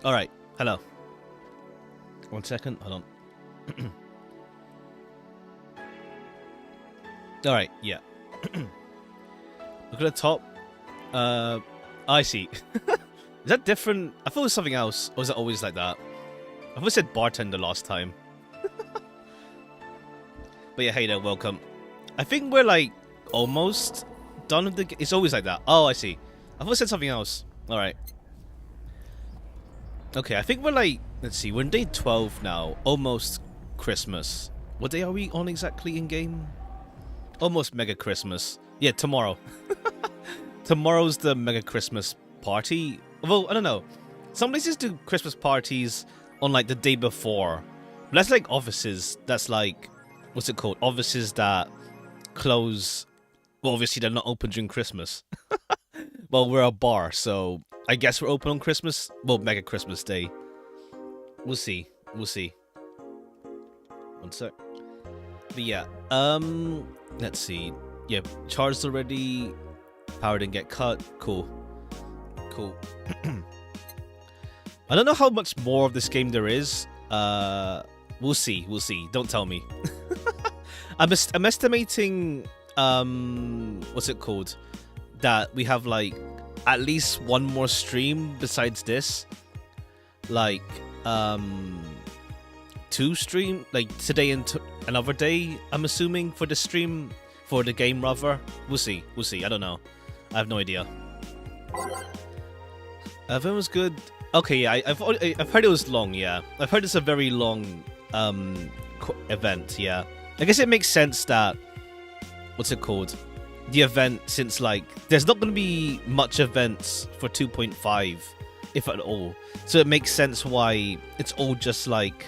Alright, hello. 1 second, hold on. Alright, yeah. Look at the top. I see. Is that different? I thought it was something else. Or is it always like that? I thought it said bartender last time. But yeah, hey there, welcome. I think we're like almost done with the. It's always like that. Oh, I see. I thought it said something else. Alright. Okay, I think we're like. Let's see, we're in day 12 now. Almost Christmas. What day are we on exactly in game? Almost Mega Christmas. Yeah, tomorrow. Tomorrow's the Mega Christmas party. Well, I don't know. Some places do Christmas parties on like the day before. But that's like offices. That's like, what's it called? Offices that close. Well, obviously they're not open during Christmas. Well, we're a bar, so I guess we're open on Christmas. Well, Mega Christmas Day. We'll see. We'll see. 1 sec. But yeah, let's see. Yeah, charged already. Power didn't get cut. Cool. Cool. I don't know how much more of this game there is. We'll see. We'll see. Don't tell me. I'm estimating. What's it called? That we have like at least one more stream besides this. Like 2 stream, like today and another day. I'm assuming for the stream for the game rather. We'll see. We'll see. I don't know. I have no idea. If it was good. Okay, yeah, I've heard it was long. Yeah, I've heard it's a very long event. Yeah, I guess it makes sense that what's it called? The event, since like there's not going to be much events for 2.5, if at all. So it makes sense why it's all just like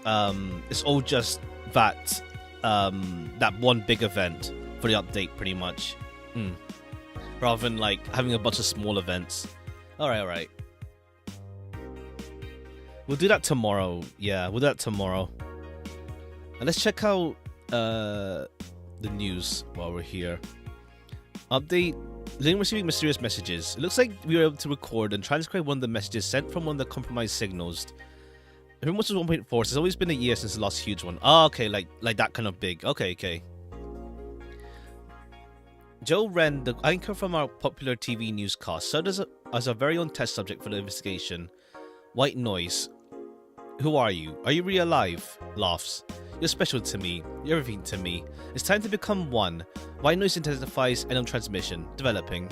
it's all just that that one big event for the update, pretty much. Rather than like having a bunch of small events. Alright. We'll do that tomorrow. Yeah, we'll do that tomorrow. And let's check out the news while we're here. Update. Link receiving mysterious messages. It looks like we were able to record and transcribe one of the messages sent from one of the compromised signals. If it was 1.4, it's always been a year since the last huge one. Oh, okay, like that kind of big. Okay. Joe Wren, the anchor from our popular TV newscast, served as a very own test subject for the investigation. White Noise. Who are you? Are you really alive? Laughs. You're special to me. You're everything to me. It's time to become one. White Noise intensifies and on transmission. Developing.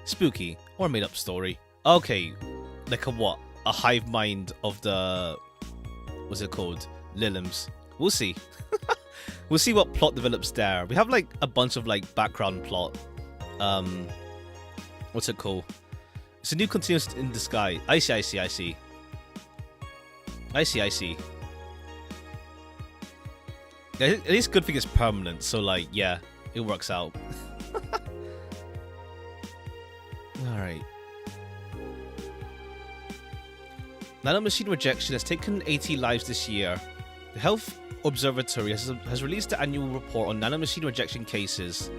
Spooky. Or made up story. Okay. Like a what? A hive mind of the... What's it called? Lilims. We'll see. We'll see what plot develops there. We have like a bunch of like background plot. What's it called? It's a new continuous in the sky. I see. Yeah, at least good thing is permanent, so like yeah, it works out. Alright. Nanomachine rejection has taken 80 lives this year. The Health Observatory has released the annual report on nanomachine rejection cases.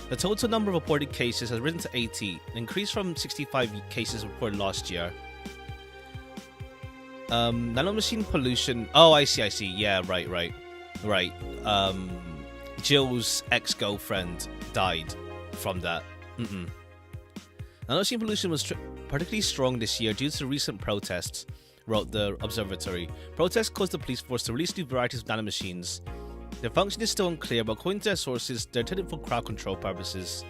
The total number of reported cases has risen to 80, an increase from 65 cases reported last year. Nanomachine pollution. Oh, I see. Yeah, right. Jill's ex-girlfriend died from that. Nanomachine pollution was particularly strong this year due to recent protests, wrote the observatory. Protests caused the police force to release new varieties of nanomachines. Their function is still unclear, but according to their sources, they're intended for crowd control purposes.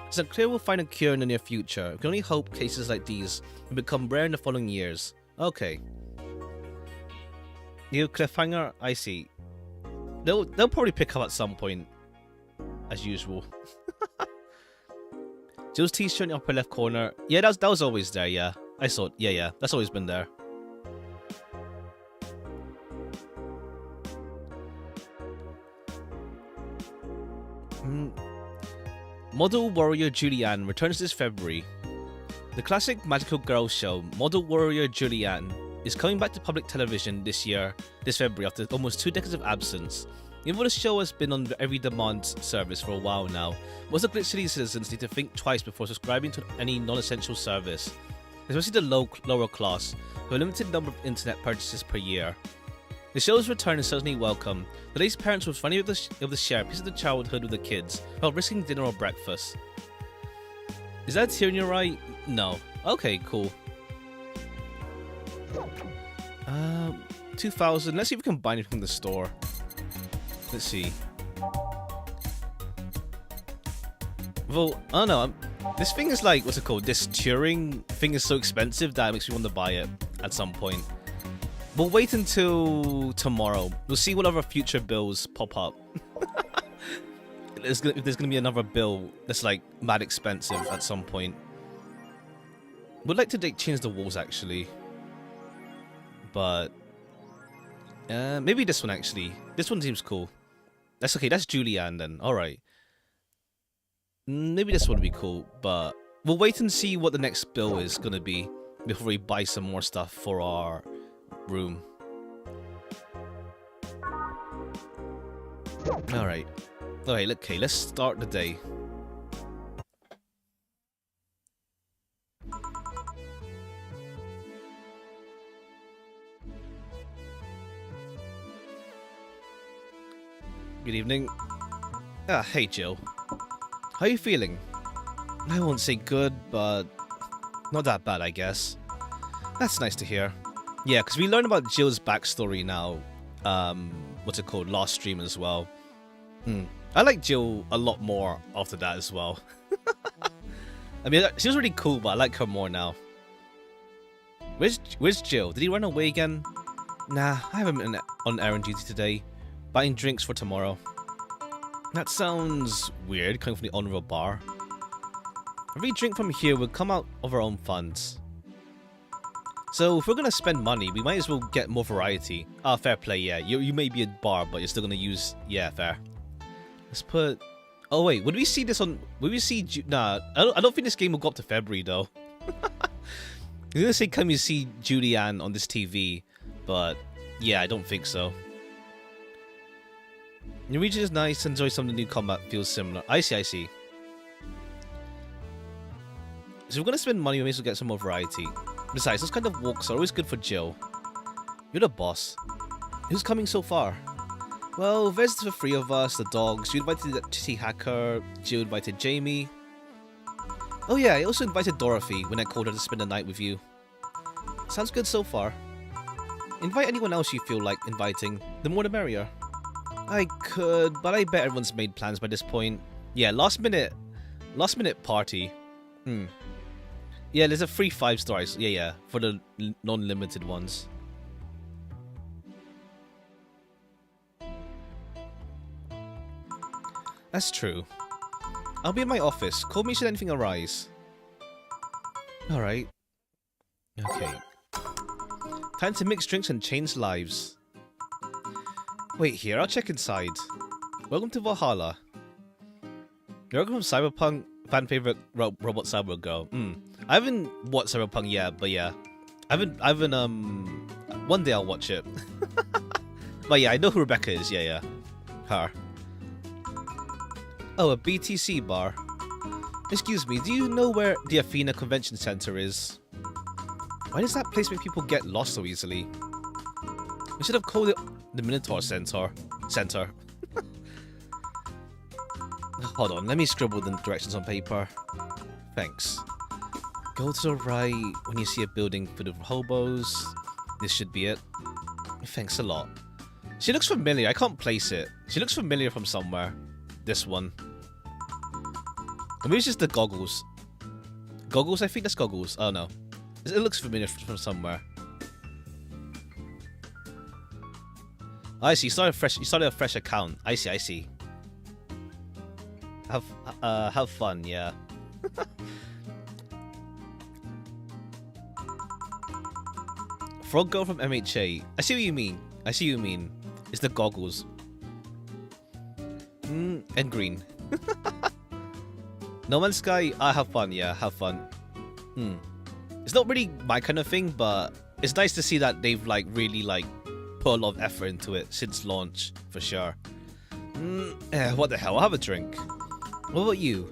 It's unclear we'll find a cure in the near future. We can only hope cases like these will become rare in the following years. Okay. New cliffhanger? I see. They'll probably pick up at some point, as usual. Jill's t-shirt in the upper left corner. Yeah, that was always there. Yeah, I saw it. Yeah, that's always been there. Model Warrior Julianne returns this February. The classic magical girl show, Model Warrior Julianne, is coming back to public television this February after almost 2 decades of absence. Even though the show has been on every demand service for a while now, most of Glitch City citizens need to think twice before subscribing to any non-essential service. especially the lower class, who have a limited number of internet purchases per year. The show's return is certainly welcome. Today's parents was finally able to share a piece of the childhood with the kids while risking dinner or breakfast. Is that a tear in your eye? No. Okay, cool. 2,000. Let's see if we can buy anything from the store. Let's see. Well, I don't know. This thing is like, what's it called? This Turing thing is so expensive that it makes me want to buy it at some point. We'll wait until tomorrow. We'll see what other future bills pop up. If there's gonna be another bill that's like mad expensive at some point. Would like to change the walls actually. But maybe this one actually. This one seems cool. That's okay, that's Julianne then. Alright. Maybe this one would be cool, but we'll wait and see what the next bill is gonna be before we buy some more stuff for our room. Alright. Alright, okay, let's start the day. Good evening. Hey Jill. How are you feeling? I won't say good, but not that bad, I guess. That's nice to hear. Yeah, because we learned about Jill's backstory now. What's it called? Last stream as well. I like Jill a lot more after that as well. I mean, she was really cool, but I like her more now. Where's Jill? Did he run away again? Nah, I haven't been on errand duty today. Buying drinks for tomorrow. That sounds weird, coming from the owner of a bar. Every drink from here will come out of our own funds. So if we're gonna spend money, we might as well get more variety. Ah, fair play, yeah. You may be a bar, but you're still gonna use... Yeah, fair. Let's put... Oh wait, would we see this on... Would we see... Nah, I don't think this game will go up to February, though. I was gonna say, can we see Julianne on this TV? But, yeah, I don't think so. The region is nice, enjoy some of the new combat, feels similar. I see. So we're gonna spend money, we may as well get some more variety. Besides, those kind of walks are always good for Jill. You're the boss. Who's coming so far? Well, there's the three of us, the dogs. You invited to see Hacker, Jill invited Jamie. Oh yeah, I also invited Dorothy when I called her to spend the night with you. Sounds good so far. Invite anyone else you feel like inviting, the more the merrier. I could, but I bet everyone's made plans by this point. Yeah, last minute party. Yeah, there's a free 5 stars. Yeah, for the non-limited ones. That's true. I'll be in my office. Call me should anything arise. Alright. Okay. Time to mix drinks and change lives. Wait here, I'll check inside. Welcome to Valhalla. Welcome from Cyberpunk, fan favorite robot cyber girl. I haven't watched Cyberpunk yet, but yeah. I haven't one day I'll watch it. But yeah, I know who Rebecca is, yeah. Her. Oh, a BTC bar. Excuse me, do you know where the Athena Convention Center is? Why does that place make people get lost so easily? We should have called it the Minotaur Center. Hold on, let me scribble the directions on paper. Thanks. Go to the right when you see a building full of hobos. This should be it. Thanks a lot. She looks familiar. I can't place it. She looks familiar from somewhere. This one. Or maybe it's just the goggles. Goggles? I think that's goggles. Oh no. It looks familiar from somewhere. I see. You started a fresh account. I see. Have fun, yeah. Frog girl from MHA. I see what you mean. It's the goggles. And green. No Man's Sky. Have fun, yeah. Have fun. It's not really my kind of thing, but it's nice to see that they've really put a lot of effort into it since launch, for sure. What the hell? I'll have a drink. What about you?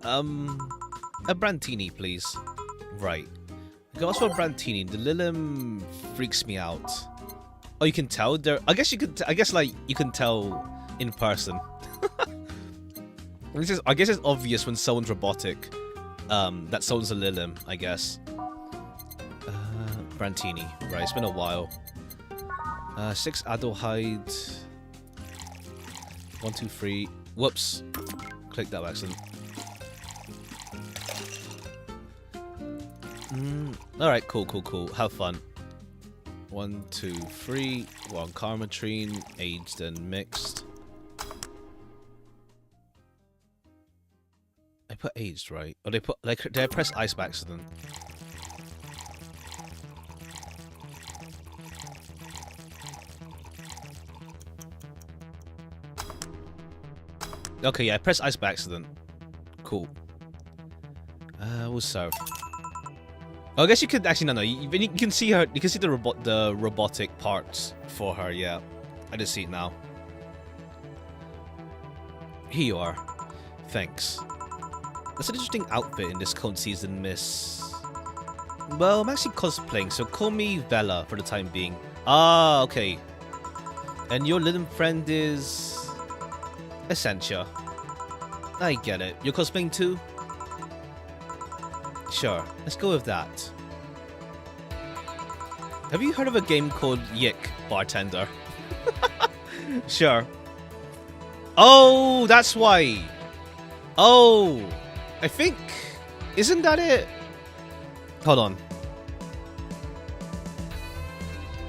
A Brandtini, please. Right. Goes for Brantini. The Lilim freaks me out. Oh, you can tell there. I guess you could. I guess like you can tell in person. I guess it's obvious when someone's robotic. That someone's a Lilim. I guess. Brantini. Right. It's been a while. 6 Adelheid. 1, 2, 3. Whoops. Click that by accident. Alright, cool. Have fun. 1, 2, 3. 1 Karmatrine. Aged and mixed. I put aged, right? Or they put, like, did I press ice by accident? Okay, yeah, I pressed ice by accident. Cool. We'll serve. Oh, I guess you could actually no. You can see her. You can see the robotic parts for her. Yeah, I just see it now. Here you are. Thanks. That's an interesting outfit in this cold season, miss. Well, I'm actually cosplaying, so call me Vela for the time being. Ah, okay. And your little friend is Essentia. I get it. You're cosplaying too? Sure, let's go with that. Have you heard of a game called Yick, Bartender? Sure. Oh, that's why. Oh, I think... Isn't that it? Hold on.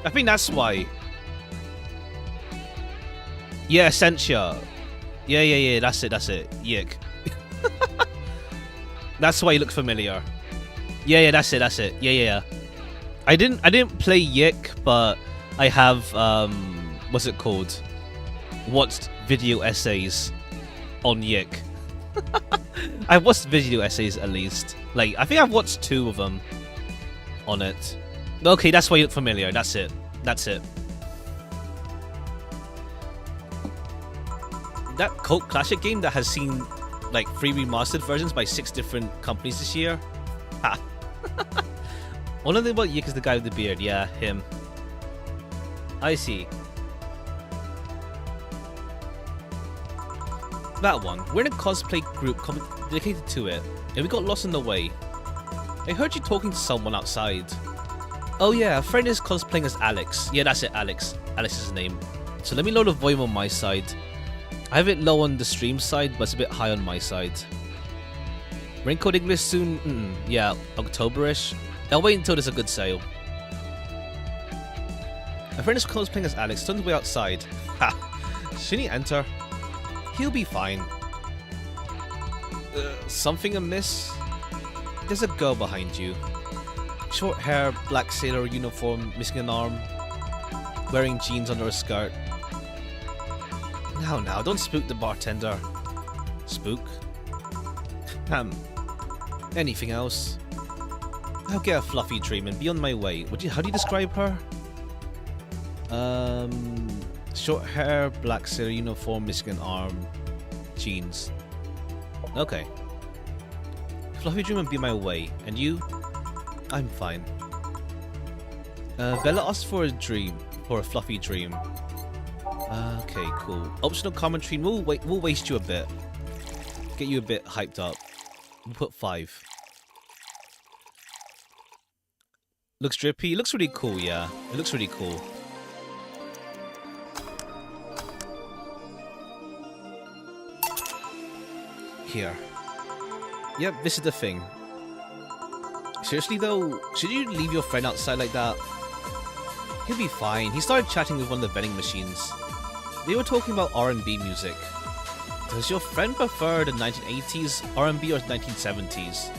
I think that's why. Yeah, Essentia. Yeah, that's it. Yick. That's why you look familiar. Yeah, that's it. Yeah. I didn't play Yick, but I have what's it called? Watched video essays on Yick. I've watched video essays at least. Like I think I've watched 2 of them on it. Okay, that's why you look familiar. That's it. That cult classic game that has seen like 3 remastered versions by 6 different companies this year. Ha. Only thing about Yick is the guy with the beard. Yeah, him. I see. That one. We're in a cosplay group dedicated to it, and we got lost in the way. I heard you talking to someone outside. Oh yeah, a friend is cosplaying as Alex. Yeah, that's it, Alex. Alex is his name. So let me load the volume on my side. I have it low on the stream side, but it's a bit high on my side. Raincoat English soon? Yeah, October-ish. I'll wait until there's a good sale. My friend is cosplaying as Alex, turned way outside. Ha! Shouldn't he enter? He'll be fine. Something amiss? There's a girl behind you. Short hair, black sailor uniform, missing an arm. Wearing jeans under a skirt. Now, don't spook the bartender. Spook? Anything else? I'll get a fluffy dream and be on my way. How do you describe her? Short hair, black sailor uniform, missing an arm, jeans. Okay. Fluffy dream and be my way. And you? I'm fine. Bella asked for a fluffy dream. Okay, cool. Optional commentary. We'll waste you a bit. Get you a bit hyped up. We'll put 5. Looks drippy. Looks really cool, yeah. It looks really cool. Here. Yep, this is the thing. Seriously though, should you leave your friend outside like that? He'll be fine. He started chatting with one of the vending machines. They were talking about R&B music. Does your friend prefer the 1980s R&B or 1970s?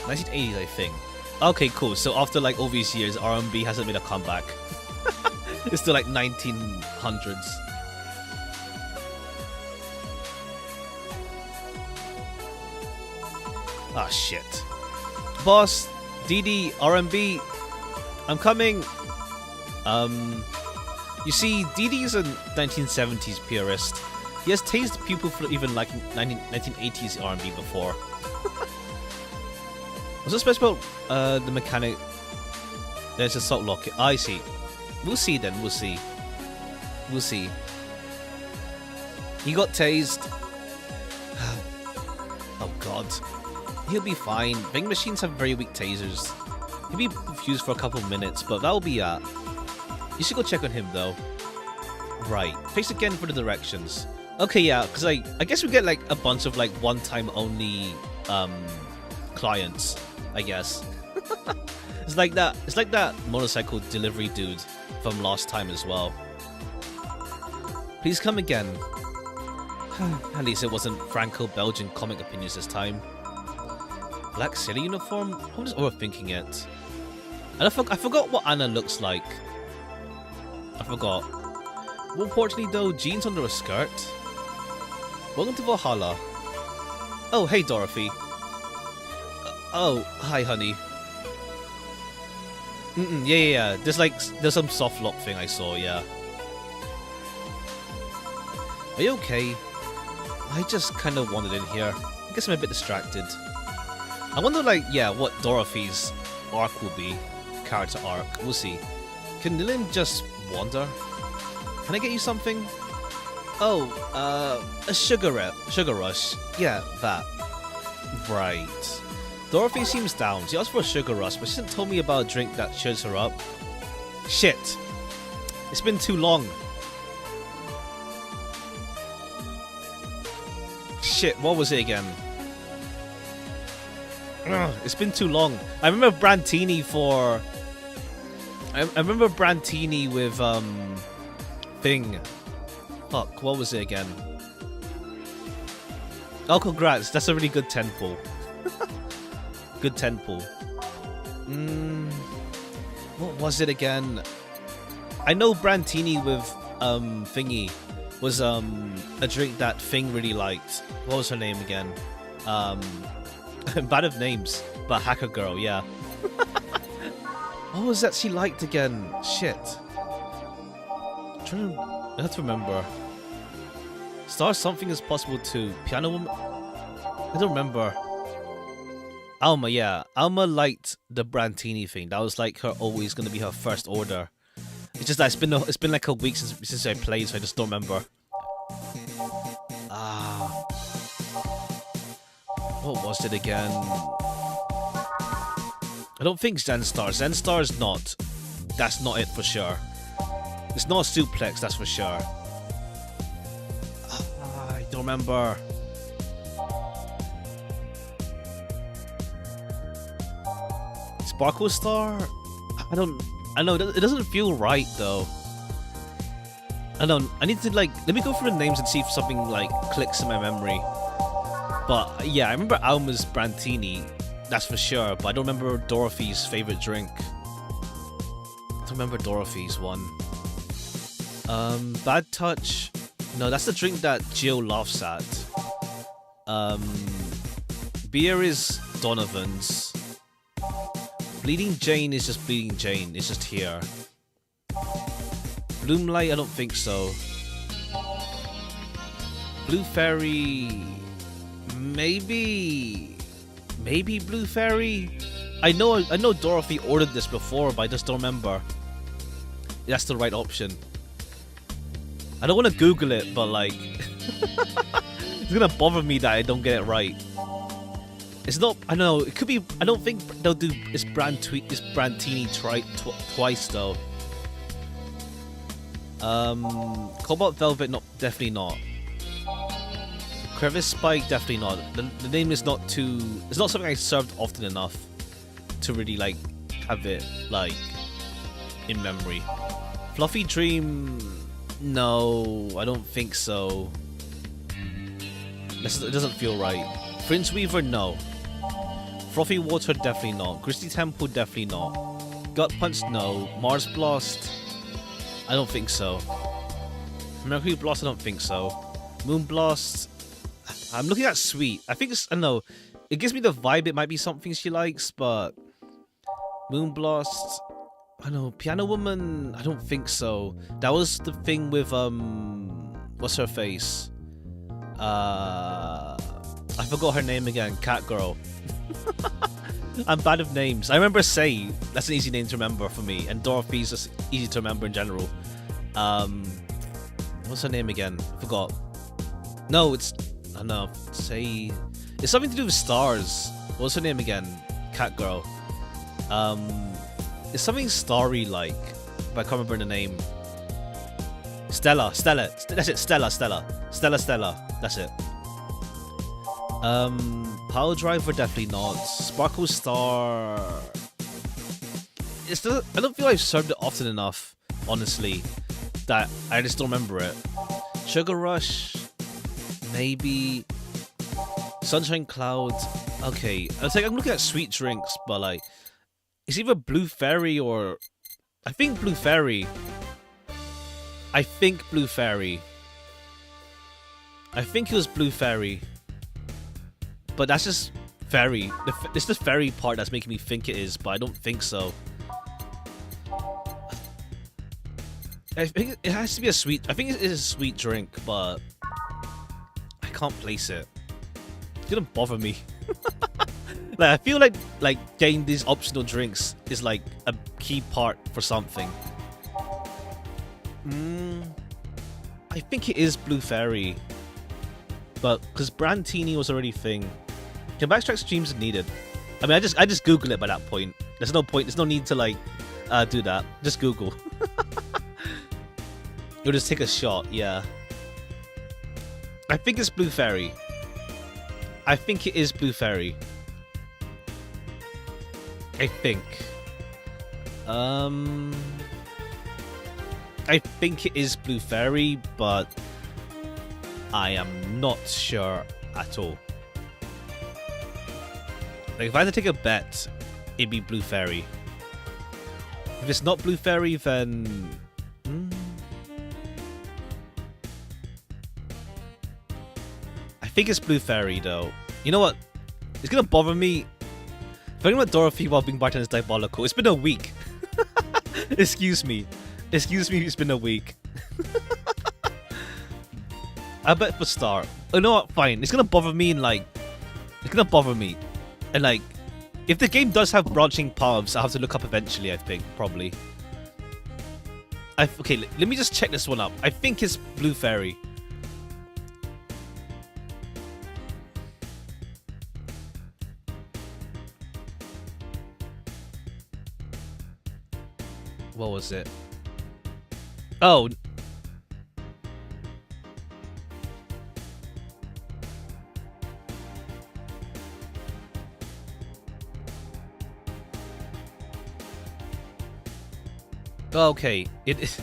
1980s, I think. Okay, cool. So after like all these years, R&B hasn't made a comeback. It's still like 1900s. Ah, shit. Boss, DD, R&B, I'm coming. You see, DD is a 1970s purist. He has tasted people for even liking 1980s R&B before. Was it supposed about the mechanic? There's a salt locket. I see. We'll see then. We'll see. We'll see. He got tased. Oh god. He'll be fine. Vending machines have very weak tasers. He'll be confused for a couple minutes, but that'll be You should go check on him though. Right. Face again for the directions. Okay, yeah, because I guess we get like a bunch of like one-time only clients, I guess. It's like that motorcycle delivery dude from last time as well. Please come again. At least it wasn't Franco-Belgian comic opinions this time. Black sailor uniform? I'm just overthinking it. And I forgot what Anna looks like. I forgot. More importantly though, jeans under a skirt. Welcome to Valhalla. Oh, hey Dorothy. Oh, hi honey. Yeah. There's some soft lock thing I saw, yeah. Are you okay? I just kind of wandered in here. I guess I'm a bit distracted. I wonder, like, yeah, what Dorothy's arc will be. Character arc. We'll see. Can Dylan just wander? Can I get you something? Oh, a sugar rush. Yeah, that. Right. Dorothy seems down. She asked for a sugar rush, but she hasn't told me about a drink that cheers her up. Shit. It's been too long. Shit, what was it again? Ugh, it's been too long. I remember Brantini for... I remember Brantini with, thing. Fuck, what was it again? Oh, congrats. That's a really good 10 pull. Good 10 pull. What was it again? I know Brantini with, thingy was, a drink that Thing really liked. What was her name again? Bad of names, but Hacker Girl, yeah. What was that she liked again? Shit. I have to remember. Star something is possible too. Piano Woman? I don't remember. Alma, yeah. Alma liked the Brantini thing. That was like her always gonna be her first order. It's just that it's been like a week since I played, so I just don't remember. What was it again? I don't think Zenstar. Zenstar is not. That's not it for sure. It's not a suplex, that's for sure. I don't remember. Sparkle Star? I know, it doesn't feel right though. I need to like, let me go through the names and see if something like clicks in my memory. But yeah, I remember Alma's Brantini, that's for sure, but I don't remember Dorothy's favorite drink. I don't remember Dorothy's one. Bad Touch. No, that's the drink that Jill laughs at. Beer is Donovan's. Bleeding Jane is just Bleeding Jane. It's just here. Bloomlight, I don't think so. Blue Fairy... Maybe Blue Fairy? I know Dorothy ordered this before, but I just don't remember. That's the right option. I don't want to Google it, but like... it's gonna bother me that I don't get it right. It's not... I don't know, it could be... I don't think they'll do this Brantini twice, though. Cobalt Velvet, definitely not. Crevice Spike, definitely not. The name is not too... It's not something I served often enough to really, like, have it, like, in memory. Fluffy Dream... No, I don't think so. It doesn't feel right. Prince Weaver, no. Frothy Water, definitely not. Christy Temple, definitely not. Gut Punch, no. Mars Blast, I don't think so. Mercury Blast, I don't think so. Moon Blast, I'm looking at Sweet. I think it's, I don't know. It gives me the vibe it might be something she likes, but... Moon Blast, I don't know. Piano Woman, I don't think so. That was the thing with, what's her face? I forgot her name again. Cat Girl. I'm bad with names. I remember Say. That's an easy name to remember for me, and Dorothy's just easy to remember in general. What's her name again? I forgot. No, it's I don't know. Say it's something to do with stars. What's her name again? Cat girl. It's something starry like, but I can't remember the name. Stella. That's it. Stella. That's it. Power Driver definitely not. Sparkle Star. I don't feel I've served it often enough, honestly, that I just don't remember it. Sugar Rush, maybe. Sunshine Cloud. Okay, I'm looking at sweet drinks, but like, it's either Blue Fairy or I think Blue Fairy. I think it was Blue Fairy. But that's just fairy. It's the fairy part that's making me think it is, but I don't think so. I think it has to be a sweet. I think it is a sweet drink, but I can't place it. It didn't bother me. Like I feel like getting these optional drinks is like a key part for something. I think it is Blue Fairy, but because Brandtini was already a thing. Can backtrack streams if needed? I mean, I just Google it by that point. There's no point. There's no need to like do that. Just Google. You'll just take a shot. Yeah. I think it's Blue Fairy. I think it is Blue Fairy. I think. I think it is Blue Fairy, but I am not sure at all. Like, if I had to take a bet, it'd be Blue Fairy. If it's not Blue Fairy, then... I think it's Blue Fairy, though. You know what? It's gonna bother me. Talking about Dorothy while being bartender is diabolical. It's been a week. Excuse me. It's been a week. I bet for Star. Oh, you know what? Fine. It's gonna bother me and like... It's gonna bother me. And like, if the game does have branching paths, I'll have to look up eventually, I think, probably. Okay, let me just check this one up. I think it's Blue Fairy. What was it? Oh. Okay, it is.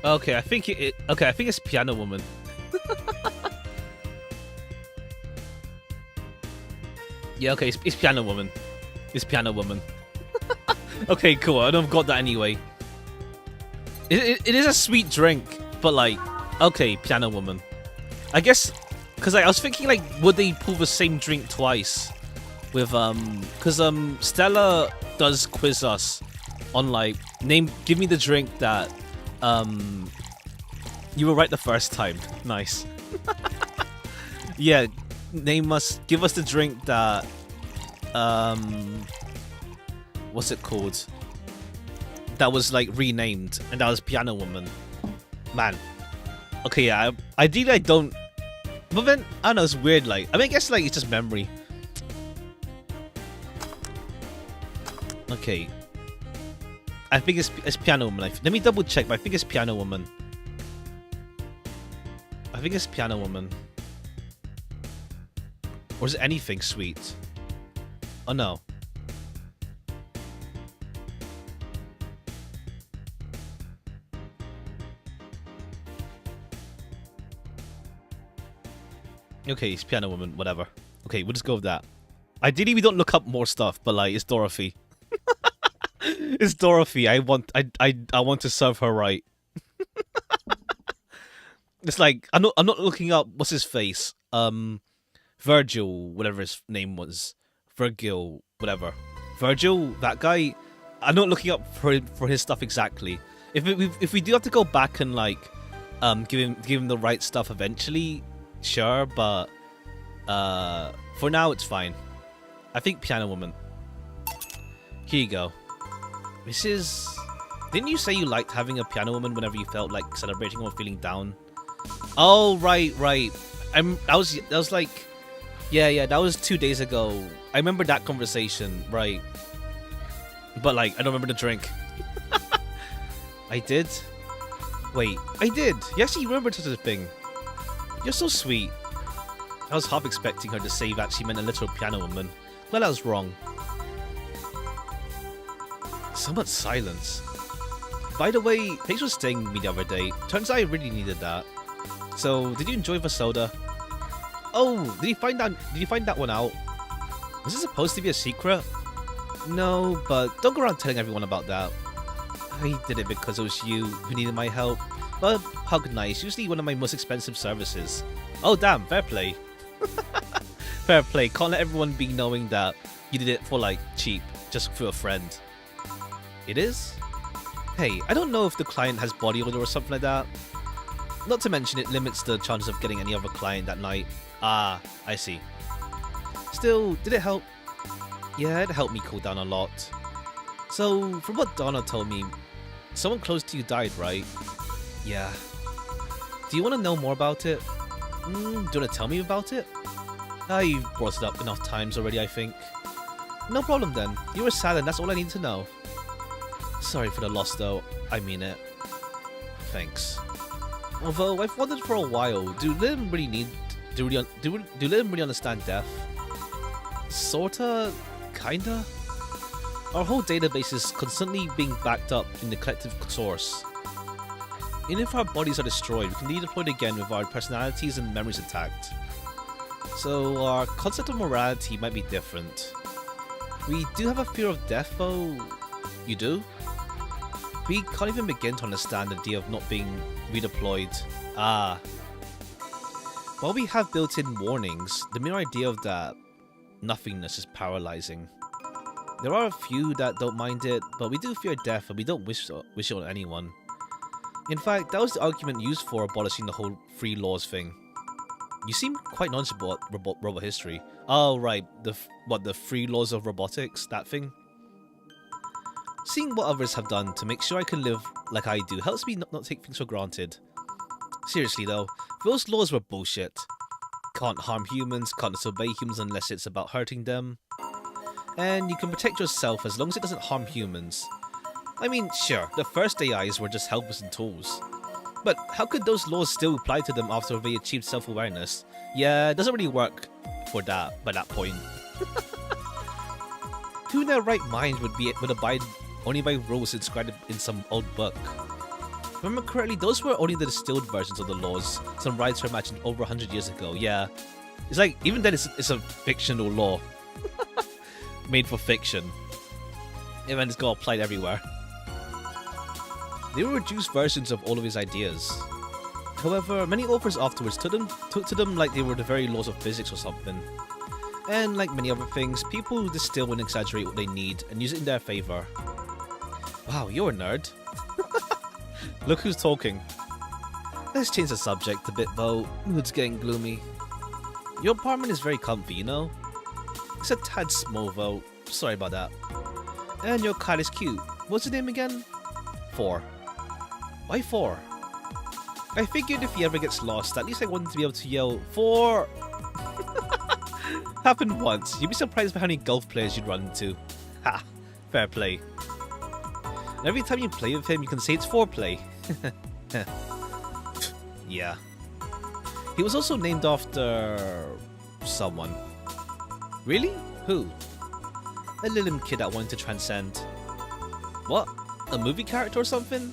Okay, I think okay, I think it's Piano Woman. Yeah, okay, it's Piano Woman. It's Piano Woman. Okay, cool. I don't got that anyway. It is a sweet drink, but like, okay, Piano Woman. I guess because like, I was thinking like, would they pull the same drink twice? With because Stella does quiz us on like give me the drink that you were right the first time. Nice. Yeah, give us the drink that what's it called? That was like renamed, and that was Piano Woman. Man. Okay, yeah, ideally I don't, but then I don't know, it's weird, like, I mean, I guess like it's just memory. Okay, I think it's Piano Woman. Let me double check, but I think it's Piano Woman. I think it's Piano Woman. Or is it anything sweet? Oh no. Okay, it's Piano Woman, whatever. Okay, we'll just go with that. Ideally, we don't look up more stuff, but like, it's Dorothy. It's Dorothy. I want to serve her right. It's like I'm not looking up what's his face. Virgil, whatever his name was. Virgil, whatever. Virgil, that guy, I'm not looking up for his stuff exactly. If we do have to go back and like give him the right stuff eventually, sure, but for now it's fine. I think Piano Woman. Here you go. This is... Didn't you say you liked having a Piano Woman whenever you felt like celebrating or feeling down? Oh, right. That was like... Yeah, that was 2 days ago. I remember that conversation, right. But like, I don't remember the drink. I did? Wait, I did! You actually remembered such a thing. You're so sweet. I was half expecting her to say that she meant a literal Piano Woman. Glad I was wrong. So much silence. By the way, Paige was staying with me the other day. Turns out I really needed that. So, did you enjoy the soda? Oh, did you find that one out? Was it supposed to be a secret? No, but don't go around telling everyone about that. I did it because it was you who needed my help. But hug nice, usually one of my most expensive services. Oh damn, fair play. Fair play, can't let everyone be knowing that you did it for like cheap, just for a friend. It is? Hey, I don't know if the client has body odor or something like that. Not to mention it limits the chances of getting any other client that night. Ah, I see. Still, did it help? Yeah, it helped me cool down a lot. So, from what Donna told me, someone close to you died, right? Yeah. Do you want to know more about it? Do you want to tell me about it? You've brought it up enough times already, I think. No problem then. You were sad and that's all I need to know. Sorry for the loss though, I mean it. Thanks. Although, I've wondered for a while, do Lim really understand death? Sorta? Kinda? Our whole database is constantly being backed up in the collective source. Even if our bodies are destroyed, we can be deployed again with our personalities and memories intact. So our concept of morality might be different. We do have a fear of death though. You do? We can't even begin to understand the idea of not being redeployed. Ah. While we have built-in warnings, the mere idea of that nothingness is paralyzing. There are a few that don't mind it, but we do fear death and we don't wish it on anyone. In fact, that was the argument used for abolishing the whole free laws thing. You seem quite knowledgeable about robot history. Oh right, the free laws of robotics, that thing? Seeing what others have done to make sure I can live like I do helps me not take things for granted. Seriously though, those laws were bullshit. Can't harm humans, can't disobey humans unless it's about hurting them. And you can protect yourself as long as it doesn't harm humans. I mean, sure, the first AIs were just helpers and tools. But how could those laws still apply to them after they achieved self-awareness? Yeah, it doesn't really work for that by that point. Who in their right mind would abide only by rules inscribed in some old book? If I remember correctly, those were only the distilled versions of the laws some writer imagined over 100 years ago. Yeah, it's like, even then it's a fictional law. Made for fiction. And then it's got applied everywhere. They were reduced versions of all of his ideas. However, many authors afterwards took to them like they were the very laws of physics or something. And like many other things, people distill and exaggerate what they need and use it in their favor. Wow, you're a nerd. Look who's talking. Let's change the subject a bit though. Mood's getting gloomy. Your apartment is very comfy, you know? It's a tad small though. Sorry about that. And your cat is cute. What's his name again? 4. Why 4? I figured if he ever gets lost, at least I wanted to be able to yell 4. Happened once. You'd be surprised by how many golf players you'd run into. Ha! Fair play. And every time you play with him, you can say it's foreplay. Yeah. He was also named after someone. Really? Who? A little kid that wanted to transcend. What? A movie character or something?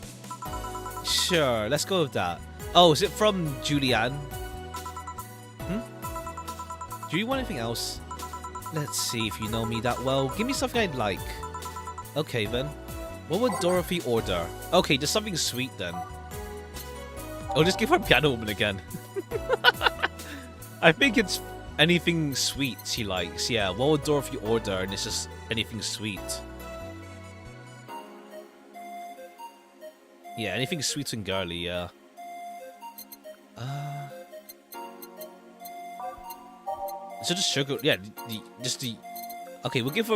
Sure, let's go with that. Oh, is it from Julianne? Do you want anything else? Let's see if you know me that well. Give me something I'd like. Okay then. What would Dorothy order? Okay, just something sweet then. Oh, just give her Piano Woman again. I think anything sweet she likes. Yeah, what would Dorothy order? And it's just anything sweet. Yeah, anything sweet and girly, yeah. So just sugar, yeah, just the... Okay, we'll give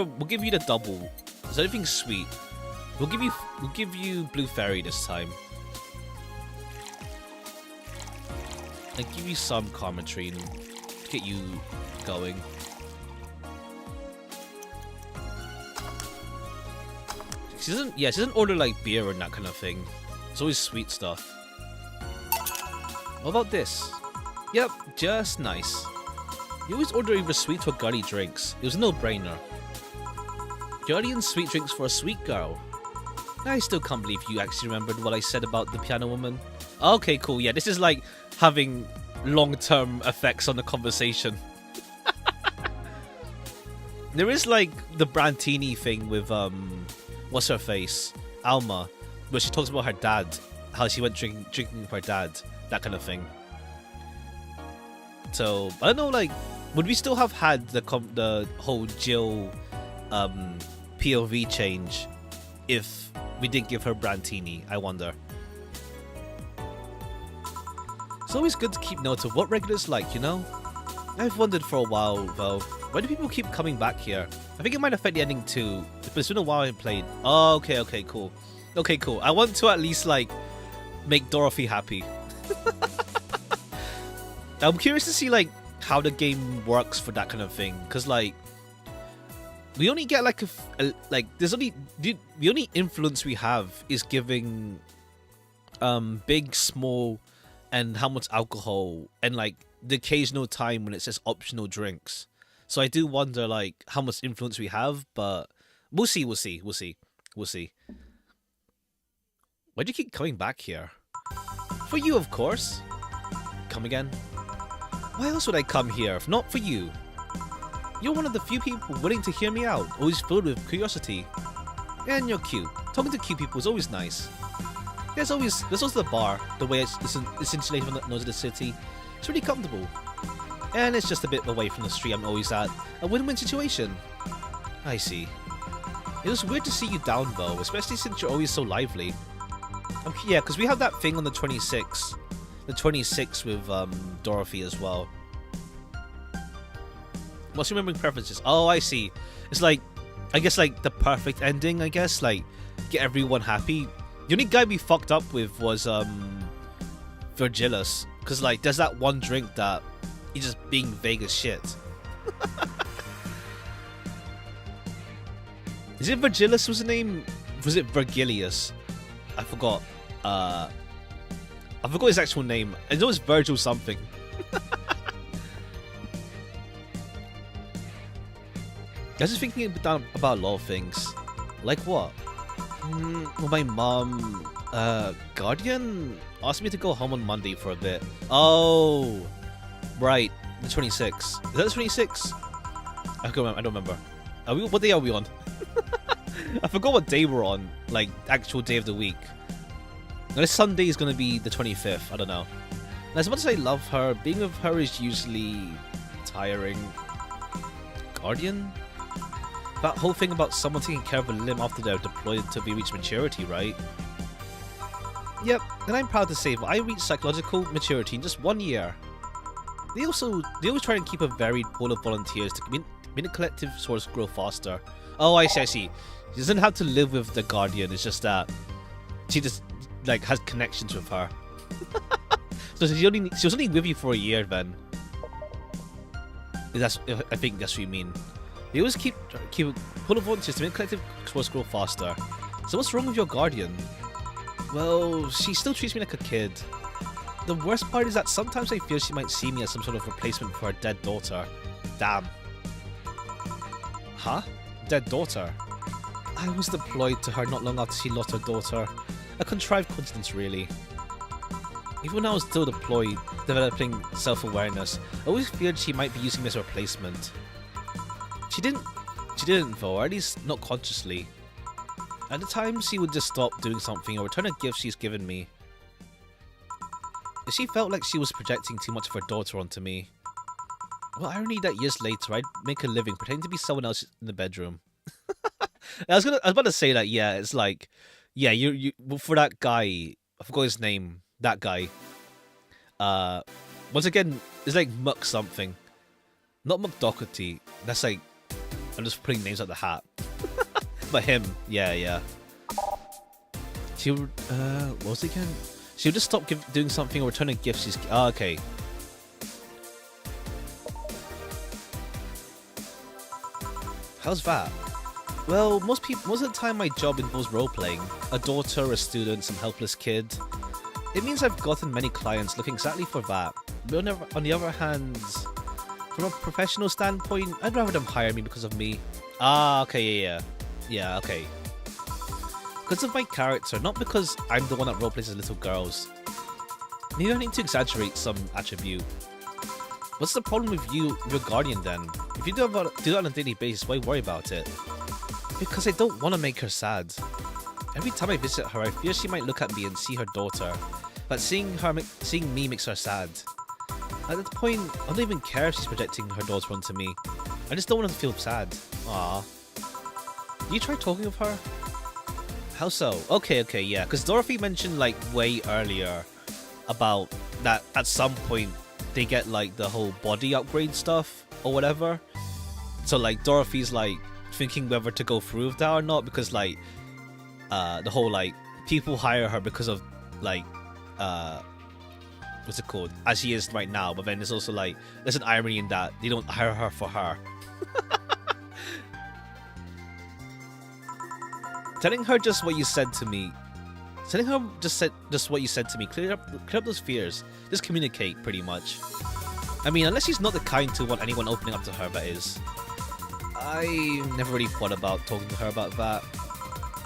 you the double. Is anything sweet? We'll give you Blue Fairy this time. And give you some Carmetrine to get you going. She doesn't order like beer and that kind of thing. It's always sweet stuff. What about this? Yep, just nice. You always order either sweet or girly drinks. It was a no-brainer. Girly and sweet drinks for a sweet girl. I still can't believe you actually remembered what I said about the piano woman. Okay, cool. Yeah, this is like having long-term effects on the conversation. There is like the Brantini thing with what's her face? Alma, where she talks about her dad, how she went drinking with her dad, that kind of thing. So I don't know, like, would we still have had the whole Jill POV change if we didn't give her Brantini? I wonder. It's always good to keep note of what regulars like, you know? I've wondered for a while, though, why do people keep coming back here? I think it might affect the ending too, but it's been a while I played. Oh, okay, cool. Okay, cool. I want to at least, like, make Dorothy happy. I'm curious to see, like, how the game works for that kind of thing, because, like, we only get, like, the only influence we have is giving big, small, and how much alcohol, and, like, the occasional time when it says optional drinks. So I do wonder, like, how much influence we have, but we'll see. Why do you keep coming back here? For you, of course. Come again? Why else would I come here if not for you? You're one of the few people willing to hear me out, always filled with curiosity. And you're cute. Talking to cute people is always nice. There's also the bar, the way it's insulated from the noise of the city. It's really comfortable. And it's just a bit away from the street I'm always at. A win-win situation. I see. It was weird to see you down though, especially since you're always so lively. Yeah, because we have that thing on the 26th. The 26th with Dorothy as well. What's remembering preferences? Oh, I see. It's like, I guess like the perfect ending, I guess. Like, get everyone happy. The only guy we fucked up with was Virgilus. Because like, there's that one drink that he's just being vague as shit. Is it Virgilus was the name? Was it Virgilius? I forgot. I forgot his actual name. I know it's Virgil something. I was just thinking about a lot of things. Like what? Well, my mom, Guardian asked me to go home on Monday for a bit. Oh, right. The 26th. Is that the 26th? I don't remember. What day are we on? I forgot what day we're on. Like, actual day of the week. Now, this Sunday is going to be the 25th. I don't know. And as much as I love her, being with her is usually tiring. Guardian? That whole thing about someone taking care of a limb after they're deployed to be reach maturity, right? Yep, and I'm proud to say that I reached psychological maturity in just 1 year. They always try and keep a varied pool of volunteers to make the collective source grow faster. Oh, I see. She doesn't have to live with the Guardian, it's just that she just like has connections with her. So she was only with you for a year then. I think that's what you mean. They always keep a pool of volunteers to make collective source grow faster. So what's wrong with your Guardian? Well, she still treats me like a kid. The worst part is that sometimes I feel she might see me as some sort of replacement for her dead daughter. Damn. Huh? Dead daughter? I was deployed to her not long after she lost her daughter. A contrived coincidence, really. Even when I was still deployed, developing self-awareness, I always feared she might be using me as a replacement. She didn't though, or at least not consciously. At the time, she would just stop doing something or return a gift she's given me. She felt like she was projecting too much of her daughter onto me. Well, irony that years later I'd make a living pretending to be someone else in the bedroom. I was about to say that. Yeah, it's like, yeah, you for that guy. I forgot his name. That guy. Uh, once again, it's like Muck something, not Muck Doherty. That's like, I'm just putting names out the hat. But him, yeah. She'll, what was it again? She'll just stop doing something or returning gifts. She's okay. How's that? Well, most of the time my job involves role-playing. A daughter, a student, some helpless kid. It means I've gotten many clients looking exactly for that. But on the other hand, from a professional standpoint, I'd rather them hire me because of me. Ah, okay, yeah, okay. Because of my character, not because I'm the one that roleplays as little girls. Maybe I need to exaggerate some attribute. What's the problem with you, your guardian then? If you do that on a daily basis, why worry about it? Because I don't want to make her sad. Every time I visit her, I fear she might look at me and see her daughter. But seeing me makes her sad. At that point, I don't even care if she's projecting her daughter onto me. I just don't want her to feel sad. Aww. You try talking with her? How so? Okay, yeah. Because Dorothy mentioned like way earlier about that at some point they get like the whole body upgrade stuff or whatever. So like Dorothy's like thinking whether to go through with that or not, because like the whole like people hire her because of like what's it called, as she is right now, but then there's also like there's an irony in that they don't hire her for her. Telling her just what you said to me. Telling her just what you said to me. Clear up those fears. Just communicate, pretty much. I mean, unless she's not the kind to want anyone opening up to her, that is. I never really thought about talking to her about that.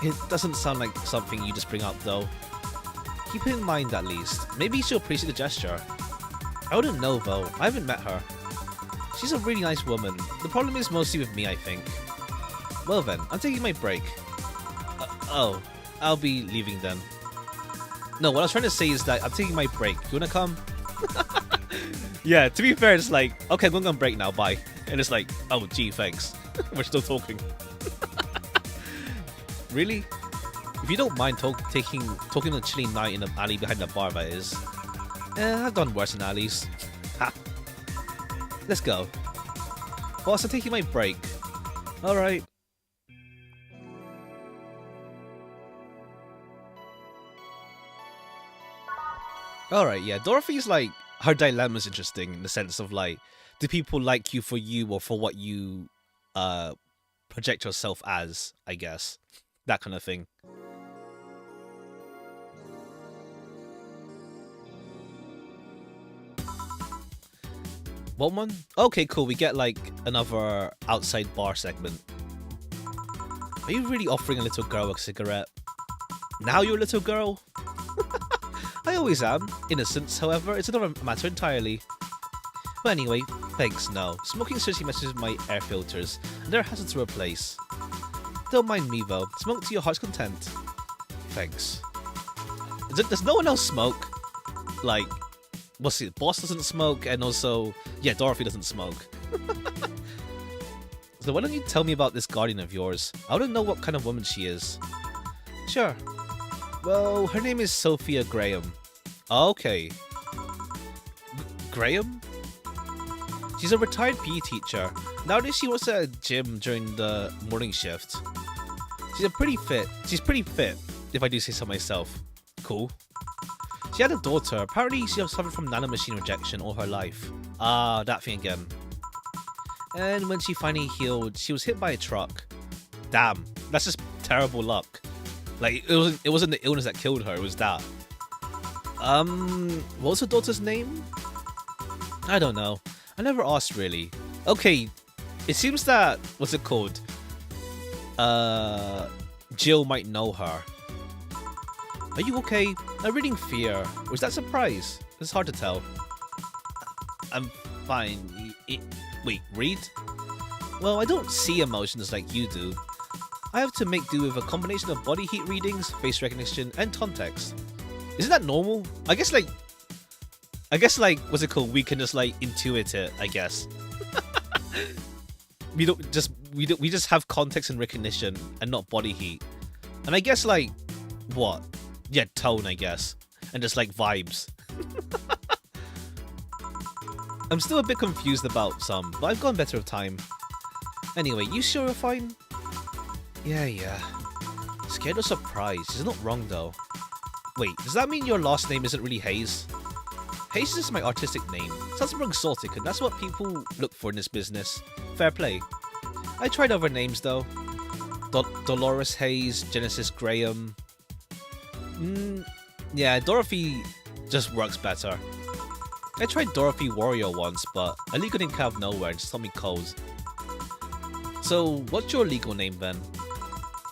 It doesn't sound like something you just bring up, though. Keep it in mind, at least. Maybe she'll appreciate the gesture. I wouldn't know, though. I haven't met her. She's a really nice woman. The problem is mostly with me, I think. Well then, I'm taking my break. Oh, I'll be leaving then. No, what I was trying to say is that I'm taking my break. You wanna come? Yeah, to be fair, it's like, okay, I'm going on break now, bye. And it's like, oh gee, thanks. We're still talking. Really? If you don't mind talking on a chilly night in an alley behind the bar, that is. I've done worse in alleys. Ha. Let's go. Boss, I'm taking my break. Alright. Alright, yeah, Dorothy's like, her dilemma's interesting in the sense of like, do people like you or for what you project yourself as, I guess. That kind of thing. What one? Okay, cool, we get like another outside bar segment. Are you really offering a little girl a cigarette? Now you're a little girl? I always am. Innocence, however, it's another matter entirely. But anyway, thanks, no. Smoking seriously messes with my air filters, and they're a hassle to replace. Don't mind me though, smoke to your heart's content. Thanks. Does no one else smoke? Like, what's it, Boss doesn't smoke, and also, yeah, Dorothy doesn't smoke. So why don't you tell me about this guardian of yours? I want to know what kind of woman she is. Sure. Well, her name is Sophia Graham. Okay. Graham? She's a retired PE teacher. Nowadays she works at a gym during the morning shift. She's pretty fit, if I do say so myself. Cool. She had a daughter. Apparently she has suffered from nanomachine rejection all her life. Ah, that thing again. And when she finally healed, she was hit by a truck. Damn, that's just terrible luck. Like, it wasn't the illness that killed her, it was that. What was her daughter's name? I don't know. I never asked, really. Okay, it seems that, what's it called? Jill might know her. Are you okay? I'm reading fear. Was that surprise? It's hard to tell. I'm fine. Wait, read? Well, I don't see emotions like you do. I have to make do with a combination of body heat readings, face recognition, and context. Isn't that normal? I guess like, what's it called? We can just like intuit it, I guess. We just have context and recognition and not body heat. And I guess like what? Yeah, tone, I guess. And just like vibes. I'm still a bit confused about some, but I've gotten better with time. Anyway, you sure you're fine? Yeah. Scared or surprised? She's not wrong though. Wait, does that mean your last name isn't really Hayes? Hayes is just my artistic name. Sounds more exotic, and that's what people look for in this business. Fair play. I tried other names though. Dolores Hayes, Genesis Graham. Yeah, Dorothy just works better. I tried Dorothy Warrior once, but a legal name came out of nowhere and just told me codes. So, what's your legal name then?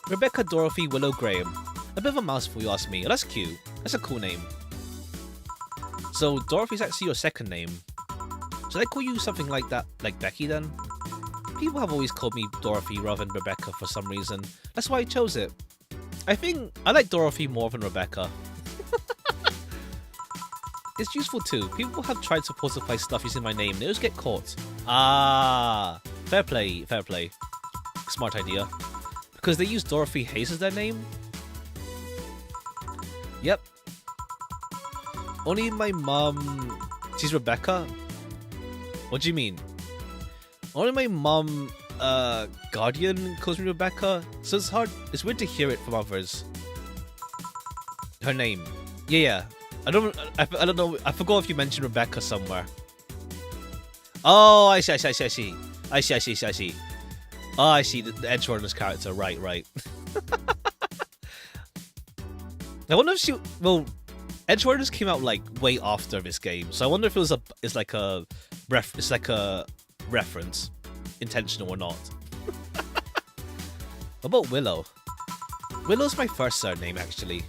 Rebecca Dorothy Willow Graham. A bit of a mouthful, you ask me. Oh, that's cute. That's a cool name. So, Dorothy's actually your second name. Should I call you something like that, like Becky then? People have always called me Dorothy rather than Rebecca for some reason. That's why I chose it. I think I like Dorothy more than Rebecca. It's useful too. People have tried to falsify stuff using my name. They always get caught. Ah, fair play, fair play. Smart idea. Because they use Dorothy Hayes as their name? Yep. Only my mom... She's Rebecca? What do you mean? Only my mom, Guardian calls me Rebecca, so it's hard, it's weird to hear it from others. Her name. Yeah. I don't know, I forgot if you mentioned Rebecca somewhere. Oh, I see. Oh, I see, the Edge Runner's character, right. I wonder if she, well, Edge Runners came out like way after this game, so I wonder if it was like a reference, intentional or not. What about Willow? Willow's my first surname actually.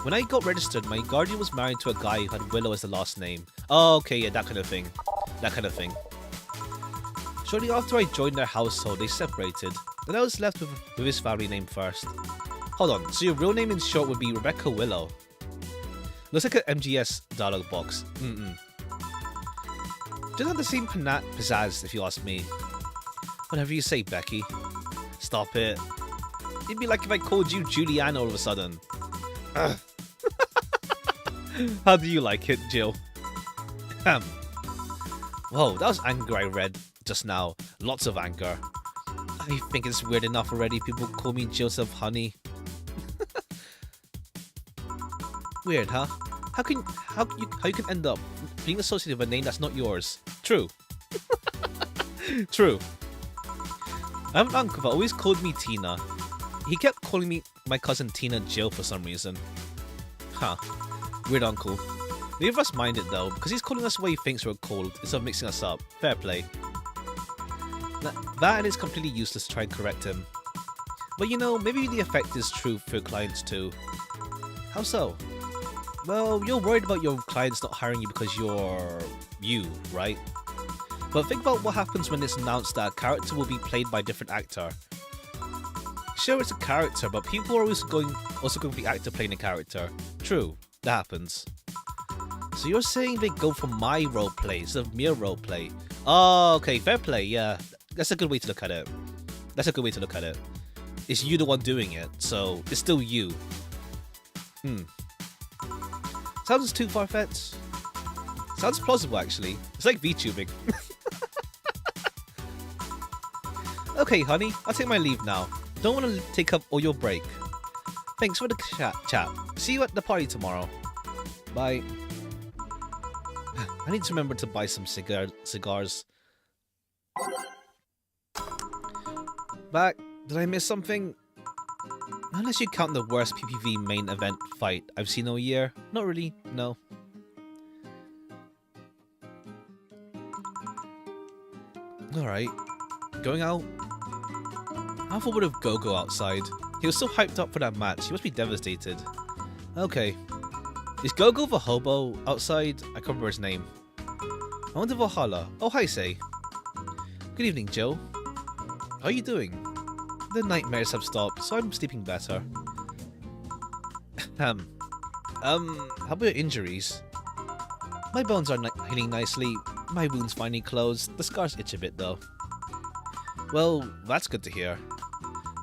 When I got registered, my guardian was married to a guy who had Willow as the last name. Oh, okay, yeah, that kind of thing. Shortly after I joined their household, they separated. Then I was left with his family name first. Hold on, so your real name in short would be Rebecca Willow. Looks like an MGS dialogue box. Just not the same pizzazz, if you ask me. Whatever you say, Becky. Stop it. It'd be like if I called you Julianne all of a sudden. Ugh. How do you like it, Jill? Whoa, that was anger I read just now. Lots of anger. I think it's weird enough already. People call me Joseph Honey. Weird, huh? How you can end up being associated with a name that's not yours? True. True. I have an uncle that always called me Tina. He kept calling me my cousin Tina Jill for some reason. Huh. Weird uncle. Neither of us mind it though, because he's calling us the way he thinks we're called instead of mixing us up. Fair play. That and it's completely useless to try and correct him. But you know, maybe the effect is true for clients too. How so? Well, you're worried about your clients not hiring you because you're you, right? But think about what happens when it's announced that a character will be played by a different actor. Sure, it's a character, but people are also going to be actor playing a character. True, that happens. So you're saying they go for my roleplay instead of mere roleplay? Oh, okay, fair play, yeah. That's a good way to look at it. It's you the one doing it, so it's still you. Sounds too far-fetched. Sounds plausible, actually. It's like VTubing. Okay, honey, I'll take my leave now. Don't want to take up all your break. Thanks for the chat. See you at the party tomorrow. Bye. I need to remember to buy some cigars. Back. Did I miss something? Unless you count the worst PPV main event fight I've seen all year. Not really, no. Alright. Going out? How far would have Go-Go outside? He was so hyped up for that match, he must be devastated. Okay. Is Go-Go the hobo outside? I can't remember his name. I wonder Valhalla. Oh, hi, Say. Good evening, Joe. How are you doing? The nightmares have stopped, so I'm sleeping better. How about your injuries? My bones are healing nicely. My wound's finally closed. The scars itch a bit, though. Well, that's good to hear.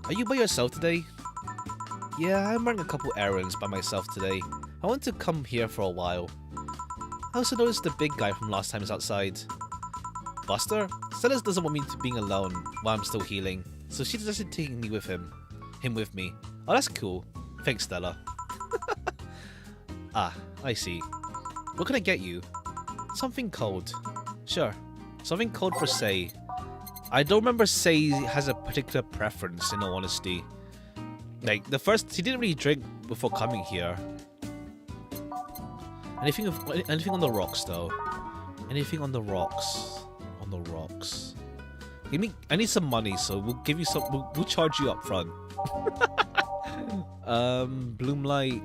Are you by yourself today? Yeah, I'm running a couple errands by myself today. I want to come here for a while. I also noticed the big guy from last time is outside. Buster? Stella doesn't want me to being alone while I'm still healing, so she suggested taking me with him with me. Oh, that's cool. Thanks, Stella. Ah, I see. What can I get you? Something cold. Sure. Something cold for Say. I don't remember Say has a particular preference, in all honesty. Like, he didn't really drink before coming here. Anything on the rocks, though? Anything on the rocks? On the rocks. I need some money, so we'll give you some. We'll charge you up front. Bloomlight.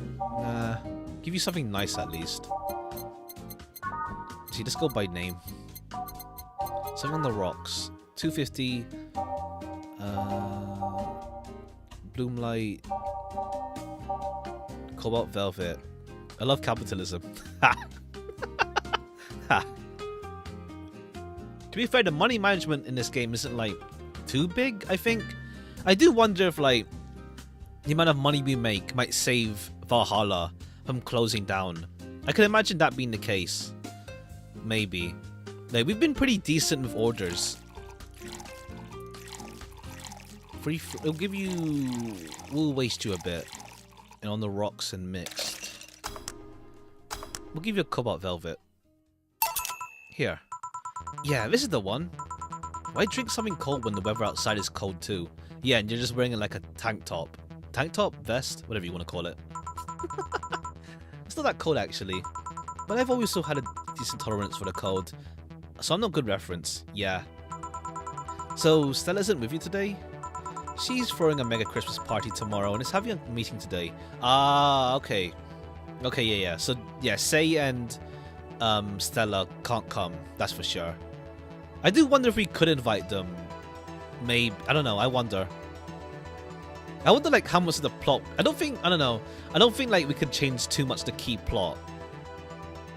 Nah. Give you something nice at least. See, let's go by name. Something on the rocks. 250. Bloomlight. Cobalt Velvet. I love capitalism. Ha! Ha! To be fair, the money management in this game isn't like too big, I think. I do wonder if like the amount of money we make might save Valhalla from closing down. I can imagine that being the case. Maybe. Like, we've been pretty decent with orders. It'll give you... We'll waste you a bit. And on the rocks and mixed. We'll give you a Cobalt Velvet. Here. Yeah, this is the one. Why drink something cold when the weather outside is cold too? Yeah, and you're just wearing like a tank top. Tank top? Vest? Whatever you want to call it. It's not that cold actually. But I've always had a decent tolerance for the cold. So I'm not good reference. Yeah. So, Stella isn't with you today? She's throwing a mega Christmas party tomorrow and is having a meeting today. Ah, okay. Okay, yeah. So, yeah, Say and Stella can't come. That's for sure. I do wonder if we could invite them. Maybe. I don't know. I wonder. I wonder, like, how much of the plot... I don't think like we could change too much the key plot.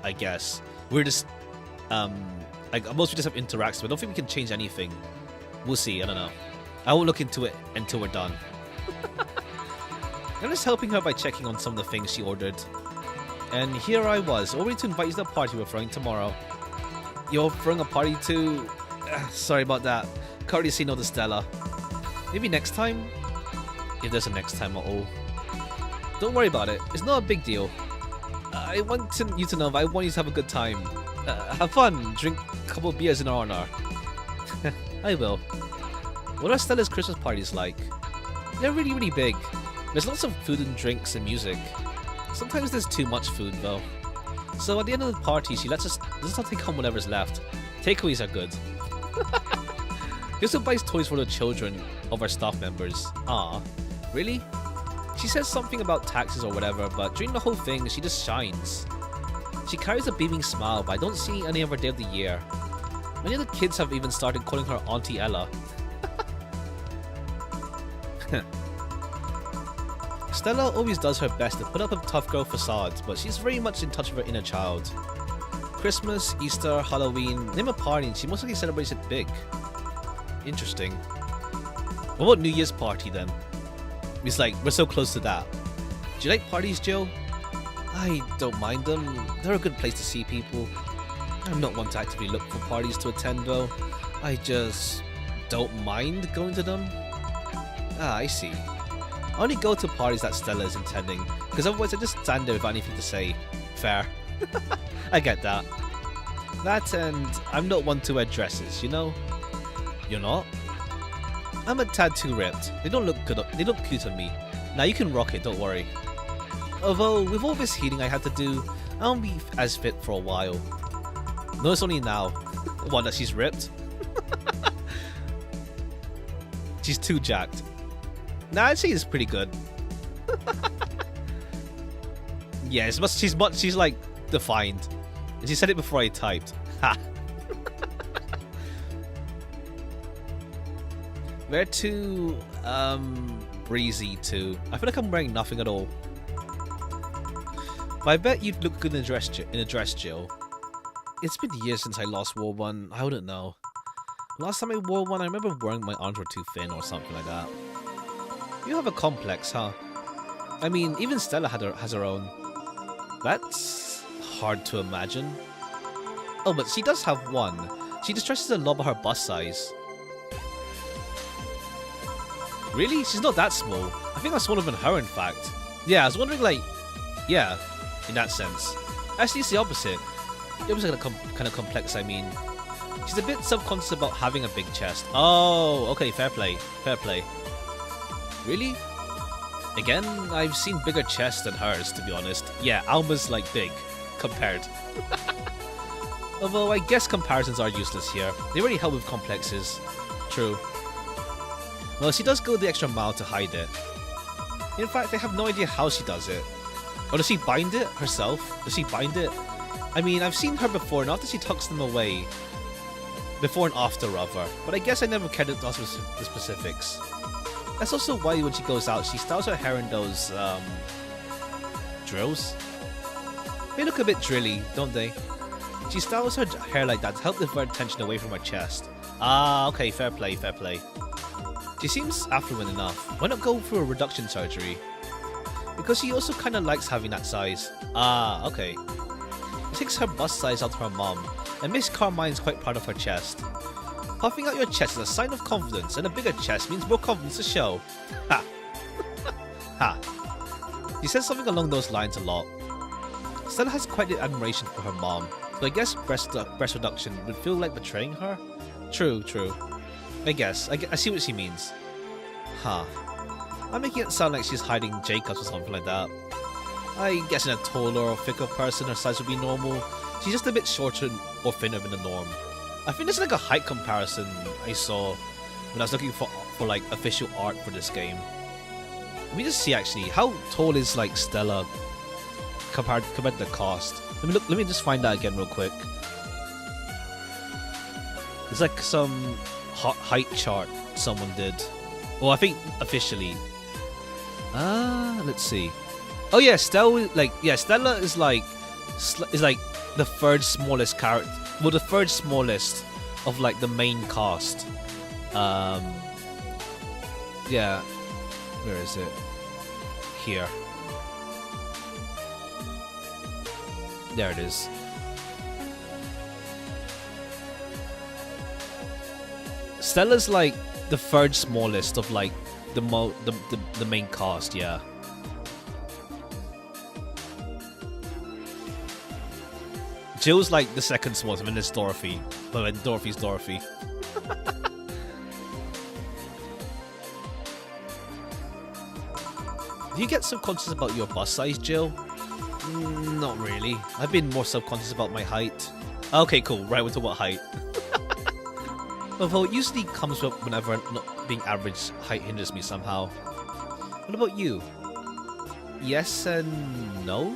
I guess. We're just... like, most we just have interactions. I don't think we can change anything. We'll see. I don't know. I won't look into it until we're done. I'm just helping her by checking on some of the things she ordered. And here I was, all ready to invite you to the party we're throwing tomorrow. You're throwing a party too? Sorry about that. Can't really say no to Stella. Maybe next time? If there's a next time at all. Don't worry about it. It's not a big deal. I want you to know that I want you to have a good time. Have fun. Drink a couple of beers in our honor. I will. What are Stella's Christmas parties like? They're really, really big. There's lots of food and drinks and music. Sometimes there's too much food though. So at the end of the party, she lets us take home whatever's left. Takeaways are good. She also buys toys for the children of our staff members. Ah, really? She says something about taxes or whatever, but during the whole thing, she just shines. She carries a beaming smile, but I don't see any other day of the year. Many of the kids have even started calling her Auntie Ella. Stella always does her best to put up a tough girl facade, but she's very much in touch with her inner child. Christmas, Easter, Halloween, name a party and she most likely celebrates it big. Interesting. What about New Year's party then? It's like, we're so close to that. Do you like parties, Jill? I don't mind them. They're a good place to see people. I'm not one to actively look for parties to attend though. I just don't mind going to them. Ah, I see. I only go to parties that Stella is attending, because otherwise I just stand there without anything to say. Fair. I get that. That and I'm not one to wear dresses, you know? You're not? I'm a tad too ripped. They don't look good. They look cute on me. Now you can rock it, don't worry. Although, with all this healing I had to do, I won't be as fit for a while. Notice only now. What, that she's ripped? She's too jacked. Nah, I'd say it's pretty good. Yeah, she's like defined. And she said it before I typed. Ha. Where to breezy too. I feel like I'm wearing nothing at all. But I bet you'd look good in a dress, Jill. It's been years since I last wore one. I wouldn't know. Last time I wore one, I remember wearing my arms were too thin or something like that. You have a complex, huh? I mean, even Stella has her own. That's hard to imagine. Oh, but she does have one. She just stresses a lot about her bust size. Really? She's not that small. I think I'm smaller than her, in fact. Yeah, I was wondering, like... Yeah, in that sense. Actually, it's the opposite. The opposite kind of complex, I mean. She's a bit subconscious about having a big chest. Oh, okay, fair play. Fair play. Really? Again, I've seen bigger chests than hers, to be honest. Yeah, Alma's, like, big. Compared. Although, I guess comparisons are useless here. They already help with complexes. True. Well, she does go the extra mile to hide it. In fact, I have no idea how she does it. Or does she bind it herself? Does she bind it? I mean, I've seen her before, not that she tucks them away. Before and after, rather. But I guess I never cared to ask the specifics. That's also why when she goes out, she styles her hair in those, drills. They look a bit drilly, don't they? She styles her hair like that to help divert attention away from her chest. Ah, okay, fair play, fair play. She seems affluent enough. Why not go through a reduction surgery? Because she also kind of likes having that size. Ah, okay. It takes her bust size out to her mom, and Miss Carmine's quite proud of her chest. Puffing out your chest is a sign of confidence, and a bigger chest means more confidence to show. Ha! Ha! She says something along those lines a lot. Stella has quite the admiration for her mom, so I guess breast reduction would feel like betraying her? True, true. I guess. I see what she means. Huh. I'm making it sound like she's hiding Jacobs or something like that. I guess in a taller or thicker person her size would be normal. She's just a bit shorter or thinner than the norm. I think there's like a height comparison I saw when I was looking for like official art for this game. Let me just see actually, how tall is like Stella compared to the cast? Let me just find that again real quick. There's like some height chart someone did. Well, I think officially. Let's see. Oh yeah, Stella is like the third smallest character. Well, the third smallest of like the main cast. Yeah. Where is it? Here. There it is. Stella's like the third smallest of like the main cast, yeah. Jill's like the second smallest, and then there's Dorothy. But then Dorothy's Dorothy. Do you get subconscious about your bust size, Jill? Not really. I've been more subconscious about my height. Okay, cool. Right, we're talking about height. Although it usually comes up whenever not being average height hinders me somehow. What about you? Yes and no?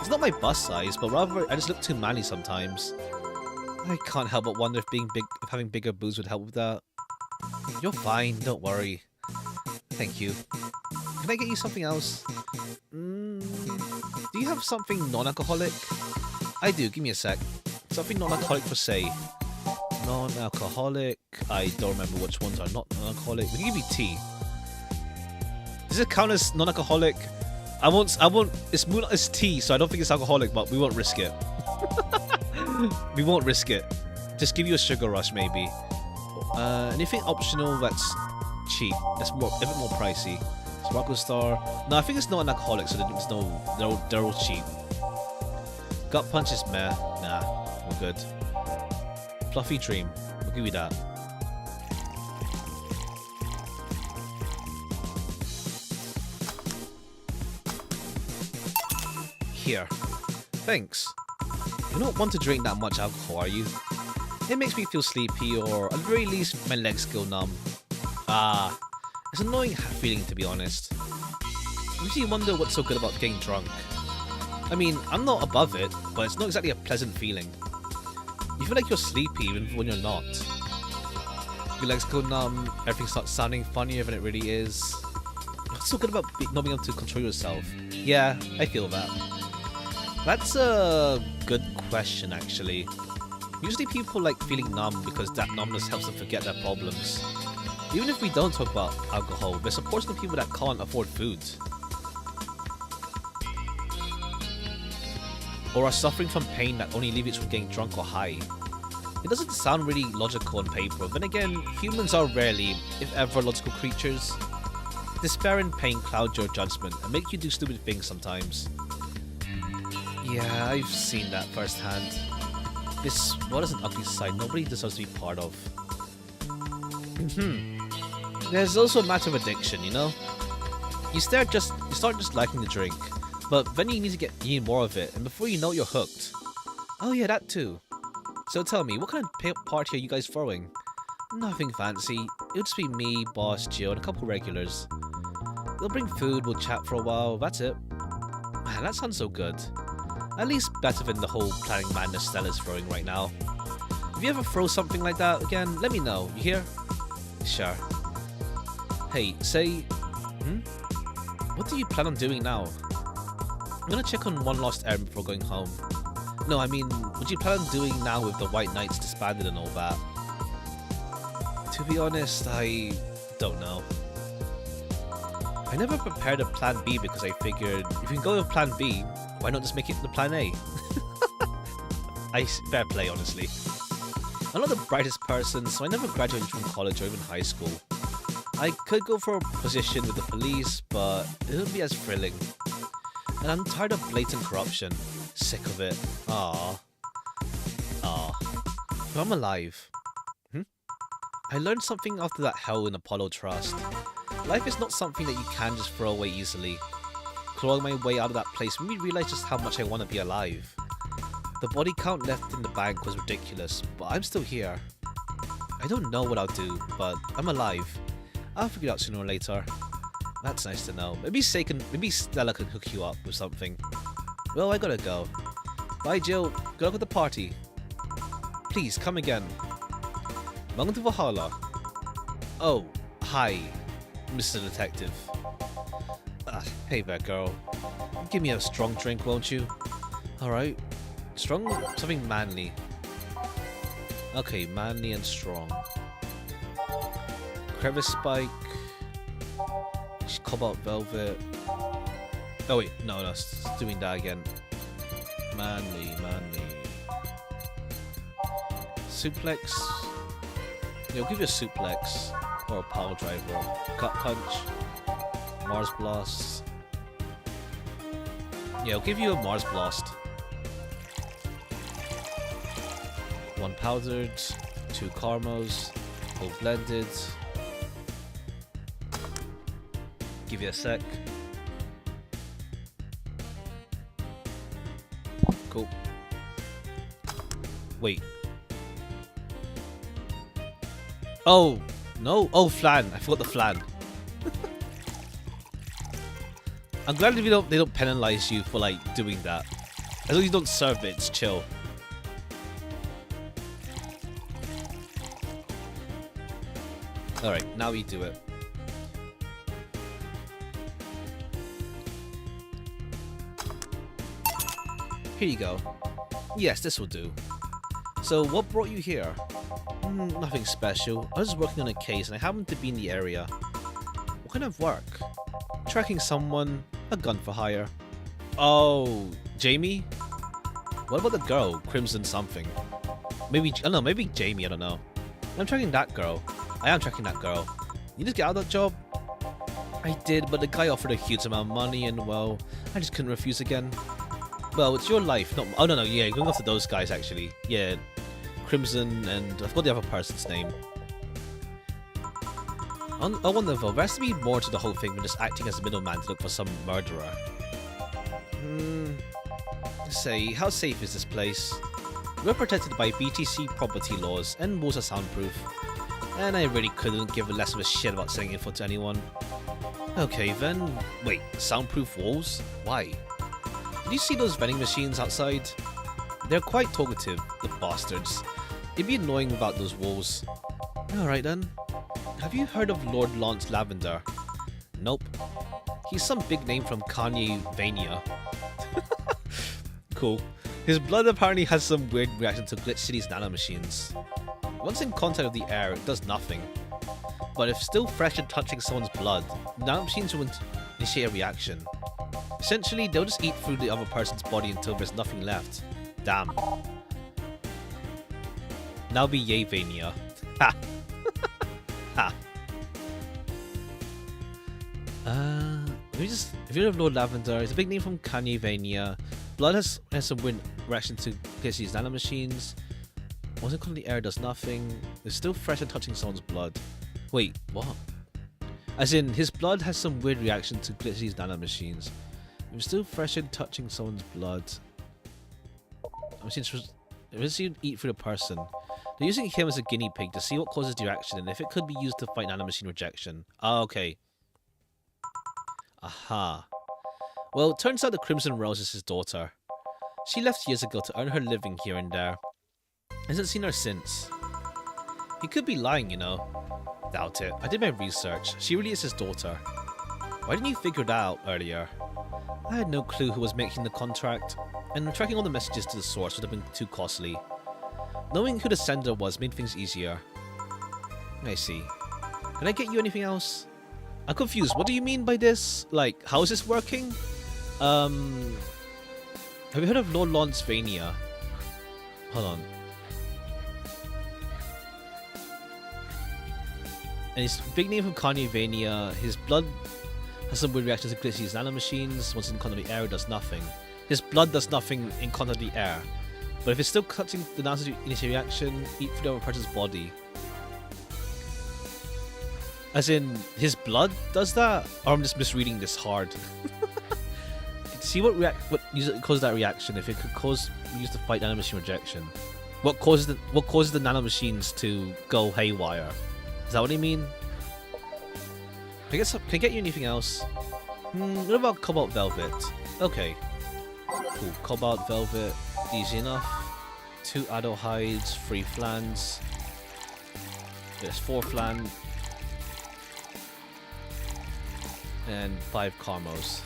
It's not my bust size, but rather I just look too manly sometimes. I can't help but wonder if having bigger boobs would help with that. You're fine, don't worry. Thank you. Can I get you something else? Do you have something non-alcoholic? I do, give me a sec. Something non-alcoholic for say. Non-alcoholic. I don't remember which ones are not non-alcoholic. We can give you tea. Does it count as non-alcoholic? I won't. It's tea, so I don't think it's alcoholic, but we won't risk it. We won't risk it. Just give you a sugar rush, maybe. Anything optional that's cheap. That's a bit more pricey. Sparkle Star. No, I think it's not an alcoholic, so they're all cheap. Gut Punch is meh. Nah, we're good. Fluffy Dream. We'll give you that. Here. Thanks. You're not one to drink that much alcohol, are you? It makes me feel sleepy, or at the very least, my legs go numb. Ah, it's an annoying feeling, to be honest. It makes you wonder what's so good about getting drunk. I mean, I'm not above it, but it's not exactly a pleasant feeling. You feel like you're sleepy even when you're not. Your legs go numb, everything starts sounding funnier than it really is. What's so good about not being able to control yourself? Yeah, I feel that. That's a good question, actually. Usually people like feeling numb because that numbness helps them forget their problems. Even if we don't talk about alcohol, there's a portion of people that can't afford food. Or are suffering from pain that only alleviates from getting drunk or high. It doesn't sound really logical on paper, then again, humans are rarely, if ever, logical creatures. Despair and pain cloud your judgment and make you do stupid things sometimes. Yeah, I've seen that firsthand. This world is an ugly sight nobody deserves to be part of. There's also a matter of addiction, you know? You start just liking the drink, but then you need more of it, and before you know it, you're hooked. Oh yeah, that too. So tell me, what kind of party are you guys throwing? Nothing fancy. It'll just be me, boss, Jill, and a couple regulars. They'll bring food, we'll chat for a while, that's it. Man, that sounds so good. At least better than the whole planning madness Stella's throwing right now. If you ever throw something like that again, let me know, you hear? Sure. Hey, say... What do you plan on doing now? I'm gonna check on one last errand before going home. No, I mean, what do you plan on doing now with the White Knights disbanded and all that? To be honest, I don't know. I never prepared a plan B because I figured, if you can go with plan B, why not just make it the plan A? Fair play, honestly. I'm not the brightest person, so I never graduated from college or even high school. I could go for a position with the police, but it wouldn't be as thrilling. And I'm tired of blatant corruption. Sick of it. But I'm alive. I learned something after that hell in Apollo Trust. Life is not something that you can just throw away easily. Clawing my way out of that place made me realize just how much I want to be alive. The body count left in the bank was ridiculous, but I'm still here. I don't know what I'll do, but I'm alive. I'll figure it out sooner or later. That's nice to know. Maybe Stella can hook you up with something. Well, I gotta go. Bye, Jill. Good luck with the party. Please, come again. Welcome to Valhalla. Oh, hi, Mr. Detective. Hey there, girl. Give me a strong drink, won't you? Alright. Strong? Something manly. Okay, manly and strong. Crevice Spike. Cobalt Velvet. Oh wait, no, it's doing that again. Manly. Suplex. Yeah, I'll give you a suplex. Or a power driver. Gut punch. Mars Blast. Yeah, I'll give you a Mars Blast. 1 powdered, 2 caramels, all blended. Give you a sec. Cool. Wait. Oh, no. Oh, flan. I forgot the flan. I'm glad they don't penalize you for like doing that. As long as you don't serve it, it's chill. Alright, now we do it. Here you go. Yes, this will do. So, what brought you here? Nothing special. I was just working on a case and I happened to be in the area. What kind of work? Tracking someone, a gun for hire. Oh, Jamie? What about the girl, Crimson something? Maybe, I don't know, maybe Jamie, I don't know. I'm tracking that girl. I am tracking that girl. You just get out of that job? I did, but the guy offered a huge amount of money and, well, I just couldn't refuse again. Well, it's your life, not... Oh, no, yeah, going after those guys, actually. Yeah, Crimson and... I forgot the other person's name. I wonder, though, there has to be more to the whole thing than just acting as a middleman to look for some murderer. Say, how safe is this place? We're protected by BTC property laws, and walls are soundproof. And I really couldn't give less of a shit about selling info to anyone. Okay, then... Wait, soundproof walls? Why? Did you see those vending machines outside? They're quite talkative, the bastards. It'd be annoying without those walls. Alright then. Have you heard of Lord Lance Lavender? Nope. He's some big name from Kanye Vania. Cool. His blood apparently has some weird reaction to Glitch City's nanomachines. Once in contact with the air, it does nothing. But if still fresh and touching someone's blood, nanomachines will initiate a reaction. Essentially, they'll just eat through the other person's body until there's nothing left. Damn. Now VA-vania. Ha! Ha! If you know Lord Lavender, it's a big name from Kanye-vania. Blood has some weird reaction to Glitchy's nanomachines. Once it comes in the air, does nothing. It's still fresh and touching someone's blood. Wait, what? As in, his blood has some weird reaction to Glitchy's nanomachines. It's still fresh and touching someone's blood. If you eat through the person, they're using him as a guinea pig to see what causes the reaction and if it could be used to fight nanomachine rejection. Ah, okay. Aha. Well, it turns out the Crimson Rose is his daughter. She left years ago to earn her living here and there. Hasn't seen her since. He could be lying, you know. Doubt it. I did my research. She really is his daughter. Why didn't you figure that out earlier? I had no clue who was making the contract, and tracking all the messages to the source would have been too costly. Knowing who the sender was made things easier. I see. Can I get you anything else? I'm confused. What do you mean by this? Like, how is this working? Have you heard of Lord Lawrence-vania? Hold on. And his big name from Kanye-vania, his blood has some weird reactions to Glitchy's nanomachines. Once in contact with the air, it does nothing. His blood does nothing in contact with the air. But if it's still touching the nanomachine initial reaction, eat through the other person's body. As in, his blood does that? Or I'm just misreading this hard. See what causes that reaction, if it could cause used to fight nanomachine rejection. What causes the nanomachines to go haywire? Is that what I mean? Can I get you anything else? What about Cobalt Velvet? Okay. Cool. Cobalt Velvet, easy enough. 2 adult hides, 3 flans. There's 4 flan. And 5 Carmos.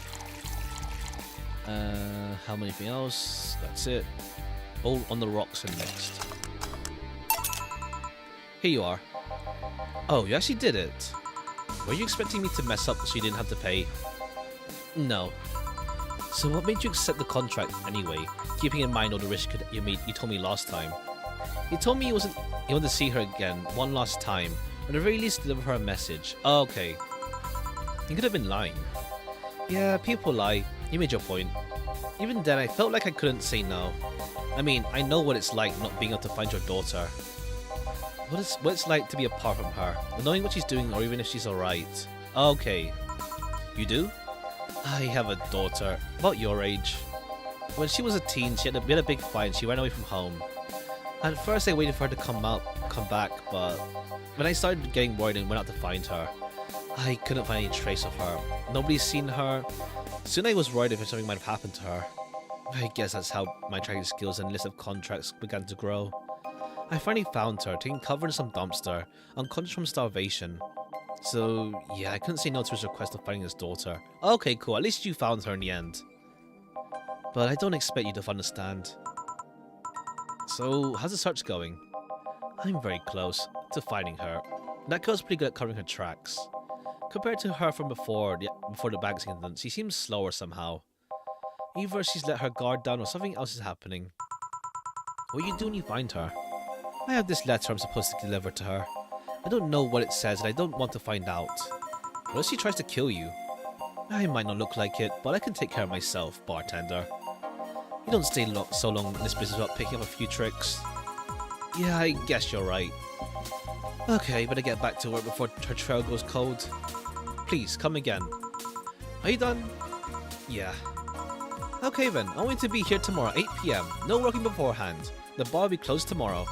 How many anything else? That's it. All on the rocks and next. Here you are. Oh, you actually did it. Were you expecting me to mess up so you didn't have to pay? No. So what made you accept the contract anyway, keeping in mind all the risk you told me last time? You told me you wanted to see her again one last time, or at the very least deliver her a message. Oh, okay. You could have been lying. Yeah, people lie. You made your point. Even then, I felt like I couldn't say no. I mean, I know what it's like not being able to find your daughter. What it's like to be apart from her, not knowing what she's doing or even if she's alright. Okay. You do? I have a daughter, about your age. When she was a teen, we had a big fight and she ran away from home. At first I waited for her to come back, but when I started getting worried and went out to find her, I couldn't find any trace of her. Nobody's seen her. Soon I was worried if something might have happened to her. I guess that's how my tracking skills and list of contracts began to grow. I finally found her, taking cover in some dumpster, unconscious from starvation. So, yeah, I couldn't say no to his request of finding his daughter. Okay, cool, at least you found her in the end. But I don't expect you to understand. So, how's the search going? I'm very close to finding her. That girl's pretty good at covering her tracks. Compared to her from before the bank incident, she seems slower somehow. Either she's let her guard down or something else is happening. What do you do when you find her? I have this letter I'm supposed to deliver to her. I don't know what it says and I don't want to find out. What if she tries to kill you? I might not look like it, but I can take care of myself, bartender. You don't stay so long in this business without picking up a few tricks. Yeah, I guess you're right. Okay, better get back to work before her trail goes cold. Please, come again. Are you done? Yeah. Okay then, I want you to be here tomorrow, 8 PM. No working beforehand. The bar will be closed tomorrow.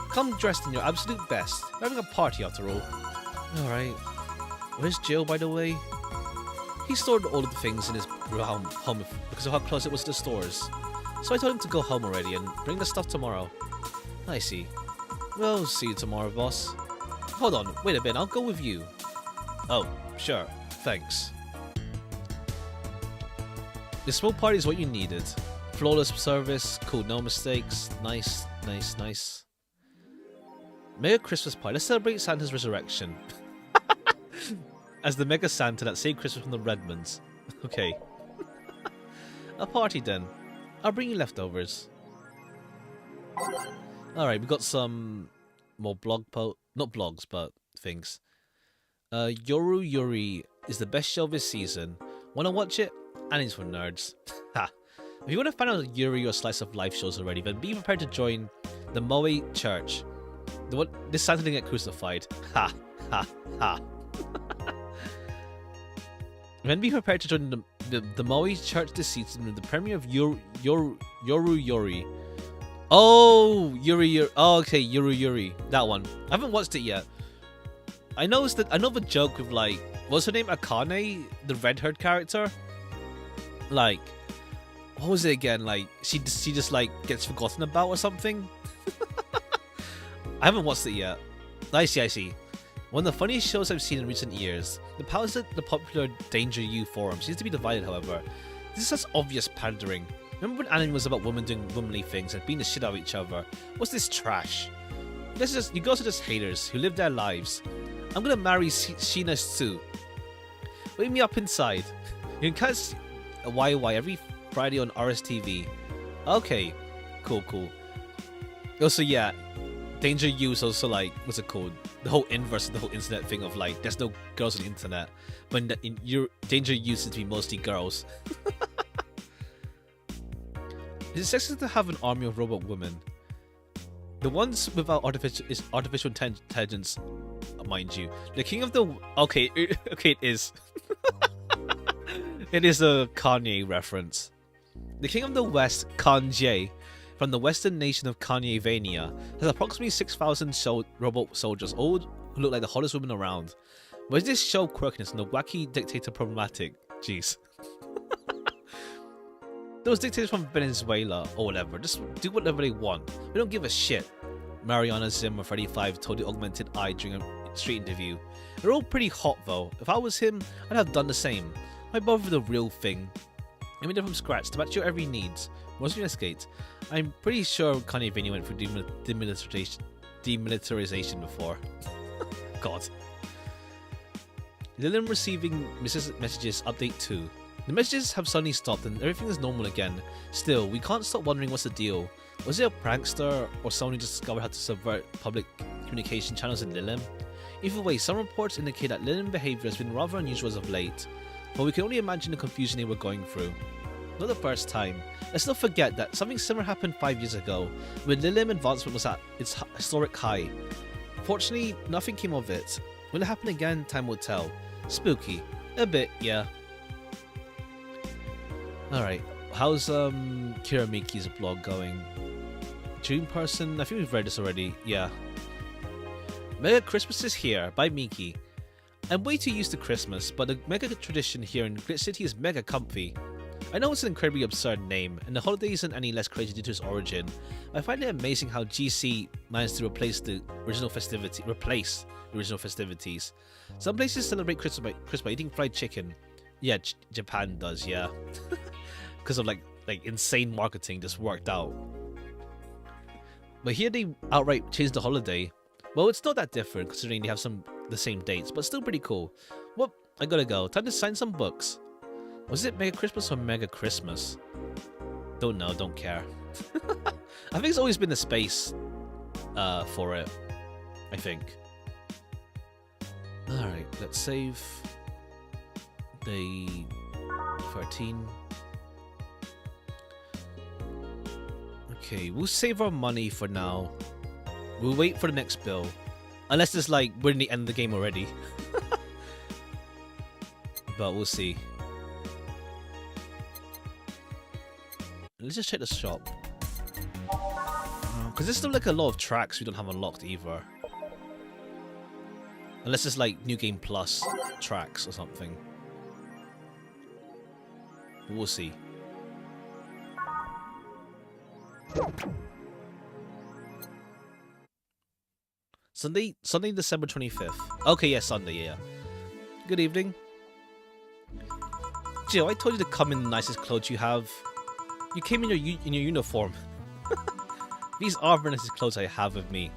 Come dressed in your absolute best. We're having a party after all. Alright. Where's Jill, by the way? He stored all of the things in his home because of how close it was to the stores. So I told him to go home already and bring the stuff tomorrow. I see. Well, see you tomorrow, boss. Hold on, wait a bit, I'll go with you. Oh, sure, thanks. The small party is what you needed. Flawless service, cool, no mistakes. Nice, nice, nice. Mega Christmas party. Let's celebrate Santa's resurrection. As the Mega Santa that saved Christmas from the Redmonds. Okay. A party then. I'll bring you leftovers. Alright, we got some more not blogs, but things. Yoru Yuri is the best show this season. Wanna watch it? And it's for nerds. Ha. If you want to find out Yuri or Slice of Life shows already, then be prepared to join the Moe Church. This Santa didn't get crucified. Ha, ha, ha. Then be prepared to join the Moe Church this season with the premiere of Yoru Yuri. Oh, Yuri. Oh, okay, Yoru Yuri. That one. I haven't watched it yet. I know the joke with, like, what's her name? Akane, the red-haired character. Like, what was it again? Like, she just like gets forgotten about or something. I haven't watched it yet. I see. One of the funniest shows I've seen in recent years. The powers of the popular Danger U forum seems to be divided, however. This is such obvious pandering. Remember when anime was about women doing womanly things and beating the shit out of each other? What's this trash? You girls are just haters who live their lives. I'm gonna marry Sheena Tsu. Wake me up inside. You can catch a YY every Friday on RSTV. Okay, cool. Also, yeah, Danger U is also like, what's it called? The whole inverse of the whole internet thing of like, there's no girls on the internet, but in your Danger U seems to be mostly girls. Is it sexist to have an army of robot women? The ones without artificial intelligence, mind you. The king of the... Okay, it is. It is a Kanye reference. The king of the West, Kanye, from the western nation of Kanye-vania, has approximately 6,000 robot soldiers, all who look like the hottest women around. Where's this show quirkiness and the wacky dictator problematic? Jeez. Those dictators from Venezuela or whatever, just do whatever they want. We don't give a shit. Mariana Zimmer 35 told the Augmented Eye during a street interview. They're all pretty hot though. If I was him, I'd have done the same. Why bother with the real thing? I made it from scratch to match your every needs. Most investigate. I'm pretty sure Kanye Vania went through demilitarization before. God. Lillian receiving messages update 2. The messages have suddenly stopped and everything is normal again. Still, we can't stop wondering what's the deal. Was it a prankster or someone who just discovered how to subvert public communication channels in Lillian? Either way, some reports indicate that Lillian behavior has been rather unusual as of late, but we can only imagine the confusion they were going through. Not the first time. Let's not forget that something similar happened 5 years ago, when Lillian advancement was at its historic high. Fortunately, nothing came of it. Will it happen again? Time will tell. Spooky. A bit, yeah. Alright, how's Kira Miki's blog going? Dream Person? I think we've read this already, yeah. Mega Christmas is here, by Miki. I'm way too used to Christmas, but the mega tradition here in Grit City is mega comfy. I know it's an incredibly absurd name, and the holiday isn't any less crazy due to its origin. I find it amazing how GC managed to replace the original festivities. Some places celebrate Christmas by eating fried chicken. Yeah, Japan does, yeah. Because of like insane marketing just worked out. But here they outright changed the holiday. Well, it's not that different considering they have the same dates, but still pretty cool. Well, I gotta go. Time to sign some books. Was it Mega Christmas or Mega Christmas? Don't know, don't care. I think it's always been the space for it. I think. Alright, let's save day 13. Okay, we'll save our money for now. We'll wait for the next bill. Unless it's like we're in the end of the game already. But we'll see. Let's just check the shop. Because there's still like a lot of tracks we don't have unlocked either. Unless it's like New Game Plus tracks or something. But we'll see. Sunday, December 25th. Okay, yeah, Sunday, yeah. Good evening. Jill, I told you to come in the nicest clothes you have. You came in your uniform. These are the nicest clothes I have with me.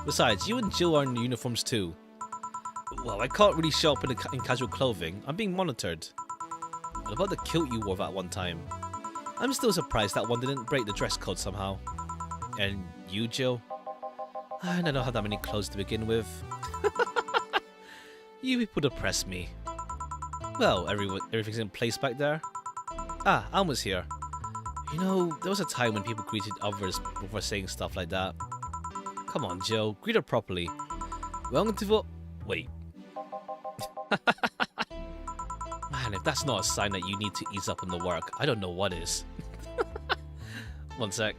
Besides, you and Jill are in uniforms too. Well, I can't really show up in casual clothing. I'm being monitored. What about the kilt you wore that one time? I'm still surprised that one didn't break the dress code somehow. And you, Jill? I don't have that many clothes to begin with. You people depress me. Well, everything's in place back there. Ah, Alma's here. You know, there was a time when people greeted others before saying stuff like that. Come on, Jill, greet her properly. Welcome to the... Wait. Man, if that's not a sign that you need to ease up on the work, I don't know what is. One sec.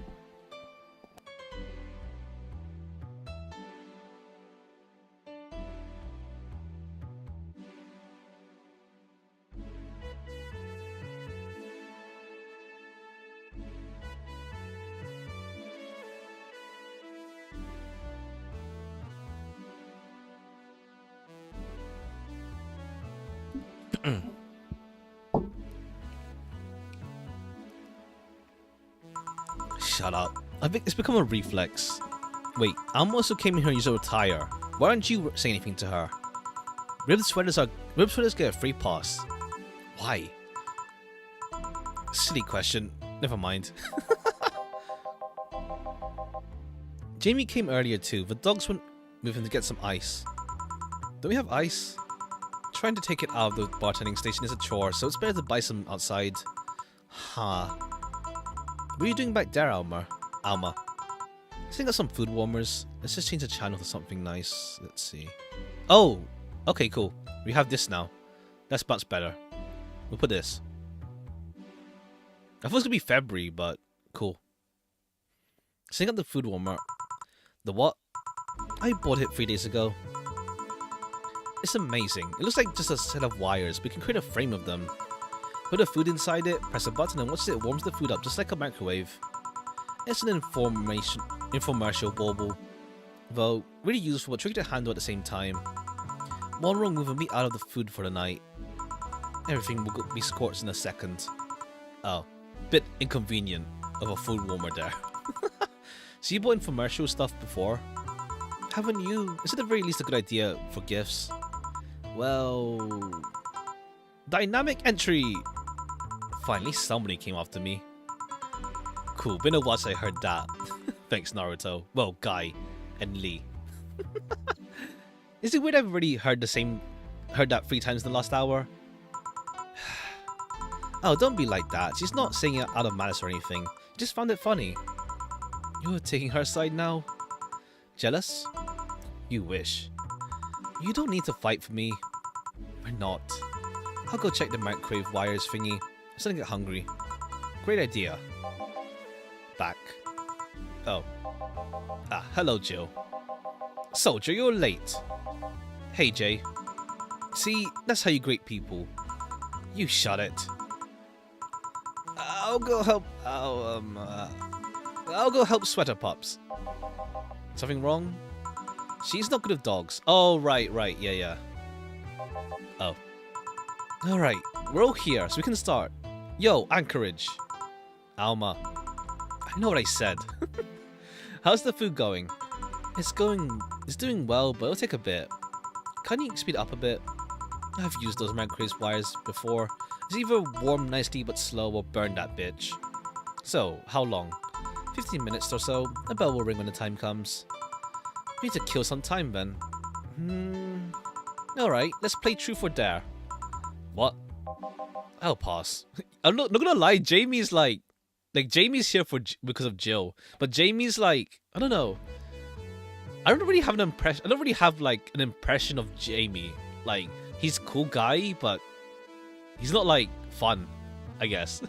Shut up. I think it's become a reflex. Wait, Alma also came in here to use her attire. Why aren't you saying anything to her? Ribbed sweaters get a free pass. Why? Silly question. Never mind. Jamie came earlier too. The dogs went with him to get some ice. Don't we have ice? Trying to take it out of the bartending station is a chore, so it's better to buy some outside. Huh. What are you doing back there, Alma? I think got some food warmers. Let's just change the channel to something nice. Let's see. Oh! Okay, cool. We have this now. That's much better. We'll put this. I thought it was gonna be February, but cool. Sync up the food warmer. The what? I bought it 3 days ago. It's amazing. It looks like just a set of wires. We can create a frame of them. Put the food inside it, press a button, and watch it warms the food up just like a microwave. It's an infomercial bauble. Though, really useful but tricky to handle at the same time. One wrong move and be out of the food for the night. Everything will be scorched in a second. Oh, bit inconvenient of a food warmer there. So you bought infomercial stuff before? Haven't you? Is it at the very least a good idea for gifts? Well... Dynamic entry! Finally somebody came after me. Cool, been a while since I heard that. Thanks, Naruto. Well, Guy. And Lee. Is it weird I've already heard that 3 times in the last hour? Oh, don't be like that. She's not saying it out of malice or anything. Just found it funny. You're taking her side now? Jealous? You wish. You don't need to fight for me. We're not. I'll go check the microwave wires thingy. I'm starting to get hungry. Great idea. Back. Oh. Ah, hello, Jill. Soldier, you're late. Hey, Jay. See, that's how you greet people. You shut it. I'll go help. I'll go help Sweater Pups. Something wrong? She's not good with dogs. Oh, right, yeah. Oh. Alright, we're all here, so we can start. Yo, Anchorage. Alma. I know what I said. How's the food going? It's doing well, but it'll take a bit. Can you speed up a bit? I've used those microwave wires before. It's either warm nicely but slow or burn that bitch. So, how long? 15 minutes or so. A bell will ring when the time comes. We need to kill some time then. Alright, let's play truth or dare. What? I'll pass. I'm not gonna lie, Jamie's like Jamie's here because of Jill, but Jamie's like, I don't know. I don't really have an impression. I don't really have like an impression of Jamie. Like, he's a cool guy, but he's not like fun, I guess.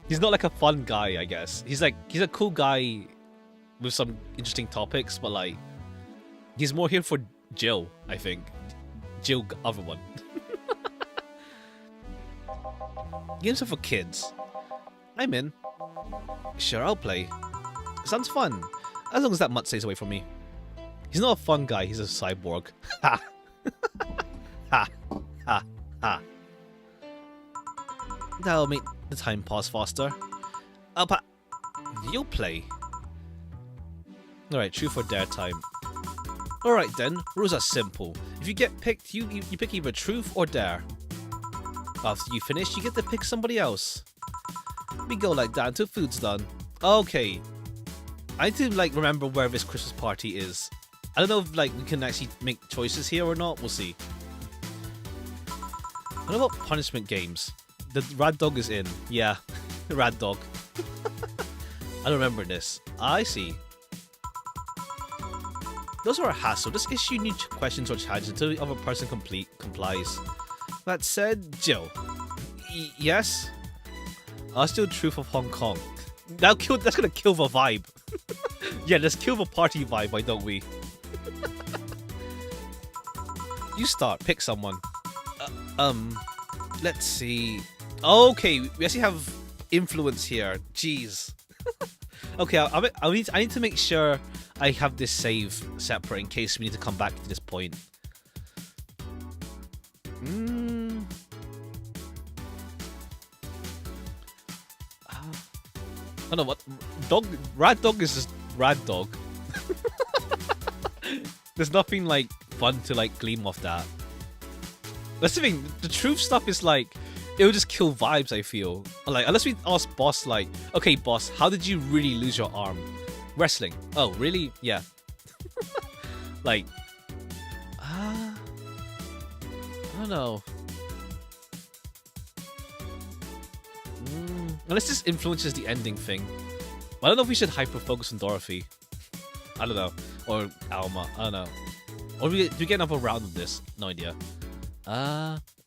He's not like a fun guy, I guess. He's a cool guy with some interesting topics, but like, he's more here for Jill, I think. Jill, other one. Games are for kids. I'm in. Sure, I'll play. Sounds fun. As long as that mutt stays away from me. He's not a fun guy, he's a cyborg. Ha! Ha! Ha! Ha! That'll make the time pass faster. You'll play. Alright, truth or dare time. Alright then, rules are simple. If you get picked, you pick either truth or dare. After you finish, you get to pick somebody else. We go like that until food's done. Okay. I need to like remember where this Christmas party is. I don't know if like we can actually make choices here or not. We'll see. What about punishment games? The Rad Dog is in. Yeah, Rad Dog. I don't remember this. I see. Those are a hassle. Just issue new questions or challenges until the other person complies. That said, Jill. Yes? I'll still truth of Hong Kong. That's gonna kill the vibe. Yeah, let's kill the party vibe, why don't we? You start. Pick someone. Let's see. Okay, we actually have influence here. Jeez. Okay, I need to make sure I have this save separate in case we need to come back to this point. I don't know what Rad Dog is just Rad Dog. There's nothing like fun to like gleam off that. That's the thing. The truth stuff is like it will just kill vibes. I feel like unless we ask boss like, okay, boss, how did you really lose your arm? Wrestling. Oh, really? Yeah. Like, I don't know. Unless this influences the ending thing. I don't know if we should hyper focus on Dorothy. I don't know. Or Alma. I don't know. Or do we get another round of this? No idea.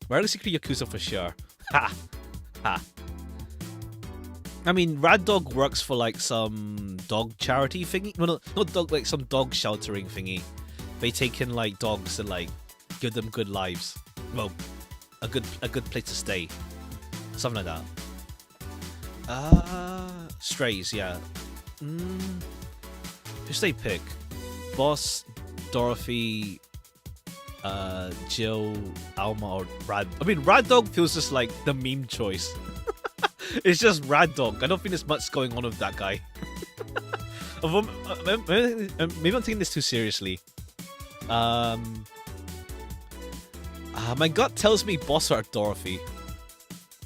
Realistically, Yakuza for sure. Ha! Ha. I mean, Rad Dog works for like some dog charity thingy. Well, not dog, like some dog sheltering thingy. They take in like dogs and like give them good lives. Well, a good place to stay. Something like that. Strays, yeah. Who should they pick? Boss, Dorothy, Jill, Alma, or Rad. I mean, Rad Dog feels just like the meme choice. It's just Rad Dog. I don't think there's much going on with that guy. Maybe I'm taking this too seriously. My gut tells me Boss or Dorothy.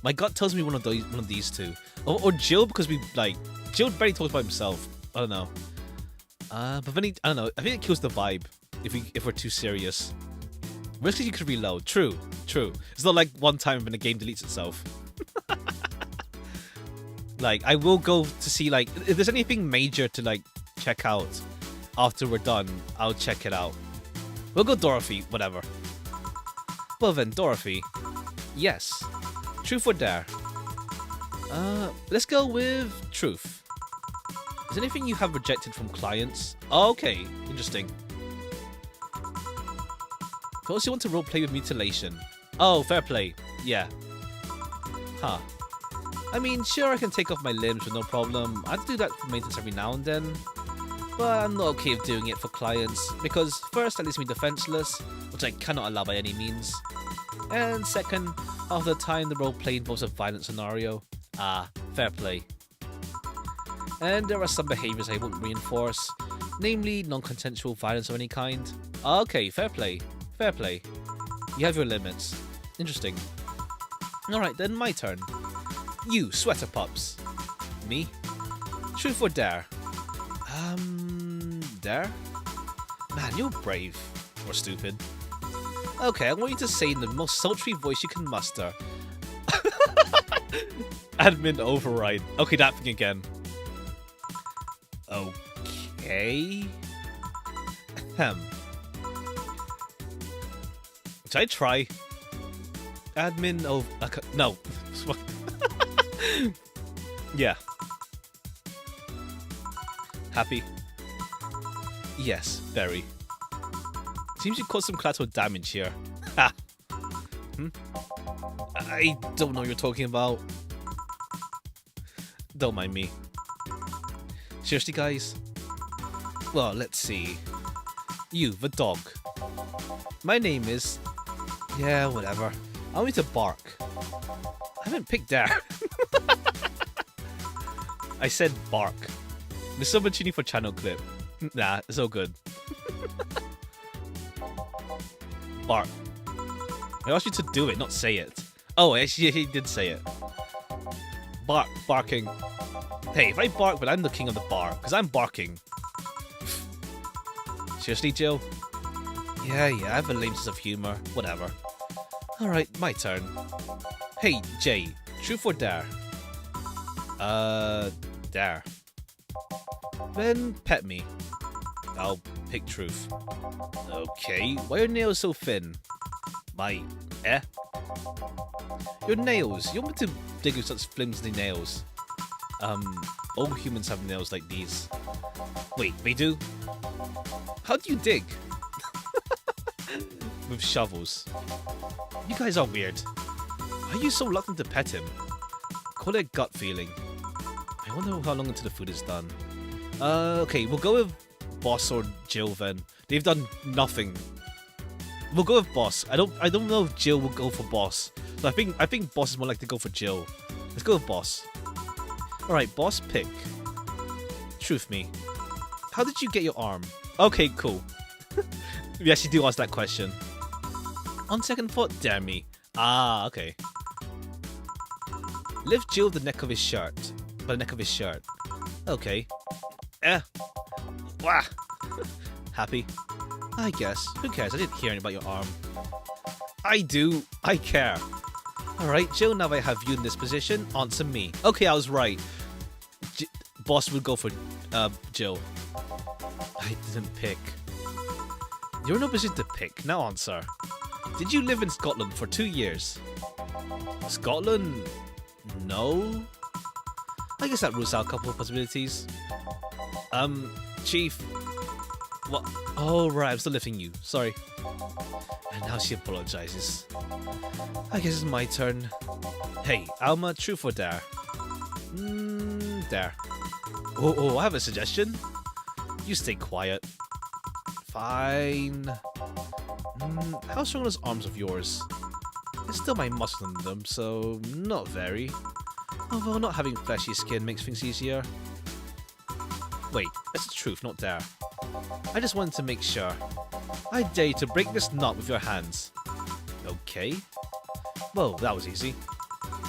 My gut tells me one of these two, or Jill, because we like Jill barely talks about himself. I don't know. But then I don't know. I think it kills the vibe if we're too serious. Risk you could reload. True. It's not like one time when the game deletes itself. Like, I will go to see, like, if there's anything major to, like, check out after we're done, I'll check it out. We'll go Dorothy, whatever. Well then, Dorothy. Yes. Truth or dare? Let's go with truth. Is there anything you have rejected from clients? Oh, okay, interesting. Suppose you want to roleplay with mutilation. Oh, fair play. Yeah. Huh. I mean, sure, I can take off my limbs with no problem. I'd do that for maintenance every now and then. But I'm not okay with doing it for clients, because first, that leaves me defenseless, which I cannot allow by any means. And second, half the time the roleplay involves a violent scenario. Fair play. And there are some behaviours I won't reinforce, namely non-consensual violence of any kind. Okay, fair play. Fair play. You have your limits. Interesting. Alright then, my turn. You, Sweater Pups. Me? Truth or dare? Dare? Man, you're brave. Or stupid. Okay, I want you to say in the most sultry voice you can muster. Admin override. Okay, that thing again. Okay. Should I try? Admin over... No. Yeah. Happy? Yes, very. Seems you caused some collateral damage here. Ha! I don't know what you're talking about. Don't mind me. Seriously, guys? Well, let's see. You, the dog. My name is... Yeah, whatever. I want you to bark. I didn't pick dare. I said bark. Mr. Mancini for channel clip. Nah, it's all good. Bark. I asked you to do it, not say it. Oh, actually, he did say it. Barking. Hey, if I bark, but I'm the king of the bar, because I'm barking. Seriously, Jill? Yeah, I have a lame sense of humor. Whatever. Alright, my turn. Hey, Jay, truth or dare? Dare. Then pet me. I'll pick truth. Okay, why are your nails so thin? Your nails. You want me to dig with such flimsy nails? All humans have nails like these. Wait, they do? How do you dig? With shovels. You guys are weird. Why are you so reluctant to pet him? Call it gut feeling. I wonder how long until the food is done. Okay, we'll go with Boss or Jill then. They've done nothing. We'll go with Boss. I don't know if Jill will go for Boss. So I think Boss is more likely to go for Jill. Let's go with Boss. Alright, Boss, pick. Truth me. How did you get your arm? Okay, cool. We actually do ask that question. On second thought, dare me. Ah, okay. Lift Jill the neck of his shirt. By the neck of his shirt. Okay. Wah! Happy? I guess. Who cares? I didn't hear anything about your arm. I do. I care. Alright, Jill, now I have you in this position. Answer me. Okay, I was right. Boss would go for Jill. I didn't pick. You're in no position to pick. Now answer. Did you live in Scotland for 2 years? Scotland? No? I guess that rules out a couple of possibilities. Chief. What? Oh, right, I'm still lifting you. Sorry. And now she apologizes. I guess it's my turn. Hey, Alma, truth or dare? Dare. Oh, I have a suggestion. You stay quiet. Fine. How strong are those arms of yours? There's still my muscle in them, so not very. Although not having fleshy skin makes things easier. Wait, that's the truth, not dare. I just wanted to make sure. I dare you to break this knot with your hands. Okay. Whoa, that was easy.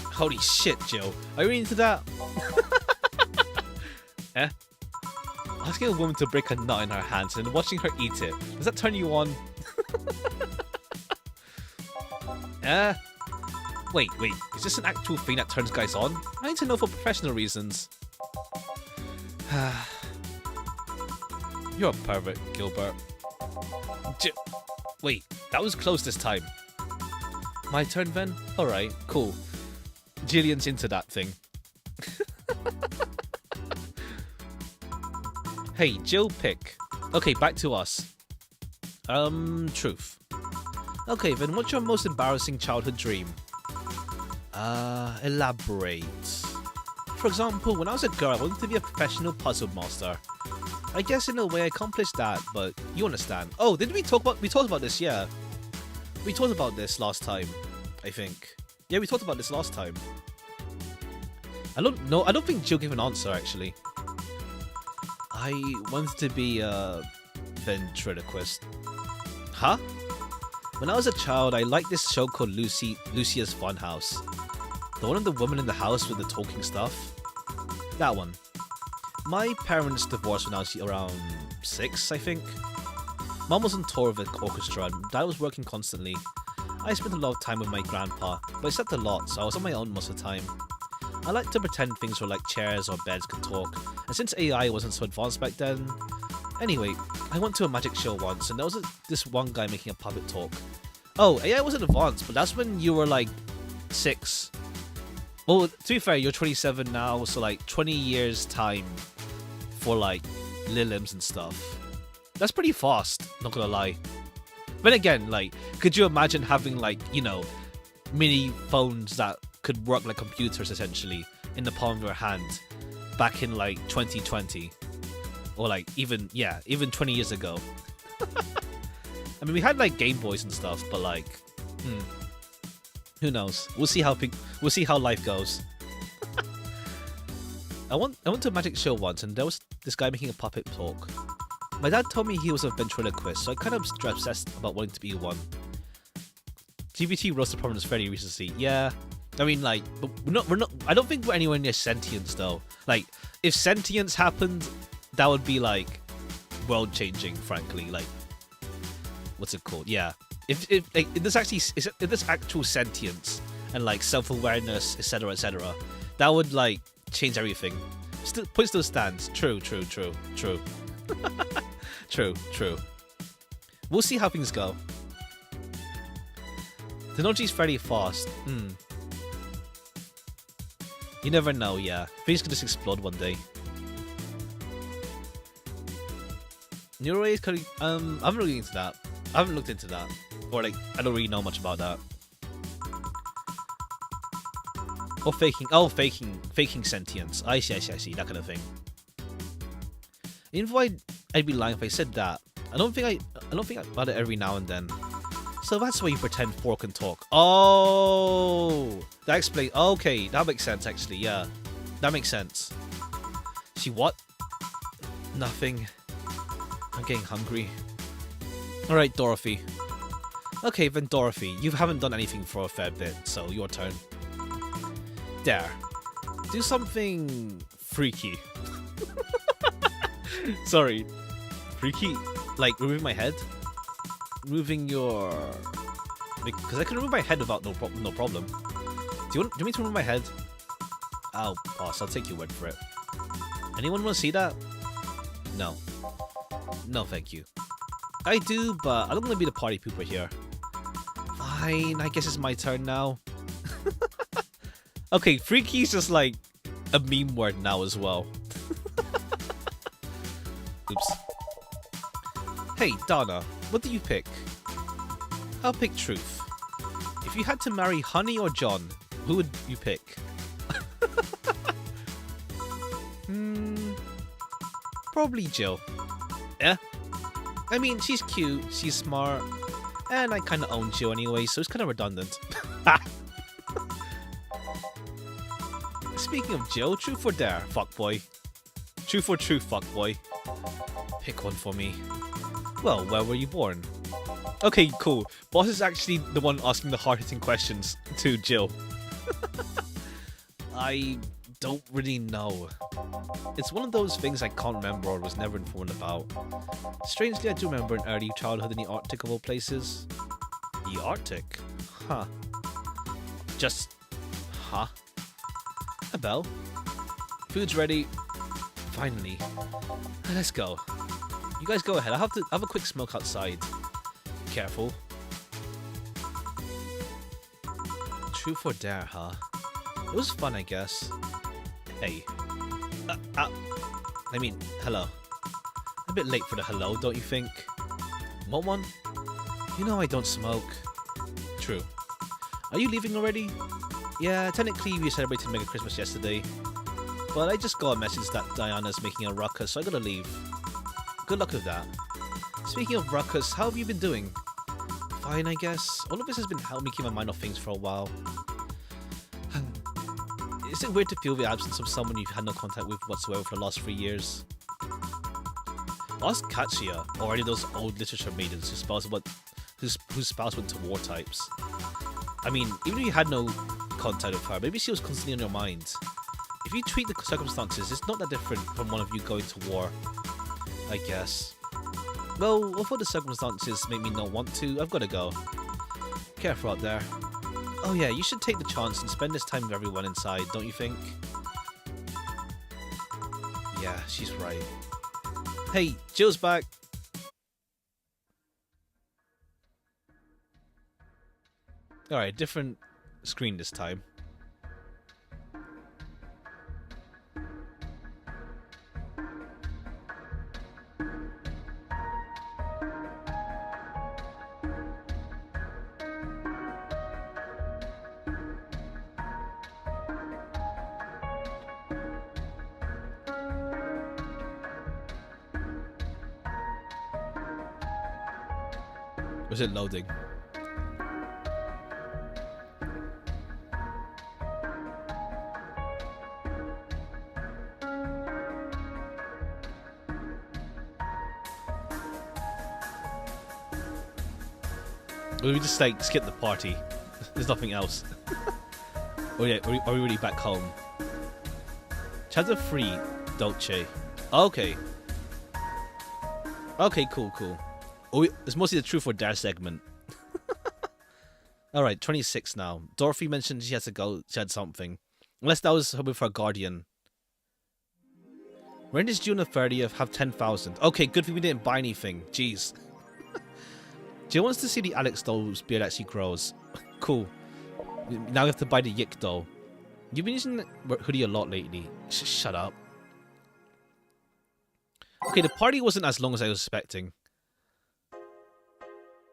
Holy shit, Jill. Are you really into that? Asking a woman to break a nut in her hands and watching her eat it. Does that turn you on? Wait. Is this an actual thing that turns guys on? I need to know for professional reasons. You're a pervert, Gilbert. Wait, that was close this time. My turn then? Alright, cool. Jillian's into that thing. Hey, Jill, pick. Okay, back to us. Truth. Okay, then what's your most embarrassing childhood dream? Elaborate. For example, when I was a girl, I wanted to be a professional puzzle master. I guess in a way I accomplished that, but you understand. Oh, didn't we talk about... We talked about this, yeah. We talked about this last time, I think. Yeah, we talked about this last time. I don't know. I don't think Jill gave an answer, actually. I wanted to be a ventriloquist. Huh? When I was a child, I liked this show called Lucia's Funhouse. The one of the woman in the house with the talking stuff. That one. My parents divorced when I was around 6, I think. Mom was on tour with the orchestra and Dad was working constantly. I spent a lot of time with my grandpa, but I slept a lot, so I was on my own most of the time. I like to pretend things were like chairs or beds could talk, and since AI wasn't so advanced back then... Anyway, I went to a magic show once, and there was this one guy making a puppet talk. Oh, AI wasn't advanced, but that's when you were like 6. Well, to be fair, you're 27 now, so like 20 years time for like Lilims and stuff. That's pretty fast, not gonna lie. But again, like, could you imagine having like, you know, mini phones that could work like computers essentially in the palm of your hand back in like 2020? Or like even 20 years ago. I mean, we had like Game Boys and stuff, but like, Who knows? We'll see how life goes. I went to a magic show once, and there was this guy making a puppet talk. My dad told me he was a ventriloquist, so I kind of obsessed about wanting to be one. GBT roasted problems fairly recently. Yeah, I mean, like, but we're not. I don't think we're anywhere near sentience though. Like, if sentience happened, that would be like world changing. Frankly, like, what's it called? Yeah, if there's actual sentience and like self-awareness, etc., that would like change everything. Point still stands. True. True. We'll see how things go. Technology's fairly fast. You never know, yeah. Things could just explode one day. Neural is kind of, I haven't looked into that. I haven't looked into that. Or like, I don't really know much about that. Or faking sentience. I see, that kind of thing. Even though I'd be lying if I said that. I don't think about it every now and then. So that's why you pretend 4 can talk. Oh, that explains. Okay, that makes sense actually. Yeah, that makes sense. She what? Nothing. I'm getting hungry. All right, Dorothy. Okay, then Dorothy, you haven't done anything for a fair bit, so your turn. There. Do something freaky. Sorry. Freaky? Like removing my head? Removing your... Because I can remove my head without no problem. Do you want me to remove my head? I'll pass. I'll take your word for it. Anyone want to see that? No. No, thank you. I do, but I don't want to be the party pooper here. Fine, I guess it's my turn now. Okay, freaky is just like a meme word now as well. Oops. Hey, Donna, what do you pick? I'll pick truth. If you had to marry Honey or John, who would you pick? Probably Jill. Eh? I mean, she's cute, she's smart, and I kind of own Jill anyway, so it's kind of redundant. Speaking of Jill, truth or dare, fuckboy? Truth or truth, fuckboy? Pick one for me. Well, where were you born? Okay, cool. Boss is actually the one asking the hard-hitting questions to Jill. I don't really know. It's one of those things I can't remember or was never informed about. Strangely, I do remember an early childhood in the Arctic of all places. The Arctic? Huh. Just... huh? A bell? Food's ready. Finally. Let's go. You guys go ahead. I have a quick smoke outside. Careful. Truth or dare, huh? It was fun, I guess. Hey. I mean, hello. A bit late for the hello, don't you think? Want one? You know I don't smoke. True. Are you leaving already? Yeah, technically we celebrated Mega Christmas yesterday. But I just got a message that Diana's making a ruckus, so I gotta leave. Good luck with that. Speaking of ruckus, how have you been doing? Fine, I guess. All of this has been helping me keep my mind off things for a while. Is it weird to feel the absence of someone you've had no contact with whatsoever for the last 3 years? Ask Katsuya, or any of those old literature maidens whose spouse went to war types. I mean, even if you had no contact with her, maybe she was constantly on your mind. If you treat the circumstances, it's not that different from one of you going to war, I guess. Well, although the circumstances make me not want to, I've got to go. Careful out there. Oh yeah, you should take the chance and spend this time with everyone inside, don't you think? Yeah, she's right. Hey, Jill's back! Alright, different screen this time. Was it loading? Or we just like skip the party. There's nothing else. Oh yeah, are we really back home? Chapter 3, Dolce. Okay. Okay, cool. Oh, it's mostly the truth or dare segment. Alright, 26 now. Dorothy mentioned she has to go, she had something. Unless that was with her guardian. When does June the 30th have 10,000? Okay, good thing we didn't buy anything. Jeez. Jill wants to see the Alex doll's beard actually grows. Cool. Now we have to buy the Yick doll. You've been using the hoodie a lot lately. Shut up. Okay, the party wasn't as long as I was expecting.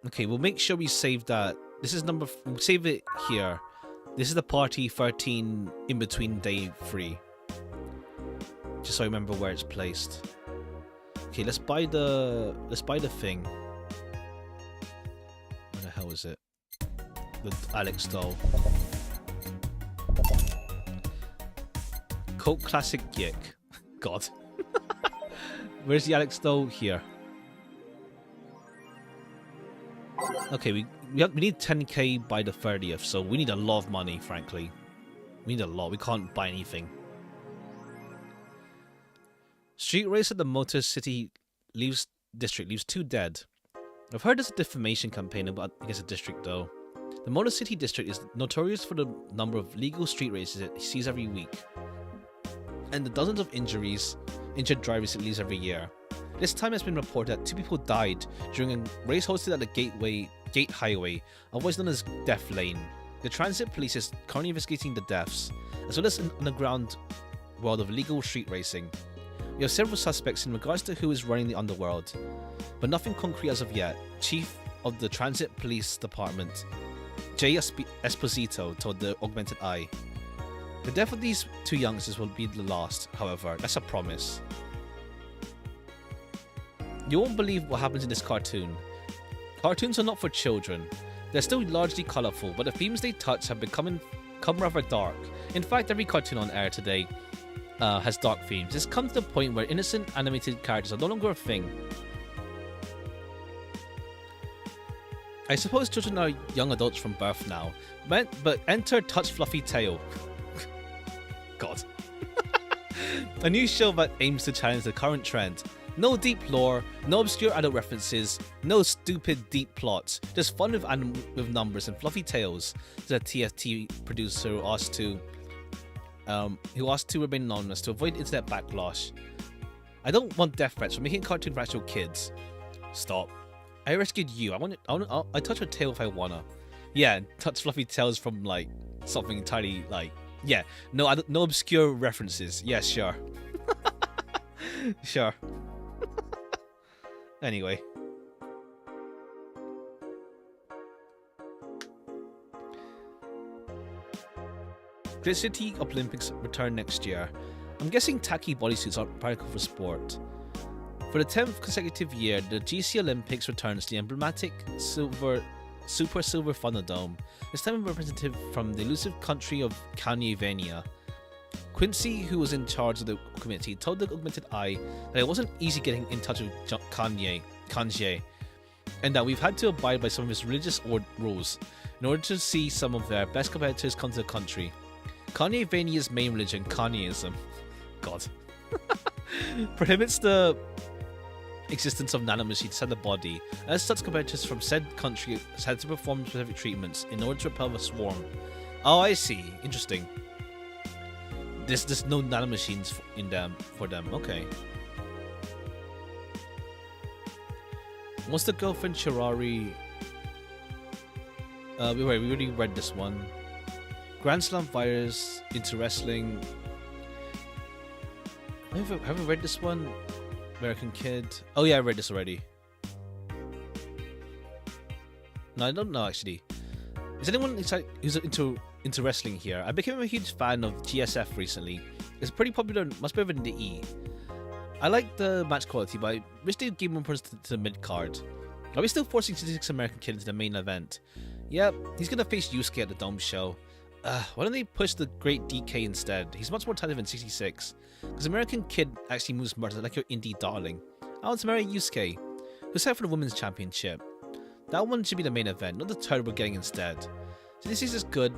Okay, we'll make sure we save that. This is we'll save it here. This is the party 13 in between day 3. Just so I remember where it's placed. Okay, let's buy the thing. Where the hell is it? The Alex doll. Cult classic Yick. God. Where's the Alex doll? Here. Okay, we need 10k by the 30th, so we need a lot of money, frankly. We need a lot. We can't buy anything. Street race at the Motor City district leaves 2 dead. I've heard there's a defamation campaign against the district, though. The Motor City district is notorious for the number of legal street races it sees every week, and the dozens of injured drivers it leaves every year. This time it's been reported that 2 people died during a race hosted at the Gate Highway, otherwise known as Death Lane. The transit police is currently investigating the deaths, as well as an underground world of illegal street racing. We have several suspects in regards to who is running the underworld, but nothing concrete as of yet. Chief of the Transit Police Department, Jay Esposito, told the Augmented Eye. The death of these 2 youngsters will be the last, however. That's a promise. You won't believe what happens in this cartoon. Cartoons are not for children. They're still largely colourful, but the themes they touch have become rather dark. In fact, every cartoon on air today has dark themes. It's come to the point where innocent animated characters are no longer a thing. I suppose children are young adults from birth now, but enter Touch Fluffy Tail. God. A new show that aims to challenge the current trend. No deep lore, no obscure adult references, no stupid deep plots, just fun with numbers and fluffy tales. The TFT producer who asked to remain anonymous to avoid internet backlash. I don't want death threats for making a cartoon for actual kids. Stop. I rescued you. I touch your tail if I wanna. Yeah, touch fluffy tails from like something entirely like. Yeah, no obscure references. Yeah, sure. Sure. Anyway. Great City Olympics return next year. I'm guessing tacky bodysuits aren't practical for sport. For the 10th consecutive year, the GC Olympics returns to the emblematic Super Silver Thunderdome, this time a representative from the elusive country of Kanye. Quincy, who was in charge of the committee, told the Augmented Eye that it wasn't easy getting in touch with Kanye, and that we've had to abide by some of his religious rules in order to see some of their best competitors come to the country. Kanye-Vania's main religion, Kanyeism, God, prohibits the existence of nanomachines inside the body. As such, competitors from said country had to perform specific treatments in order to repel the swarm. Oh, I see. Interesting. There's no nanomachines for them. Okay. What's the girlfriend Shirari? We already read this one. Grand Slam virus into wrestling. Have I read this one? American Kid. Oh yeah, I read this already. No, I don't know actually. Is anyone who's into wrestling here? I became a huge fan of GSF recently. It's pretty popular, much better than the E. I like the match quality, but I wish they'd give more importance to the mid card. Are we still forcing 66 American Kid into the main event? Yep, he's gonna face Yusuke at the Dome show. Why don't they push the Great DK instead? He's much more talented than 66. Because American Kid actually moves smarter like your indie darling. I want to marry Yusuke, who's set for the Women's Championship. That one should be the main event, not the turd we're getting instead. CT6 is good,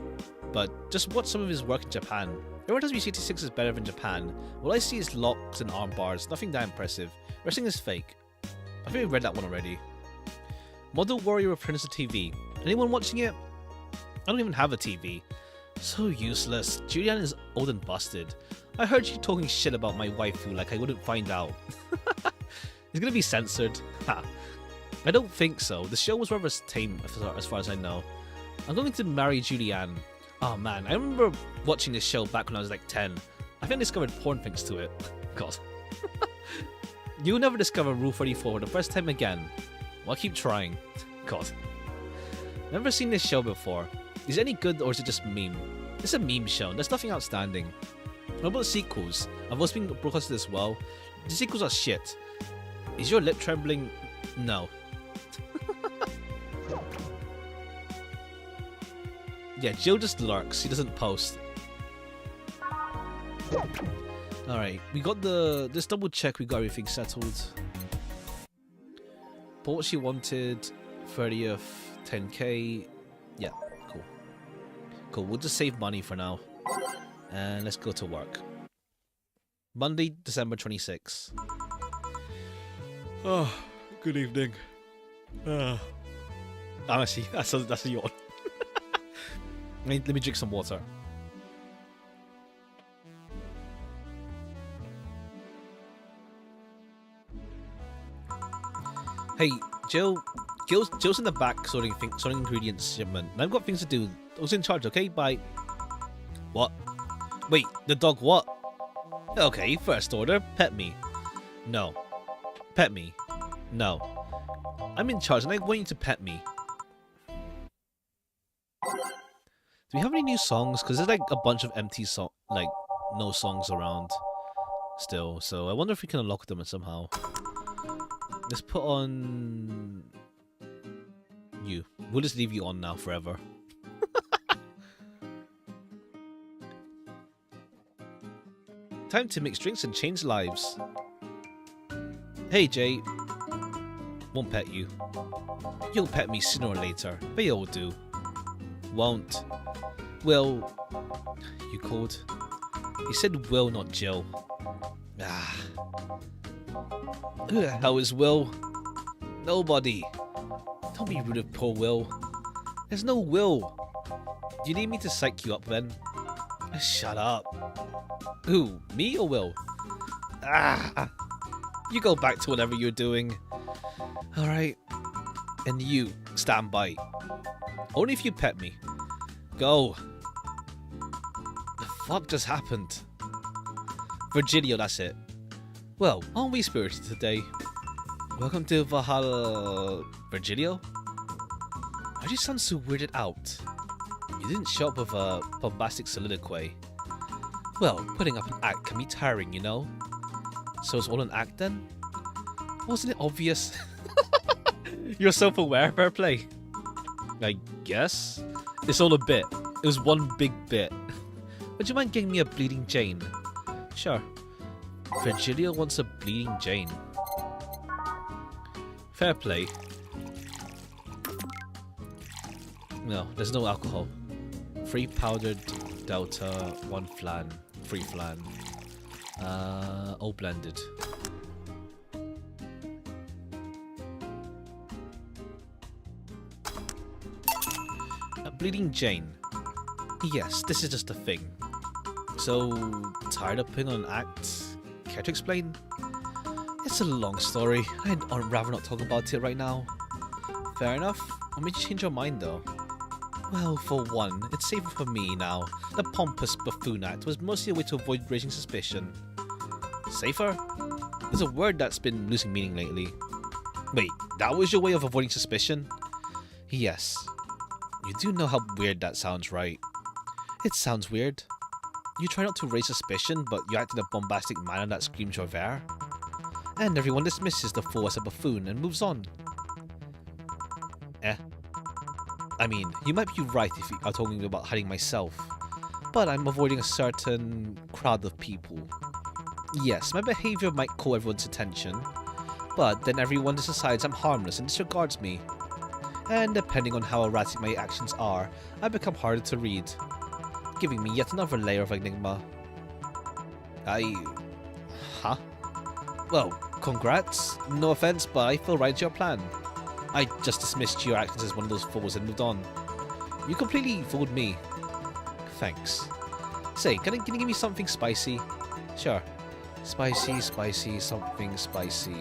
but just watch some of his work in Japan. Everyone tells me CT6 is better than Japan. All I see is locks and arm bars, nothing that impressive. Wrestling is fake. I think I read that one already. Model Warrior returns to TV. Anyone watching it? I don't even have a TV. So useless. Julian is old and busted. I heard you talking shit about my waifu like I wouldn't find out. It's gonna be censored. Ha. I don't think so. The show was rather tame as far as I know. I'm going to marry Julianne. Oh man, I remember watching this show back when I was like 10. I think I discovered porn thanks to it. God. You'll never discover Rule 34 for the first time again. Well, I'll keep trying. God. Never seen this show before. Is it any good or is it just meme? It's a meme show. There's nothing outstanding. What about the sequels? I've also been broadcasted as well. The sequels are shit. Is your lip trembling? No. Yeah, Jill just lurks. He doesn't post. Alright, we got the... Let's double check we got everything settled. Bought what she wanted. 30th. 10k. Yeah, cool. Cool, we'll just save money for now. And let's go to work. Monday, December 26th. Oh, good evening. Honestly, that's a yawn. Let me drink some water. Hey, Jill's in the back sorting ingredients shipment. And I've got things to do. I was in charge, okay? Bye. What? Wait, the dog what? Okay, first order, pet me. No. Pet me. No. I'm in charge and I want you to pet me. Do we have any new songs? Because there's like a bunch of empty no songs around still. So I wonder if we can unlock them somehow. Let's put on you. We'll just leave you on now forever. Time to mix drinks and change lives. Hey Jay. Won't pet you. You'll pet me sooner or later. They all do. Won't. Will. You called? He said Will, not Jill. Ah. Who the hell is Will? Nobody. Don't be rude of poor Will. There's no Will. Do you need me to psych you up then? Shut up. Who? Me or Will? Ah. You go back to whatever you're doing. Alright. And you, stand by. Only if you pet me. Go. The fuck just happened? Virgilio, that's it. Well, aren't we spirited today? Welcome to Valhalla... Virgilio? Why do you sound so weirded out? You didn't show up with a bombastic soliloquy. Well, putting up an act can be tiring, you know? So it's all an act then? Wasn't it obvious? You're self-aware, fair play. I guess? It's all a bit. It was one big bit. Would you mind getting me a Bleeding Jane? Sure. Virgilio wants a Bleeding Jane. Fair play. No, there's no alcohol. 3 powdered delta, 1 flan, 3 flan. All blended. A Bleeding Jane. Yes, this is just a thing. So, tired of putting on an act? Care to explain? It's a long story. I'd rather not talk about it right now. Fair enough. What made you change your mind though? Well, for one, it's safer for me now. The pompous buffoon act was mostly a way to avoid raising suspicion. Safer? There's a word that's been losing meaning lately. Wait, that was your way of avoiding suspicion? Yes. You do know how weird that sounds, right? It sounds weird. You try not to raise suspicion, but you act in a bombastic manner that screams you're there. And everyone dismisses the fool as a buffoon and moves on. I mean, you might be right if you are talking about hiding myself, but I'm avoiding a certain crowd of people. Yes, my behavior might call everyone's attention, but then everyone just decides I'm harmless and disregards me. And depending on how erratic my actions are, I become harder to read, giving me yet another layer of enigma. Huh? Well, congrats. No offense, but I fell right into your plan. I just dismissed your actions as one of those fools and moved on. You completely fooled me. Thanks. Say, can you give me something spicy? Sure. Spicy, something spicy.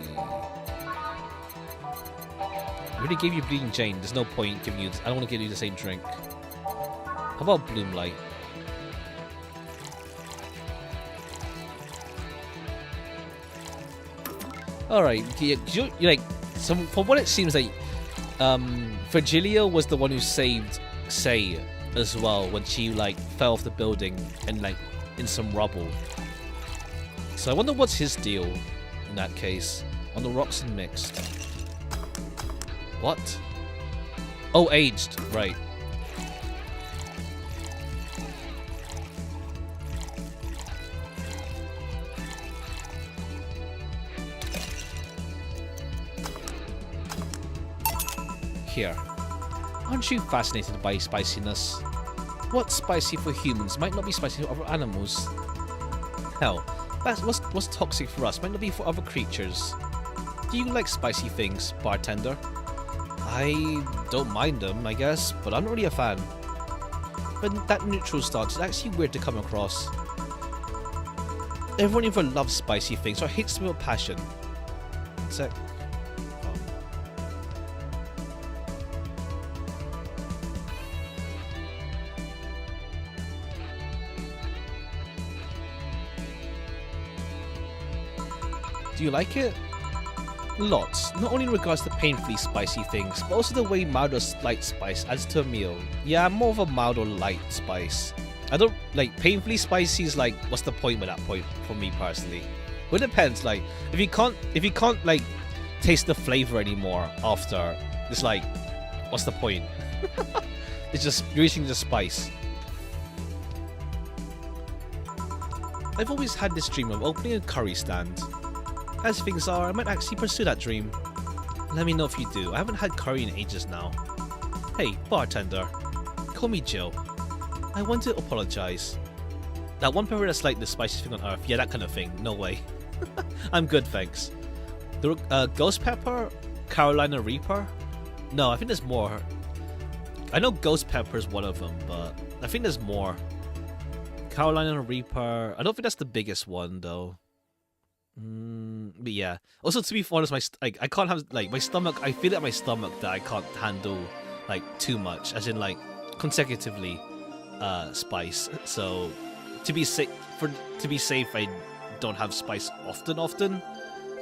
I already gave you Bleeding Jane. There's no point giving you... I don't want to give you the same drink. How about Bloomlight? Alright, you're like... from what it seems like... Virgilio was the one who saved Say as well when she like fell off the building and like in some rubble. So I wonder what's his deal in that case. On the rocks and mixed. What? Oh, aged. Right. Here. Aren't you fascinated by spiciness? What's spicy for humans might not be spicy for other animals. Hell, that's what's toxic for us might not be for other creatures. Do you like spicy things, bartender? I don't mind them, I guess, but I'm not really a fan. But that neutral stance is actually weird to come across. Everyone either loves spicy things or hates them with passion. One sec. Do you like it? Lots, not only in regards to painfully spicy things, but also the way mild or light spice adds to a meal. Yeah, I'm more of a mild or light spice. I don't like painfully spicy is like, what's the point with that point for me personally? Well, it depends. Like, if you can't like taste the flavor anymore after, it's like, what's the point? It's just you're eating the spice. I've always had this dream of opening a curry stand. As things are, I might actually pursue that dream. Let me know if you do. I haven't had curry in ages now. Hey, bartender. Call me Jill. I want to apologize. That one pepper that's like the spiciest thing on earth. Yeah, that kind of thing. No way. I'm good, thanks. The ghost pepper? Carolina Reaper? No, I think there's more. I know ghost pepper is one of them, but I think there's more. Carolina Reaper. I don't think that's the biggest one, though. But yeah. Also, to be honest, I can't have like my stomach. I feel it in my stomach that I can't handle like too much, as in like consecutively spice. So to be safe, I don't have spice often.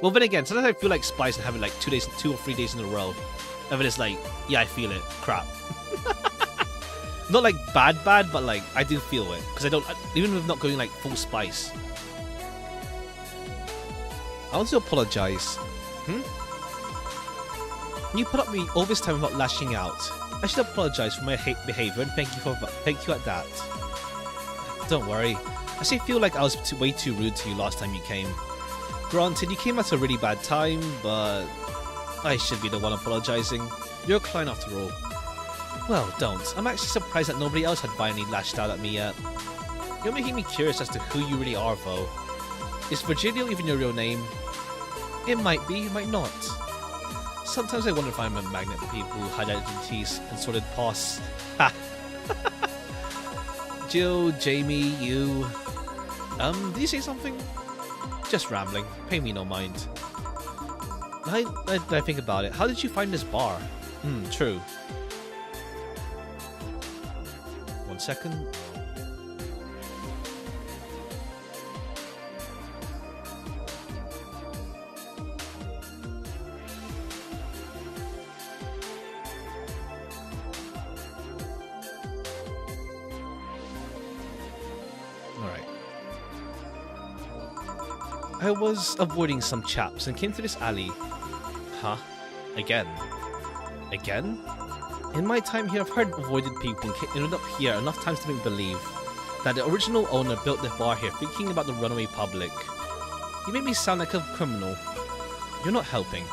Well, then again, sometimes I feel like spice and have it like 2 or 3 days in a row, and then it's like, yeah, I feel it. Crap. Not like bad, but like I do feel it because I don't even with not going like full spice. I want to apologize. You put up with me all this time without lashing out. I should apologize for my behavior and thank you at that. Don't worry. I still feel like I was way too rude to you last time you came. Granted, you came at a really bad time, but I should be the one apologizing. You're a client after all. Well, don't. I'm actually surprised that nobody else had finally lashed out at me yet. You're making me curious as to who you really are, though. Is Virgilio even your real name? It might be, it might not. Sometimes I wonder if I'm a magnet for people who hide identities and sorted pasts. Ha! Jill, Jamie, you... did you say something? Just rambling. Pay me no mind. I think about it. How did you find this bar? True. 1 second. I was avoiding some chaps and came to this alley. Huh? Again? Again? In my time here, I've heard avoided people and ended up here enough times to make me believe that the original owner built the bar here thinking about the runaway public. You make me sound like a criminal. You're not helping.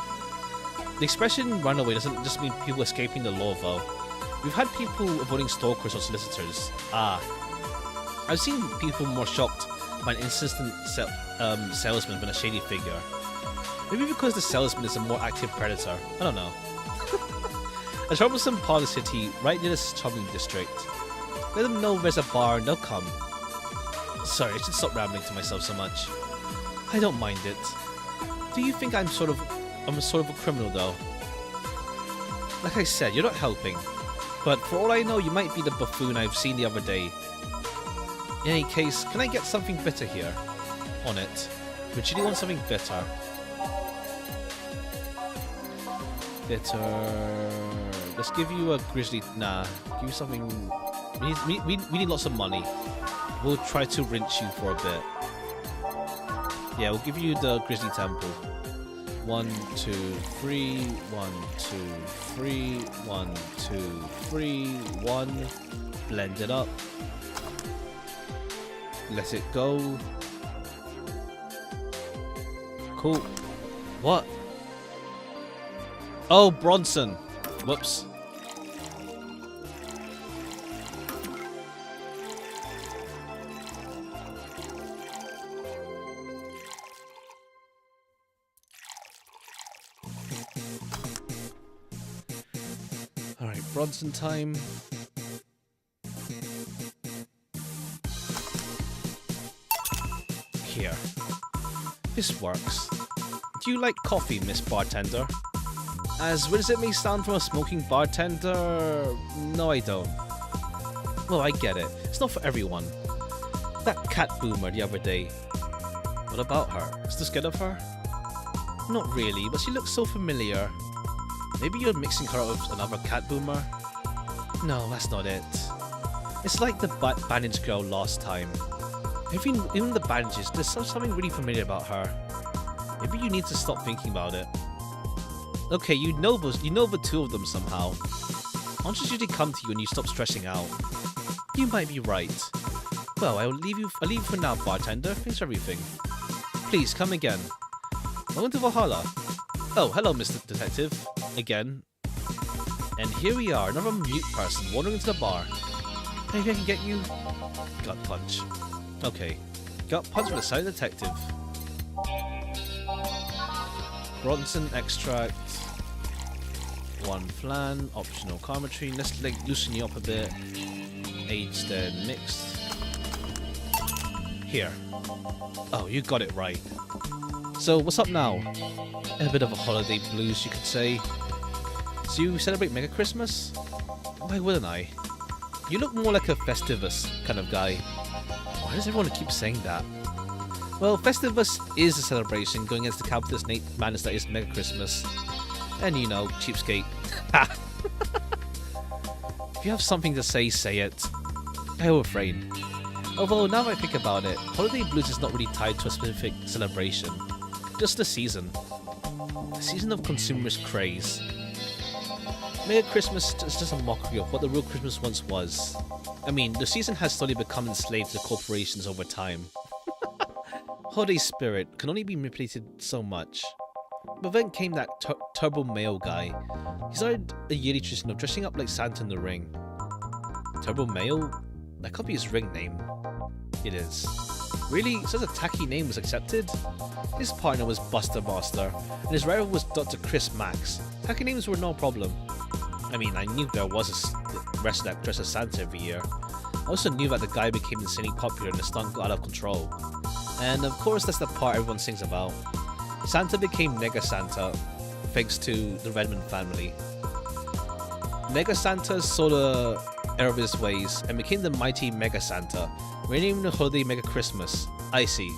The expression runaway doesn't just mean people escaping the law, though. We've had people avoiding stalkers or solicitors. I've seen people more shocked by an insistent salesman than a shady figure. Maybe because the salesman is a more active predator. I don't know. A troublesome part of the city, right near this shopping district. Let them know there's a bar and they'll come. Sorry, I should stop rambling to myself so much. I don't mind it. Do you think I'm sort of a criminal though? Like I said, you're not helping. But for all I know, you might be the buffoon I've seen the other day. In any case, can I get something bitter here? On it. Would you want something bitter? Bitter. Let's give you a grizzly. Nah, give you something. We need lots of money. We'll try to rinse you for a bit. Yeah, we'll give you the grizzly temple. 1, 2, 3. 1, 2, 3. 1, 2, 3. 1. Blend it up. Let it go. Cool. What? Oh, Bronson. Whoops. Alright, Bronson time. Here. This works. Do you like coffee, Miss Bartender? As weird as it may sound from a smoking bartender, no I don't. Well, I get it. It's not for everyone. That cat boomer the other day. What about her? Is this good of her? Not really, but she looks so familiar. Maybe you're mixing her up with another cat boomer? No, that's not it. It's like the bandage girl last time. Even the bandages, there's something really familiar about her. Maybe you need to stop thinking about it. Okay, you know the two of them somehow. Answers usually come to you when you stop stressing out. You might be right. Well, I'll leave you for now, bartender. Thanks for everything. Please, come again. Welcome to Valhalla. Oh, hello, Mr. Detective. Again. And here we are, another mute person wandering into the bar. Maybe I can get you... Gut punch. Okay. Gut punch with a silent detective. Bronson extract. 1 flan. Optional karma tree. Let's like loosen you up a bit. Aged and mixed. Here. Oh, you got it right. So, what's up now? A bit of a holiday blues, you could say. So you celebrate Mega Christmas? Why wouldn't I? You look more like a Festivus kind of guy. Why does everyone keep saying that? Well, Festivus is a celebration going against the capitalist madness that is Mega Christmas. And you know, cheapskate. If you have something to say, say it. I will refrain. Although, now that I think about it, holiday blues is not really tied to a specific celebration. Just the season. A season of consumerist craze. Mega Christmas is just a mockery of what the real Christmas once was. I mean, the season has slowly become enslaved to corporations over time. Holiday spirit can only be manipulated so much. But then came that Turbo Mayo guy. He started a yearly tradition of dressing up like Santa in the ring. Turbo Mayo? That could be his ring name. It is. Really? Such a tacky name was accepted? His partner was Buster Master, and his rival was Dr. Chris Max. Tacky names were no problem. I mean, I knew there was a wrestler that dressed as Santa every year. I also knew that the guy became insanely popular and the stunt got out of control. And of course, that's the part everyone sings about. Santa became Nega Santa, thanks to the Redmond family. Nega Santa saw the error of his ways and became the mighty Mega Santa, renaming the holiday Mega Christmas. I see.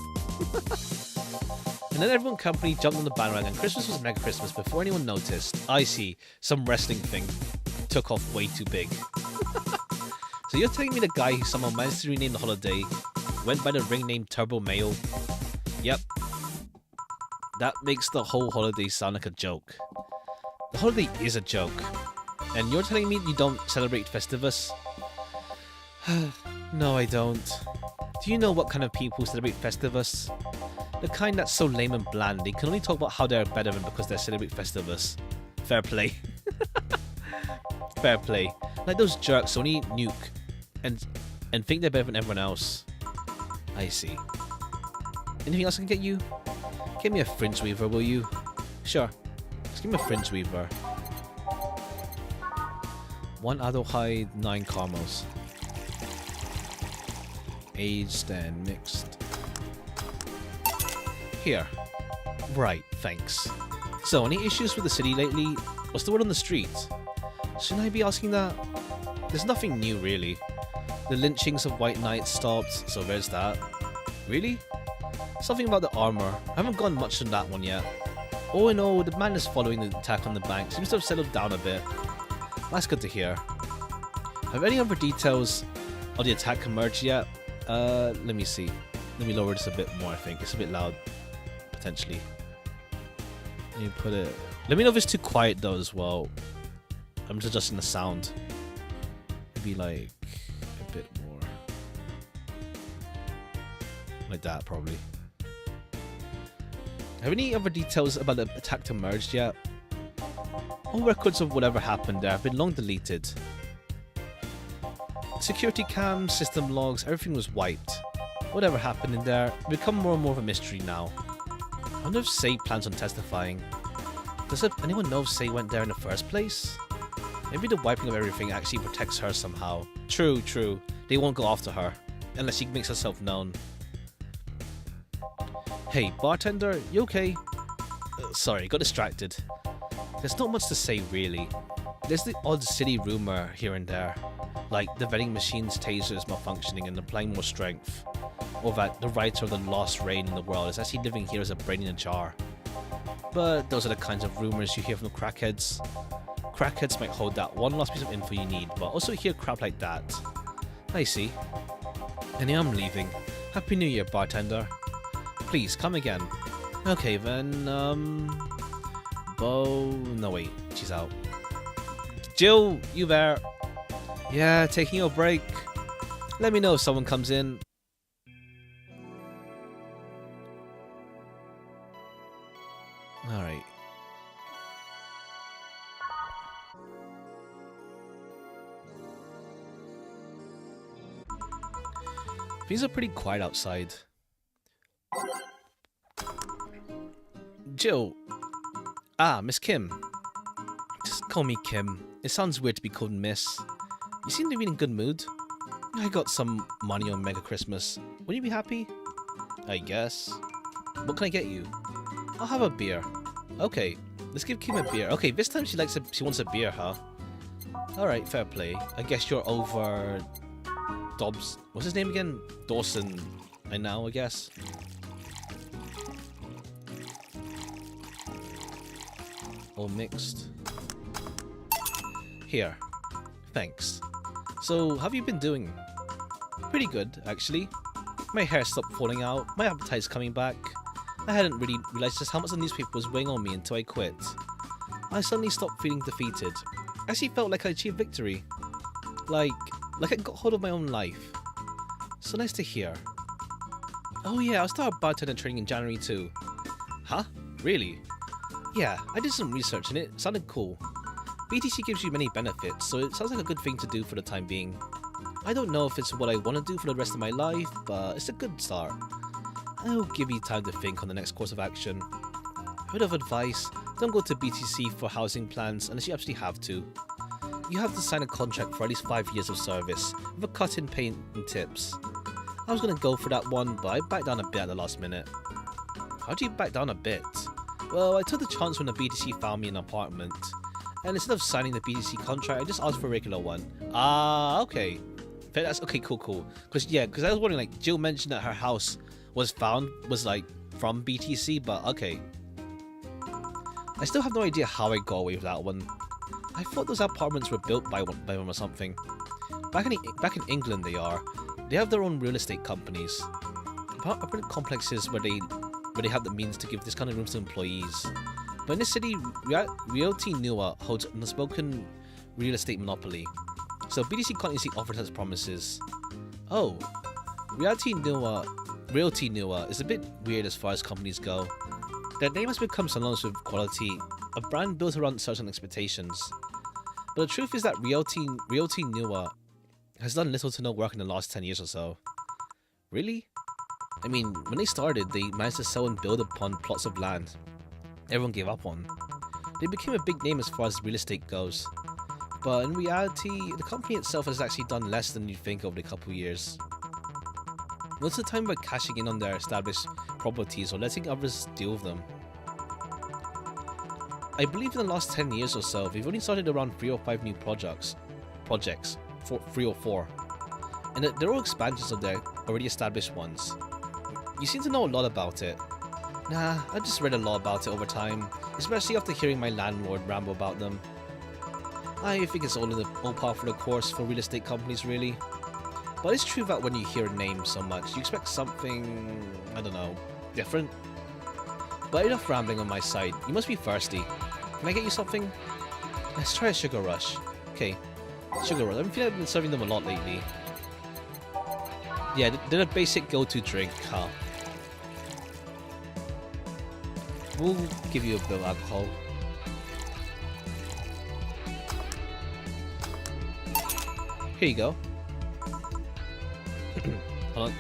And then everyone company jumped on the bandwagon and Christmas was Mega Christmas before anyone noticed. I see. Some wrestling thing took off way too big. So you're telling me the guy who somehow managed to rename the holiday went by the ring name Turbo Mayo? Yep. That makes the whole holiday sound like a joke. The holiday is a joke. And you're telling me you don't celebrate Festivus? No, I don't. Do you know what kind of people celebrate Festivus? The kind that's so lame and bland, they can only talk about how they're better than because they celebrate Festivus. Fair play. Fair play. Like those jerks only nuke and think they're better than everyone else. I see. Anything else I can get you? Give me a fringe weaver, will you? Sure. Just give me a fringe weaver. 1 adult hide, 9 caramels. Aged and mixed. Here. Right, thanks. So, any issues with the city lately? What's the word on the street? Shouldn't I be asking that? There's nothing new, really. The lynchings of white knights stopped, so there's that. Really? Something about the armor. I haven't gone much on that one yet. Oh, and oh, the madness following the attack on the bank seems to have settled down a bit. That's good to hear. Have any other details of the attack emerged yet? Let me see. Let me lower this a bit more, I think. It's a bit loud, potentially. Let me put it... Let me know if it's too quiet, though, as well. I'm just adjusting the sound. Maybe, like, a bit more. Like that, probably. Have any other details about the attack emerged yet? All records of whatever happened there have been long deleted. Security cams, system logs, everything was wiped. Whatever happened in there, become more and more of a mystery now. I wonder if Say plans on testifying. Does anyone know if Say went there in the first place? Maybe the wiping of everything actually protects her somehow. True, true. They won't go after her, unless she makes herself known. Hey, bartender, you okay? Sorry, got distracted. There's not much to say, really. There's the odd city rumor here and there, like the vending machine's taser is malfunctioning and applying more strength, or that the writer of the lost rain in the world is actually living here as a brain in a jar. But those are the kinds of rumors you hear from the crackheads. Crackheads might hold that one last piece of info you need, but also hear crap like that. I see. And I'm leaving. Happy New Year, bartender. Please, come again. Okay then, Bo... No wait, she's out. Jill, you there? Yeah, taking your break. Let me know if someone comes in. Alright. Things are pretty quiet outside. Jill. Ah, Miss Kim. Just call me Kim. It sounds weird to be called Miss. You seem to be in a good mood. I got some money on Mega Christmas. Would you be happy? I guess. What can I get you? I'll have a beer. Okay, let's give Kim a beer. Okay, this time she wants a beer, huh? Alright, fair play. I guess you're over... Dobbs... What's his name again? Dawson. I know, I guess. All mixed. Here. Thanks. So, how have you been doing? Pretty good, actually. My hair stopped falling out, my appetite's coming back. I hadn't really realised just how much the newspaper was weighing on me until I quit. I suddenly stopped feeling defeated. I actually felt like I achieved victory. Like I got hold of my own life. So nice to hear. Oh yeah, I'll start bartender training in January too. Huh? Really? Yeah, I did some research and it sounded cool. BTC gives you many benefits, so it sounds like a good thing to do for the time being. I don't know if it's what I want to do for the rest of my life, but it's a good start. I'll give you time to think on the next course of action. Word of advice, don't go to BTC for housing plans unless you actually have to. You have to sign a contract for at least 5 years of service, with a cut in pay and tips. I was going to go for that one, but I backed down a bit at the last minute. How'd you back down a bit? Well, I took the chance when the BTC found me an apartment, and instead of signing the BTC contract, I just asked for a regular one. Ah, okay. That's okay, cool. Because I was wondering, like, Jill mentioned that her house was like from BTC, but okay. I still have no idea how I got away with that one. I thought those apartments were built by one or something. Back in England they are. They have their own real estate companies. Apartment complexes where they have the means to give this kind of rooms to employees. But in this city, Realty Newer holds an unspoken real estate monopoly. So BTC can't easily offer such promises. Oh, Realty Newer is a bit weird as far as companies go. Their name has become synonymous with quality a brand built around certain expectations. But the truth is that Realty Newer has done little to no work in the last 10 years or so. Really? I mean, when they started, they managed to sell and build upon plots of land everyone gave up on. They became a big name as far as real estate goes. But in reality, the company itself has actually done less than you'd think over the couple years. Most of the time by cashing in on their established properties or letting others deal with them. I believe in the last 10 years or so, they've only started around 3 or 5 new projects, 3 or 4, and they're all expansions of their already established ones. You seem to know a lot about it. Nah, I just read a lot about it over time, especially after hearing my landlord ramble about them. I think it's all par for the course for real estate companies, really. But it's true that when you hear a name so much, you expect something, I don't know, different. But enough rambling on my side, you must be thirsty. Can I get you something? Let's try a sugar rush. Okay, sugar rush. I feel like I've been serving them a lot lately. Yeah, they're a basic go-to drink, huh? We'll give you a bit of alcohol. Here you go. Hold on.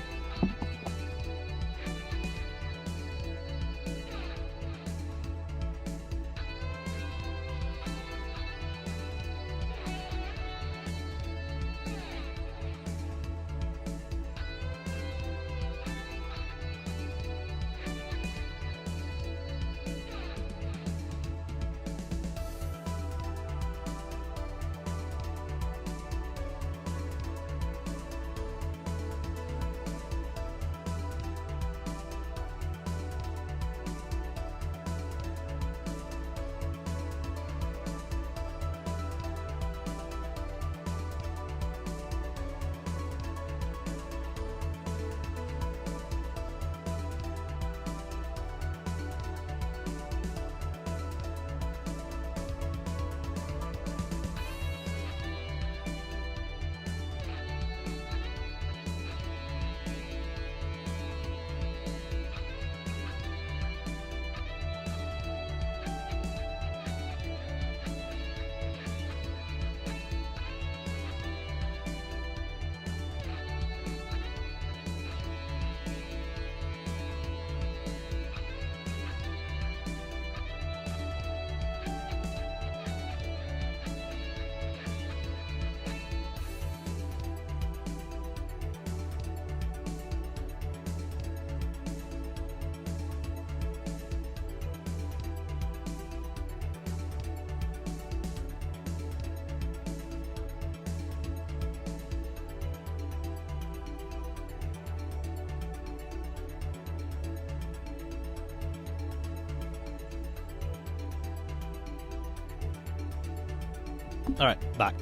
Alright, back.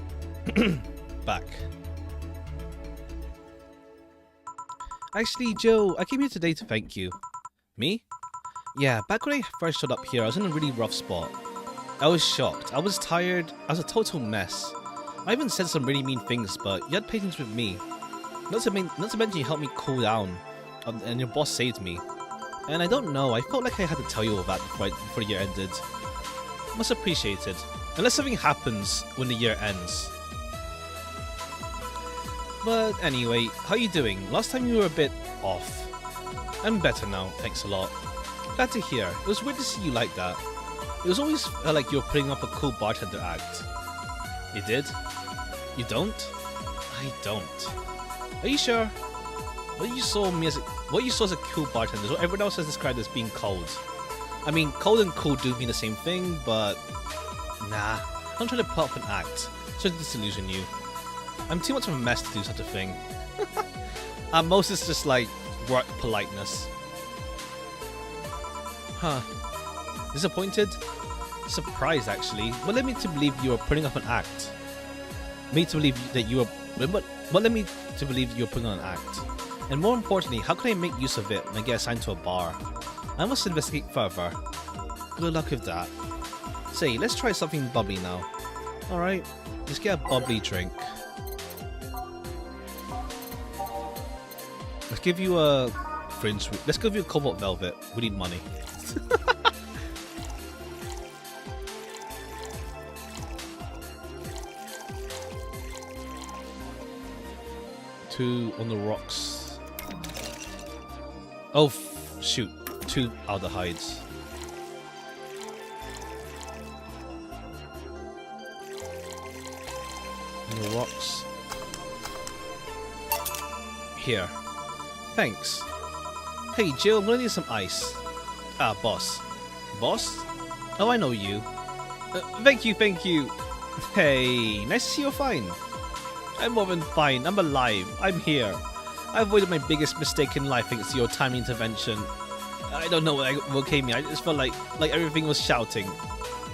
Back. Actually, Joe, I came here today to thank you. Me? Yeah, back when I first showed up here, I was in a really rough spot. I was shocked, I was tired, I was a total mess. I even said some really mean things, but you had patience with me. Not to mention you helped me cool down, and your boss saved me. And I don't know, I felt like I had to tell you all that before the year ended. Much appreciated. Unless something happens when the year ends. But anyway, how you doing? Last time you were a bit off. I'm better now, thanks a lot. Glad to hear. It was weird to see you like that. It was always like you were putting up a cool bartender act. You did? You don't? I don't. Are you sure? What you saw as a cool bartender is what everyone else has described as being cold. I mean, cold and cool do mean the same thing, but nah, don't try to put up an act. So to disillusion you. I'm too much of a mess to do such a thing. Most is just like work politeness. Huh. Disappointed? Surprised actually. What led me to believe you were putting up an act? Me to believe that you were. What led me to believe you were putting on an act? And more importantly, how can I make use of it when I get assigned to a bar? I must investigate further. Good luck with that. Say, let's try something bubbly now. Alright, let's get a bubbly drink. Let's give you a let's give you a cobalt velvet. We need money. 2 on the rocks. Oh, shoot. 2 aldehydes. On the rocks. Here. Thanks. Hey, Jill, I'm gonna need some ice. Ah, boss. Boss? Oh, I know you. Thank you, thank you. Hey, nice to see you're fine. I'm more than fine. I'm alive. I'm here. I avoided my biggest mistake in life thanks to your timely intervention. I don't know what came me. I just felt like everything was shouting.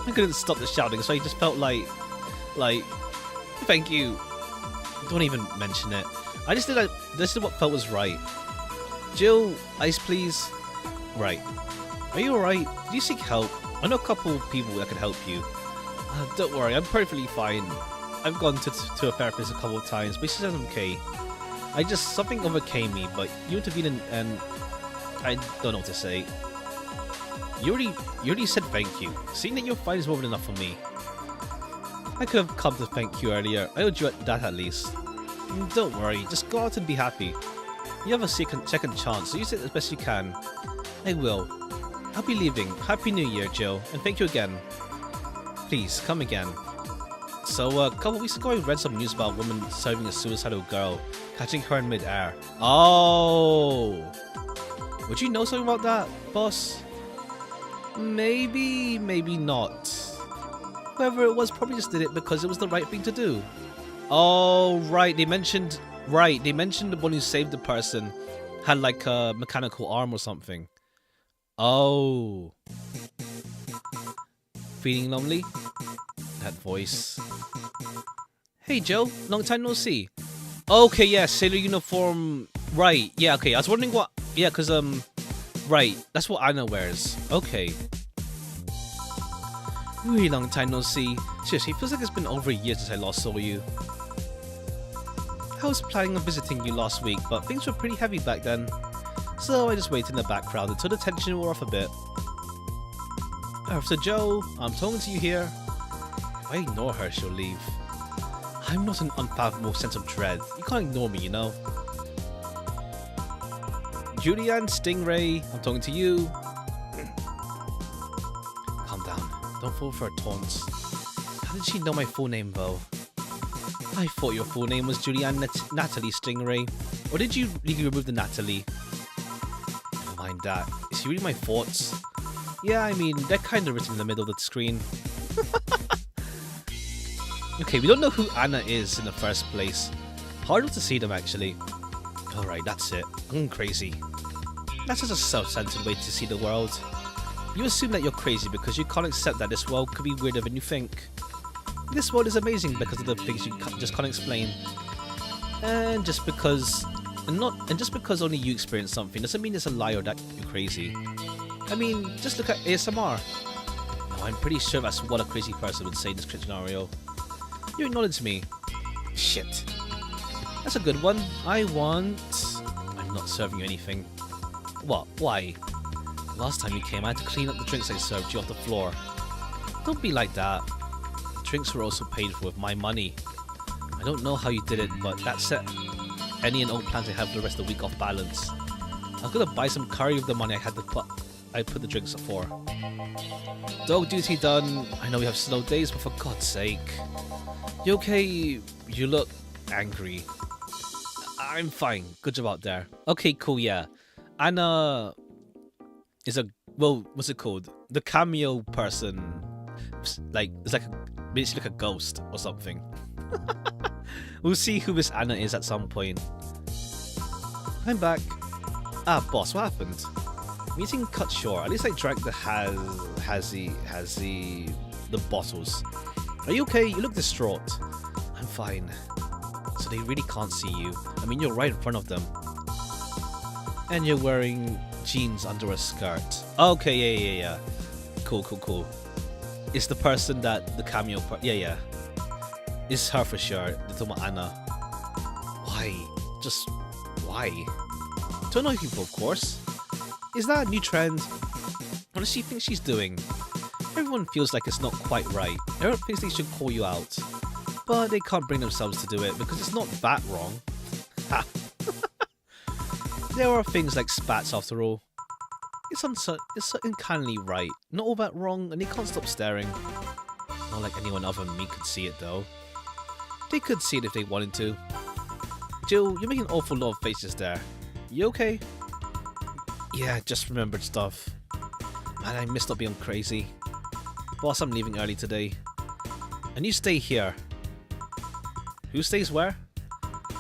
I couldn't stop the shouting, so I just felt like, thank you. Don't even mention it. I just did this is what felt was right. Jill, ice please. Right. Are you alright? Do you seek help? I know a couple people that can help you. Don't worry, I'm perfectly fine. I've gone to a therapist a couple of times, but she says I'm okay. Something overcame me, but you intervened and I don't know what to say. You already said thank you. Seeing that you're fine is more than enough for me. I could have come to thank you earlier. I owed you that at least. Don't worry, just go out and be happy. You have a second chance, so use it as best you can. I will. I'll be leaving. Happy New Year, Jill, and thank you again. Please, come again. So, a couple weeks ago I read some news about a woman serving a suicidal girl, catching her in mid-air. Oh! Would you know something about that, boss? Maybe, maybe not. Whoever it was probably just did it because it was the right thing to do. Oh, right, they mentioned the one who saved the person had like a mechanical arm or something. Oh. Feeling lonely? That voice. Hey Joe, long time no see. Okay, yeah, sailor uniform. Right, yeah, okay. I was wondering what. Yeah, because, right, that's what Anna wears. Okay. Really long time no see. Seriously, it feels like it's been over a year since I last saw you. I was planning on visiting you last week, but things were pretty heavy back then. So I just waited in the background until the tension wore off a bit. Officer Joe, I'm talking to you here. If I ignore her, she'll leave. I'm not an unfathomable sense of dread. You can't ignore me, you know. Julianne Stingray, I'm talking to you. Calm down. Don't fall for her taunts. How did she know my full name, though? I thought your full name was Julianne Natalie Stingray. Or did you legally remove the Natalie? Never mind that. Is she reading my thoughts? Yeah, I mean, they're kind of written in the middle of the screen. Okay, we don't know who Anna is in the first place. Hard to see them, actually. Alright, that's it. I'm going crazy. That's just a self-centered way to see the world. You assume that you're crazy because you can't accept that this world could be weirder than you think. This world is amazing because of the things you just can't explain. And just because only you experience something doesn't mean it's a lie or that you're crazy. I mean, just look at ASMR. No, I'm pretty sure that's what a crazy person would say in this scenario. You acknowledge me. Shit. That's a good one. I'm not serving you anything. What? Why? Last time you came, I had to clean up the drinks I served you off the floor. Don't be like that. The drinks were also paid for with my money. I don't know how you did it, but that set any and all plans I have for the rest of the week off balance. I was gonna buy some curry with the money I put the drinks up for. Dog duty done. I know we have slow days, but for God's sake. You okay? You look angry. I'm fine. Good job out there. Okay, cool, yeah. Anna is what's it called? The cameo person. Like, it's like basically like a ghost or something. We'll see who this Anna is at some point. I'm back. Ah, boss, what happened? Meeting cut short. At least I drank the the bottles. Are you okay? You look distraught. I'm fine. So they really can't see you. I mean, you're right in front of them. And you're wearing jeans under a skirt. Okay, yeah. Cool. It's the person that the cameo yeah. It's her for sure. The Toma Anna. Why? Just why? To annoy people, of course. Is that a new trend? What does she think she's doing? Everyone feels like it's not quite right. Everyone thinks they should call you out. But they can't bring themselves to do it because it's not that wrong. There are things like spats after all. It's uncannily right. Not all that wrong, and they can't stop staring. Not like anyone other than me could see it though. They could see it if they wanted to. Jill, you're making an awful lot of faces there. You okay? Yeah, just remembered stuff. Man, I missed not being crazy. Boss, I'm leaving early today. And you stay here. Who stays where?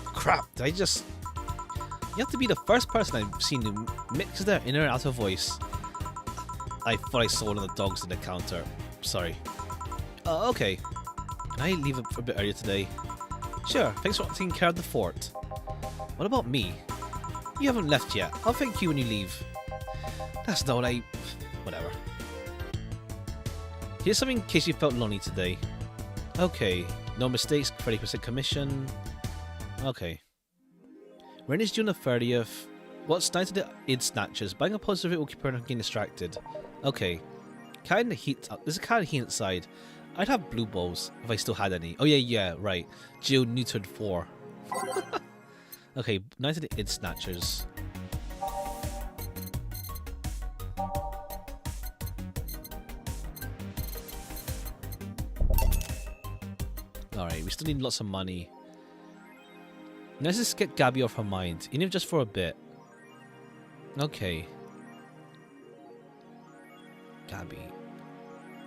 Crap, did I just... You have to be the first person I've seen who mixes their inner and outer voice. I thought I saw one of the dogs in the counter. Sorry. Okay. Can I leave a bit earlier today? Sure, thanks for taking care of the fort. What about me? You haven't left yet. I'll thank you when you leave. That's not what I... Whatever. Here's something in case you felt lonely today. Okay. No mistakes, 30% commission. Okay. When is June the 30th? What's nice to the id snatchers? Buying a positive it will keep her from getting distracted. Okay. Cat in the heat. There's a cat in the heat inside. I'd have blue balls if I still had any. Oh yeah, right. Jill neutered 4. Okay, nice to the id snatchers. Alright, we still need lots of money. Let's just get Gabby off her mind, even if just for a bit. Okay. Gabby.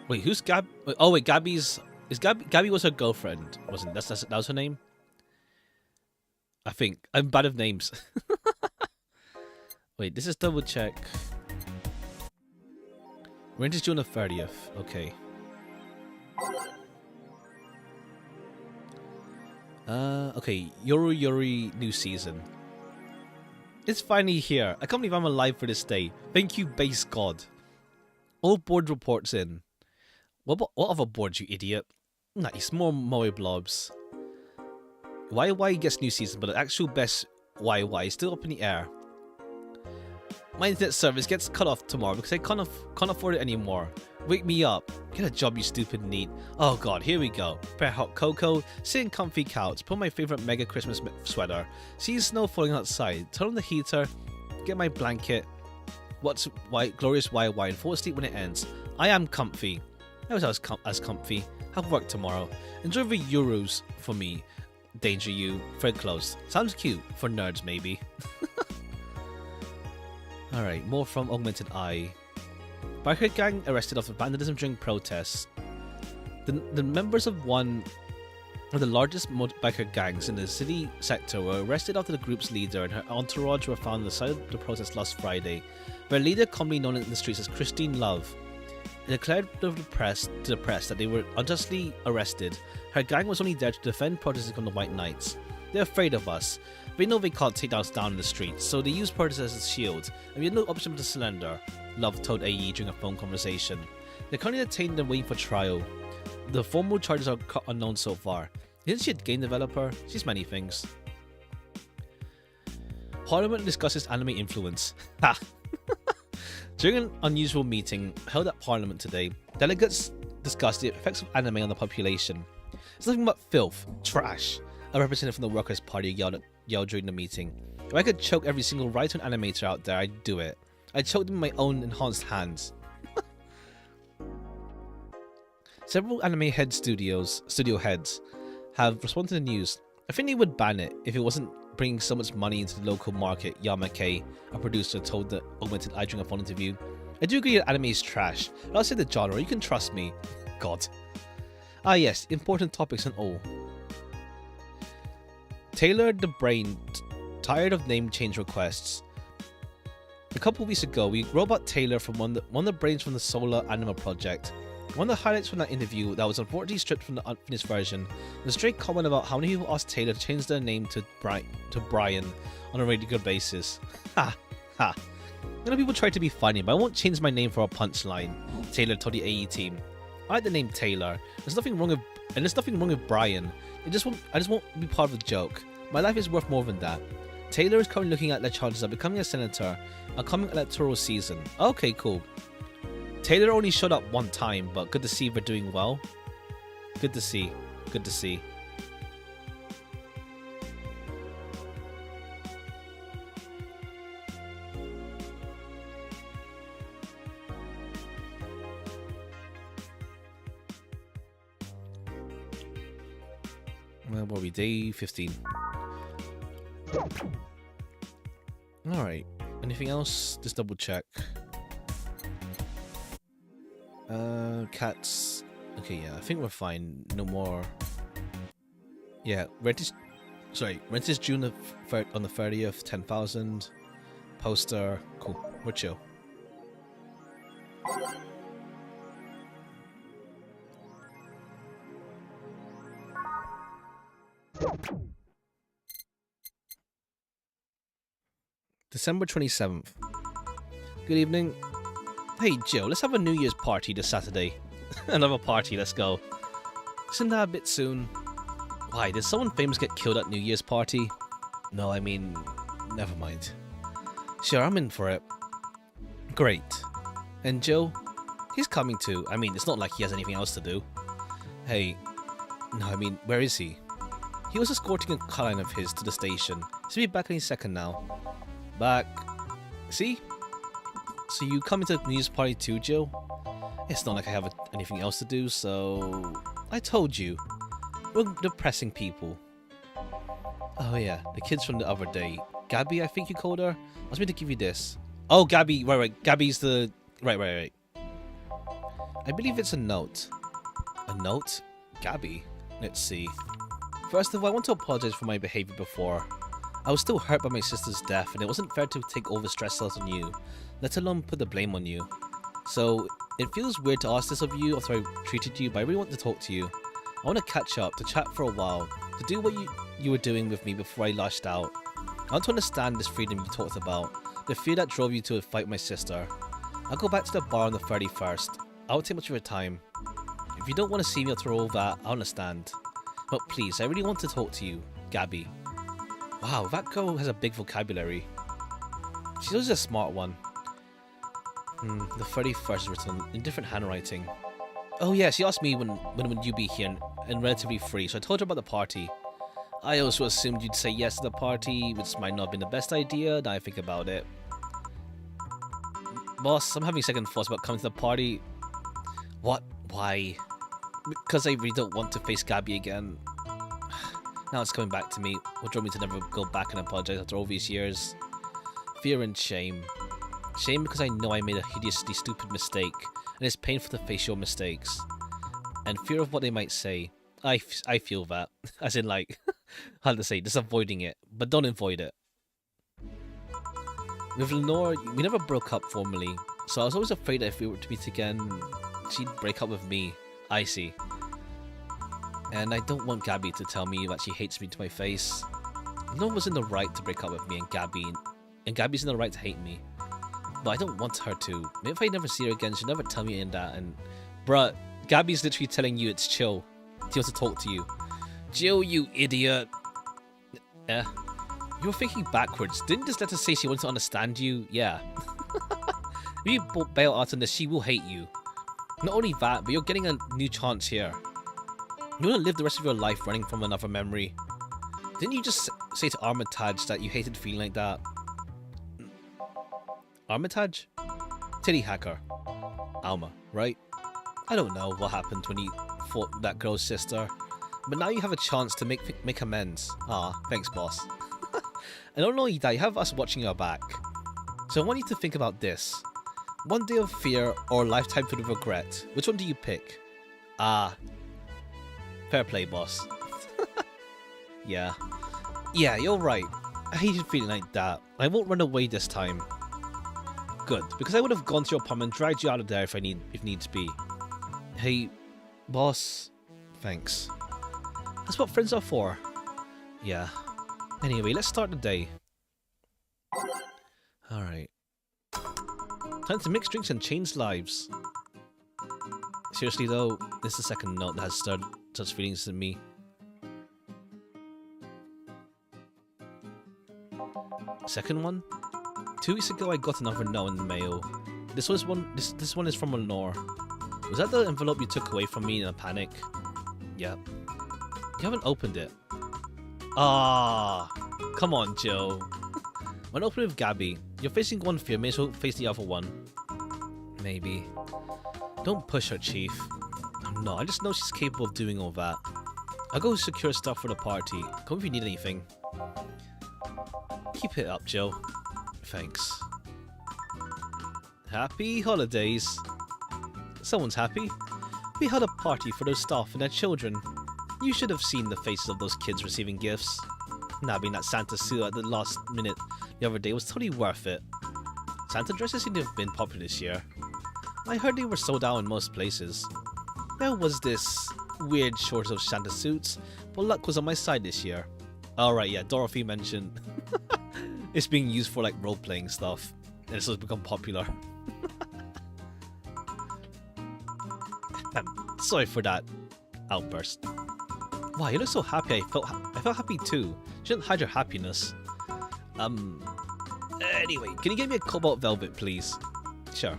Wait, who's Gab? Oh wait, Gabby's... Gabby was her girlfriend, wasn't it? That was her name? I think. I'm bad with names. Wait, this is double check. When is June the 30th? Okay. Okay, Yuri new season. It's finally here. I can't believe I'm alive for this day. Thank you, base god. All board reports in. What other boards, you idiot? Nice, more Moe blobs. YY gets new season, but the actual best YY is still up in the air. My internet service gets cut off tomorrow because I can't afford it anymore. Wake me up. Get a job, you stupid neat. Oh god, here we go. Prepare hot cocoa, sit in comfy couch, put on my favorite mega Christmas sweater, see snow falling outside, turn on the heater, get my blanket, watch glorious YY and fall asleep when it ends. I am comfy. I was as comfy. Have work tomorrow. Enjoy the Euros for me. Danger you. Thread close. Sounds cute. For nerds, maybe. Alright, more from Augmented Eye. Biker gang arrested after vandalism during protests. The members of one of the largest biker gangs in the city sector were arrested after the group's leader and her entourage were found on the side of the protest last Friday. Their leader, commonly known in the streets as Christine Love, declared to the press that they were unjustly arrested. Her gang was only there to defend protesters from the White Knights. They're afraid of us. They know they can't take us down in the streets, so they use protesters as shields, and we had no option but to surrender, Love told AE during a phone conversation. They're currently detained and waiting for trial. The formal charges are unknown so far. Isn't she a game developer? She's many things. Parliament discusses anime influence. Ha! During an unusual meeting held at Parliament today, delegates discussed the effects of anime on the population. It's nothing but filth, trash. A representative from the Workers' Party yelled during the meeting. If I could choke every single writer and animator out there, I'd do it. I'd choke them with my own enhanced hands. Several anime studio heads have responded to the news. I think they would ban it if it wasn't bringing so much money into the local market, Yamake, a producer, told the Augmented Eye during a phone interview. I do agree that anime is trash, but I'll say the genre, you can trust me. God. Ah yes, important topics and all. Taylor the Brain, tired of name change requests. A couple weeks ago, we robot Taylor from one of the brains from the Solar Anima project. One of the highlights from that interview that was unfortunately stripped from the unfinished version was a straight comment about how many people asked Taylor to change their name to Brian on a regular basis. Ha ha. I know people try to be funny, but I won't change my name for a punchline, Taylor told the AE team. I like the name Taylor. There's nothing wrong with Brian. I just won't be part of the joke. My life is worth more than that. Taylor is currently looking at their chances of becoming a senator a coming electoral season. Okay, cool. Taylor only showed up one time, but good to see they're doing well. Good to see. Good to see. What were we? Day 15. Alright. Anything else? Just double check. Cats. Okay, yeah, I think we're fine. No more. Yeah, rent is due on the 30th, 10,000. Poster, cool. We're chill. December 27th. Good evening. Hey Joe, let's have a New Year's party this Saturday. Another party, let's go. Isn't that a bit soon? Why, did someone famous get killed at New Year's party? No, I mean, never mind. Sure, I'm in for it. Great. And Joe? He's coming too. I mean, it's not like he has anything else to do. Hey, no, I mean, where is he? He was escorting a client of his to the station. He'll be back any second now. Back. See? So you coming to the New Year's party too, Joe? It's not like I have anything else to do, so... I told you. We're depressing people. Oh yeah, the kids from the other day. Gabby, I think you called her? I was meant to give you this. Oh, Gabby, right. Gabby's the... Right. I believe it's a note. A note? Gabby? Let's see. First of all, I want to apologize for my behavior before. I was still hurt by my sister's death, and it wasn't fair to take all the stress out on you, let alone put the blame on you. So, it feels weird to ask this of you after I treated you, but I really want to talk to you. I want to catch up, to chat for a while, to do what you were doing with me before I lashed out. I want to understand this freedom you talked about, the fear that drove you to fight my sister. I'll go back to the bar on the 31st. I won't take much of your time. If you don't want to see me after all that, I understand. But please, I really want to talk to you, Gabby. Wow, that girl has a big vocabulary. She's always a smart one. The 31st is written in different handwriting. Oh yeah, she asked me when would you be here and relatively free, so I told her about the party. I also assumed you'd say yes to the party, which might not have been the best idea, now I think about it. Boss, I'm having second thoughts about coming to the party. What? Why? Because I really don't want to face Gabby again. Now it's coming back to me. What drove me to never go back and apologize after all these years? Fear and shame. Shame because I know I made a hideously stupid mistake, and it's painful to face your mistakes. And fear of what they might say. I feel that. As in, like, how to say, just avoiding it, but don't avoid it. With Lenore, we never broke up formally, so I was always afraid that if we were to meet again, she'd break up with me. I see. And I don't want Gabby to tell me that she hates me to my face. Lenore was in the right to break up with me and Gabby's in the right to hate me. But I don't want her to. Maybe if I never see her again, she'll never tell me in that, and... Bruh, Gabby's literally telling you it's chill. She wants to talk to you. Jill, you idiot. You were thinking backwards. Didn't this letter say she wants to understand you? Yeah. If you bail out on this, she will hate you. Not only that, but you're getting a new chance here. You want to live the rest of your life running from another memory. Didn't you just say to Armitage that you hated feeling like that? Armitage? Titty hacker. Alma, right? I don't know what happened when you fought that girl's sister, but now you have a chance to make amends. Ah, thanks, boss. And not only that, you have us watching your back. So I want you to think about this. One day of fear or a lifetime filled with regret. Which one do you pick? Ah. Fair play, boss. Yeah. Yeah, you're right. I hated feeling like that. I won't run away this time. Good, because I would have gone to your apartment and dragged you out of there if needs be. Hey, boss. Thanks. That's what friends are for. Yeah. Anyway, let's start the day. Alright. Time to mix drinks and change lives. Seriously though, this is the second note that has stirred such feelings in me. Second one? 2 weeks ago I got another note in the mail. This one is from Lenore. Was that the envelope you took away from me in a panic? Yep. You haven't opened it. Ah, come on, Joe. When opening with Gabby, you're facing one fear, may as well face the other one. Maybe. Don't push her, Chief. No, I just know she's capable of doing all that. I'll go secure stuff for the party. Come if you need anything. Keep it up, Joe. Thanks. Happy holidays. Someone's happy. We held a party for those staff and their children. You should have seen the faces of those kids receiving gifts. Nabbing that Santa suit at the last minute the other day was totally worth it. Santa dresses seem to have been popular this year. I heard they were sold out in most places. There was this weird shortage of Santa suits, but luck was on my side this year. Alright, yeah, Dorothy mentioned it's being used for like role-playing stuff, and it's just become popular. Sorry for that outburst. Wow, you look so happy. I felt happy too. You shouldn't hide your happiness. Anyway, can you give me a cobalt velvet, please? Sure.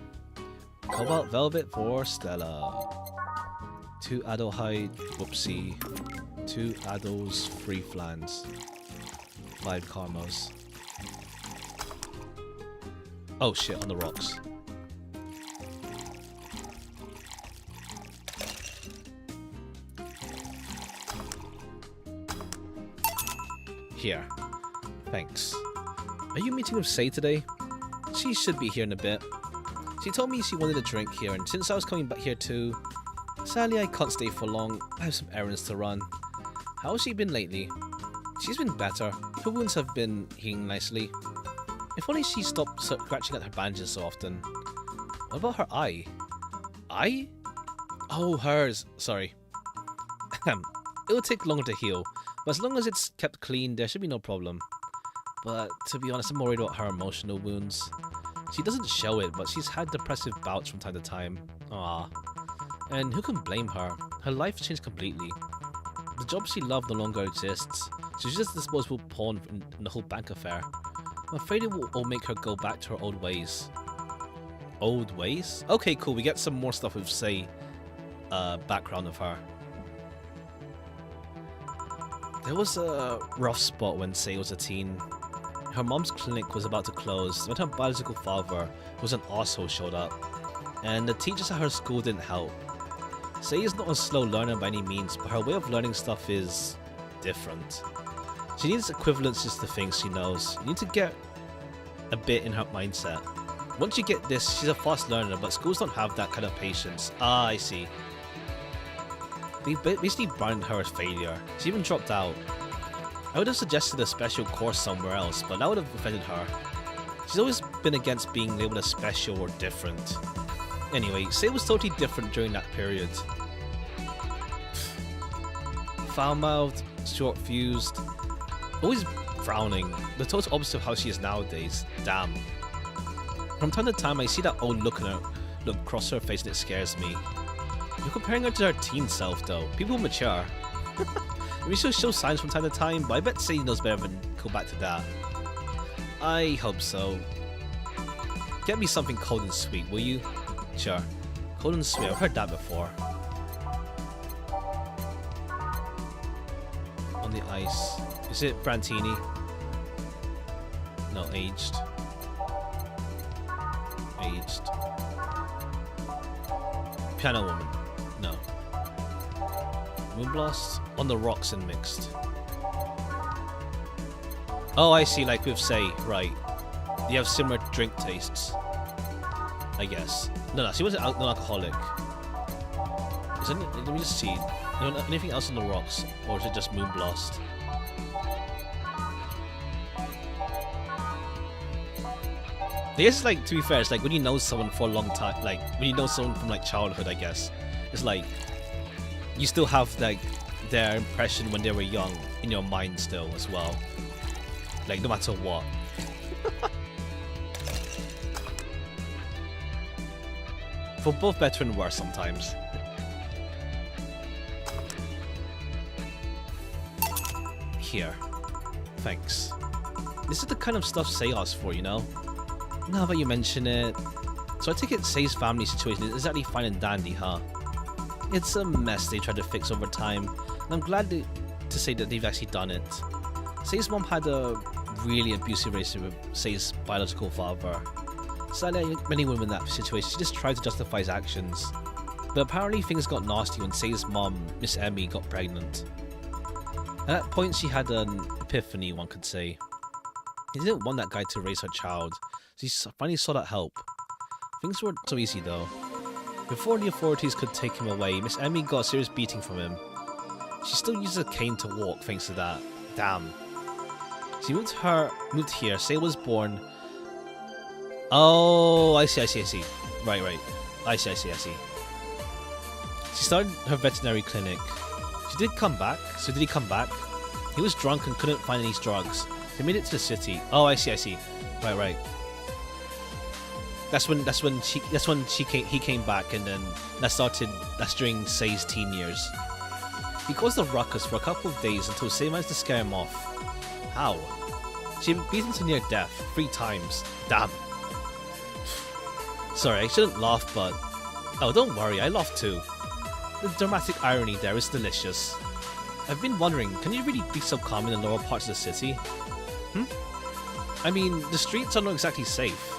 Cobalt velvet for Stella. 2 adult hide. Whoopsie. 2 adults, 3 flans. 5 karmas. Oh shit, on the rocks. Here. Thanks. Are you meeting with Say today? She should be here in a bit. She told me she wanted a drink here, and since I was coming back here too, sadly I can't stay for long. I have some errands to run. How has she been lately? She's been better. Her wounds have been healing nicely. If only she stopped scratching at her bandages so often. What about her eye? Eye? Oh, hers. Sorry. It'll take longer to heal, but as long as it's kept clean, there should be no problem. But to be honest, I'm worried about her emotional wounds. She doesn't show it, but she's had depressive bouts from time to time. Ah, and who can blame her? Her life changed completely. The job she loved no longer exists. She's just a disposable pawn in the whole bank affair. I'm afraid it will all make her go back to her old ways. Old ways? Okay, cool. We get some more stuff with Say background of her. There was a rough spot when Say was a teen. Her mom's clinic was about to close when her biological father, who was an arsehole, showed up, and the teachers at her school didn't help. Say is not a slow learner by any means, but her way of learning stuff is different. She needs equivalences to things she knows. You need to get a bit in her mindset. Once you get this, she's a fast learner, but schools don't have that kind of patience. Ah, I see. They basically branded her as failure. She even dropped out. I would have suggested a special course somewhere else, but that would have offended her. She's always been against being labeled as special or different. Anyway, Say was totally different during that period. Foul-mouthed, short-fused, always frowning. The total opposite of how she is nowadays. Damn. From time to time, I see that old look across her face and it scares me. You're comparing her to her teen self, though. People mature. We still show signs from time to time, but I bet Say knows better than go back to that. I hope so. Get me something cold and sweet, will you? Sure. Cold and sweet, I've heard that before. On the ice. Is it Brantini? No, aged. Aged. Piano Woman. No. Moonblast? On the rocks and mixed. Oh, I see, like with Say, right. You have similar drink tastes. I guess. No, she wasn't non-alcoholic. Is any, let me just see. Anything else on the rocks? Or is it just Moonblast? I guess, like, to be fair, it's like when you know someone for a long time, like, when you know someone from, like, childhood, I guess. It's like, you still have, like, their impression when they were young in your mind still as well. Like, no matter what. For both better and worse sometimes. Here. Thanks. This is the kind of stuff Say asks for, you know? Now that you mention it... So I take it Say's family situation is exactly fine and dandy, huh? It's a mess they tried to fix over time, and I'm glad to say that they've actually done it. Say's mom had a really abusive relationship with Say's biological father. Sadly, like many women in that situation, she just tried to justify his actions. But apparently things got nasty when Say's mom, Miss Emmy, got pregnant. At that point, she had an epiphany, one could say. He didn't want that guy to raise her child, so he finally sought out help. Things weren't so easy though. Before the authorities could take him away, Miss Emmy got a serious beating from him. She still uses a cane to walk thanks to that. Damn. She moved here, Say was born. Oh, I see. Right. I see. She started her veterinary clinic. She did come back. So did he come back? He was drunk and couldn't find any drugs. They made it to the city. Oh, I see. Right. That's when he came back, and then that's during Say's teen years. He caused a ruckus for a couple of days until Say managed to scare him off. How? She had beaten to near death 3 times. Damn. Sorry, I shouldn't laugh, but... Oh, don't worry, I laughed too. The dramatic irony there is delicious. I've been wondering, can you really be so calm in the lower parts of the city? I mean, the streets are not exactly safe,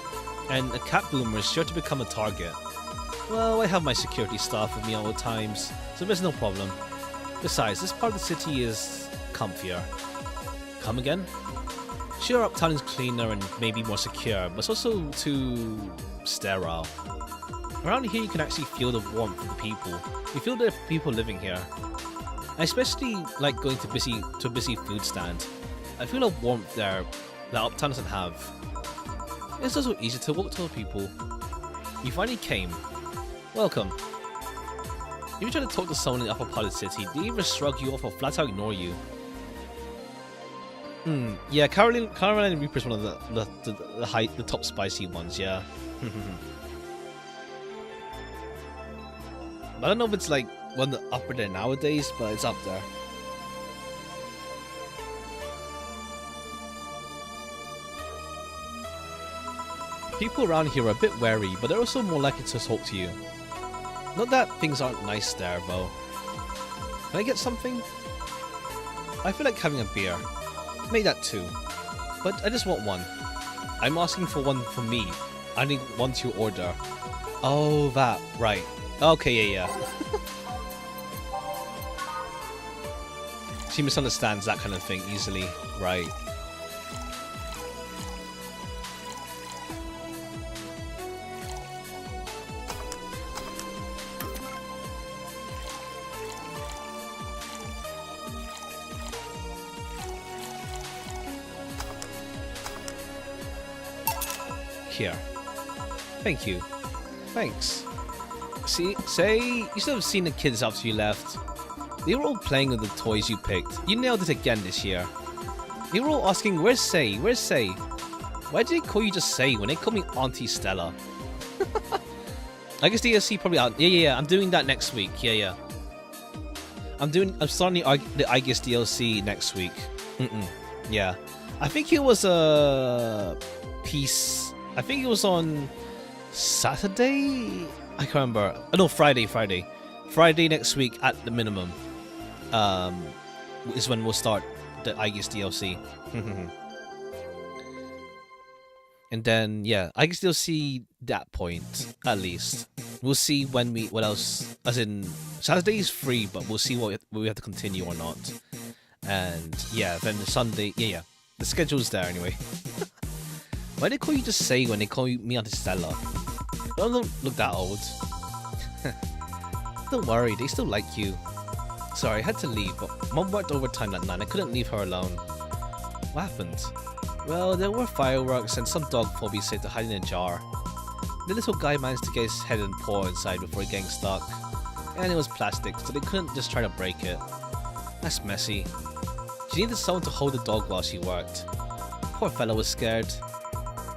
and a cat boomer is sure to become a target. Well, I have my security staff with me at all times, so there's no problem. Besides, this part of the city is comfier. Come again? Sure, uptown is cleaner and maybe more secure, but it's also too sterile. Around here you can actually feel the warmth of the people. You feel the people living here. I especially like going to a busy food stand. I feel a warmth there that uptown doesn't have. It's also easy to walk to people. You finally came. Welcome. If you try to talk to someone in the upper part of the city, they either shrug you off or flat out ignore you. Yeah, Carolina Reaper's one of the top spicy ones, yeah. I don't know if it's like one of the upper there nowadays, but it's up there. People around here are a bit wary, but they're also more likely to talk to you. Not that things aren't nice there, though. Can I get something? I feel like having a beer. Make that 2. But I just want one. I'm asking for one for me. I need one to order. Oh, that. Right. Okay, yeah. She misunderstands that kind of thing easily. Right. Here. Thank you. Thanks. See, Say, you should have seen the kids after you left. They were all playing with the toys you picked. You nailed it again this year. They were all asking, where's Say? Where's Say? Why did they call you just Say when they call me Auntie Stella? I guess DLC probably out. Yeah. I'm doing that next week. Yeah. I'm starting the I guess DLC next week. Yeah. I think it was a piece. I think it was on Saturday? I can't remember. Oh, no, Friday. Friday next week at the minimum. Is when we'll start the I guess DLC. And then, yeah, I guess DLC that point, at least. We'll see what else, as in, Saturday is free, but we'll see what we have to continue or not. And, yeah, then the Sunday, yeah, the schedule's there anyway. Why do they call you just Say when they call me Auntie Stella? Don't look that old. Don't worry, they still like you. Sorry, I had to leave, but Mom worked overtime that night. I couldn't leave her alone. What happened? Well, there were fireworks and some dog phobia said to hide in a jar. The little guy managed to get his head and paw inside before getting stuck. And it was plastic, so they couldn't just try to break it. That's messy. She needed someone to hold the dog while she worked. Poor fellow was scared.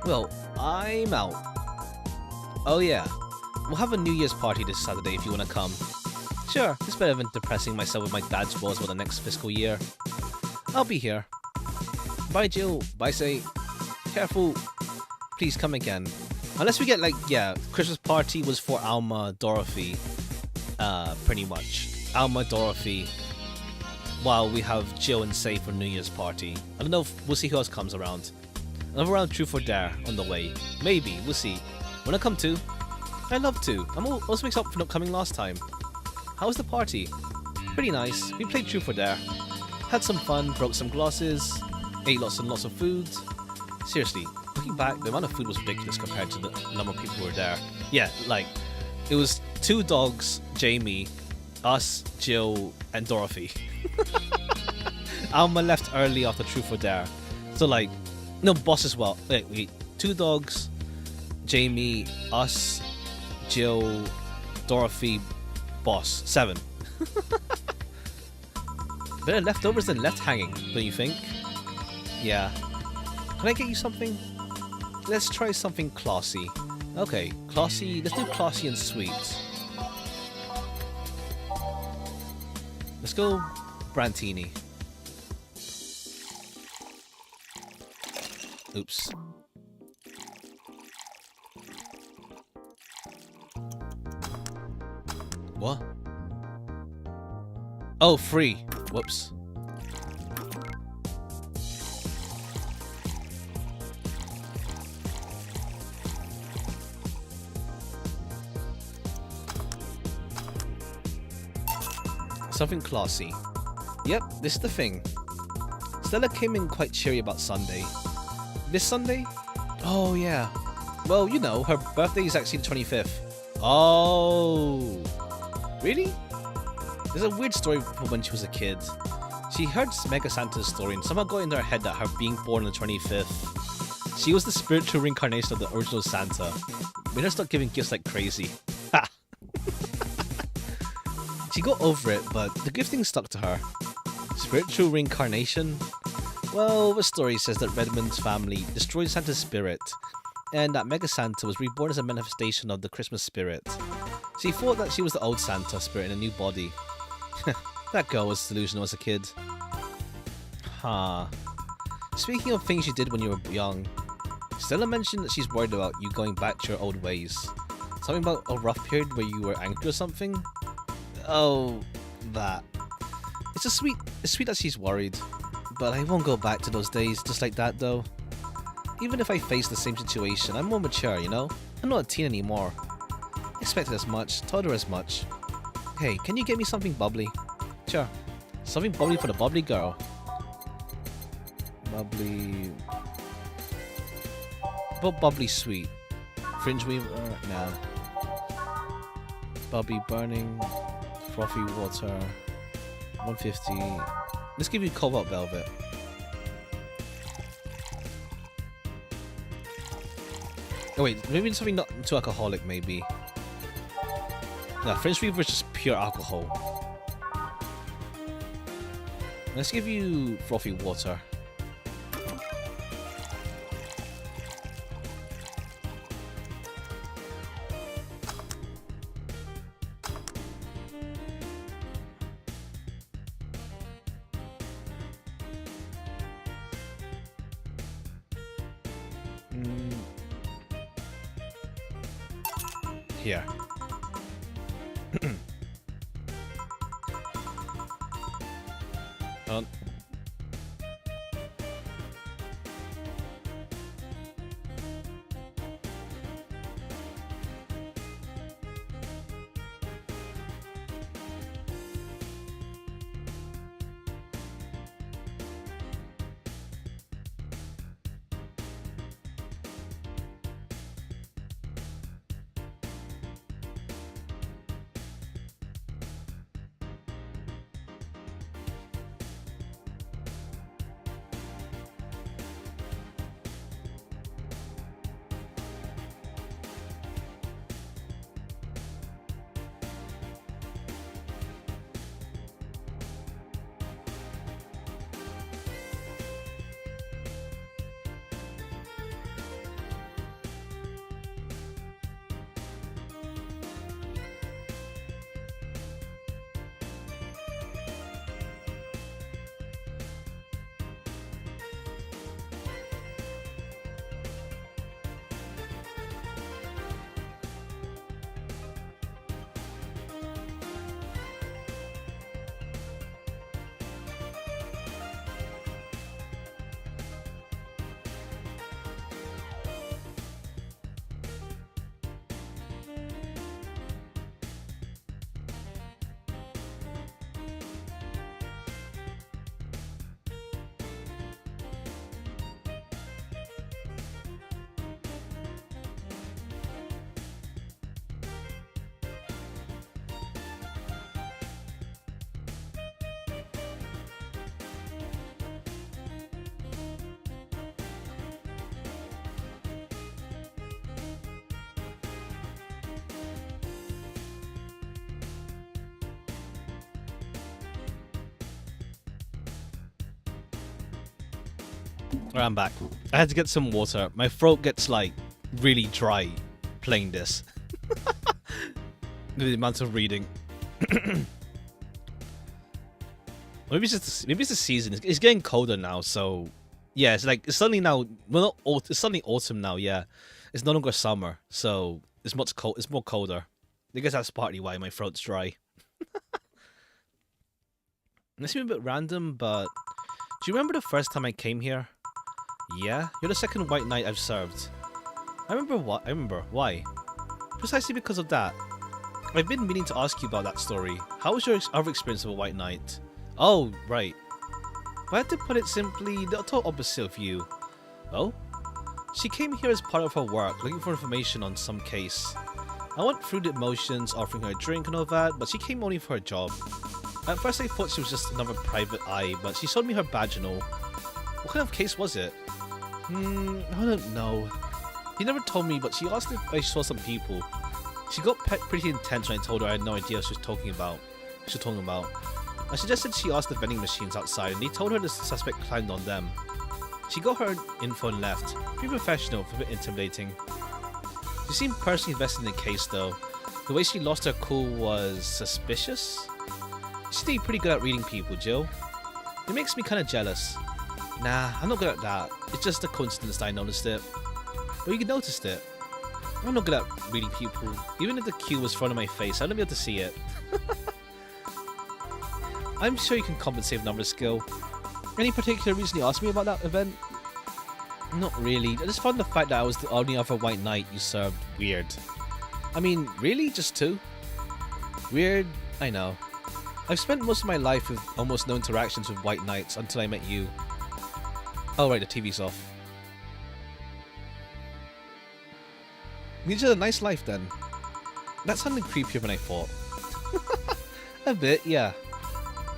Well, I'm out. Oh yeah, we'll have a New Year's party this Saturday if you want to come. Sure, it's better than depressing myself with my dad's woes for the next fiscal year. I'll be here. Bye Jill, bye Say. Careful. Please come again. Unless we get like, yeah, Christmas party was for Alma, Dorothy. Pretty much. Alma, Dorothy. While we have Jill and Say for New Year's party. I don't know if we'll see who else comes around. Another round of Truth or Dare on the way. Maybe, we'll see. Wanna come too? I'd love to. I'm also mixed up for not coming last time. How was the party? Pretty nice. We played Truth or Dare. Had some fun, broke some glasses, ate lots and lots of food. Seriously, looking back, the amount of food was ridiculous compared to the number of people who were there. Yeah, like, it was 2 dogs, Jamie, us, Jill, and Dorothy. Alma left early after Truth or Dare. So, like, no, boss as well. Wait, 2 dogs, Jamie, us, Jill, Dorothy, boss. 7. Better leftovers than left hanging, don't you think? Yeah. Can I get you something? Let's try something classy. Okay, classy. Let's do classy and sweet. Let's go Brantini. Oops. What? Oh, free. Whoops. Something classy. Yep, this is the thing. Stella came in quite cheery about Sunday. This Sunday? Oh, yeah. Well, you know, her birthday is actually the 25th. Oh. Really? There's a weird story from when she was a kid. She heard Mega Santa's story and somehow got into her head that her being born on the 25th, she was the spiritual reincarnation of the original Santa. Made her start giving gifts like crazy. Ha! She got over it, but the gifting stuck to her. Spiritual reincarnation? Well, the story says that Redmond's family destroyed Santa's spirit, and that Mega Santa was reborn as a manifestation of the Christmas spirit. She thought that she was the old Santa spirit in a new body. That girl was delusional as a kid. Huh. Speaking of things you did when you were young, Stella mentioned that she's worried about you going back to your old ways. Something about a rough period where you were angry or something? Oh, that. It's sweet that she's worried, but I won't go back to those days just like that though. Even if I face the same situation, I'm more mature, you know? I'm not a teen anymore. Expected as much, told her as much. Hey, can you get me something bubbly? Sure. Something bubbly for the bubbly girl. Bubbly... But bubbly sweet. Fringe weaver? Nah. Bubbly burning. Frothy water. 150. Let's give you cobalt velvet. Oh wait, maybe something not too alcoholic maybe. Nah, French Weaver is just pure alcohol. Let's give you frothy water. Here. On. Alright, I'm back. I had to get some water. My throat gets like really dry playing this. The amount of reading. Maybe it's the season. It's getting colder now, so yeah. It's suddenly now. Well, not it's suddenly autumn now. Yeah, it's no longer summer, so it's much cold. It's more colder. I guess that's partly why my throat's dry. This may be a bit random, but do you remember the first time I came here? Yeah, you're the second white knight I've served. I remember what. I remember why. Precisely because of that. I've been meaning to ask you about that story. How was your other experience of a white knight? Oh, right. If I had to put it simply, the total opposite of you. Oh? She came here as part of her work, looking for information on some case. I went through the motions, offering her a drink and all that, but she came only for her job. At first I thought she was just another private eye, but she showed me her badge and all. What kind of case was it? I don't know. He never told me, but she asked if I saw some people. She got pretty intense when I told her I had no idea what she was talking about. I suggested she ask the vending machines outside, and they told her the suspect climbed on them. She got her info and left. Pretty professional, a bit intimidating. She seemed personally invested in the case though. The way she lost her cool was suspicious? She did pretty good at reading people, Jill. It makes me kinda jealous. Nah, I'm not good at that. It's just a coincidence that I noticed it. But you noticed it. I'm not good at reading people. Even if the cue was thrown in my face, I wouldn't be able to see it. I'm sure you can compensate with number skill. Any particular reason you asked me about that event? Not really. I just found the fact that I was the only other white knight you served weird. I mean, really? Just two? Weird? I know. I've spent most of my life with almost no interactions with white knights until I met you. Oh right, the TV's off. You just had a nice life then. That sounded creepier than I thought. A bit, yeah.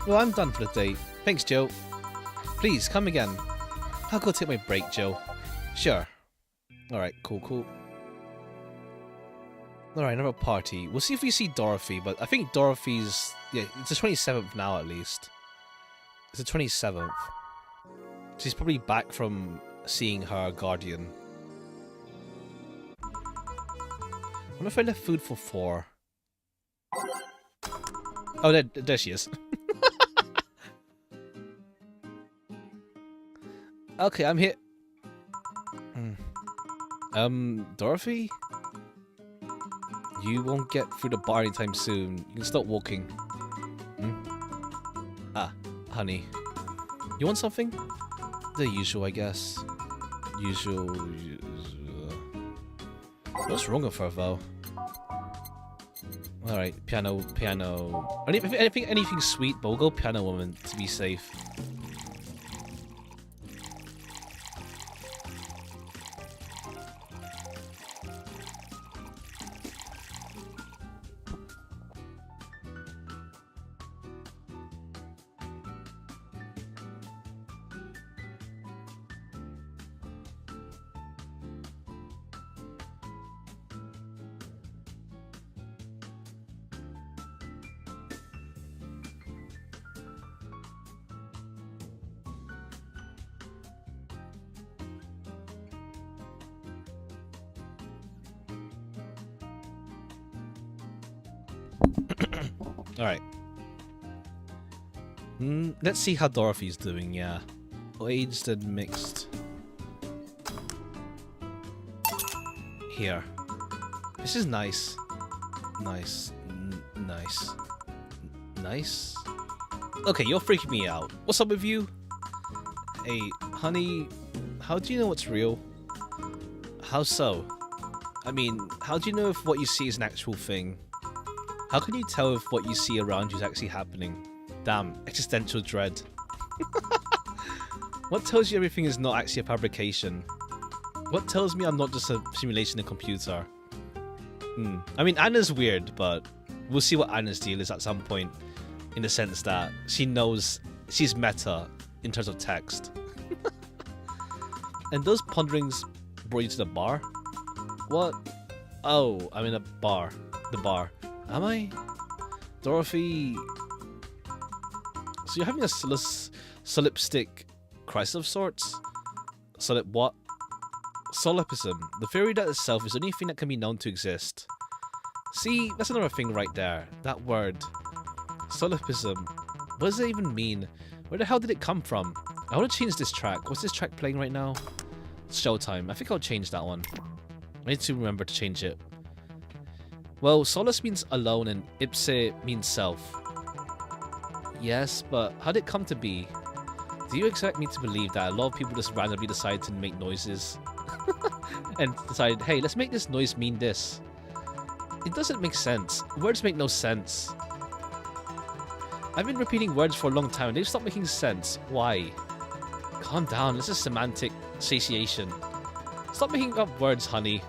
Well, I'm done for the day. Thanks, Joe. Please, come again. I'll go take my break, Joe. Sure. Alright, cool. Alright, another party. We'll see if we see Dorothy, but I think Dorothy's... Yeah, it's the 27th now, at least. It's the 27th. She's probably back from seeing her guardian. I wonder if I left food for 4. Oh, there she is. Okay, I'm here. Dorothy? You won't get through the bar anytime soon. You can start walking. Ah, honey. You want something? The usual, I guess. Usual. What's wrong with her, though? Alright, piano. I think anything sweet, but we'll go piano woman to be safe. Alright. Let's see how Dorothy's doing, yeah. Aged and mixed. Here. This is nice. Nice. Nice. Okay, you're freaking me out. What's up with you? Hey, honey, how do you know what's real? How so? I mean, how do you know if what you see is an actual thing? How can you tell if what you see around you is actually happening? Damn, existential dread. What tells you everything is not actually a fabrication? What tells me I'm not just a simulation in a computer? I mean, Anna's weird, but we'll see what Anna's deal is at some point, in the sense that she knows she's meta in terms of text. And those ponderings brought you to the bar? What? Oh, I'm in a bar. The bar. Am I? Dorothy... So you're having a solipstic crisis of sorts? What? Solipsism. The theory that itself is the only thing that can be known to exist. See, that's another thing right there. That word. Solipsism. What does it even mean? Where the hell did it come from? I want to change this track. What's this track playing right now? It's Showtime. I think I'll change that one. I need to remember to change it. Well, solus means alone and ipse means self. Yes, but how did it come to be? Do you expect me to believe that a lot of people just randomly decide to make noises? And decide, hey, let's make this noise mean this. It doesn't make sense. Words make no sense. I've been repeating words for a long time and they've stopped making sense. Why? Calm down, this is semantic satiation. Stop making up words, honey.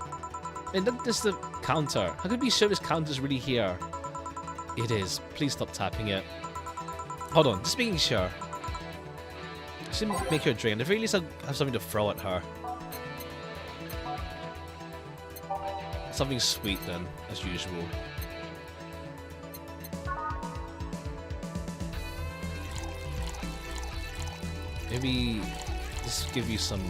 And then there's the counter. How can we be sure this counter's really here? It is. Please stop tapping it. Hold on, just making sure. I should make her a drink. At the very least, I'll have something to throw at her. Something sweet then, as usual. Maybe just give you some...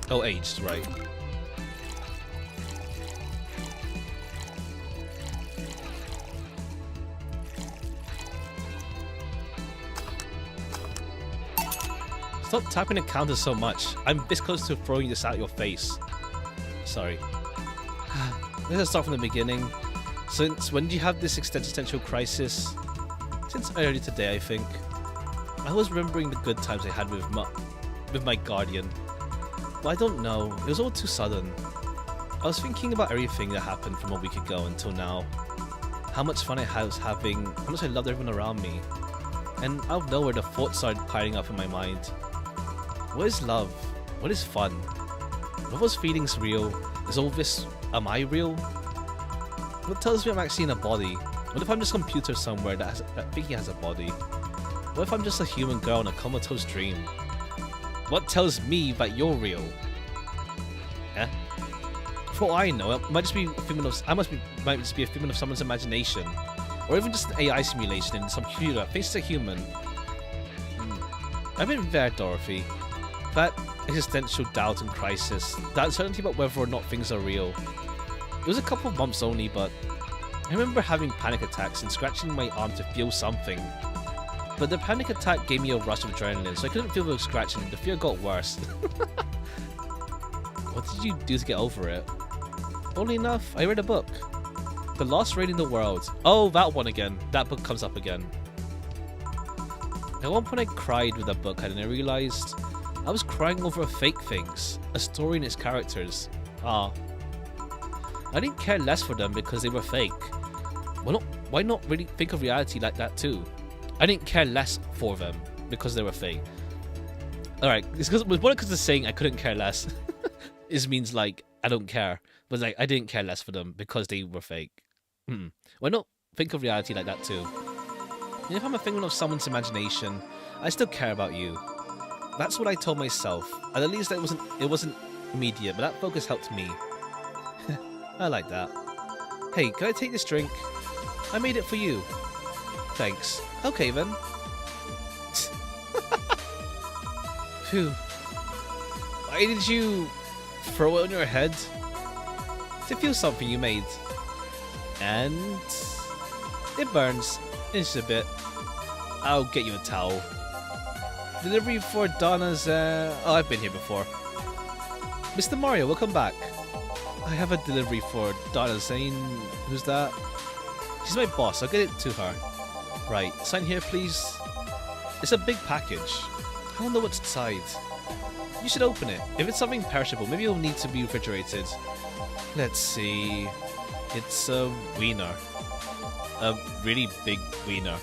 Oh, aged, right. Stop tapping the counter so much. I'm this close to throwing this out your face. Sorry. Let's start from the beginning. Since when did you have this existential crisis? Since early today, I think. I was remembering the good times I had with my guardian. But I don't know, it was all too sudden. I was thinking about everything that happened from a week ago until now. How much fun I was having, how much I loved everyone around me. And out of nowhere the thoughts started piling up in my mind. What is love? What is fun? Are those feelings real? Is all this... am I real? What tells me I'm actually in a body? What if I'm just a computer somewhere that thinking has a body? What if I'm just a human girl in a comatose dream? What tells me that you're real? Eh? For all I know, it might just be a figment of... might just be a figment of someone's imagination. Or even just an AI simulation in some computer that faces a human. I've been there, Dorothy. That existential doubt and crisis. That uncertainty about whether or not things are real. It was a couple of months only, but... I remember having panic attacks and scratching my arm to feel something. But the panic attack gave me a rush of adrenaline, so I couldn't feel the scratching and the fear got worse. What did you do to get over it? Only enough, I read a book. The Lost Raid in the World. Oh, that one again. That book comes up again. At one point I cried with that book and I realized I was crying over fake things. A story and its characters. Ah. I didn't care less for them because they were fake. Why not really think of reality like that too? I didn't care less for them because they were fake. Alright, it's because the saying I couldn't care less is means like I don't care. But like I didn't care less for them because they were fake. Why not think of reality like that too? And if I'm a figment of someone's imagination, I still care about you. That's what I told myself. At least it wasn't immediate, but that focus helped me. I like that. Hey, can I take this drink? I made it for you. Thanks. Okay then. Phew. Why did you throw it on your head? To feel something you made. And it burns. Just a bit. I'll get you a towel. Delivery for Donna's, oh, I've been here before. Mr. Mario, welcome back. I have a delivery for Donna Zane. Who's that? She's my boss. I'll get it to her. Right. Sign here, please. It's a big package. I don't know what's inside. You should open it. If it's something perishable, maybe it'll need to be refrigerated. Let's see. It's a wiener. A really big wiener.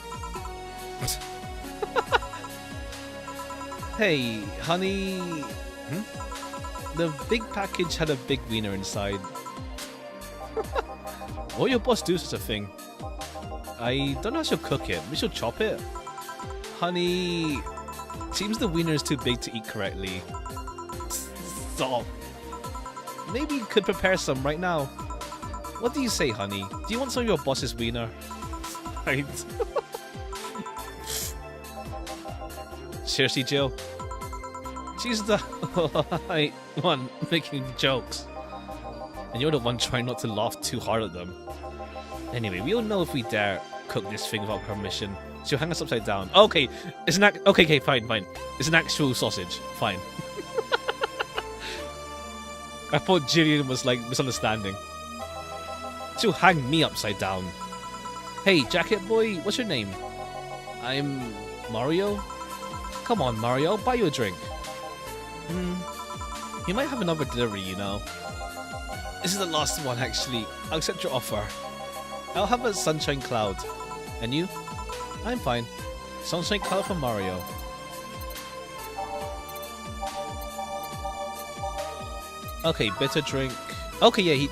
Hey, honey. The big package had a big wiener inside. What will your boss do such a thing? I don't know how she'll cook it. Maybe she'll chop it. Honey, seems the wiener is too big to eat correctly. Stop. Maybe you could prepare some right now. What do you say, honey? Do you want some of your boss's wiener? Right. Seriously, Jill? She's the one making jokes. And you're the one trying not to laugh too hard at them. Anyway, we don't know if we dare cook this thing without permission. She'll hang us upside down. Okay, it's an okay, fine. It's an actual sausage. Fine. I thought Jillian was like misunderstanding. She'll hang me upside down. Hey, jacket boy, what's your name? I'm Mario? Come on, Mario, I'll buy you a drink. You might have another delivery, you know. This is the last one, actually. I'll accept your offer. I'll have a sunshine cloud. And you? I'm fine. Sunshine cloud for Mario. Okay, bitter drink. Okay, yeah,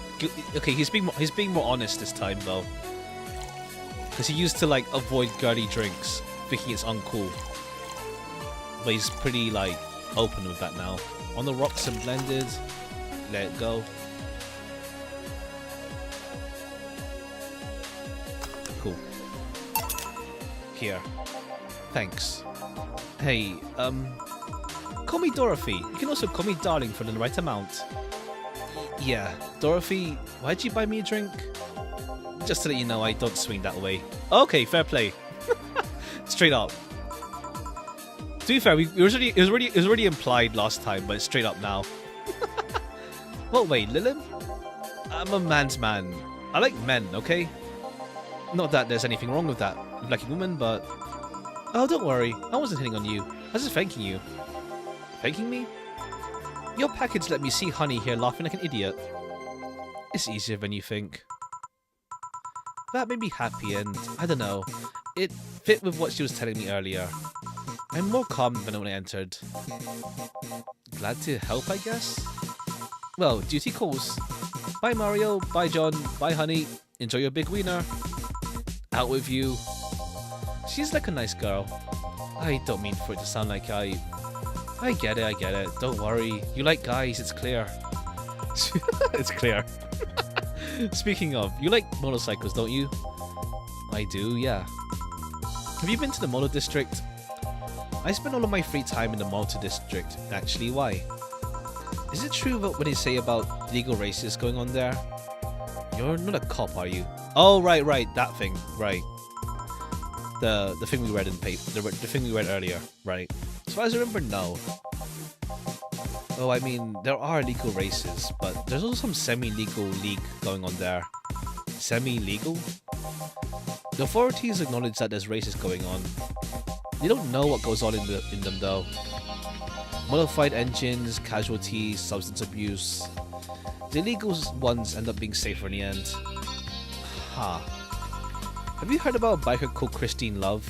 he's being more honest this time though. Because he used to like avoid girly drinks, thinking it's uncool. But he's pretty like open with that now. On the rocks and blended. Let it go. Cool. Here. Thanks. Hey, call me Dorothy. You can also call me darling for the right amount. Yeah, Dorothy, why'd you buy me a drink? Just to let you know, I don't swing that way. Okay, fair play. Straight up. To be fair, it was already implied last time, but it's straight up now. What, wait, Lilith? I'm a man's man. I like men, okay? Not that there's anything wrong with that, with liking women, but... Oh, don't worry. I wasn't hitting on you. I was just thanking you. Thanking me? Your package let me see Honey here laughing like an idiot. It's easier than you think. That made me happy and, I don't know, it fit with what she was telling me earlier. I'm more calm than when I entered. Glad to help, I guess? Well, duty calls. Bye Mario, bye John, bye Honey. Enjoy your big wiener. Out with you. She's like a nice girl. I don't mean for it to sound like I get it. Don't worry. You like guys, it's clear. It's clear. Speaking of, you like motorcycles, don't you? I do, yeah. Have you been to the motor district? I spend all of my free time in the motor district. Actually, why? Is it true what they say about legal races going on there? You're not a cop, are you? Oh, right, that thing, right. The thing we read in paper, the thing we read earlier, right. As far as I remember, no. Oh, I mean, there are legal races, but there's also some semi-legal league going on there. Semi-legal? The authorities acknowledge that there's races going on. They don't know what goes on in them though. Modified engines, casualties, substance abuse. The illegal ones end up being safer in the end. Huh. Have you heard about a biker called Christine Love?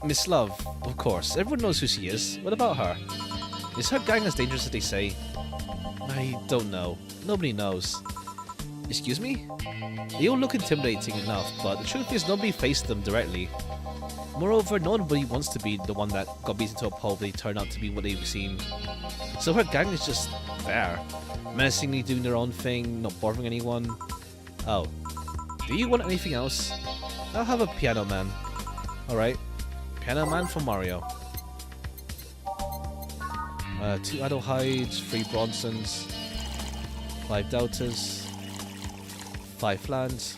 Miss Love, of course. Everyone knows who she is. What about her? Is her gang as dangerous as they say? I don't know. Nobody knows. Excuse me? They all look intimidating enough, but the truth is nobody faced them directly. Moreover, nobody wants to be the one that got beaten to a pulp they turn out to be what they've seen. So her gang is just there. Menacingly doing their own thing, not bothering anyone. Oh. Do you want anything else? I'll have a piano man. Alright. Piano man for Mario. 2 idle hides, 3 Bronsons, 5 Deltas, 5 Flans,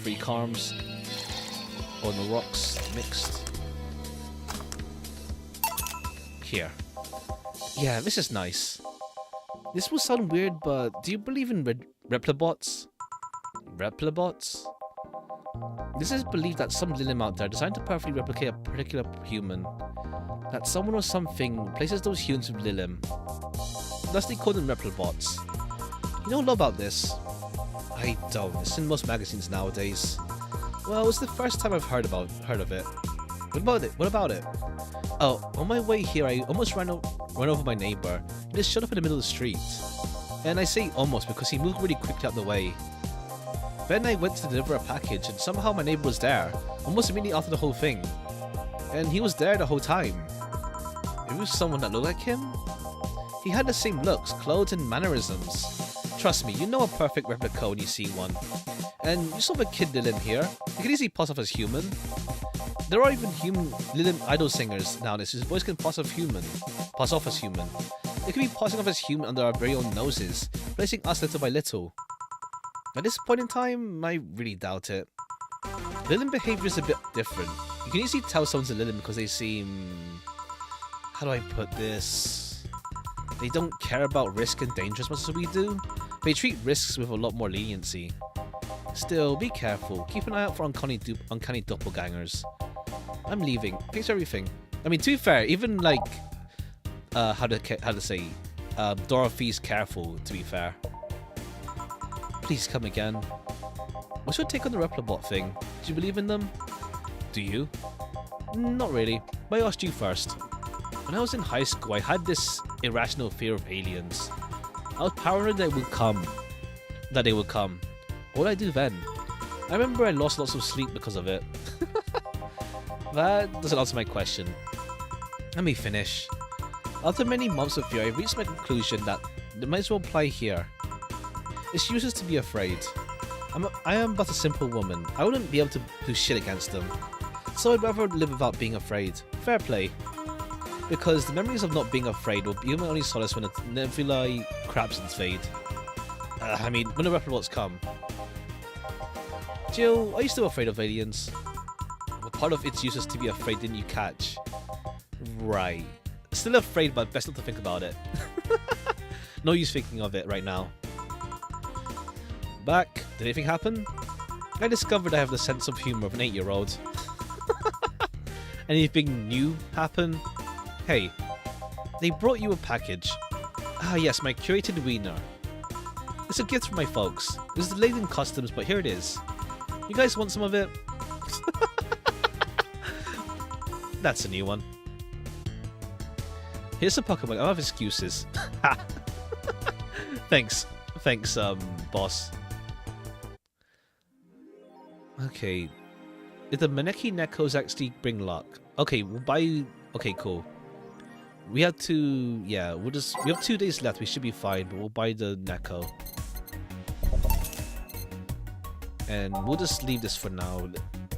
3 Carms, on the rocks, mixed. Here. Yeah, this is nice. This will sound weird, but do you believe in replibots? Replibots? This is believed that some Lilim out there designed to perfectly replicate a particular human. That someone or something replaces those humans with Lilim. Thus they call them replibots. You know a lot about this? I don't. It's in most magazines nowadays. Well, it's the first time I've heard of it. What about it? Oh, on my way here I almost ran over my neighbor. He just showed up in the middle of the street. And I say almost because he moved really quickly out of the way. Then I went to deliver a package and somehow my neighbor was there, almost immediately after the whole thing. And he was there the whole time. It was someone that looked like him? He had the same looks, clothes and mannerisms. Trust me, you know a perfect replica when you see one. And you saw the kid Dylan here. You can easily pass off as human. There are even human Lilith idol singers nowadays whose voice can pass off as human. They could be passing off as human under our very own noses, replacing us little by little. At this point in time, I really doubt it. Lilith behavior is a bit different. You can easily tell someone's a Lilith because they seem... how do I put this? They don't care about risk and danger as much as we do. They treat risks with a lot more leniency. Still, be careful. Keep an eye out for uncanny doppelgangers. I'm leaving. Thanks for everything. I mean, to be fair, even like... how to say... Dorothy's careful, to be fair. Please come again. What's your take on the Replicabot thing? Do you believe in them? Do you? Not really, but I asked you first. When I was in high school, I had this irrational fear of aliens. I was paranoid that they would come. What would I do then? I remember I lost lots of sleep because of it. That doesn't answer my question. Let me finish. After many months of fear, I reached my conclusion that it might as well apply here. It's useless to be afraid. I am but a simple woman. I wouldn't be able to do shit against them. So I'd rather live without being afraid. Fair play. Because the memories of not being afraid will be my only solace when the nebulae crabs invade. I mean, when the Replicabots come. Jill, are you still afraid of aliens? Well, part of it's useless to be afraid, didn't you catch? Right. Still afraid, but best not to think about it. No use thinking of it right now. Back. Did anything happen? I discovered I have the sense of humor of an 8-year-old. Anything new happen? Hey, they brought you a package. Ah yes, my curated wiener. It's a gift from my folks. It was delayed in customs, but here it is. You guys want some of it? That's a new one. Here's a Pokemon. I don't have excuses. Thanks, boss. Okay. If the Maneki Nekos actually bring luck. Okay, we'll buy... Okay, cool. We have to... Yeah, we have 2 days left. We should be fine, but we'll buy the Neko. And we'll just leave this for now.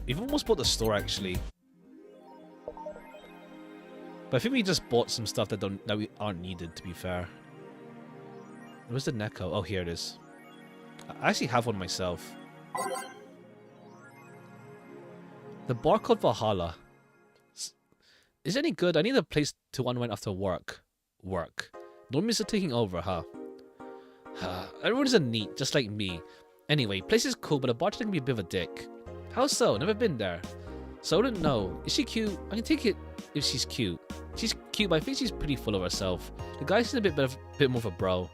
We've almost bought the store, actually. But I think we just bought some stuff that aren't needed, to be fair. Where's the Neko? Oh, here it is. I actually have one myself. The bar called Valhalla. Is it any good? I need a place to unwind after work. Normies are taking over, huh? Everyone isn't neat, just like me. Anyway, place is cool, but the bartender can be a bit of a dick. How so? Never been there. So I wouldn't know. Is she cute? I can take it if she's cute. She's cute, but I think she's pretty full of herself. The guy seems a bit more of a bro.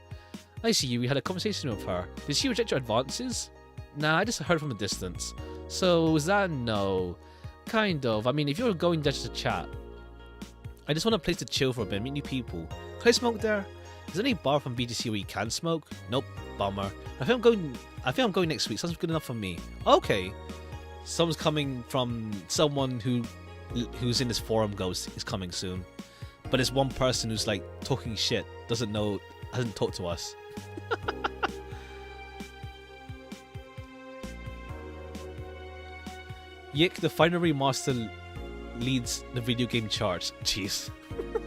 I see you. We had a conversation with her. Did she reject your advances? Nah, I just heard from a distance. So is that no? Kind of. I mean, if you're going there just to chat. I just want a place to chill for a bit, meet new people. Can I smoke there? Is there any bar from BGC where you can smoke? Nope. Bummer. I think I'm going next week. Sounds good enough for me. Okay. Someone's coming from someone who's in this forum is coming soon. But it's one person who's like talking shit, hasn't talked to us. Yik, the final remaster leads the video game charts. Jeez.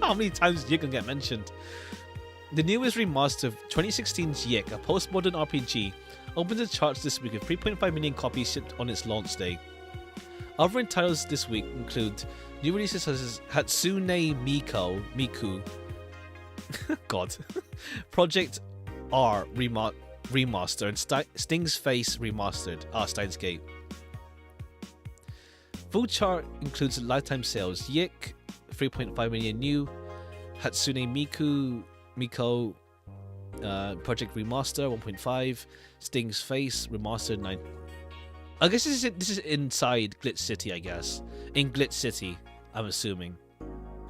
How many times is Yik gonna get mentioned? The newest remaster of 2016's Yik, a postmodern RPG, opened the charts this week with 3.5 million copies shipped on its launch day. Other titles this week include new releases such as Hatsune Miku, God, Project R remaster, and Sting's Face remastered. Steins Gate. Full chart includes lifetime sales. Yik, 3.5 million new. Hatsune Miku, Project Remaster, 1.5. Sting's Face Remastered, 9. I guess this is inside Glitch City, I guess. In Glitch City, I'm assuming.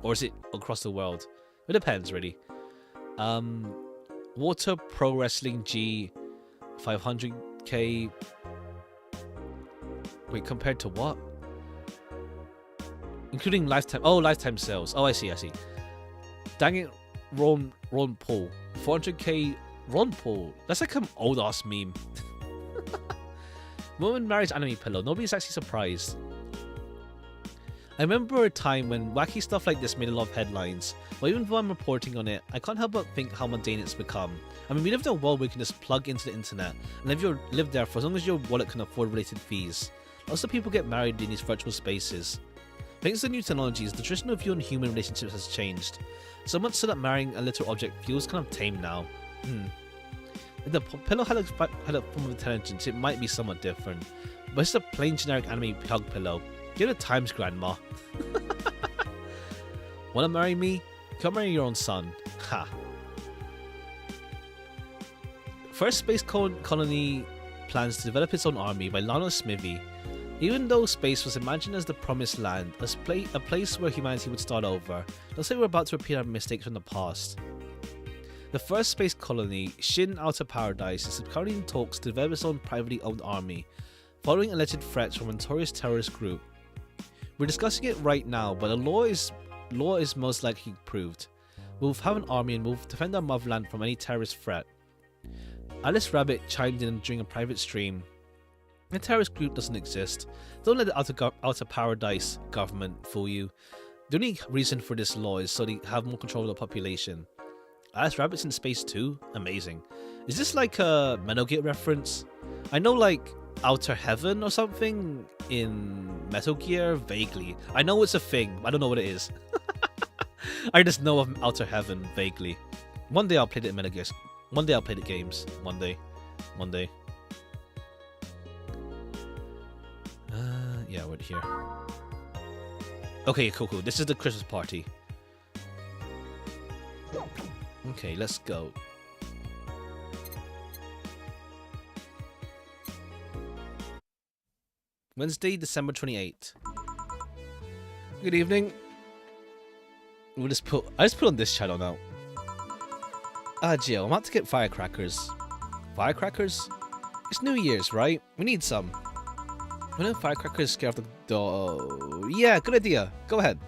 Or is it across the world? It depends, really. Water Pro Wrestling G, 500k. Wait, compared to what? Including lifetime sales. Oh, I see. Dang it, Ron Paul. 400k Ron Paul. That's like an old ass meme. Woman marries anime pillow. Nobody's actually surprised. I remember a time when wacky stuff like this made a lot of headlines, but even though I'm reporting on it, I can't help but think how mundane it's become. I mean, we live in a world where you can just plug into the internet and live there for as long as your wallet can afford related fees. Lots of people get married in these virtual spaces. Thanks to the new technologies, the traditional view on human relationships has changed, so much so that marrying a little object feels kind of tame now. If the pillow had a form of intelligence, it might be somewhat different, but it's a plain generic anime hug pillow. Give it times, grandma. Wanna marry me? Come marry your own son. Ha. First space colony plans to develop its own army by Lionel Smithy. Even though space was imagined as the promised land, a place where humanity would start over, looks like we're about to repeat our mistakes from the past. The first space colony, Shin Outer Paradise, is currently in talks to develop its own privately owned army, following alleged threats from a notorious terrorist group. We're discussing it right now, but the law is most likely proved. We'll have an army and we'll defend our motherland from any terrorist threat. Alice Rabbit chimed in during a private stream. The terrorist group doesn't exist. Don't let the Outer Paradise government fool you. The only reason for this law is so they have more control of the population. Alice Rabbit's in space too? Amazing. Is this like a Metal Gear reference? I know like Outer Heaven or something in Metal Gear, vaguely. I know it's a thing, I don't know what it is. I just know of Outer Heaven vaguely. One day I'll play the Metal Gear. One day I'll play the games. One day. Yeah, we're here. Okay, cool. This is the Christmas party. Okay, let's go. Wednesday, December 28th. Good evening. I just put on this channel now. Jill, I'm about to get firecrackers. Firecrackers? It's New Year's, right? We need some. When do firecrackers scare off the door? Yeah, good idea. Go ahead.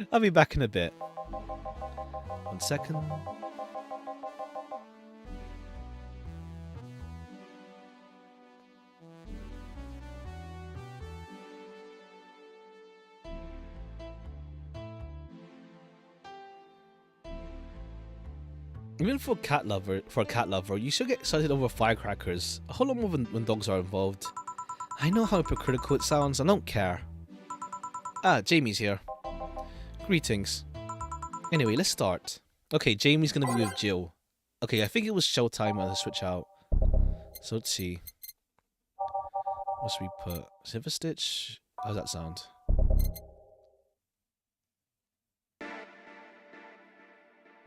I'll be back in a bit. 1 second. Even for a cat lover, you should get excited over firecrackers. A whole lot more when dogs are involved. I know how hypocritical it sounds, I don't care. Jamie's here. Greetings. Anyway, let's start. Okay, Jamie's gonna be with Jill. Okay, I think it was showtime when I switch out. So let's see. What should we put? Silver Stitch? How's that sound?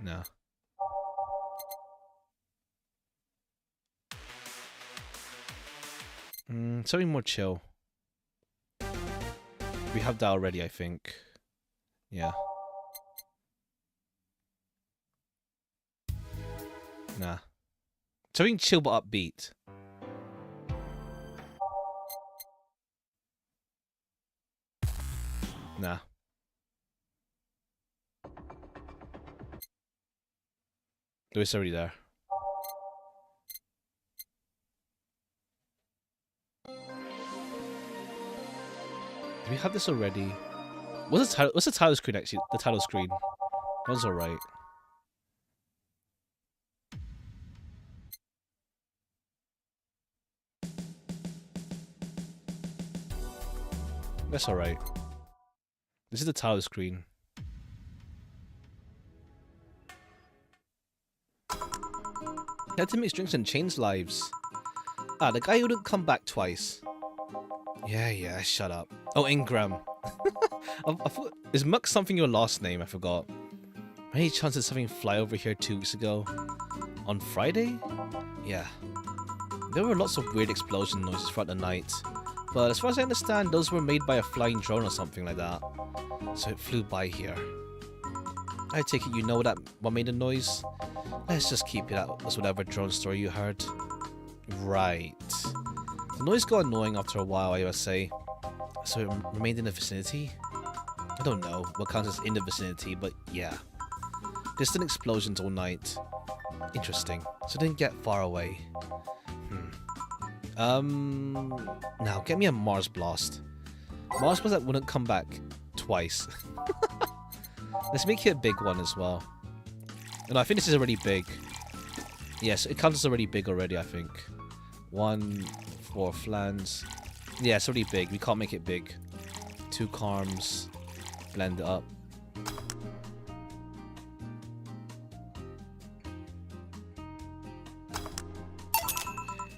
Nah. Something more chill. We have that already, I think. Yeah. Nah. Something chill but upbeat. Nah. Oh, it's already there. Do we have this already? What's the title screen actually? The title screen. That was alright. That's alright. This is the title screen. He had to mix drinks and change lives. The guy who didn't come back twice. Yeah, shut up. Oh, Ingram. I forgot. Is Muck something your last name? I forgot. Any chance did something fly over here 2 weeks ago? On Friday? Yeah. There were lots of weird explosion noises throughout the night. But as far as I understand, those were made by a flying drone or something like that. So it flew by here. I take it you know what made the noise? Let's just keep it out as whatever drone story you heard. Right. The noise got annoying after a while, I must say. So it remained in the vicinity? I don't know what counts as in the vicinity, but yeah. Distant explosions all night. Interesting. So it didn't get far away. Now get me a Mars Blast. Mars was that wouldn't come back twice. Let's make it a big one as well. No, I think this is already big. Yes, it counts as already big already, I think. 1 for flans. Yeah, it's already big. We can't make it big. 2 carms. Blend it up.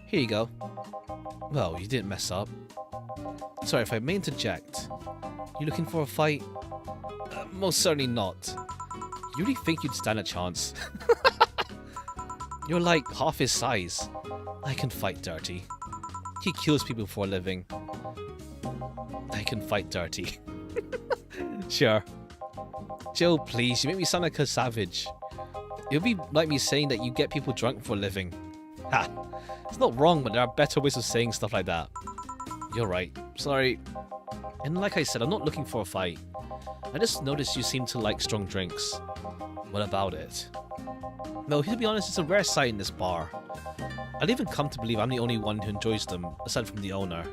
Here you go. Well, you didn't mess up. Sorry if I may interject. You looking for a fight? Most certainly not. You really think you'd stand a chance? You're like half his size. I can fight dirty. He kills people for a living. I can fight dirty. Sure. Joe, please, you make me sound like a savage. It would be like me saying that you get people drunk for a living. Ha! It's not wrong, but there are better ways of saying stuff like that. You're right. Sorry. And like I said, I'm not looking for a fight. I just noticed you seem to like strong drinks. What about it? No, to be honest, it's a rare sight in this bar. I'd even come to believe I'm the only one who enjoys them, aside from the owner.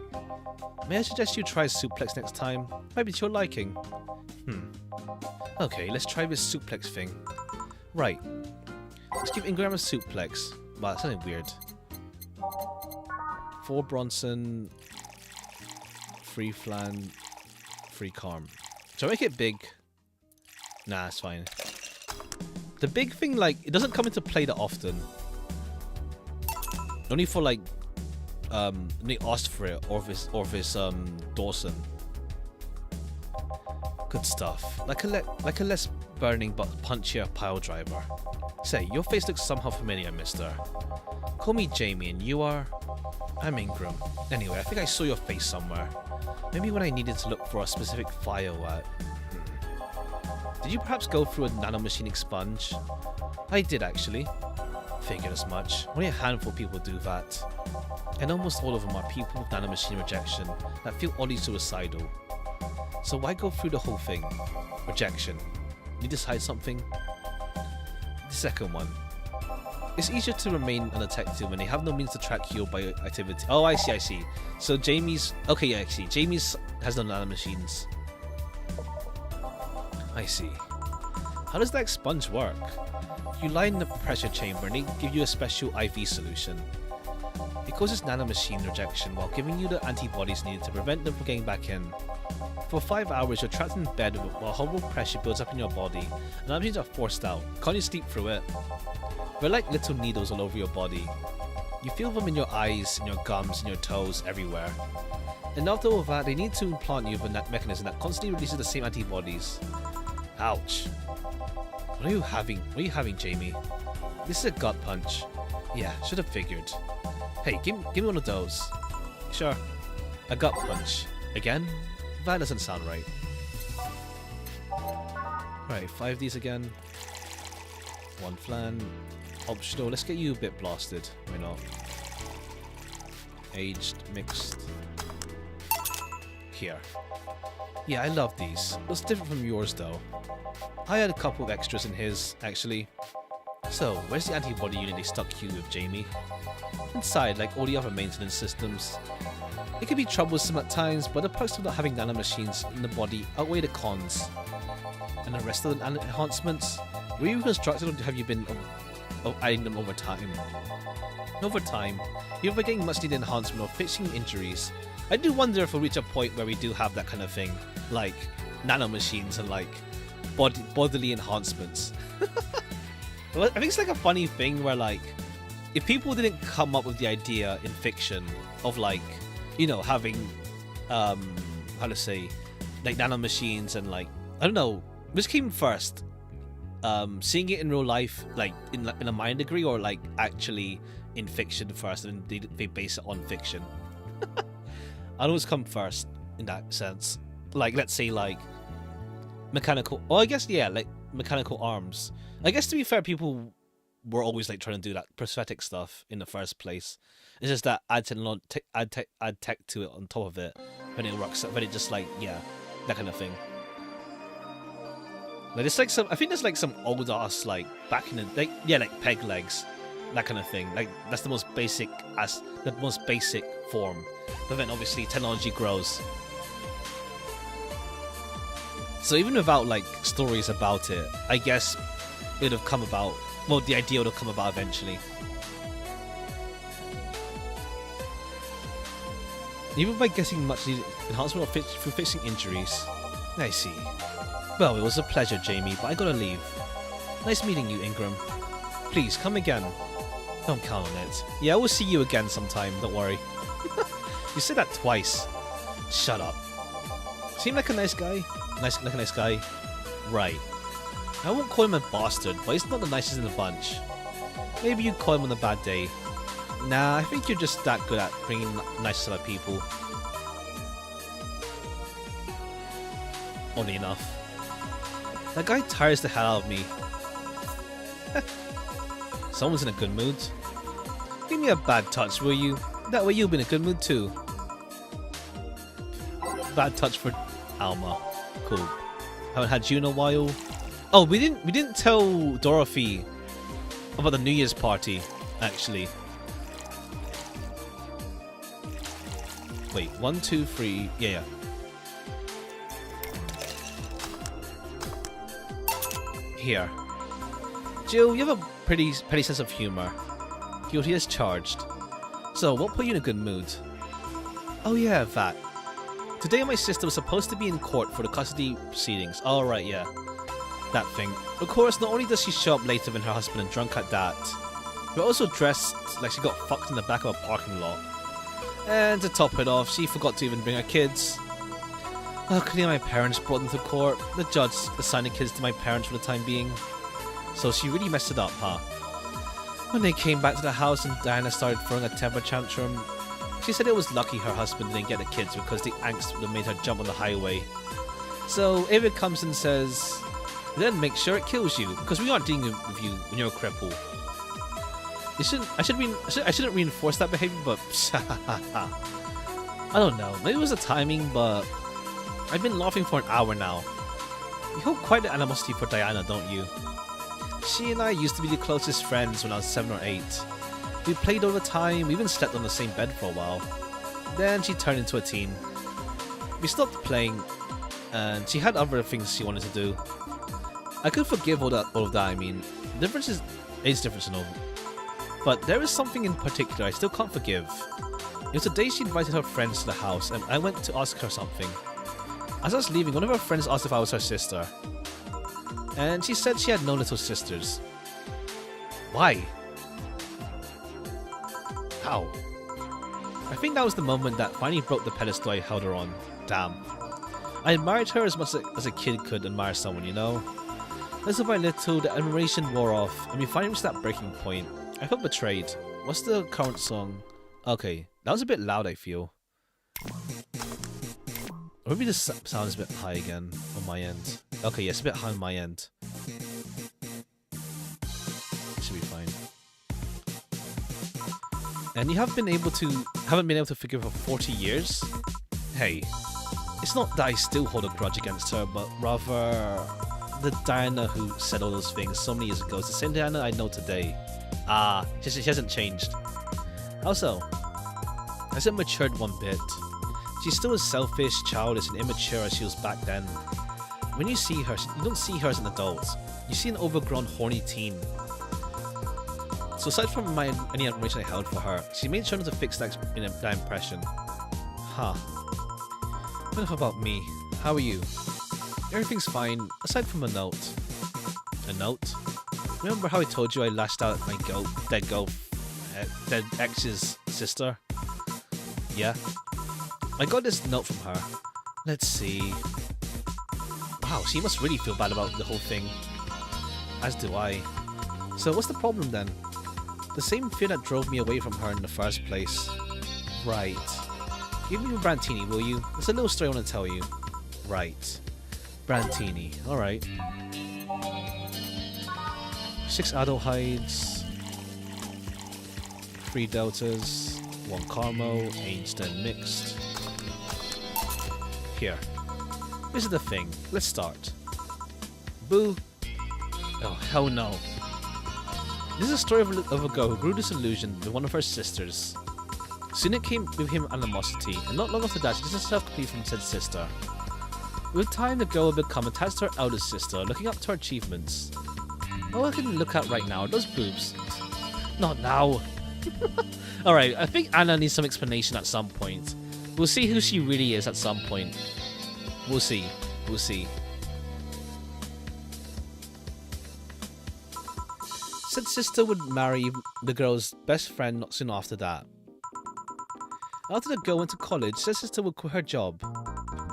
May I suggest you try suplex next time? Maybe to your liking. Okay, let's try this suplex thing. Right. Let's give Ingram a suplex. Wow, that's something weird. 4 Bronson, 3 Flan, 3 Carm. Shall I make it big? Nah, it's fine. The big thing, like, it doesn't come into play that often. Only for, like, they asked for it, or if it's Dawson. Good stuff. Like a less burning but punchier pile driver. Say, your face looks somehow familiar, mister. Call me Jamie, and you are? I'm Ingram. Anyway, I think I saw your face somewhere. Maybe when I needed to look for a specific file at... Did you perhaps go through a nanomachine sponge? I did, actually. Figured as much. Only a handful of people do that. And almost all of them are people with nanomachine rejection that feel oddly suicidal. So why go through the whole thing? Rejection. You decide something? The second one. It's easier to remain undetected when they have no means to track your bioactivity. Oh, I see. So Jamie's... Okay, yeah, I see. Jamie's has no nanomachines. I see. How does that sponge work? You lie in the pressure chamber and they give you a special IV solution. It causes nanomachine rejection while giving you the antibodies needed to prevent them from getting back in. For 5 hours, you're trapped in bed while horrible pressure builds up in your body, and nanomachines are forced out. Can't you sleep through it? They're like little needles all over your body. You feel them in your eyes, in your gums, in your toes, everywhere. And after all that, they need to implant you with that mechanism that constantly releases the same antibodies. Ouch. What are you having, Jamie? This is a gut punch. Yeah, should have figured. Hey, give me one of those. Sure. A gut punch. Again? That doesn't sound right. Right, 5 of these again. 1 flan. Optional. Let's get you a bit blasted. Why not? Aged, mixed. Here. Yeah, I love these. It's different from yours though. I had a couple of extras in his, actually. So, where's the antibody unit they stuck you with, Jamie? Inside, like all the other maintenance systems. It can be troublesome at times, but the perks of not having nanomachines in the body outweigh the cons. And the rest of the enhancements? Were you constructed, or have you been adding them over time? Over time, you're either getting much needed enhancement or fixing injuries. I do wonder if we'll reach a point where we do have that kind of thing, like nanomachines and like bodily enhancements. I think it's like a funny thing where like, if people didn't come up with the idea in fiction of like, you know, having, how to say, like nanomachines and like, I don't know, which came first? Seeing it in real life, like in a minor degree, or like actually in fiction first, and they base it on fiction. I always come first in that sense. Like, let's say like mechanical. Oh, I guess yeah, like mechanical arms. I guess to be fair, people were always like trying to do that prosthetic stuff in the first place. It's just that add tech to it on top of it when it works. When it just like that kind of thing. Like it's like some. I think there's like some old ass like back in the like peg legs, that kind of thing. Like that's the most basic form. But then obviously technology grows. So even without like stories about it, I guess it would have come about. Well, the idea would have come about eventually. Even by getting much needed enhancement through fixing injuries. I see. Well, it was a pleasure, Jamie, but I gotta leave. Nice meeting you, Ingram. Please, come again. Don't count on it. Yeah, I will see you again sometime, don't worry. You said that twice. Shut up. Seem like a nice guy? Like a nice guy? Right. I won't call him a bastard, but he's not the nicest in the bunch. Maybe you'd call him on a bad day. Nah, I think you're just that good at bringing nice to other people. Only enough. That guy tires the hell out of me. Someone's in a good mood. Give me a bad touch, will you? That way you'll be in a good mood too. Bad touch for Alma. Cool. Haven't had you in a while. Oh, we didn't tell Dorothy about the New Year's party, actually. Wait, 1, 2, 3. Yeah. Here. Jill, you have a pretty sense of humor. Guilty as charged. So, what put you in a good mood? Oh yeah, that. Today my sister was supposed to be in court for the custody proceedings. Oh right, yeah. That thing. Of course, not only does she show up later than her husband and drunk at that, but also dressed like she got fucked in the back of a parking lot. And to top it off, she forgot to even bring her kids. Luckily my parents brought them to court. The judge assigned the kids to my parents for the time being. So she really messed it up, huh? When they came back to the house and Diana started throwing a temper tantrum, she said it was lucky her husband didn't get the kids because the angst would have made her jump on the highway. So David comes and says, then make sure it kills you, because we aren't dealing with you when you're a cripple. I shouldn't reinforce that behavior, but I don't know. Maybe it was the timing, but I've been laughing for an hour now. You hold quite the animosity for Diana, don't you? She and I used to be the closest friends when I was 7 or 8. We played all the time, we even slept on the same bed for a while. Then she turned into a teen. We stopped playing, and she had other things she wanted to do. I could forgive all of that, I mean. The difference is age difference and all. But there is something in particular I still can't forgive. It was the day she invited her friends to the house, and I went to ask her something. As I was leaving, one of her friends asked if I was her sister. And she said she had no little sisters. Why? How? I think that was the moment that finally broke the pedestal I held her on. Damn. I admired her as much as a kid could admire someone, you know? Little by little, the admiration wore off, and we finally reached that breaking point. I felt betrayed. What's the current song? Okay, that was a bit loud, I feel. Or maybe this sounds a bit high again on my end. Okay, yes, a bit high on my end. Should be fine. And you haven't been able to forgive her for 40 years? Hey, it's not that I still hold a grudge against her, but rather the Diana who said all those things so many years ago is the same Diana I know today. Ah, she hasn't changed. Also, hasn't matured one bit. She's still as selfish, childish, and immature as she was back then. When you see her, you don't see her as an adult. You see an overgrown, horny teen. So aside from any admiration I held for her, she made sure not to fix that impression. Huh. Enough about me. How are you? Everything's fine, aside from a note. A note? Remember how I told you I lashed out at my dead ex's sister? Yeah? I got this note from her. Let's see. Wow, she must really feel bad about the whole thing. As do I. So what's the problem then? The same fear that drove me away from her in the first place. Right. Give me a Brantini, will you? There's a little story I want to tell you. Right. Brantini. Alright. 6 adult hides. 3 deltas. 1 Carmo. Aged and mixed. Here. This is the thing. Let's start. Boo. Oh, hell no. This is a story of a girl who grew disillusioned with one of her sisters. Soon it came with him animosity, and not long after that she distanced herself completely from said sister. With time, the girl will become attached to her elder sister, looking up to her achievements. All I can look at right now are those boobs. Not now. Alright, I think Anna needs some explanation at some point. We'll see who she really is at some point. We'll see. We'll see. Said sister would marry the girl's best friend not soon after that. After the girl went to college, said sister would quit her job.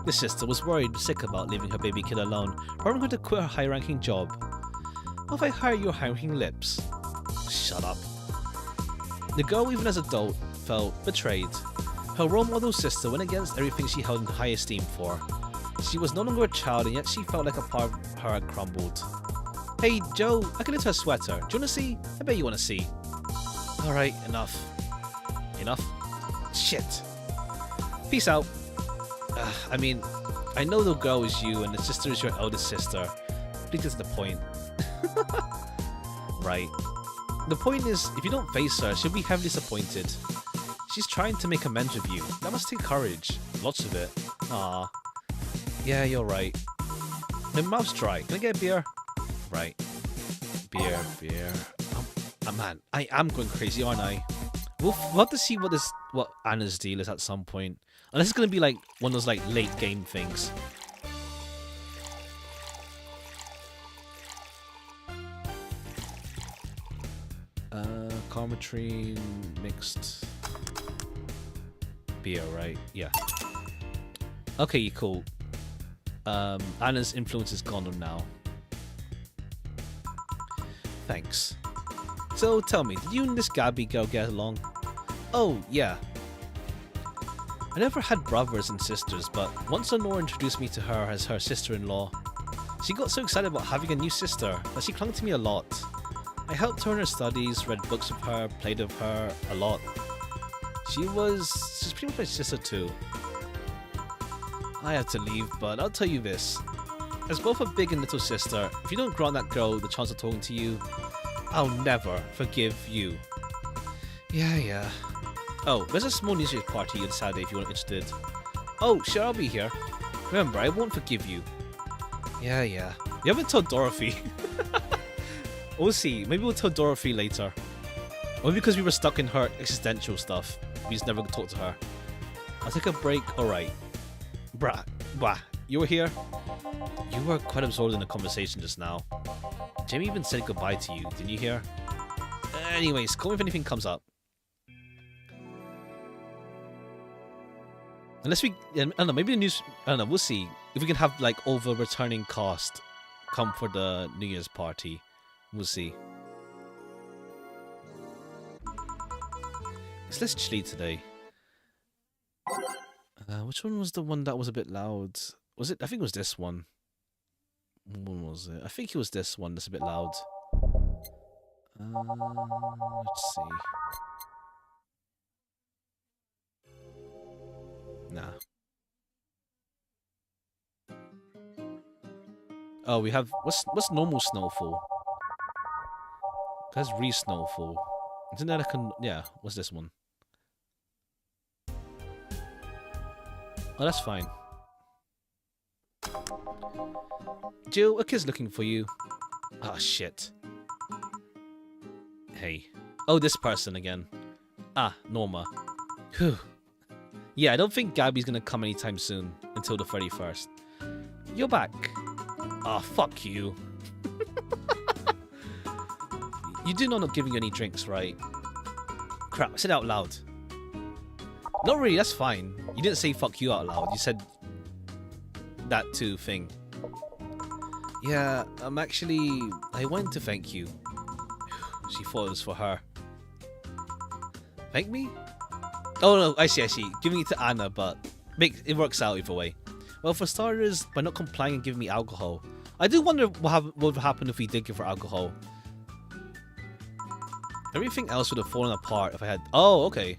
The sister was worried and sick about leaving her baby kid alone, probably going to quit her high-ranking job. What if I hire your high-ranking lips? Shut up. The girl, even as an adult, felt betrayed. Her role model sister went against everything she held in high esteem for. She was no longer a child, and yet she felt like a part of her had crumbled. Hey, Joe, I can knit her a sweater. Do you want to see? I bet you want to see. Alright, enough. Enough? Shit. Peace out. I mean, I know the girl is you, and the sister is your eldest sister. Please get to the point. Right. The point is, if you don't face her, she'll be heavily disappointed. She's trying to make amends with you. That must take courage. Lots of it. Ah. Yeah, you're right. My mouth's dry. Can I get a beer? Right. Beer. Oh man, I am going crazy, aren't I? We'll have to see what Anna's deal is at some point. Unless it's going to be like one of those like late game things. Carmetrine mixed beer, right? Yeah. Okay, cool. Anna's influence is gone now. Thanks. So tell me, did you and this Gabby girl get along? Oh, yeah. I never had brothers and sisters, but once Lenore introduced me to her as her sister-in-law, she got so excited about having a new sister that she clung to me a lot. I helped her in her studies, read books with her, played with her a lot. She's pretty much my sister too. I have to leave, but I'll tell you this. As both a big and little sister, if you don't grant that girl the chance of talking to you, I'll never forgive you. Yeah. Oh, there's a small New Year's party on Saturday if you're interested. Oh, sure, I'll be here. Remember, I won't forgive you. Yeah. You haven't told Dorothy. We'll see. Maybe we'll tell Dorothy later. Or maybe because we were stuck in her existential stuff. We just never talked to her. I'll take a break. Alright. Bruh. You were here? You were quite absorbed in the conversation just now. Jamie even said goodbye to you. Didn't you hear? Anyways, call me if anything comes up. Unless we... I don't know, maybe the news... I don't know, we'll see. If we can have, like, all the returning cast come for the New Year's party. We'll see. It's less chilly today. Which one was the one that was a bit loud? Was it? I think it was this one. When was it? I think it was this one that's a bit loud. Let's see. Nah. Oh, we have... What's normal snowfall? That's re-snowfall. Isn't that like a... Yeah, what's this one? Oh, that's fine. Jill, a kid's looking for you. Ah, shit. Hey. Oh, this person again. Ah, Norma. Whew. Yeah, I don't think Gabby's gonna come anytime soon. Until the 31st. You're back. Ah, fuck you. You do know I'm not giving you any drinks, right? Crap, I said it out loud. Not really, that's fine. You didn't say fuck you out loud. You said that too thing. Yeah, I wanted to thank you. She thought it was for her. Thank me? Oh no, I see. Giving it to Anna, but it works out either way. Well, for starters, by not complying and giving me alcohol. I do wonder what would happen if we did give her alcohol. Everything else would have fallen apart if I had... Oh, okay.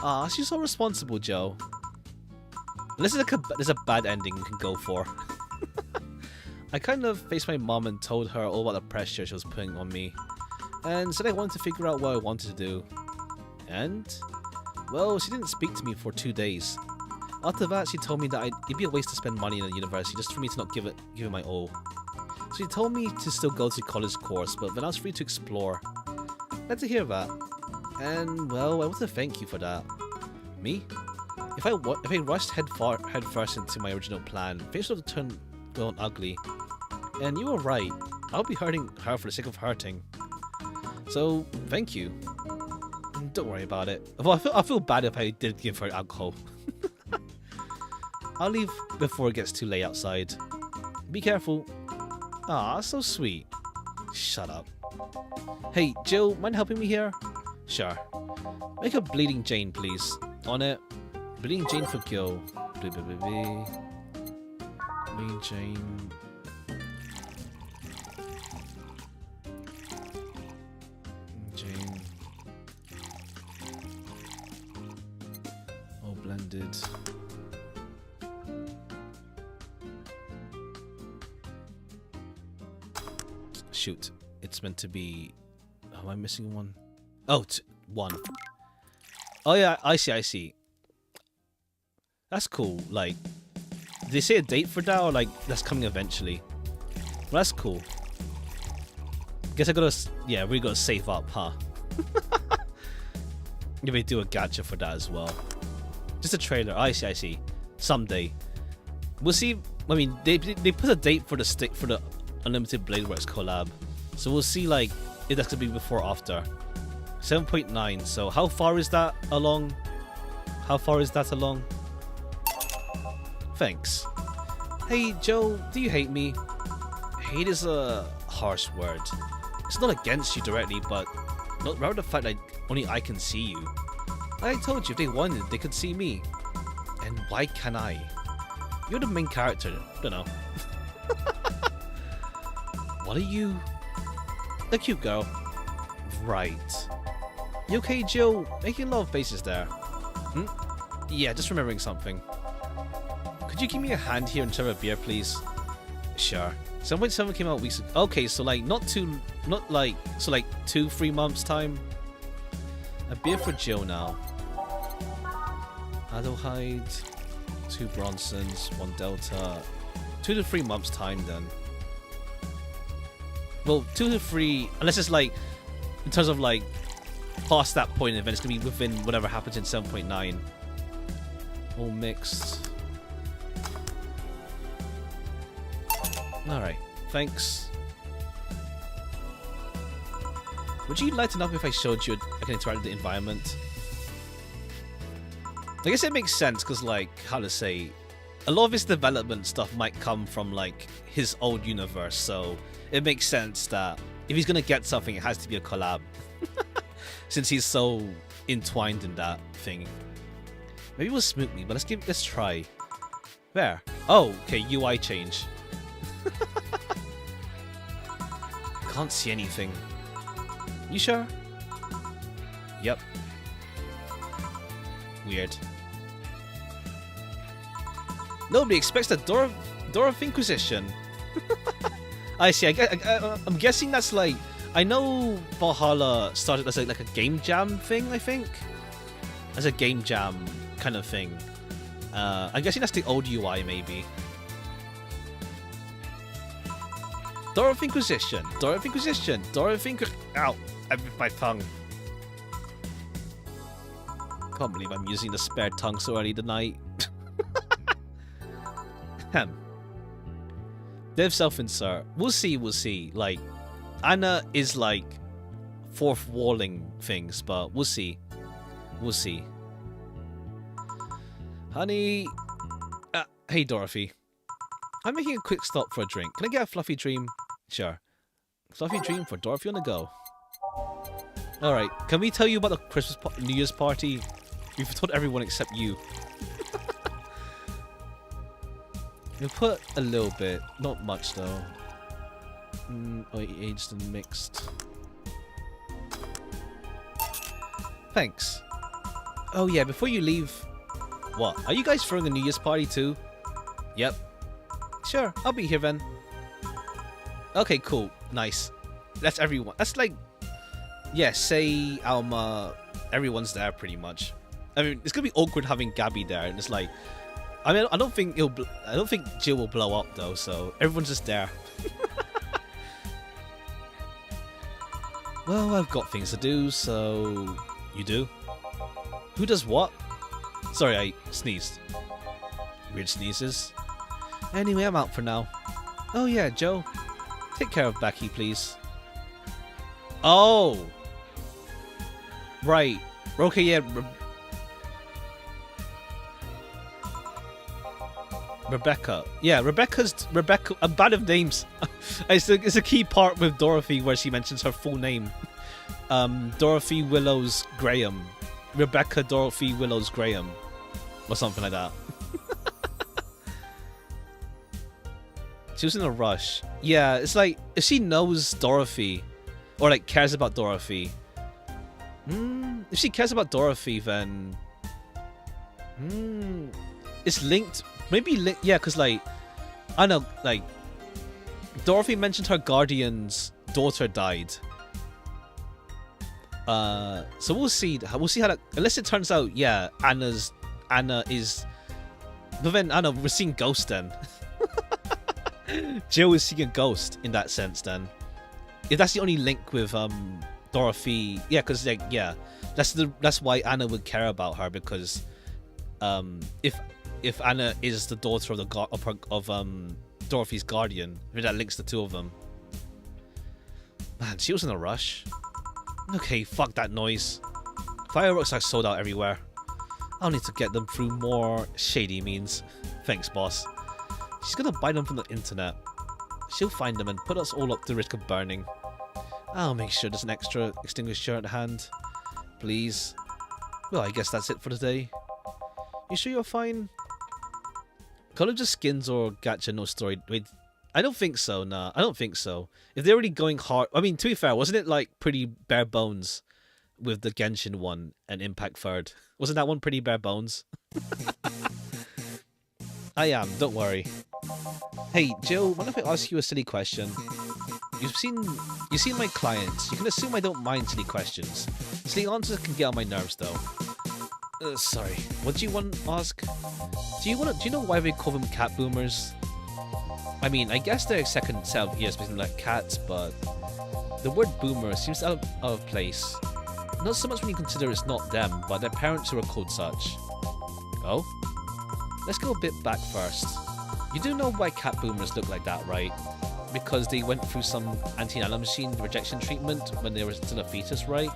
Ah, she's so responsible, Joe. This is there's a bad ending we can go for. I kind of faced my mom and told her all about the pressure she was putting on me. And said I wanted to figure out what I wanted to do. And... well, she didn't speak to me for 2 days. After that, she told me that it'd be a waste to spend money in a university just for me to not give it my all. So she told me to still go to college course, but then I was free to explore. Glad to hear that. And well, I want to thank you for that. Me? If I rushed head first into my original plan, things would have turned well ugly. And you were right. I'll be hurting her for the sake of hurting. So thank you. Don't worry about it. Well, I feel bad if I did give her alcohol. I'll leave before it gets too late outside. Be careful. Aw, so sweet. Shut up. Hey, Jill, mind helping me here? Sure. Make a Bleeding Jane, please. On it. Bleeding Jane for Gil. Bleeding Jane. Jane. All blended. Shoot, it's meant to be. Am I missing one? Oh, one. Oh yeah, I see. That's cool. Like, did they say a date for that, or like that's coming eventually? Well, that's cool. Guess I gotta, yeah, we gotta save up, huh? Maybe do a gacha for that as well. Just a trailer. I see. Someday, we'll see. I mean, they put a date for the Unlimited Blade Works collab, so we'll see like if that's gonna be before or after. 7.9. So how far is that along? Thanks. Hey Joe, do you hate me? Hate is a harsh word. It's not against you directly, but not rather the fact that only I can see you. Like I told you, if they wanted, they could see me. And why can't I? You're the main character. Don't know. What are you? A cute girl. Right. You okay, Jill? Making a lot of faces there. Hmm? Yeah, just remembering something. Could you give me a hand here and serve a beer, please? Sure. 7.7 came out weeks ago. Okay, so like not 2-3 months time. A beer for Jill now. Adelheid, 2 Bronsons, 1 Delta. 2 to 3 months time then. Well, 2 to 3, unless it's like, in terms of like, past that point, and then it's gonna be within whatever happens in 7.9. All mixed. Alright, thanks. Would you lighten up if I showed you I can interact with the environment? I guess it makes sense, because like, how to say, a lot of his development stuff might come from like his old universe, so it makes sense that if he's gonna get something, it has to be a collab. Since he's so entwined in that thing. Maybe it will smoot me, but let's try. Where? Oh, okay, UI change. Can't see anything. You sure? Yep. Weird. Nobody expects the Door of Inquisition. I see. I'm guessing that's like. I know Valhalla started as like a game jam thing. I think as a game jam kind of thing. I'm guessing that's the old UI maybe. Door of Inquisition. Door of Inquisition. Door of Inquisition. Ow! I bit my tongue. Can't believe I'm using the spare tongue so early tonight. Dev self-insert. We'll see. Like, Anna is like fourth walling things, but we'll see. Honey. Hey, Dorothy. I'm making a quick stop for a drink. Can I get a fluffy dream? Sure. Fluffy dream for Dorothy on the go. Alright, can we tell you about the New Year's party? We've told everyone except you. We'll put a little bit, not much though. Aged and mixed. Thanks. Oh yeah, before you leave... What? Are you guys throwing a New Year's party too? Yep. Sure, I'll be here then. Okay, cool. Nice. That's everyone. That's like... Yeah, say, Alma... Everyone's there pretty much. I mean, it's gonna be awkward having Gabby there, and it's like... I mean, I don't think Jill will blow up though. So everyone's just there. Well, I've got things to do, so you do. Who does what? Sorry, I sneezed. Weird sneezes. Anyway, I'm out for now. Oh yeah, Joe. Take care of Becky, please. Oh! Right. Okay, yeah. Rebecca. Yeah, Rebecca. I'm bad with names. It's a key part with Dorothy where she mentions her full name. Dorothy Willows Graham. Rebecca Dorothy Willows Graham. Or something like that. She was in a rush. Yeah, it's like, if she knows Dorothy, or like cares about Dorothy. If she cares about Dorothy, then... it's linked. Maybe, yeah, because like, I know, like, Dorothy mentioned her guardian's daughter died. So we'll see how that, unless it turns out, yeah, Anna is, but then, I don't know, we're seeing Ghost then. Jill is seeing a ghost in that sense then. If that's the only link with Dorothy, yeah, because like, yeah, that's why Anna would care about her, because if Anna is the daughter of Dorothy's guardian, maybe that links the two of them. Man, she was in a rush. Okay, fuck that noise. Fireworks are sold out everywhere. I'll need to get them through more shady means. Thanks, boss. She's gonna buy them from the internet. She'll find them and put us all up to risk of burning. I'll make sure there's an extra extinguisher at hand. Please. Well, I guess that's it for today. You sure you're fine? College of Skins or Gacha no story? Wait, I don't think so, nah. I don't think so. If they're already going hard... I mean, to be fair, wasn't it like pretty bare bones with the Genshin one and Impact Third? Wasn't that one pretty bare bones? I am, don't worry. Hey, Jill, what if I ask you a silly question? You've seen my clients. You can assume I don't mind silly questions. Silly answers can get on my nerves, though. Sorry. What do you want to ask? Do you know why they call them cat boomers? I mean, I guess they're a second set of ears basically like cats, but the word boomer seems out of place. Not so much when you consider it's not them, but their parents who are called such. Oh? Let's go a bit back first. You do know why cat boomers look like that, right? Because they went through some anti-nanomachine rejection treatment when they were still a fetus, right?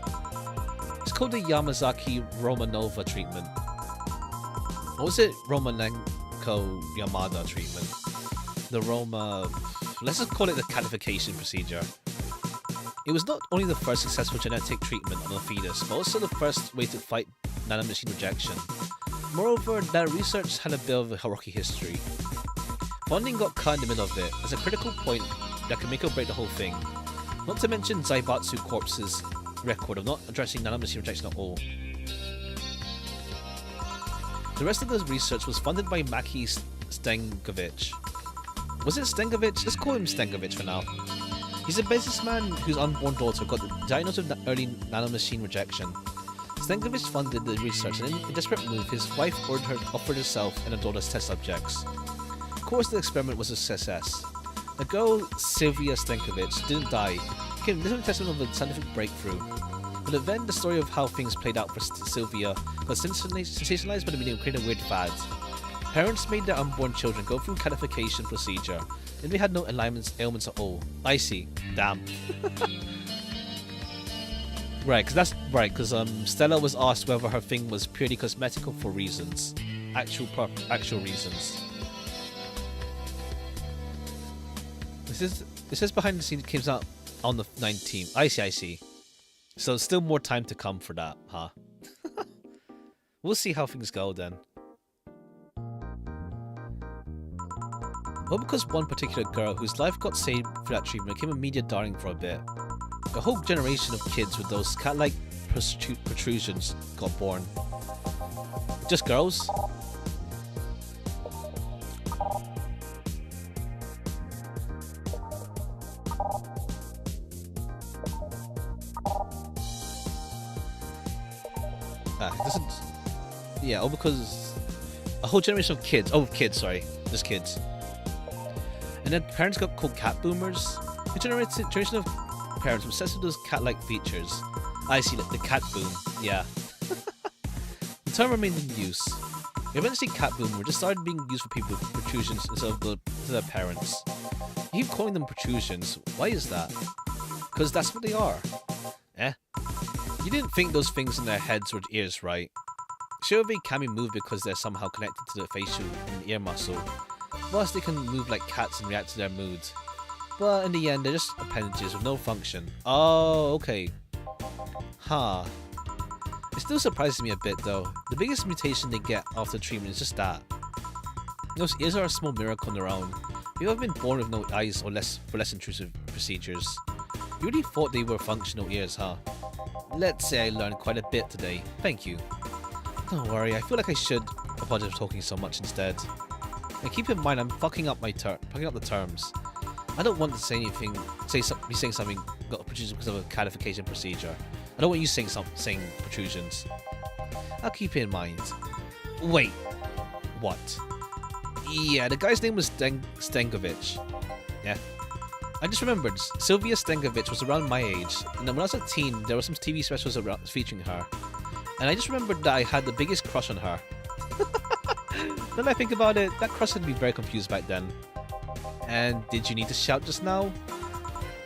It's called the Yamazaki-Romanova treatment. Or was it Romanenko-Yamada treatment? The Roma... Let's just call it the catification procedure. It was not only the first successful genetic treatment on a fetus, but also the first way to fight nanomachine rejection. Moreover, that research had a bit of a rocky history. Funding got cut in the middle of it, as a critical point that could make or break the whole thing. Not to mention Zaibatsu Corp's record of not addressing nanomachine rejection at all. The rest of the research was funded by Maki Stengovich. Was it Stengovich? Let's call him Stengovich for now. He's a businessman whose unborn daughter got diagnosed with early nanomachine rejection. Stengovich funded the research, and in a desperate move, his wife offered herself and her daughter as test subjects. Of course, the experiment was a success. The girl, Sylvia Stenkovich, didn't die, became a living testament of a scientific breakthrough. But then the story of how things played out for Sylvia was sensationalized by the media and created a weird fad. Parents made their unborn children go through catification procedure, and they had no ailments at all. I see. Damn. Right, because Stella was asked whether her thing was purely cosmetic or for reasons. Actual reasons. This is behind the scenes. It came out on the 19th. I see. So still more time to come for that, huh? We'll see how things go then. Well, because one particular girl whose life got saved through that treatment became a media darling for a bit. A whole generation of kids with those cat-like protrusions got born. Just girls? It doesn't... Yeah, all because A whole generation of kids. Oh, kids, sorry. Just kids. And then parents got called cat boomers. A generation of parents obsessed with those cat-like features. I see, like the cat boom. Yeah. The term remained in use. Eventually, cat boomer just started being used for people with protrusions instead of to their parents. You keep calling them protrusions. Why is that? Because that's what they are. Eh? You didn't think those things in their heads were ears, right? Sure, they can be moved because they're somehow connected to the facial and ear muscle. Plus, they can move like cats and react to their mood. But in the end, they're just appendages with no function. Oh, okay. Huh. It still surprises me a bit though. The biggest mutation they get after treatment is just that. Those ears are a small miracle on their own. People have been born with no eyes or for less intrusive procedures. You really thought they were functional ears, huh? Let's say I learned quite a bit today. Thank you. Don't worry, I feel like I should apologize for talking so much instead. And keep in mind, I'm fucking up the terms. I don't want to say anything, be saying something got protrusion because of a catification procedure. I don't want you saying protrusions. I'll keep it in mind. Wait, what? Yeah, the guy's name was Stenkovich. Yeah. I just remembered, Sylvia Stenkovich was around my age, and then when I was a teen, there were some TV specials featuring her. And I just remembered that I had the biggest crush on her. Now that I think about it, that crush had me very confused back then. And did you need to shout just now?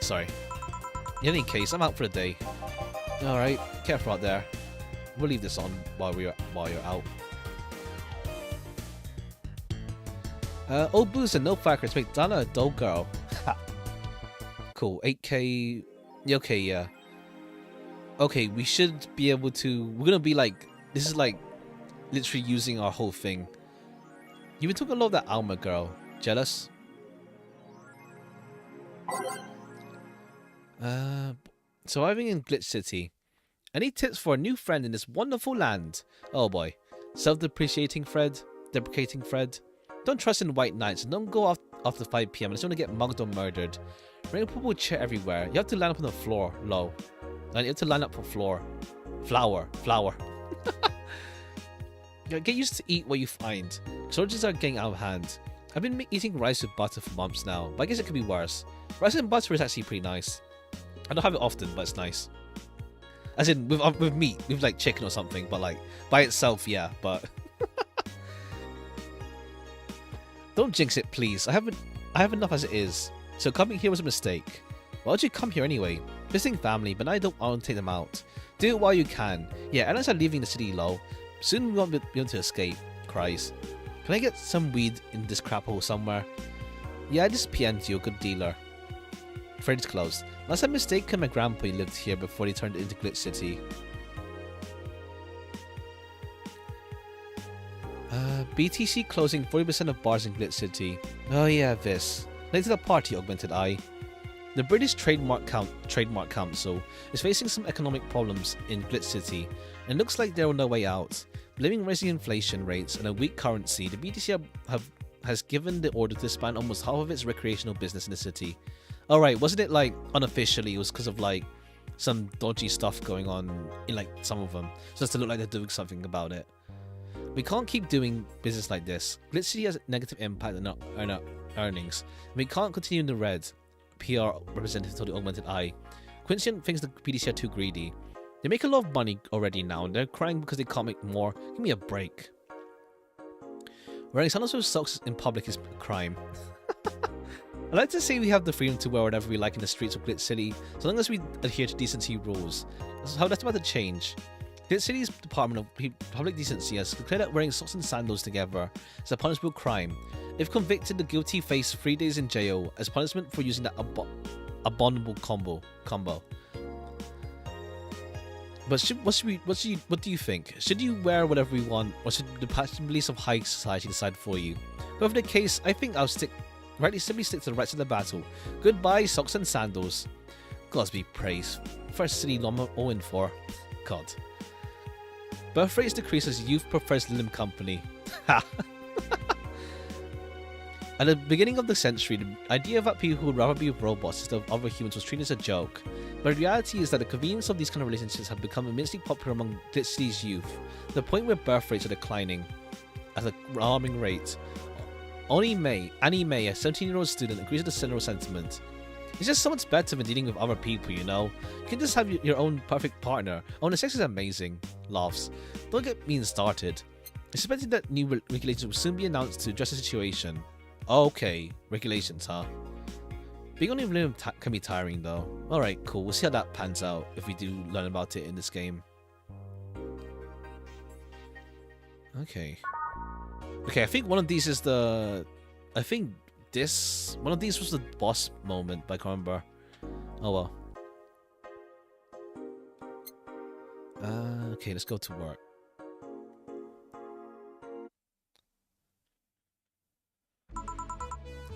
Sorry. In any case, I'm out for the day. Alright, careful out there. We'll leave this on while you're out. Old booze and no firecrackers make Donna a dull girl. Cool, 8K. Okay, yeah. Okay, we should be able to. We're gonna be like. This is like literally using our whole thing. You even took a lot of that Alma girl. Jealous? Surviving in Glitch City. Any tips for a new friend in this wonderful land? Oh boy. Self-depreciating Fred? Deprecating Fred? Don't trust in white knights and don't go after 5 PM unless you want to get mugged or murdered. Bring a purple chair everywhere. You have to line up on the floor. Low. And you have to line up for floor. Flower. Get used to eat what you find. Shortages are getting out of hand. I've been eating rice with butter for months now, but I guess it could be worse. Rice and butter is actually pretty nice. I don't have it often, but it's nice. As in, with meat, with like chicken or something, but like, by itself, yeah, but... Don't jinx it, please. I have enough as it is. So coming here was a mistake. Why would you come here anyway? Visiting family, but I don't want to take them out. Do it while you can. Yeah, unless I'm leaving the city low. Soon we won't be able to escape. Cries. Can I get some weed in this crap hole somewhere? Yeah, I just PM'd you, a good dealer. Fridge closed. Unless I'm mistaken, my grandpa lived here before he turned it into Glitch City. BTC closing 40% of bars in Glitch City. Oh yeah, this. Late to the party, augmented eye. The British Trademark Council is facing some economic problems in Glitch City, and it looks like they're on their way out. Blaming rising inflation rates and a weak currency, the BTC has given the order to expand almost half of its recreational business in the city. Alright, wasn't it like unofficially, it was because of like some dodgy stuff going on in like some of them, so as to look like they're doing something about it. We can't keep doing business like this. Glitch City has a negative impact on our earnings. We can't continue in the red. PR representative told the augmented eye. Quincy thinks the BTC are too greedy. They make a lot of money already now, and they're crying because they can't make more. Give me a break. Wearing sandals with socks in public is a crime. I like to say we have the freedom to wear whatever we like in the streets of Glitch City, so long as we adhere to decency rules. That's how that's about to change. Glitch City's Department of Public Decency has declared that wearing socks and sandals together is a punishable crime. If convicted, the guilty face 3 days in jail as punishment for using that abominable combo. But what do you think? Should you wear whatever we want, or should the police of high society decide for you? Whatever the case, I think I'll simply stick to the rights of the battle. Goodbye, socks and sandals. Gods be praised. First city I'm all in for. God. Birth rates decrease as youth prefers limb company. Ha! At the beginning of the century, the idea that people would rather be with robots instead of other humans was treated as a joke. But the reality is that the convenience of these kind of relationships have become immensely popular among Glitch City's youth, to the point where birth rates are declining. at an alarming rate. Only Annie May, a 17-year-old student, agrees with the general sentiment. It's just so much better than dealing with other people, you know? You can just have your own perfect partner. Oh, the sex is amazing. Laughs. Don't get me started. It's expected that new regulations will soon be announced to address the situation. Okay, regulations, huh? Being on a limb can be tiring, though. Alright, cool. We'll see how that pans out if we do learn about it in this game. Okay. Okay, I think one of these is the... I think this... One of these was the boss moment, but I can't remember. Oh well. Okay, let's go to work.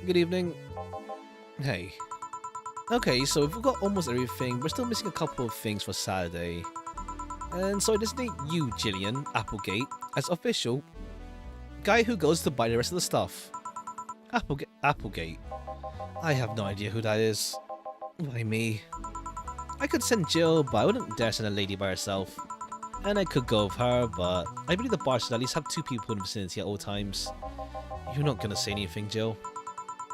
Good evening. Hey. Okay, so we've got almost everything. We're still missing a couple of things for Saturday. And so I designate you, Jillian Applegate, as official guy who goes to buy the rest of the stuff. Applegate. I have no idea who that is. Why me? I could send Jill, but I wouldn't dare send a lady by herself. And I could go with her, but I believe the bar should at least have 2 people in the vicinity at all times. You're not gonna say anything, Jill.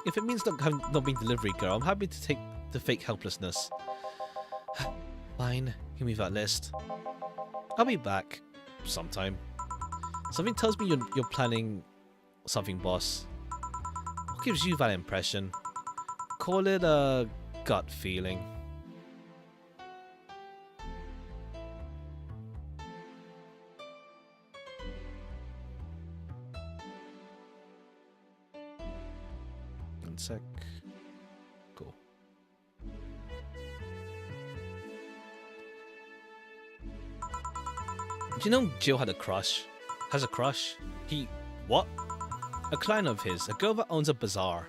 If it means not being delivery girl, I'm happy to take the fake helplessness. Fine, give me that list. I'll be back sometime. Something tells me you're planning something, boss. What gives you that impression? Call it a gut feeling. One sec. Cool. Do you know Jill had a crush? Has a crush? What? A client of his, a girl that owns a bazaar.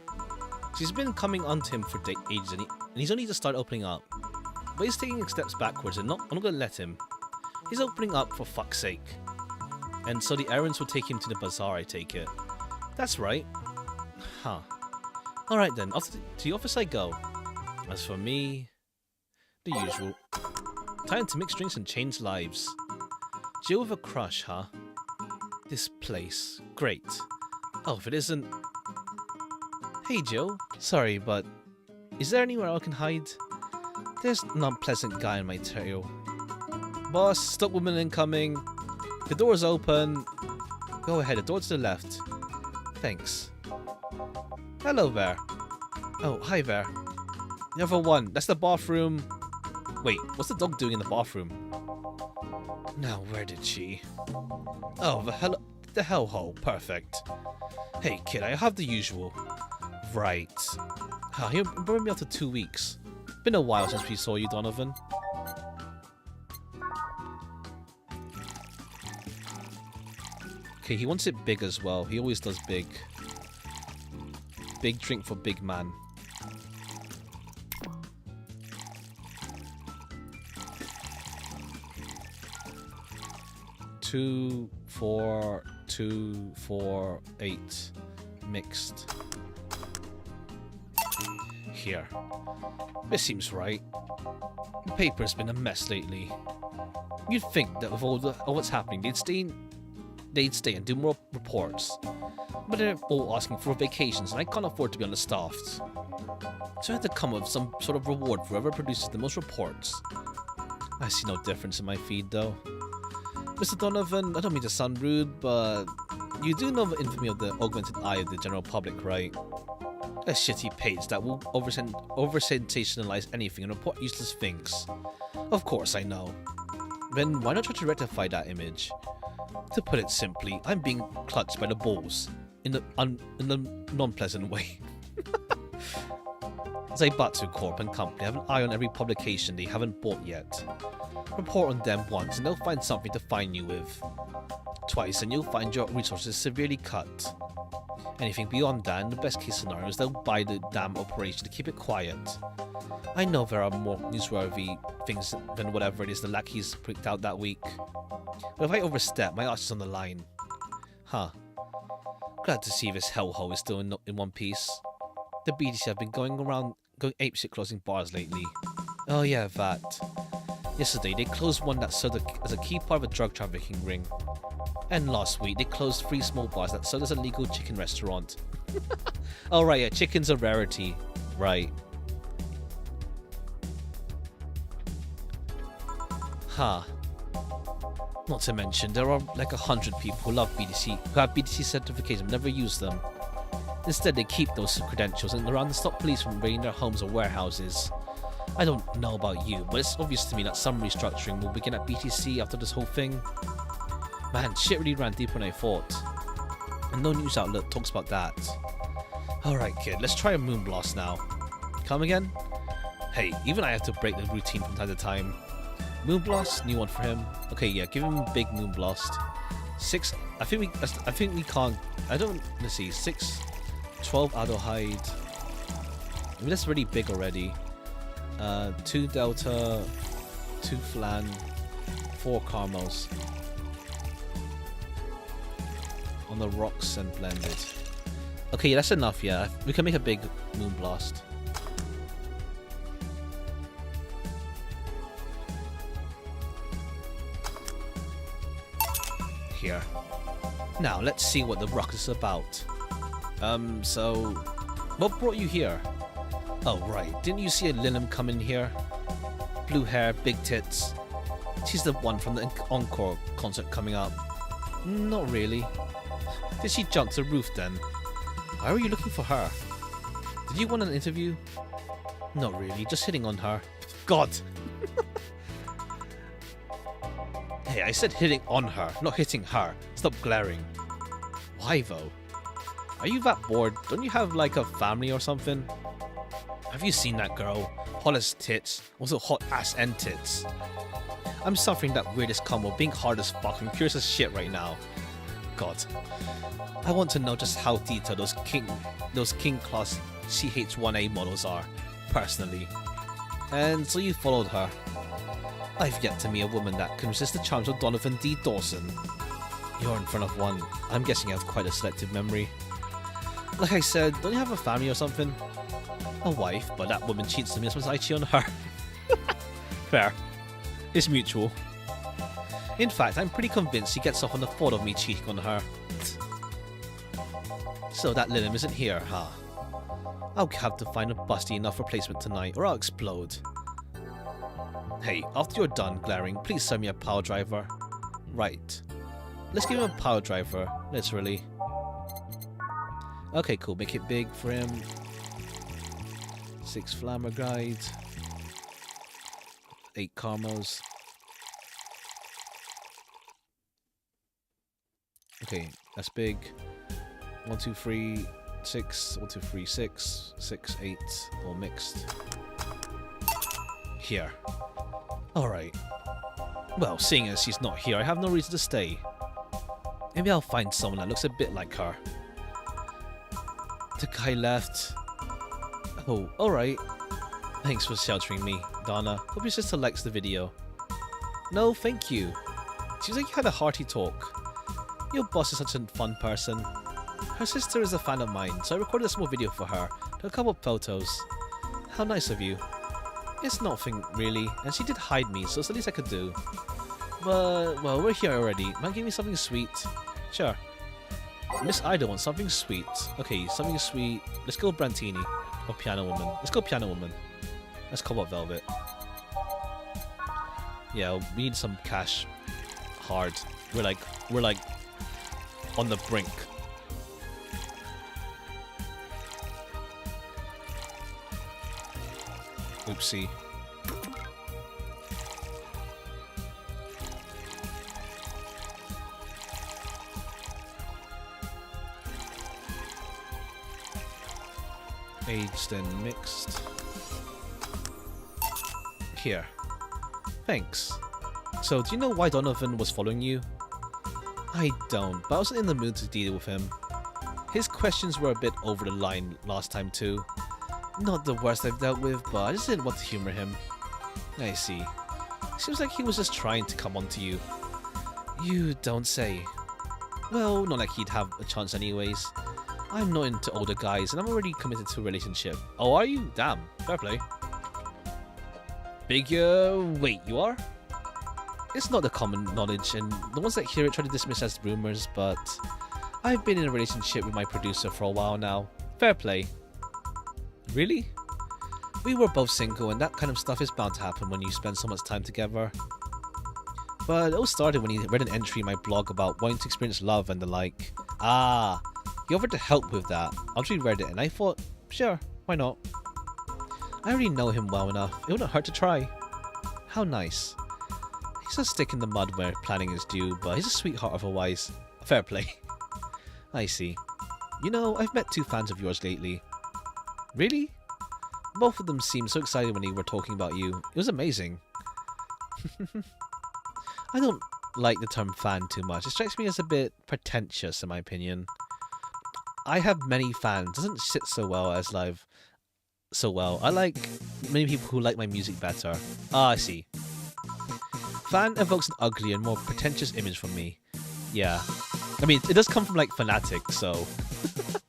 She's been coming onto him for ages and he's only just started opening up. But he's taking steps backwards and I'm not gonna let him. He's opening up for fuck's sake. And so the errands will take him to the bazaar, I take it. That's right. Huh. Alright then, off to the office I go. As for me, the usual. Time to mix drinks and change lives. Jill with a crush, huh? This place. Great. Oh, if it isn't... Hey, Jill. Sorry, but... Is there anywhere I can hide? There's an unpleasant guy in my tail. Boss, stop woman incoming. The door's open. Go ahead, the door to the left. Thanks. Hello there. Oh, hi there. Number 1, that's the bathroom. Wait, what's the dog doing in the bathroom? Now, where did she? Oh, the hellhole. Perfect. Hey, kid, I have the usual. Right. He'll bring me after 2 weeks. Been a while since we saw you, Donovan. Okay, he wants it big as well. He always does big. Big drink for big man. Two, 4, 2, 4, 8. Mixed. Here. This seems right. The paper's been a mess lately. You'd think that with all what's happening, they'd stay and do more reports. But they're all asking for vacations, and I can't afford to be understaffed. So I had to come up with some sort of reward for whoever produces the most reports. I see no difference in my feed, though. Mr. Donovan, I don't mean to sound rude, but you do know the infamy of the augmented eye of the general public, right? A shitty page that will over-sensationalize anything and report useless things. Of course, I know. Then why not try to rectify that image? To put it simply, I'm being clutched by the balls. In the non-pleasant way. Zaibatsu Corp and Company have an eye on every publication they haven't bought yet. Report on them once and they'll find something to fine you with. Twice and you'll find your resources severely cut. Anything beyond that, in the best case scenario, is they'll buy the damn operation to keep it quiet. I know there are more newsworthy things than whatever it is the lackeys pricked out that week. But if I overstep, my arse is on the line. Huh. Glad to see this hellhole is still in one piece. The BDC have been going apeshit closing bars lately. Oh yeah, that. Yesterday, they closed one that served as a key part of a drug trafficking ring. And last week, they closed 3 small bars that served as a legal chicken restaurant. Oh right, yeah, chicken's a rarity. Right. Huh. Not to mention, there are like 100 people who love BTC, who have BTC certificates and never use them. Instead, they keep those credentials and around to stop police from raiding their homes or warehouses. I don't know about you, but it's obvious to me that some restructuring will begin at BTC after this whole thing. Man, shit really ran deeper than I thought. And no news outlet talks about that. Alright kid, let's try a Moonblast now. Come again? Hey, even I have to break the routine from time to time. Moonblast, new one for him. Okay, yeah, give him a big Moonblast. 6, I think we can't, let's see, 6, 12 Adohide. I mean, that's really big already. 2 Delta, 2 Flan, 4 Caramels. On the rocks and blended. Okay, that's enough, yeah. We can make a big Moonblast. Here. Now, let's see what the rock is about. So... what brought you here? Oh, right. Didn't you see a Lilim come in here? Blue hair, big tits. She's the one from the Encore concert coming up. Not really. Did she jump the roof then? Why were you looking for her? Did you want an interview? Not really, just hitting on her. God! Hey, I said hitting on her, not hitting her. Stop glaring. Why though? Are you that bored? Don't you have like a family or something? Have you seen that girl? Hot as tits. Also hot ass and tits. I'm suffering that weirdest combo, being hard as fuck and curious as shit right now. God. I want to know just how detailed those king class CH-1A models are, personally. And so you followed her. I've yet to meet a woman that can resist the charms of Donovan D. Dawson. You're in front of one. I'm guessing you have quite a selective memory. Like I said, don't you have a family or something? A wife, but that woman cheats on me as much as I cheat on her. Fair. It's mutual. In fact, I'm pretty convinced she gets off on the thought of me cheating on her. So that Lilim isn't here, huh? I'll have to find a busty enough replacement tonight, or I'll explode. Hey, after you're done glaring, please send me a power driver. Right. Let's give him a power driver, literally. Okay, cool. Make it big for him. 6 Flammer Guide. 8 Caramels. Okay, that's big. 1, 2, 3, 6. 1, 2, 3, 6. 6, 8. All mixed. Here. Alright. Well, seeing as she's not here, I have no reason to stay. Maybe I'll find someone that looks a bit like her. The guy left. Oh, alright. Thanks for sheltering me, Donna. Hope your sister likes the video. No, thank you. Seems like you had a hearty talk. Your boss is such a fun person. Her sister is a fan of mine, so I recorded a small video for her. Took a couple of photos. How nice of you. It's nothing, really, and she did hide me, so it's the least I could do. But, well, we're here already. Might give me something sweet? Sure. Miss Ida wants something sweet. Okay, something sweet. Let's go Brantini. Or Piano Woman. Let's go Piano Woman. Let's Cobalt Velvet. Yeah, we need some cash. Hard. We're like on the brink. Oopsie. Aged and mixed. Here. Thanks. So, do you know why Donovan was following you? I don't, but I wasn't in the mood to deal with him. His questions were a bit over the line last time too. Not the worst I've dealt with, but I just didn't want to humor him. I see. Seems like he was just trying to come on to you. You don't say. Well, not like he'd have a chance anyways. I'm not into older guys, and I'm already committed to a relationship. Oh, are you? Damn. Fair play. Wait, you are? It's not the common knowledge, and the ones that hear it try to dismiss as rumors, but I've been in a relationship with my producer for a while now. Fair play. Really? We were both single, and that kind of stuff is bound to happen when you spend so much time together. But it all started when he read an entry in my blog about wanting to experience love and the like. Ah, he offered to help with that. I reread it and I thought, sure, why not? I already know him well enough, it wouldn't hurt to try. How nice. He's a stick in the mud where planning is due, but he's a sweetheart otherwise. Fair play. I see. You know, I've met 2 fans of yours lately. Really? Both of them seemed so excited when they were talking about you. It was amazing. I don't like the term fan too much. It strikes me as a bit pretentious in my opinion. I have many fans. It doesn't sit so well as live so well. I like many people who like my music better. Ah, I see. Fan evokes an uglier and more pretentious image from me. Yeah. I mean, it does come from like fanatics, so.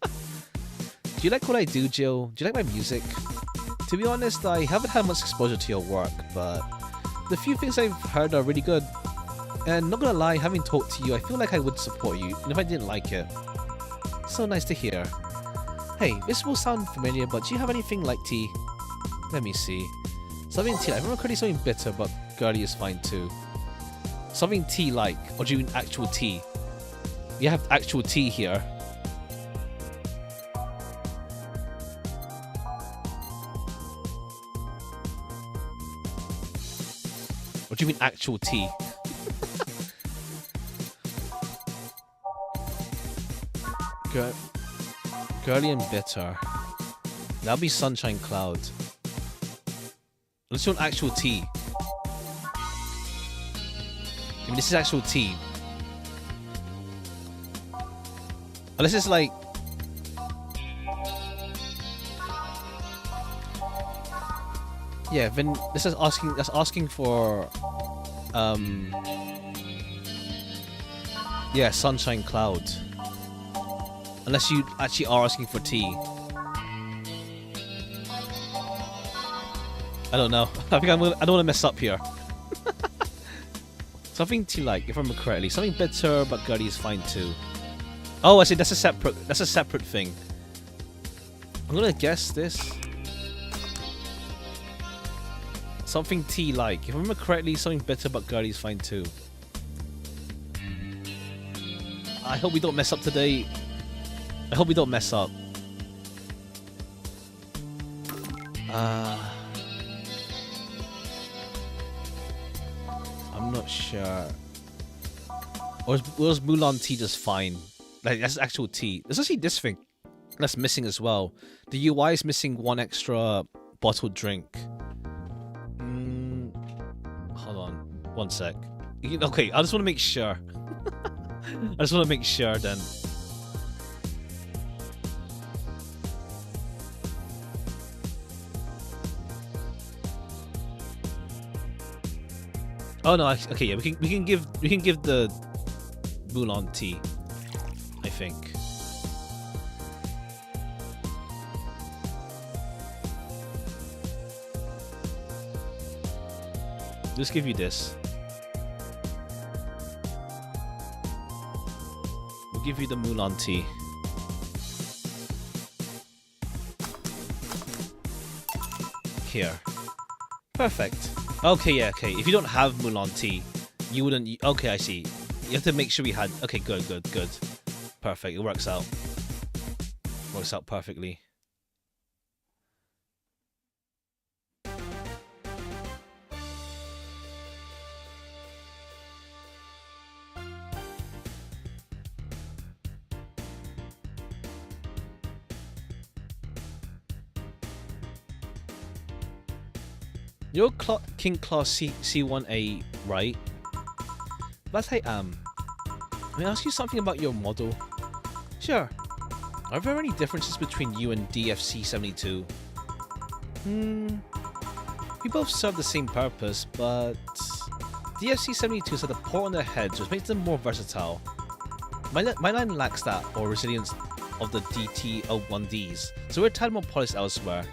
Do you like what I do, Jill? Do you like my music? To be honest, I haven't had much exposure to your work, but the few things I've heard are really good. And not gonna lie, having talked to you, I feel like I would support you, even if I didn't like it. So nice to hear. Hey, this will sound familiar, but do you have anything like tea? Let me see. Something tea. I remember correctly something bitter, but girly is fine too. Something tea like, or do you mean actual tea? You have actual tea here. Or do you mean actual tea? Girly and bitter. That'll be sunshine cloud. Let's do an actual tea. I mean, this is actual tea. Unless it's like... Yeah, then this is asking. That's asking for. Yeah, sunshine cloud. Unless you actually are asking for tea. I don't know. I think I don't want to mess up here. Something tea like, if I remember correctly. Something bitter, but girly is fine too. Oh, I see. That's a separate thing. I'm gonna guess this. Something tea like. If I remember correctly, something bitter, but girly is fine too. I hope we don't mess up today. I hope we don't mess up. I'm not sure. Or was Mulan tea just fine? Like, that's actual tea. There's actually this thing that's missing as well. The UI is missing 1 extra bottled drink. Hold on. 1 sec. Okay, I just want to make sure. I just want to make sure then. Oh no, okay, yeah, we can give the Mulan tea, I think. Just give you this. We'll give you the Mulan tea. Here. Perfect. Okay, yeah, okay. If you don't have Mulan tea, you wouldn't... Okay, I see. You have to make sure we had... Okay, good. Perfect, it works out. Works out perfectly. You're King Class C1A, right? But I am. May I ask you something about your model? Sure. Are there any differences between you and DFC-72? We both serve the same purpose, but... DFC-72s have a port on their heads, which makes them more versatile. My line lacks that, or resilience of the DT-01Ds, so we're a tad more polished elsewhere.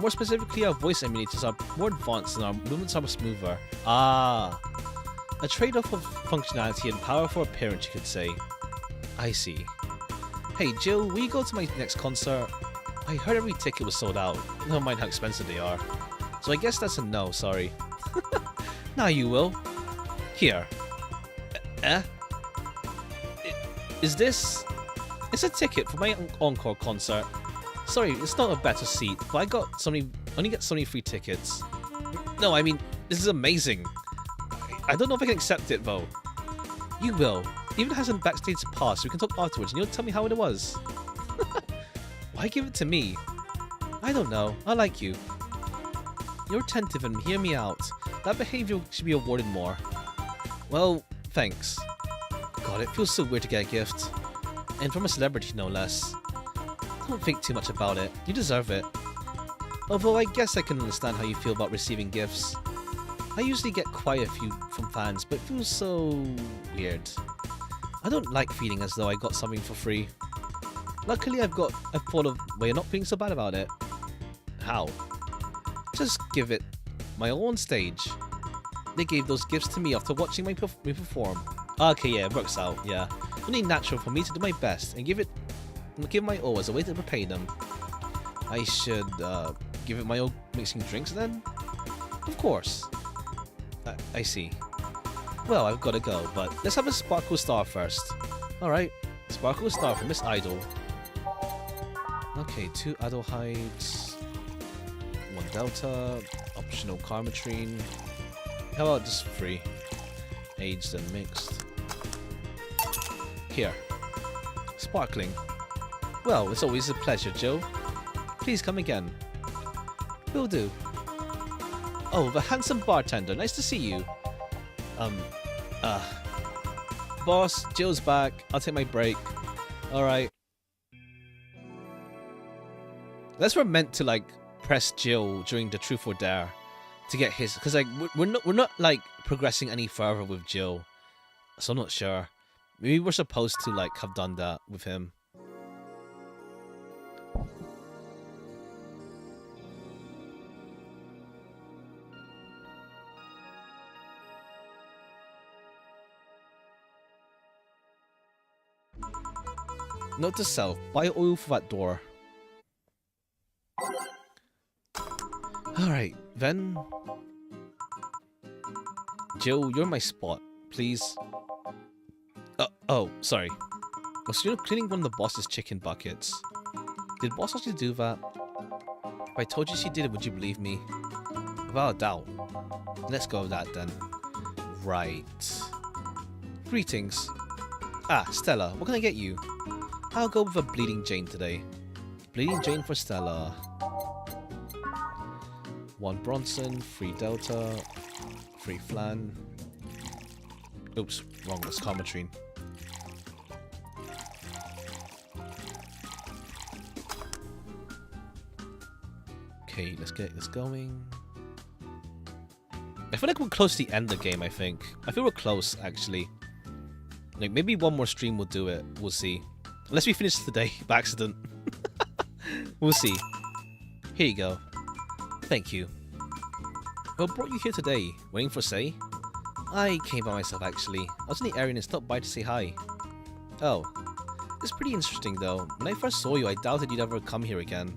More specifically, our voice emulators are more advanced and our movements are smoother. Ah, a trade-off of functionality and power for appearance, you could say. I see. Hey Jill, will you go to my next concert? I heard every ticket was sold out, never mind how expensive they are. So I guess that's a no, sorry. Now you will. Here. Is this... It's a ticket for my encore concert. Sorry, it's not a better seat, but I only get so many free tickets. No, I mean, this is amazing. I don't know if I can accept it though. You will. Even has a backstage pass, so we can talk afterwards and you'll tell me how it was. Why give it to me? I don't know. I like you. You're attentive and hear me out. That behavior should be awarded more. Well, thanks. God, it feels so weird to get a gift. And from a celebrity, no less. Don't think too much about it. You deserve it. Although I guess I can understand how you feel about receiving gifts. I usually get quite a few from fans, but it feels so weird. I don't like feeling as though I got something for free. Luckily, I've thought of a way of not feeling so bad about it. How? Just give it my all on stage. They gave those gifts to me after watching me perform. Okay, yeah, it works out, yeah. Only natural for me to do my best and give my all as a way to repay them. I should give it my all mixing drinks then? Of course. I see. Well, I've got to go, but let's have a Sparkle Star first. Alright, Sparkle Star for Miss Idol. Okay, 2 Idol Heights, 1 Delta, optional Karmatrine. How about just 3? Aged and mixed. Here. Sparkling. Well, it's always a pleasure, Joe. Please come again. Will do. Oh, the handsome bartender. Nice to see you. Boss, Jill's back. I'll take my break. Alright. Unless we're meant to, like, press Jill during the Truth or Dare to get his... Because, like, we're not, like, progressing any further with Jill. So I'm not sure. Maybe we're supposed to, like, have done that with him. Note to self, buy oil for that door. Alright, then... Jill, you're my spot, please. Oh, sorry. Was you cleaning one of the boss's chicken buckets? Did boss actually do that? If I told you she did it, would you believe me? Without a doubt. Let's go with that then. Right. Greetings. Ah, Stella, what can I get you? I'll go with a Bleeding Jane today. Bleeding Jane for Stella. 1 Bronson, 3 Delta, 3 Flan. Oops, wrong, that's Karmatrine. Okay, let's get this going. I feel like we're close to the end of the game, I think. I feel we're close, actually. Like, maybe one more stream will do it. We'll see. Unless we finish today by accident. We'll see. Here you go. Thank you. What brought you here today? Waiting for Say? I came by myself, actually. I was in the area and stopped by to say hi. Oh. It's pretty interesting, though. When I first saw you, I doubted you'd ever come here again.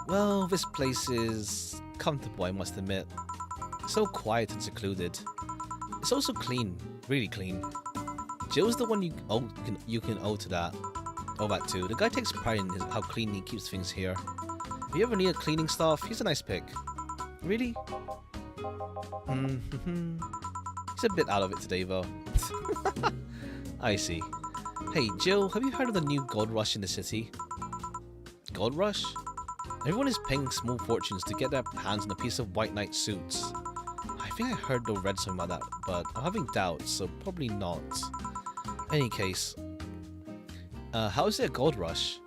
Well, this place is comfortable, I must admit. So quiet and secluded. It's also clean. Really clean. Jill's the one you can owe to that. Oh, that too. The guy takes pride in how clean he keeps things here. If you ever need a cleaning staff, he's a nice pick. Really? He's a bit out of it today, though. I see. Hey, Jill, have you heard of the new gold rush in the city? Gold rush? Everyone is paying small fortunes to get their hands on a piece of White Knight suits. I think I heard or read something about that, but I'm having doubts, so probably not. Any case, how is it a gold rush?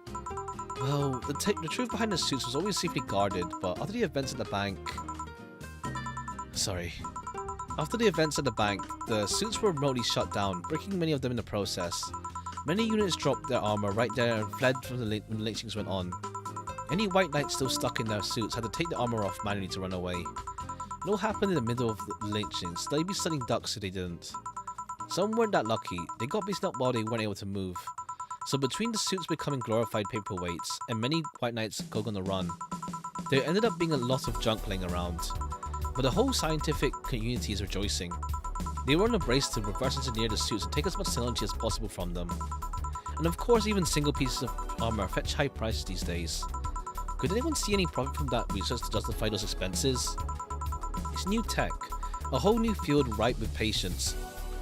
Well, the truth behind the suits was always safely guarded, but after the events at the bank... Sorry. After the events at the bank, the suits were remotely shut down, breaking many of them in the process. Many units dropped their armor right there and fled from when the lynchings went on. Any white knights still stuck in their suits had to take the armor off manually to run away. It all happened in the middle of the lynchings. They'd be studying ducks if they didn't. Some weren't that lucky. They got beaten up while they weren't able to move. So between the suits becoming glorified paperweights and many white knights going on the run, there ended up being a lot of junk laying around. But the whole scientific community is rejoicing. They were on a brace to reverse engineer the suits and take as much technology as possible from them. And of course, even single pieces of armor fetch high prices these days. Could anyone see any profit from that research to justify those expenses? It's new tech, a whole new field ripe with patience.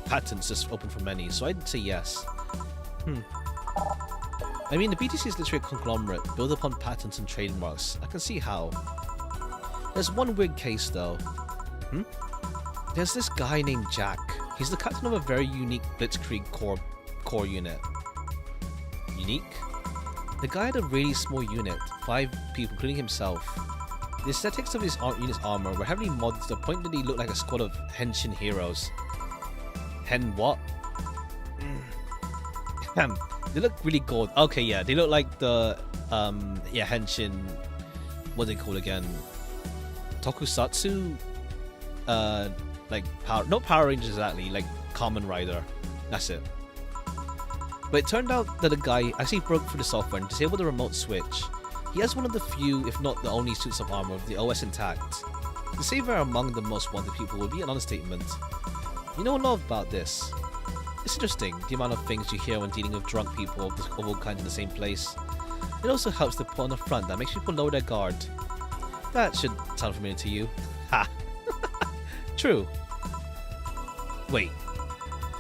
Patents just open for many, so I'd say yes. I mean, the BTC is literally a conglomerate built upon patents and trademarks. I can see how. There's one weird case though. There's this guy named Jack. He's the captain of a very unique Blitzkrieg core unit. Unique? The guy had a really small unit, 5 people, including himself. The aesthetics of his unit's armor were heavily modded to the point that he looked like a squad of henshin heroes. Hen what? They look really gold. Okay, yeah, they look like the henshin. What are they called again? Tokusatsu. Like not Power Rangers exactly, like Kamen Rider. That's it. But it turned out that the guy actually broke through the software and disabled the remote switch. He has one of the few, if not the only, suits of armor with the OS intact. To say they're among the most wanted people would be an understatement. You know a lot about this. It's interesting, the amount of things you hear when dealing with drunk people of all kinds in the same place. It also helps to put on a front that makes people lower their guard. That should sound familiar to you. Ha! True. Wait.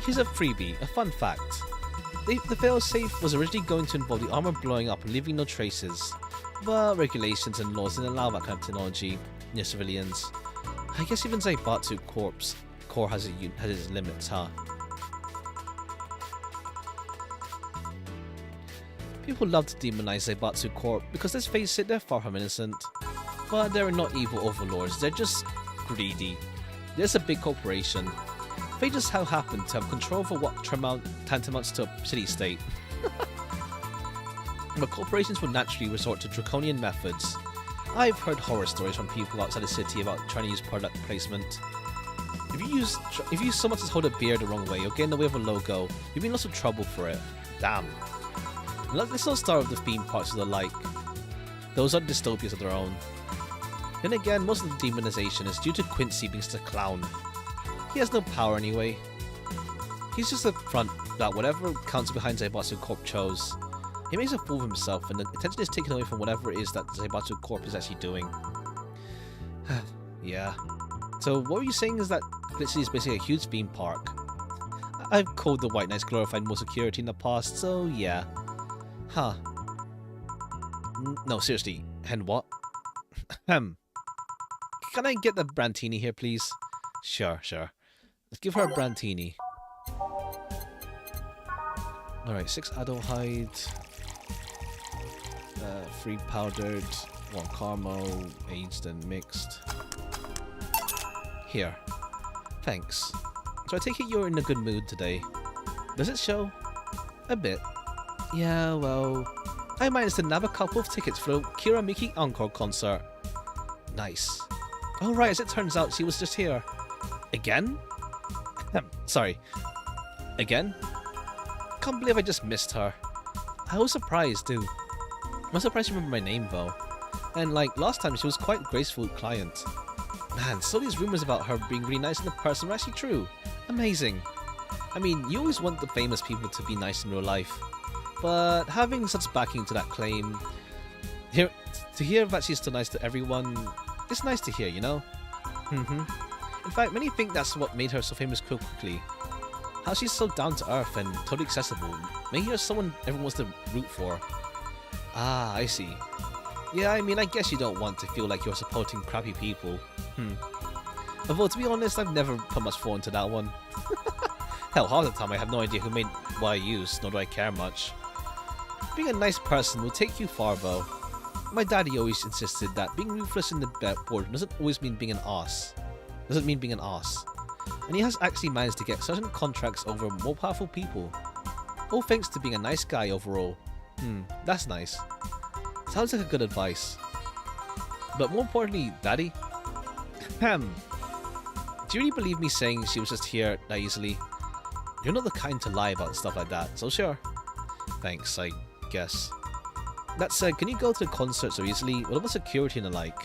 Here's a freebie, a fun fact. The failsafe was originally going to involve the armor blowing up and leaving no traces, but regulations and laws didn't allow that kind of technology near civilians. I guess even Zaibatsu Core has its limits, huh? People love to demonize Zaibatsu Corp because let's face it, they're far from innocent. But they're not evil overlords, they're just greedy. They're just a big corporation. They just so happen to have control over what tantamounts to a city-state. But corporations will naturally resort to draconian methods. I've heard horror stories from people outside the city about trying to use product placement. If you so much as hold a beer the wrong way or get in the way of a logo, you'll be in lots of trouble for it. Damn. Let's not start with the theme parks of the like. Those are dystopias of their own. Then again, most of the demonization is due to Quincy being such a clown. He has no power anyway. He's just a front that whatever council behind Zaibatsu Corp chose. He makes a fool of himself and the attention is taken away from whatever it is that Zaibatsu Corp is actually doing. Yeah. So what were you saying is that Glitzy is basically a huge theme park? I've called the White Knights glorified more security in the past, so yeah. Huh. No, seriously. Hen what? Can I get the Brantini here, please? Sure. Let's give her a Brantini. Alright, 6 Adelheid. 3 powdered, 1 caramel, aged and mixed. Here. Thanks. So I take it you're in a good mood today. Does it show? A bit. Yeah, well, I managed to nab a couple of tickets for the Kira Miki Encore concert. Nice. Oh right, as it turns out, she was just here. Again? Sorry. Again? Can't believe I just missed her. I was surprised too. I'm surprised you remember my name though. And like, last time she was quite a graceful client. Man, so these rumors about her being really nice in the person are actually true. Amazing. I mean, you always want the famous people to be nice in real life. But having such backing to that claim, to hear that she's still nice to everyone, it's nice to hear, you know? In fact, many think that's what made her so famous so quickly. How she's so down to earth and totally accessible, making her someone everyone wants to root for. Ah, I see. Yeah, I mean, I guess you don't want to feel like you're supporting crappy people. Although, to be honest, I've never put much thought into that one. Hell, half the time I have no idea who made what I use, nor do I care much. Being a nice person will take you far though. My daddy always insisted that being ruthless in the boardroom doesn't always mean being an ass. And he has actually managed to get certain contracts over more powerful people. All thanks to being a nice guy overall. That's nice. Sounds like a good advice. But more importantly, Daddy? Do you really believe me saying she was just here that easily? You're not the kind to lie about stuff like that, so sure. Thanks, I guess. That said, can you go to the concert so easily? What about security and the like?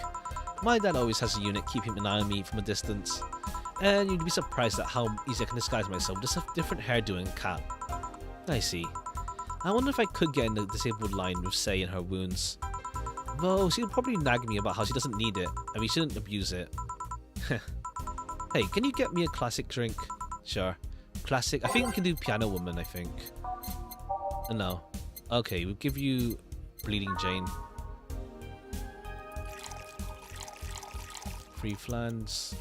My dad always has a unit keeping an eye on me from a distance. And you'd be surprised at how easy I can disguise myself, just a different hairdo and cap. I see. I wonder if I could get in the disabled line with Say in her wounds. Though she'll probably nag me about how she doesn't need it, and we shouldn't abuse it. Hey, can you get me a classic drink? Sure. Classic? I think we can do Piano Woman, I think. No. Okay, we'll give you Bleeding Jane. Free flans.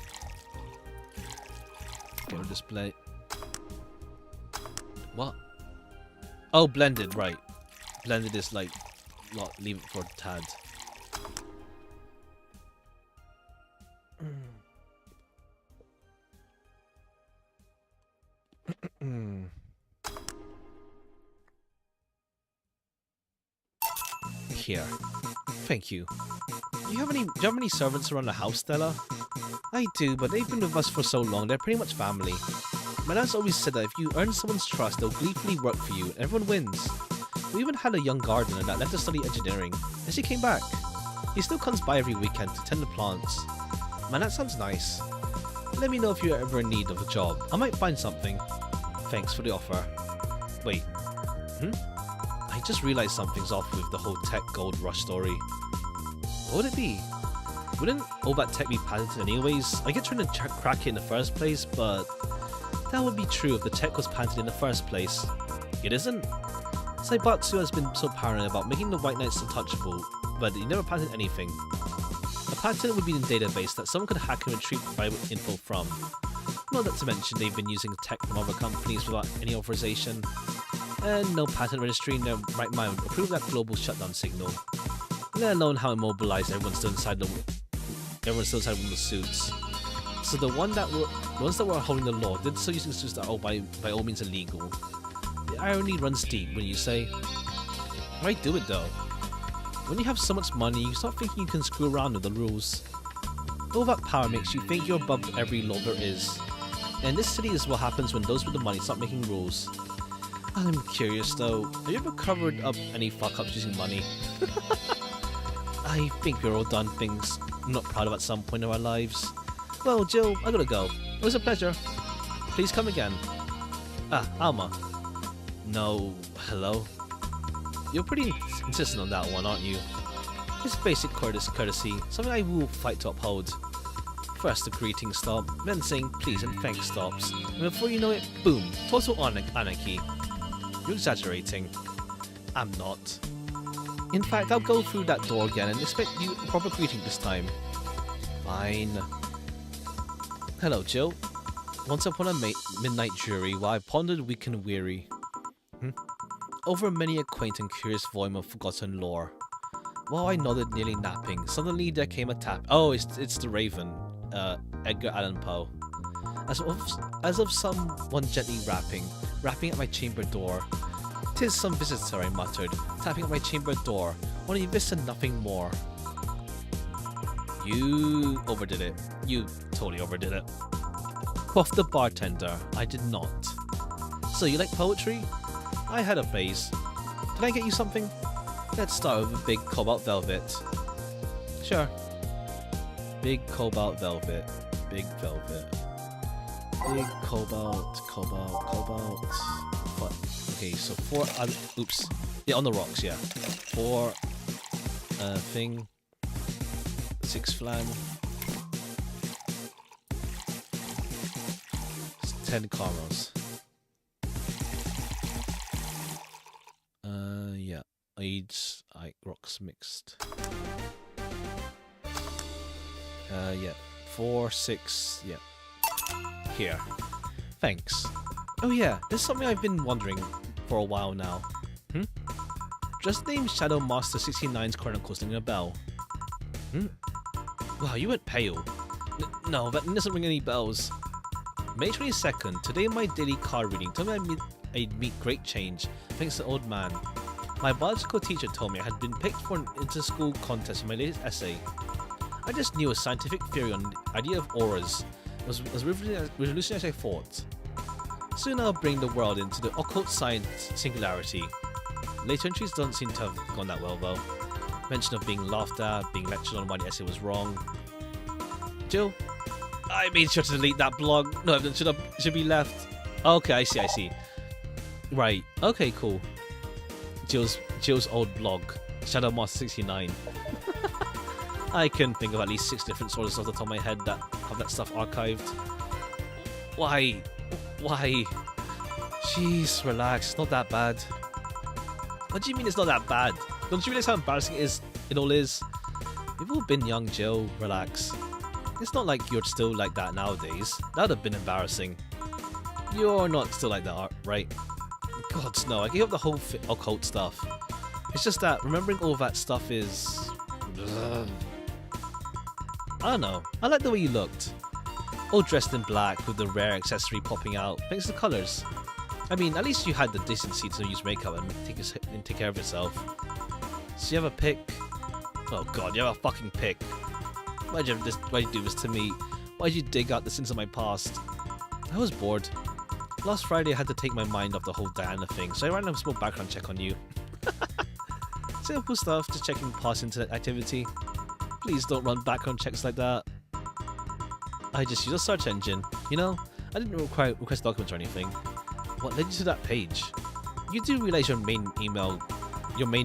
Get rid of display. What? Oh, blended, right. Blended is like, leave it for Tad. Here. Thank you. Do you have any servants around the house, Stella? I do, but they've been with us for so long, they're pretty much family. My dad's always said that if you earn someone's trust, they'll gleefully work for you, and everyone wins. We even had a young gardener that left to study engineering, and she came back. He still comes by every weekend to tend the plants. Man, that sounds nice. Let me know if you're ever in need of a job. I might find something. Thanks for the offer. Wait. I just realized something's off with the whole tech gold rush story. What would it be? Wouldn't all that tech be patented anyways? I get trying to crack it in the first place, but that would be true if the tech was patented in the first place. It isn't? Saibatsu has been so paranoid about making the White Knights untouchable, but he never patented anything. A patent would be in a database that someone could hack and retrieve private info from. Not that to mention they've been using tech from other companies without any authorization. And no patent registry in their right mind would approve that global shutdown signal. Let alone how immobilized everyone's still inside one of the suits. So the ones that were holding the law did so using suits that are by all means illegal. The irony runs deep when you say, why do it though? When you have so much money, you start thinking you can screw around with the rules. All that power makes you think you're above every law there is. And this city is what happens when those with the money start making rules. I'm curious though, have you ever covered up any fuck-ups using money? I think we're all done things I'm not proud of at some point in our lives. Well, Jill, I gotta go. It was a pleasure. Please come again. Ah, Alma. No, hello? You're pretty insistent on that one, aren't you? It's basic courtesy, something I will fight to uphold. First the greeting stop, then saying please and thanks stops, and before you know it, boom, total anarchy. You're exaggerating. I'm not. In fact, I'll go through that door again and expect you a proper greeting this time. Fine. Hello, Jill. Once upon a midnight jury, while I pondered weak and weary. Over many a quaint and curious volume of forgotten lore. While I nodded, nearly napping, suddenly there came a tap. Oh, it's the Raven, Edgar Allan Poe. As of someone gently rapping at my chamber door. "'Tis some visitor," I muttered, tapping at my chamber door. Only this and nothing more. You overdid it. You totally overdid it. Quoth the bartender. I did not. So you like poetry? I had a phase. Can I get you something? Let's start with a big cobalt velvet. Sure. Big cobalt velvet. Big velvet. Big cobalt. What? Okay, so 4 oops. Yeah, on the rocks, yeah. 4 thing. 6 flan. 10 caramels. Yeah. Aids, rocks mixed. Yeah. 4, 6, yeah. Here. Thanks. Oh yeah, there's something I've been wondering for a while now. Just name Shadow Master 69's Chronicles ringing a bell. Wow, you went pale. No, that doesn't ring any bells. May 22nd, today my daily card reading told me I'd meet great change, thanks to old man. My biological teacher told me I had been picked for an inter-school contest for my latest essay. I just knew a scientific theory on the idea of auras was revolutionary as I thought. Soon I'll bring the world into the occult science singularity. Later entries don't seem to have gone that well though. Mention of being laughed at, being lectured on why the essay was wrong. Jill, I made sure to delete that blog. No, it should be left. Okay, I see. Right. Okay, cool. Jill's old blog, Shadowmaster69. I can think of at least 6 different sources off the top of my head that have that stuff archived. Why? Jeez, relax. It's not that bad. What do you mean it's not that bad? Don't you realize how embarrassing it all is? We've all been young, Jill. Relax. It's not like you're still like that nowadays. That would have been embarrassing. You're not still like that, right? God, no. I gave up the whole occult stuff. It's just that remembering all that stuff is... Ugh. I don't know. I like the way you looked. All dressed in black with the rare accessory popping out thanks to the colours. I mean, at least you had the decency to use makeup and take care of yourself. So you have a pick? Oh god, you have a fucking pick. Why'd you do this to me? Why'd you dig out the sins of my past? I was bored. Last Friday I had to take my mind off the whole Diana thing, so I ran a small background check on you. Simple stuff, just checking past internet activity. Please don't run background checks like that. I just use a search engine. You know, I didn't request documents or anything. What led you to that page? You do realize your main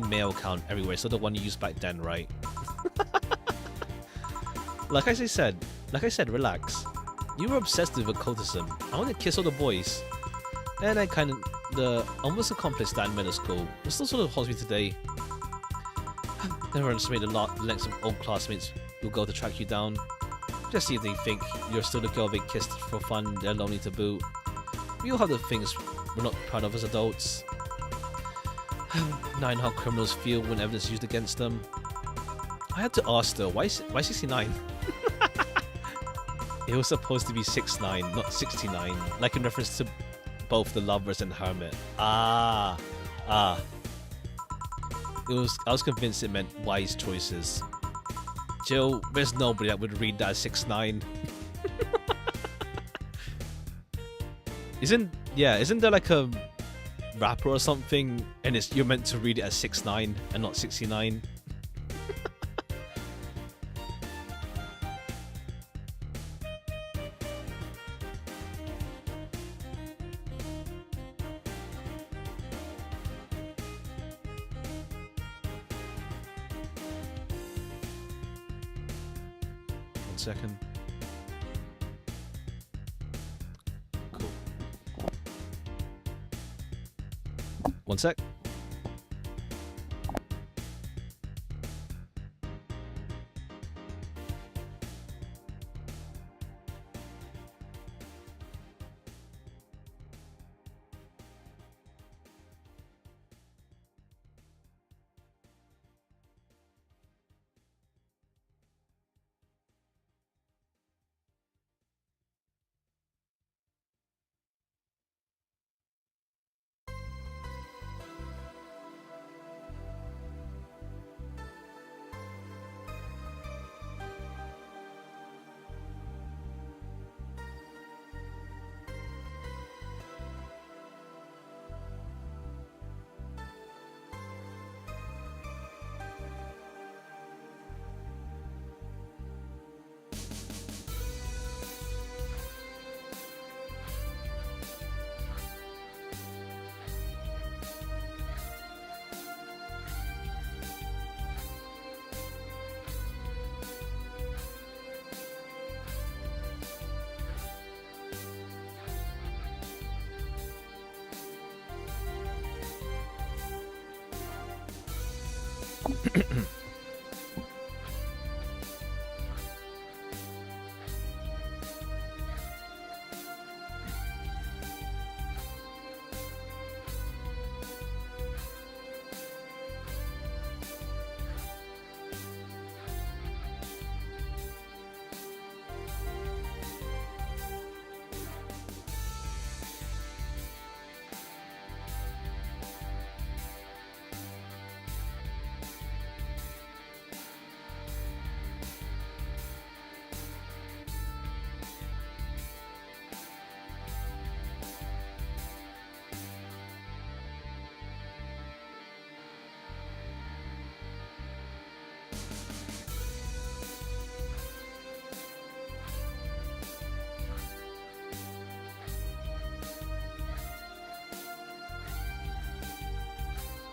mail account everywhere, so the one you used back then, right? Like I said, relax. You were obsessed with occultism. I want to kiss all the boys. And I almost accomplished that in middle school. It still sort of haunts me today. Never underestimated the lengths of old classmates who go to track you down. Just see if they think you're still the girl they kissed for fun, they're lonely to boot. We all have the things we're not proud of as adults. Knowing how criminals feel when evidence is used against them. I had to ask though, why 69? It was supposed to be 6'9", not 69, like in reference to both the Lovers and the Hermit. I was convinced it meant wise choices. Jill, there's nobody that would read that as 6'9". Isn't there like a rapper or something and you're meant to read it as 6'9" and not 69? Second. Cool. One sec.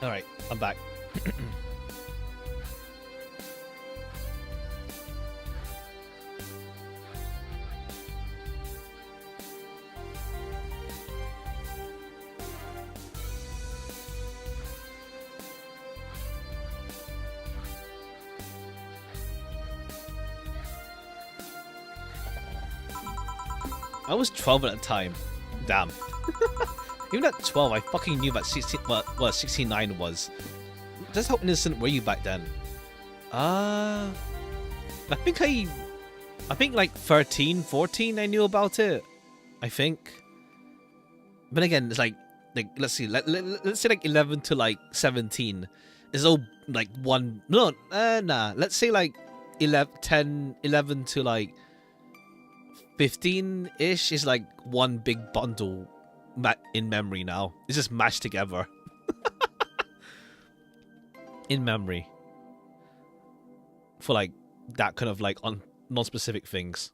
Alright, I'm back. I was 12 at the time. Damn. Even at 12, I fucking knew about 16, what 69 was. Just how innocent were you back then? I think like 13, 14 I knew about it. I think. But again, it's like let's see, let's say like 11 to like 17 is all like one, no, nah, let's say like 11 to like 15-ish is like one big bundle in memory now. It's just mashed together. In memory. For like that kind of like on non-specific things.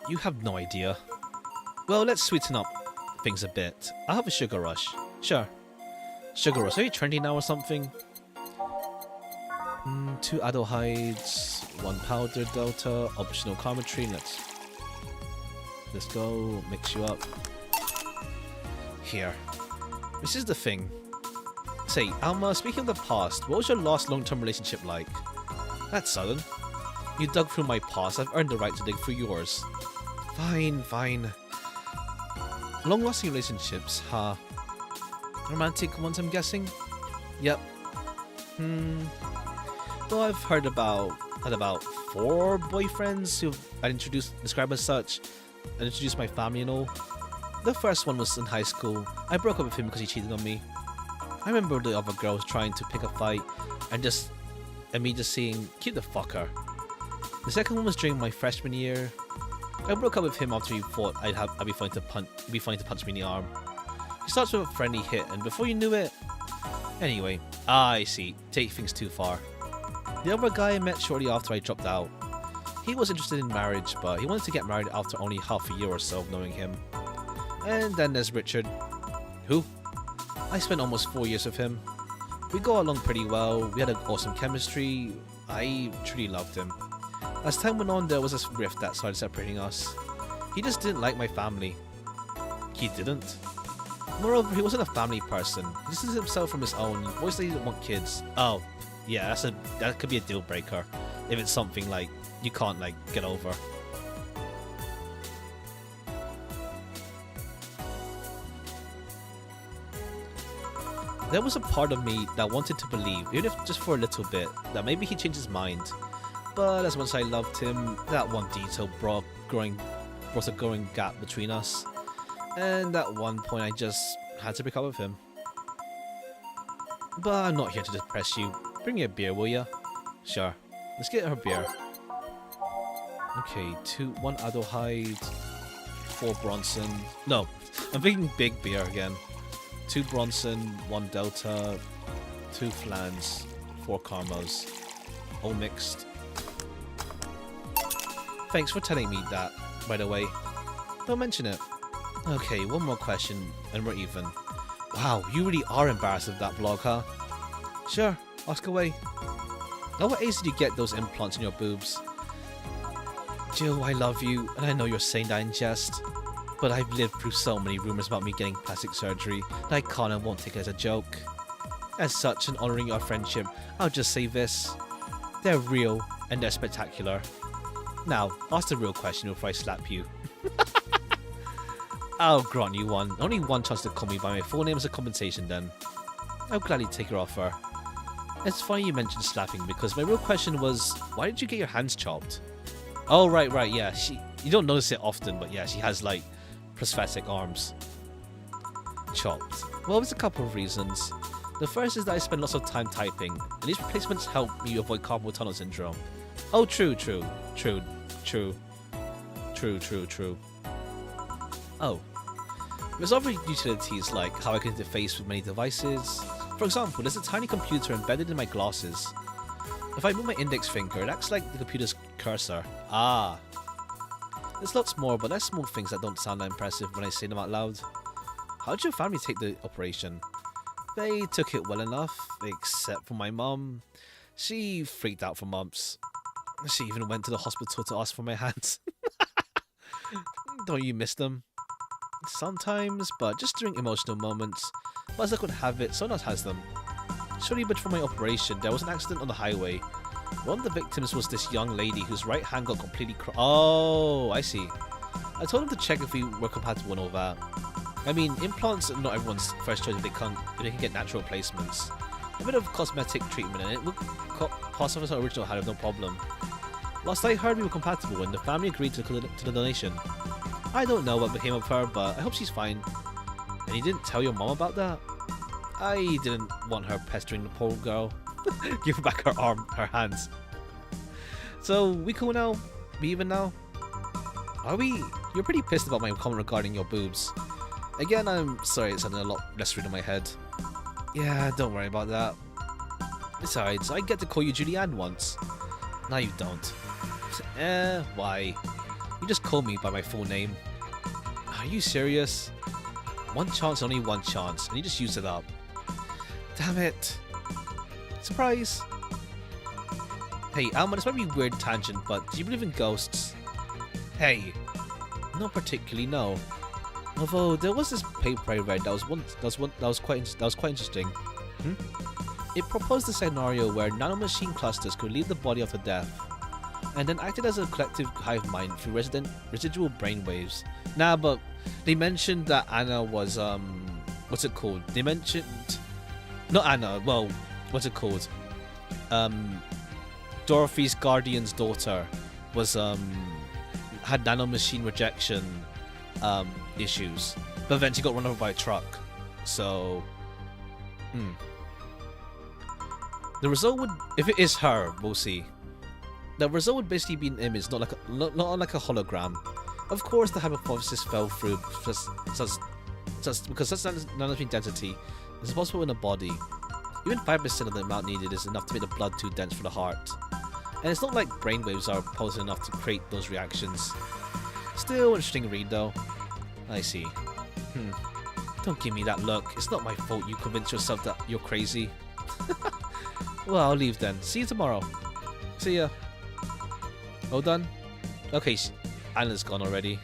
You have no idea. Well, let's sweeten up things a bit. I'll have a sugar rush. Sure. Sugar rush. Are you trendy now or something? 2 adult hides, 1 powder delta, optional commentary. Let's go. Mix you up. Here. This is the thing. Say, Alma, speaking of the past, what was your last long-term relationship like? That's sudden. You dug through my past, I've earned the right to dig through yours. Fine, fine. Long-lasting relationships, huh? Romantic ones, I'm guessing? Yep. Though I've heard about 4 boyfriends who I describe as such, and introduced my family and all. The first one was in high school. I broke up with him because he cheated on me. I remember the other girls trying to pick a fight, and me just saying, keep the fucker. The second one was during my freshman year. I broke up with him after he thought I'd be funny to punch me in the arm. He starts with a friendly hit, and before you knew it... Anyway, I see. Take things too far. The other guy I met shortly after I dropped out. He was interested in marriage, but he wanted to get married after only half a year or so of knowing him. And then there's Richard. Who? I spent almost 4 years with him. We got along pretty well, we had an awesome chemistry, I truly loved him. As time went on, there was this rift that started separating us. He just didn't like my family. He didn't. Moreover, he wasn't a family person. He distanced himself from his own, he always said he didn't want kids. Oh, yeah, that could be a deal breaker. If it's something like, you can't like, get over. There was a part of me that wanted to believe, even if just for a little bit, that maybe he changed his mind. But as much as I loved him, that one detail brought a growing gap between us. And at one point I just had to break up with him. But I'm not here to depress you. Bring me a beer, will ya? Sure. Let's get her beer. Okay, 1 adult hide, 4 Bronson. No, I'm thinking big beer again. 2 Bronson, 1 Delta, 2 Flans, 4 Karmas. All mixed. Thanks for telling me that, by the way. Don't mention it. Okay, one more question, and we're even. Wow, you really are embarrassed of that blog, huh? Sure, ask away. At what age did you get those implants in your boobs? Jill, I love you, and I know you're saying that in jest. But I've lived through so many rumors about me getting plastic surgery that I can't and won't take it as a joke. As such, in honouring our friendship, I'll just say this. They're real, and they're spectacular. Now, ask the real question before I slap you. I'll grant you one. Only one chance to call me by my full name as a compensation then. I'll gladly take your offer. It's funny you mentioned slapping because my real question was, why did you get your hands chopped? Oh, right, yeah. You don't notice it often, but yeah, she has like prosthetic arms. Chopped. Well, there's a couple of reasons. The first is that I spend lots of time typing, and these replacements help me avoid carpal tunnel syndrome. Oh, true. Oh. There's other utilities like how I can interface with many devices. For example, there's a tiny computer embedded in my glasses. If I move my index finger, it acts like the computer's cursor. Ah. There's lots more, but there's small things that don't sound that impressive when I say them out loud. How did your family take the operation? They took it well enough, except for my mum. She freaked out for months. She even went to the hospital to ask for my hands. Don't you miss them? Sometimes, but just during emotional moments. But as I could have it, someone else has them. Shortly before my operation, there was an accident on the highway. One of the victims was this young lady whose right hand got completely Oh, I see. I told him to check if we were compatible and all that. I mean, implants are not everyone's first choice if they can get natural replacements. A bit of cosmetic treatment and it would cost us our original hand with no problem. Last I heard we were compatible and the family agreed to the donation. I don't know what became of her, but I hope she's fine. And you didn't tell your mom about that? I didn't want her pestering the poor girl. Give her back her hands. So, we cool now? We even now? Are we? You're pretty pissed about my comment regarding your boobs. Again, I'm sorry it's sounded a lot less rude in my head. Yeah, don't worry about that. Besides, I get to call you Julianne once. No, you don't. Why? You just call me by my full name. Are you serious? One chance, only one chance, and you just used it up. Damn it. Surprise. Hey, Alma, this might be a weird tangent, but do you believe in ghosts? Hey. Not particularly, no. Although there was this paper I read that was quite interesting. It proposed a scenario where nanomachine clusters could leave the body after death, and then acted as a collective hive mind through residual brainwaves. Nah, but they mentioned that Anna was what's it called? They mentioned not Anna. Well, what's it called? Dorothy's guardian's daughter was had nanomachine rejection issues, but eventually got run over by a truck. So, the result would, if it is her, we'll see. The result would basically be an image, not like a hologram. Of course, the hypothesis fell through because such nanomachine density is possible in a body. Even 5% of the amount needed is enough to make the blood too dense for the heart. And it's not like brainwaves are potent enough to create those reactions. Still interesting read though. I see. Don't give me that look. It's not my fault you convince yourself that you're crazy. Well, I'll leave then. See you tomorrow. See ya. All done? Okay, Anna's gone already.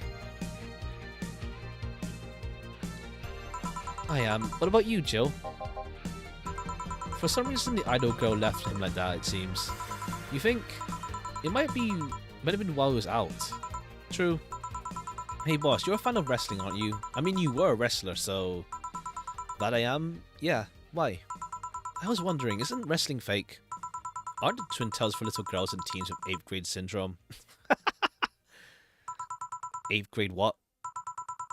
I am. What about you, Jill? For some reason, the idol girl left him like that, it seems. You think? It might have been while he was out. True. Hey boss, you're a fan of wrestling, aren't you? I mean, you were a wrestler, so... That I am? Yeah, why? I was wondering, isn't wrestling fake? Aren't the twin tails for little girls and teens with 8th grade syndrome? 8th grade what?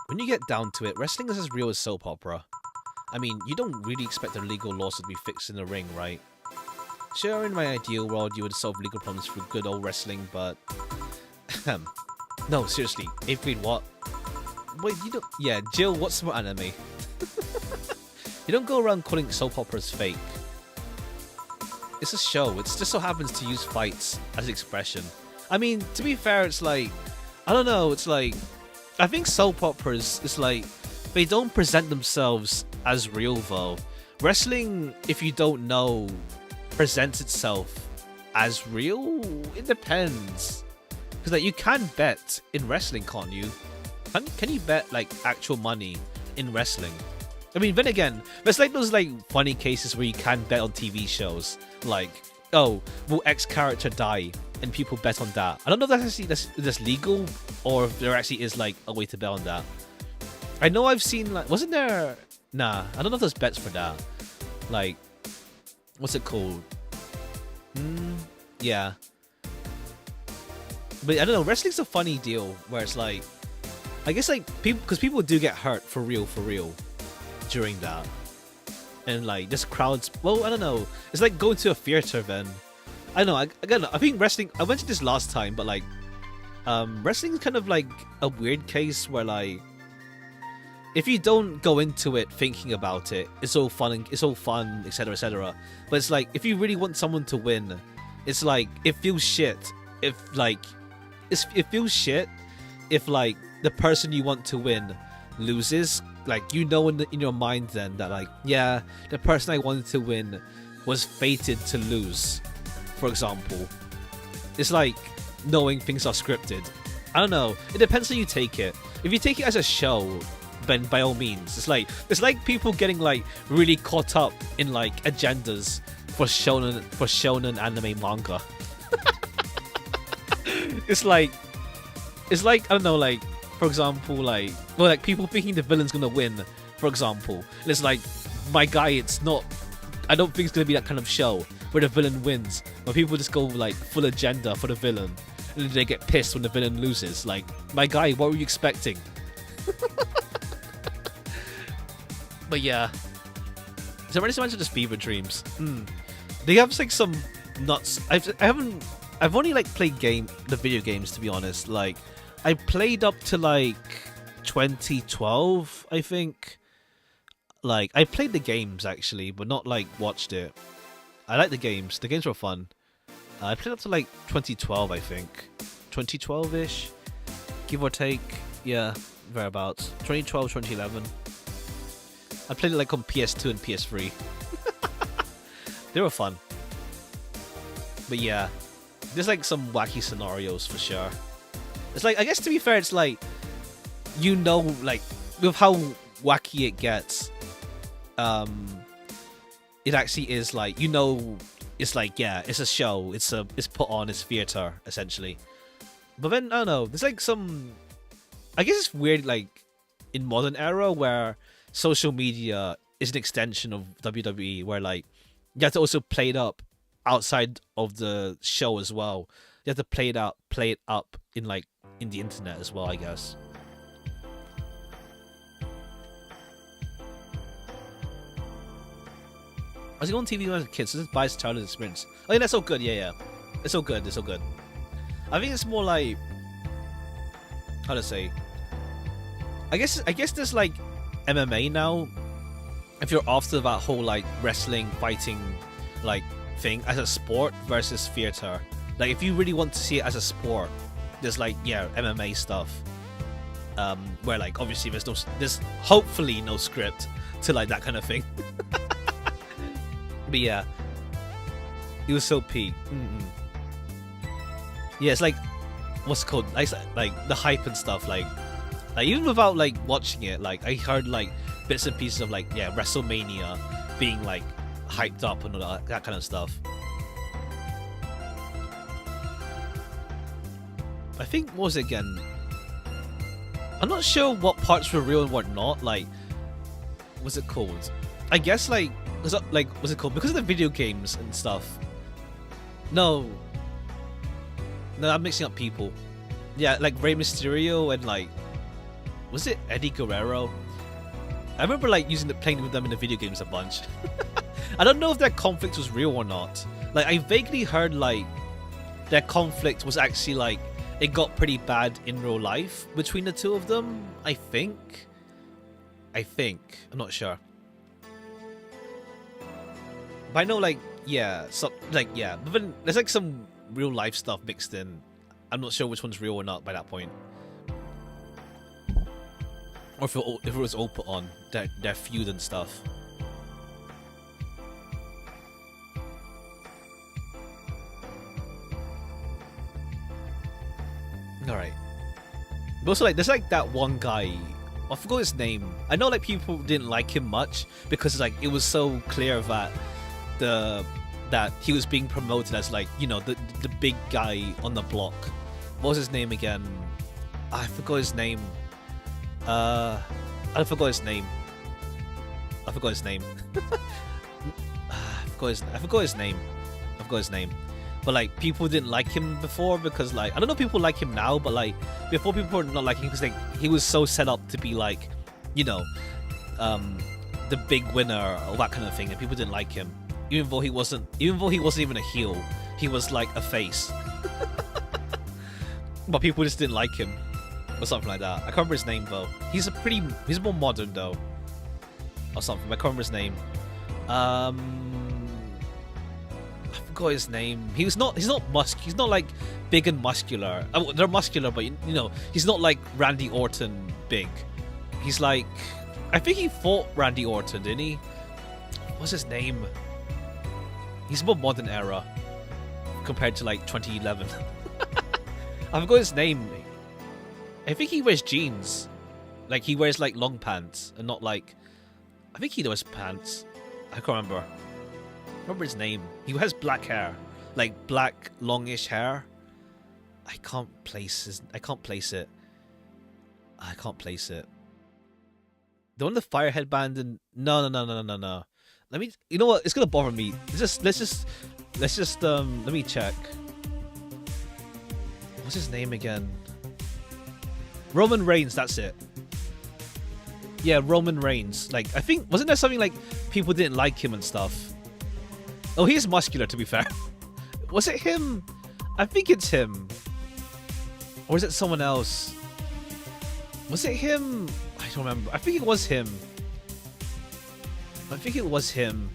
When you get down to it, wrestling is as real as soap opera. I mean, you don't really expect a legal lawsuit to be fixed in the ring, right? Sure, in my ideal world, you would solve legal problems through good old wrestling, but... No, seriously, 8th grade what? Wait, you don't... Yeah, Jill, what's more anime? You don't go around calling soap operas fake. It's a show, it just so happens to use fights as an expression. I mean, to be fair, it's like... I don't know, it's like... I think soap operas, it's like... They don't present themselves as real, though. Wrestling, if you don't know, presents itself as real? It depends. Because like, you can bet in wrestling, can't you? Can you bet like actual money in wrestling? I mean, then again, there's like those like funny cases where you can bet on TV shows. Like, oh, will X character die? And people bet on that. I don't know if that's actually that's legal or if there actually is like a way to bet on that. I know I've seen like, wasn't there? Nah, I don't know if there's bets for that. Like, what's it called? Yeah. But I don't know, wrestling's a funny deal where it's like, I guess like people, because people do get hurt for real during that. And like, this crowds, well, I don't know. It's like going to a theater then. I don't know, I think wrestling, I mentioned this last time, but like, wrestling is kind of like a weird case where like, if you don't go into it thinking about it, it's all fun, etc, etc. But it's like, if you really want someone to win, it's like, it feels shit. If like, it feels shit if like the person you want to win loses, like you know in your mind then that like, yeah, the person I wanted to win was fated to lose, for example. It's like knowing things are scripted. I don't know. It depends how you take it. If you take it as a show, then by all means. It's like people getting like really caught up in like agendas for shonen anime manga. It's like I don't know, like for example, like people thinking the villain's gonna win, for example. And it's like, my guy, it's not. I don't think it's gonna be that kind of show where the villain wins, where people just go like full agenda for the villain, and then they get pissed when the villain loses. Like, my guy, what were you expecting? But yeah, so I just mentioned just Fever Dreams. They have like some nuts. I've only like played the video games, to be honest. Like, I played up to like 2012, I think. Like, I played the games actually, but not like watched it. I like the games. The games were fun. I played up to like 2012, I think. 2012-ish, give or take. Yeah, thereabouts. 2012, 2011. I played it like on PS2 and PS3. They were fun. But yeah, there's like some wacky scenarios for sure. It's like, I guess to be fair, it's like, you know, like with how wacky it gets, it actually is like, you know, it's like, yeah, it's a show, it's put on, it's theater essentially. But then I don't know, there's like some, I guess it's weird, like in modern era where social media is an extension of WWE, where like you have to also play it up outside of the show as well. You have to play it up in like in the internet as well, I guess. I was on TV when I was a kid, so this buys childhood experience. I think that's so good, yeah. It's so good, it's so good. I think it's more like, how to say, I guess there's like MMA now. If you're after that whole like wrestling, fighting, like thing as a sport versus theater. Like, if you really want to see it as a sport, there's like, yeah, MMA stuff. Where like obviously there's hopefully no script to like that kind of thing. But yeah, it was so peak. Yeah, it's like, what's it called? Like the hype and stuff. Like even without like watching it, like I heard like bits and pieces of like, yeah, WrestleMania being like hyped up and all that kind of stuff. I think, what was it again? I'm not sure what parts were real and what not. Like, what's it called? I guess like, what's it called? Because of the video games and stuff. No, I'm mixing up people. Yeah, like Rey Mysterio and like, was it Eddie Guerrero? I remember like playing with them in the video games a bunch. I don't know if their conflict was real or not. Like, I vaguely heard like their conflict was actually like, it got pretty bad in real life between the two of them. I think. I'm not sure. But I know, like, yeah, but then there's like some real life stuff mixed in. I'm not sure which one's real or not by that point. Or if it was all put on, their feud and stuff. Alright. But also, like, there's like that one guy, I forgot his name. I know like people didn't like him much because like it was so clear that he was being promoted as like, you know, the big guy on the block. What was his name again? I forgot his name. I forgot his name. I forgot his name. But like, people didn't like him before because like, I don't know if people like him now, but like before, people were not liking him because like he was so set up to be like, you know, the big winner or that kind of thing, and people didn't like him. Even though he wasn't even a heel, he was like a face. But people just didn't like him or something like that. I can't remember his name though. He's more modern though, or something. I can't remember his name. I forgot his name. He's not Musk. He's not like big and muscular. They're muscular, but you know, he's not like Randy Orton big. He's like, I think he fought Randy Orton, didn't he? What's his name? He's more modern era compared to like 2011. I forgot his name. I think he wears jeans. Like he wears like long pants and not like, I think he wears pants. I can't remember. I remember his name. He has black hair, like black longish hair. I can't place it. I can't place it. The one with the fire headband and no. Let me. You know what? It's gonna bother me. Let's just. Let me check. What's his name again? Roman Reigns. That's it. Yeah, Roman Reigns. Like I think wasn't there something like people didn't like him and stuff? Oh, he's muscular. To be fair, was it him? I think it's him. Or is it someone else? Was it him? I don't remember. I think it was him. I think it was him.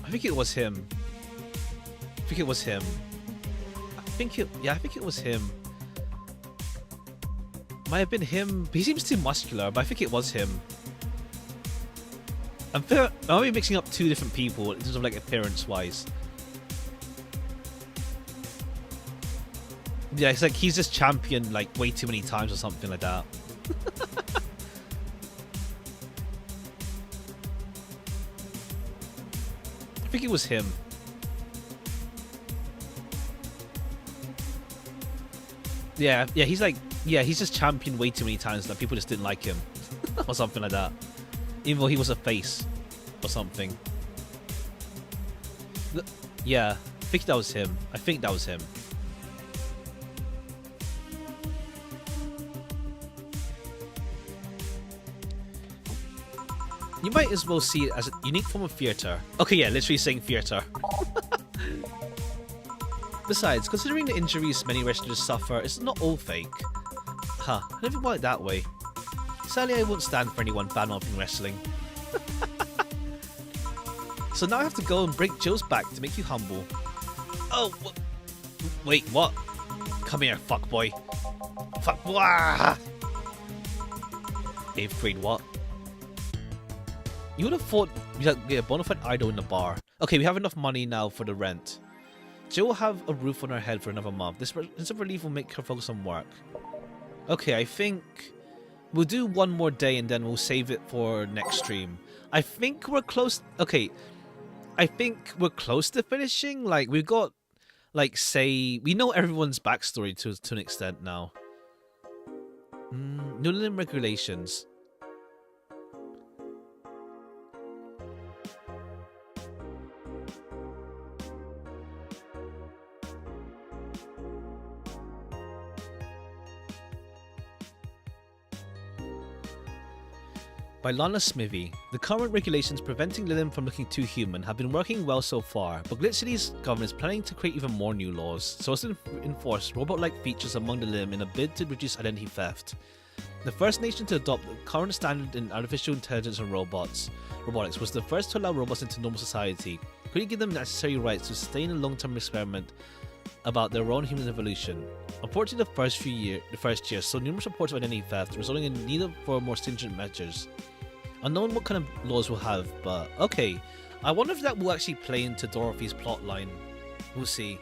I think it was him. Yeah, I think it was him. Might have been him. He seems too muscular, but I think it was him. I'm maybe mixing up two different people in terms of like appearance-wise. Yeah, it's like he's just championed like way too many times or something like that. I think it was him. Yeah, he's like, he's just championed way too many times that people just didn't like him. Or something like that. Even though he was a face or something. Yeah, I think that was him. You might as well see it as a unique form of theatre. Okay, yeah, literally saying theatre. Besides, considering the injuries many wrestlers suffer, it's not all fake. Huh, I never want it that way. Sadly, I won't stand for anyone bad-mouthing wrestling. So now I have to go and break Joe's back to make you humble. Oh, wait, what? Come here, fuckboy. Fuckboy! 8th grade, what? You would have thought we'd get a bona fide idol in the bar. Okay, we have enough money now for the rent. Jill will have a roof on her head for another month. This sense of relief will make her focus on work. Okay, I think we'll do one more day and then we'll save it for next stream. I think we're close. Okay, I think we're close to finishing. Like, we've got, like, say, we know everyone's backstory to an extent now. New Zealand regulations. By Lana Smithy. The current regulations preventing Lillian from looking too human have been working well so far, but Glitch City's government is planning to create even more new laws so as to enforce robot-like features among the Lillian in a bid to reduce identity theft. The first nation to adopt the current standard in artificial intelligence and robotics was the first to allow robots into normal society, including give them necessary rights to sustain a long-term experiment about their own human evolution. Unfortunately, the first year saw numerous reports of identity theft, resulting in need for more stringent measures. Unknown what kind of laws we'll have, but okay. I wonder if that will actually play into Dorothy's plotline. We'll see.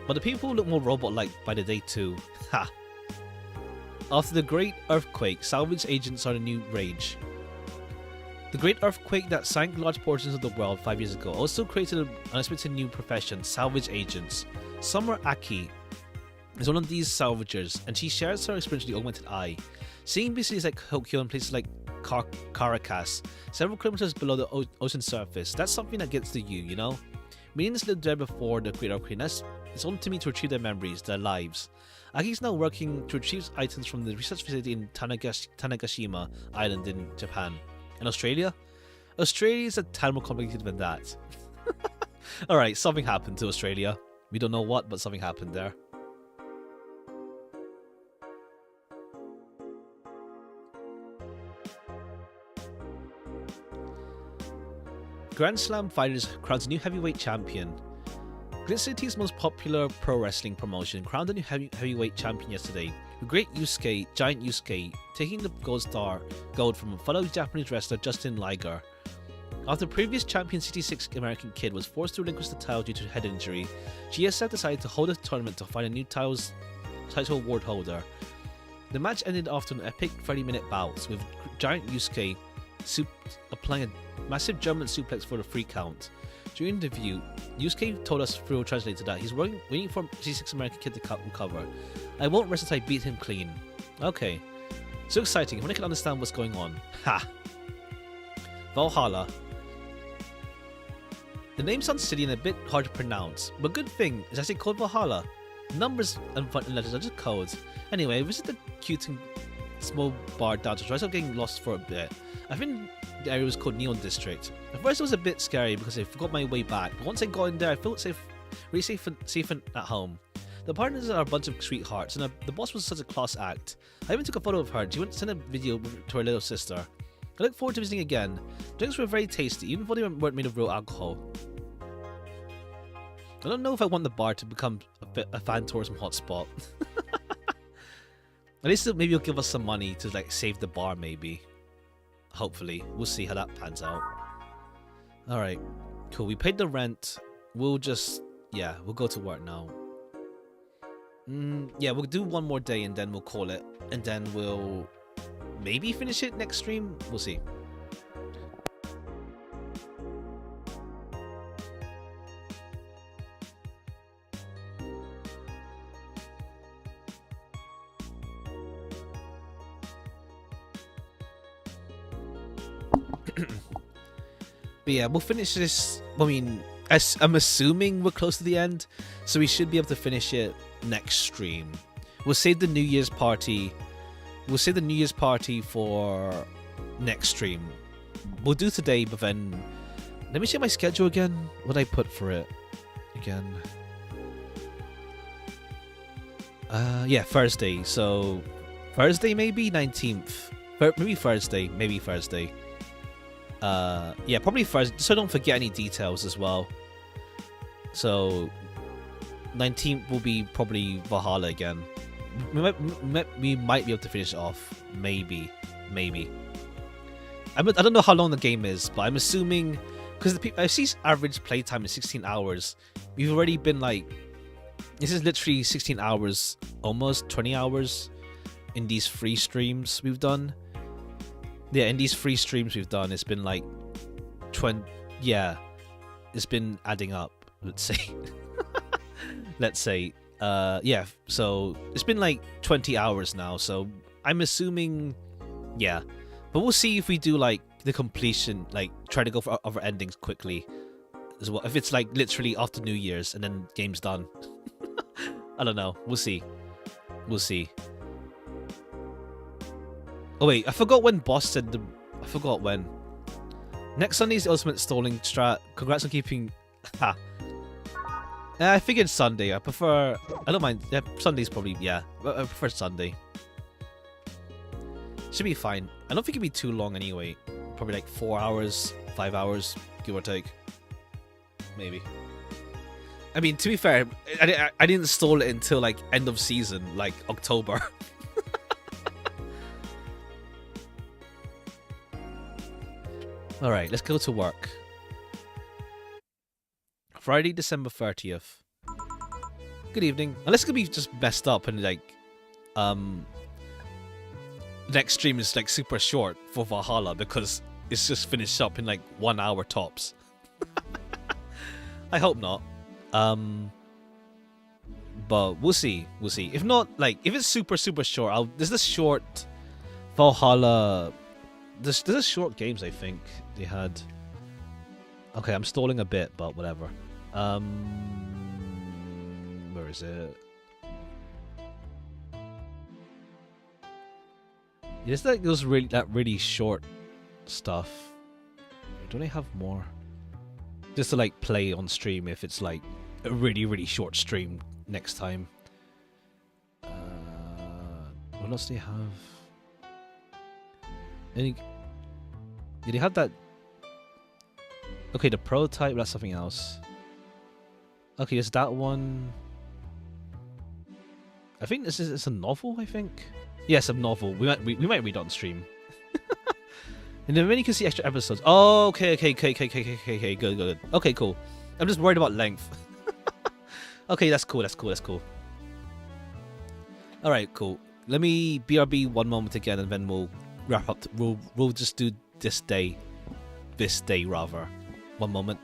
But the people look more robot-like by the day too. Ha! After the Great Earthquake, salvage agents are the new rage. The Great Earthquake that sank large portions of the world 5 years ago also created an unexpected new profession, salvage agents. Summer Aki is one of these salvagers, and she shares her experience with the augmented eye. Seeing cities like Tokyo and places like Caracas, several kilometers below the ocean surface, that's something that gets to you, you know? Millions lived there before the Great Earthquake, it's only to me to retrieve their memories, their lives. Aki is now working to retrieve items from the research facility in Tanegashima Island in Japan. And Australia? Australia is a tad more complicated than that. Alright, something happened to Australia. We don't know what, but something happened there. Grand Slam Fighters crowns a new heavyweight champion. Glitch City's most popular pro wrestling promotion crowned a new heavyweight champion yesterday, with Great Yusuke, Giant Yusuke, taking the gold from a fellow Japanese wrestler Justin Liger. After previous champion 66 American Kid was forced to relinquish the title due to head injury, GSF decided to hold a tournament to find a new title award holder. The match ended after an epic 30-minute bout, with Giant Yusuke applying a massive German suplex for the free count. During the interview, Yusuke told us through a translator that he's waiting for 66 American Kid to recover. I won't rest until I beat him clean. Okay. So exciting, if I can understand what's going on. Ha! Valhalla. The name sounds silly and a bit hard to pronounce, but good thing is actually called Valhalla. Numbers and letters are just codes. Anyway, visit the cute and small bar downstairs. I started getting lost for a bit. I think the area was called Neon District. At first it was a bit scary because I forgot my way back, but once I got in there I felt safe, really safe and at home. The partners are a bunch of sweethearts, and the boss was such a class act. I even took a photo of her, and she went to send a video to her little sister. I look forward to visiting again. Drinks were very tasty, even though they weren't made of real alcohol. I don't know if I want the bar to become a fan tourism hotspot. At least maybe it'll give us some money to like save the bar, maybe. Hopefully. We'll see how that pans out. Alright. Cool. We paid the rent. We'll just... yeah, we'll go to work now. Yeah, we'll do one more day and then we'll call it. And then we'll maybe finish it next stream. We'll see. But yeah, we'll finish this. I mean, I'm assuming we're close to the end, so we should be able to finish it next stream. We'll save the New Year's party. We'll save the New Year's party for next stream. We'll do today, but then let me check my schedule again. What did I put for it again? Yeah, Thursday. So Thursday maybe 19th. Maybe Thursday. Maybe Thursday. Yeah, probably Thursday, so I don't forget any details as well. So 19th will be probably Valhalla again. We might be able to finish it off. Maybe. I don't know how long the game is, but I'm assuming, because I see average playtime is 16 hours. We've already been like, this is literally 16 hours, almost 20 hours in these free streams we've done. Yeah, in these free streams we've done, it's been like 20. Yeah, it's been adding up. Let's say. Let's say. Yeah. So it's been like 20 hours now. So I'm assuming. Yeah, but we'll see if we do like the completion, like try to go for other endings quickly as well. If it's like literally after New Year's and then game's done. I don't know. We'll see. We'll see. Oh wait, I forgot when Boss said the... I forgot when. Next Sunday's the ultimate stalling strat. Congrats on keeping... Ha. I figured Sunday. I prefer... I don't mind. Yeah, Sunday's probably... Yeah, I prefer Sunday. Should be fine. I don't think it'd be too long anyway. Probably like 4 hours, 5 hours, give or take. Maybe. I mean, to be fair, I didn't install it until like end of season, like October. Alright, let's go to work. Friday, December 30th. Good evening. Unless it's gonna be just messed up and like next stream is like super short for Valhalla because it's just finished up in like 1 hour tops. I hope not. But we'll see. We'll see. If not, like if it's super short, there's this short Valhalla. There's this short games I think they had. Okay, I'm stalling a bit, but whatever. Where is it? It's like those really short stuff. Don't I have more? Just to like play on stream if it's like a really short stream next time. What else do they have? Did they have that? Okay, the prototype, that's something else. Okay, is that one? I think this is it's a novel. I think. Yes, a novel. We might read on stream. And then when you can see extra episodes. Oh, okay, good. Okay, cool. I'm just worried about length. Okay, that's cool. All right, cool. Let me BRB one moment again, and then we'll wrap up. We'll just do this day rather. One moment.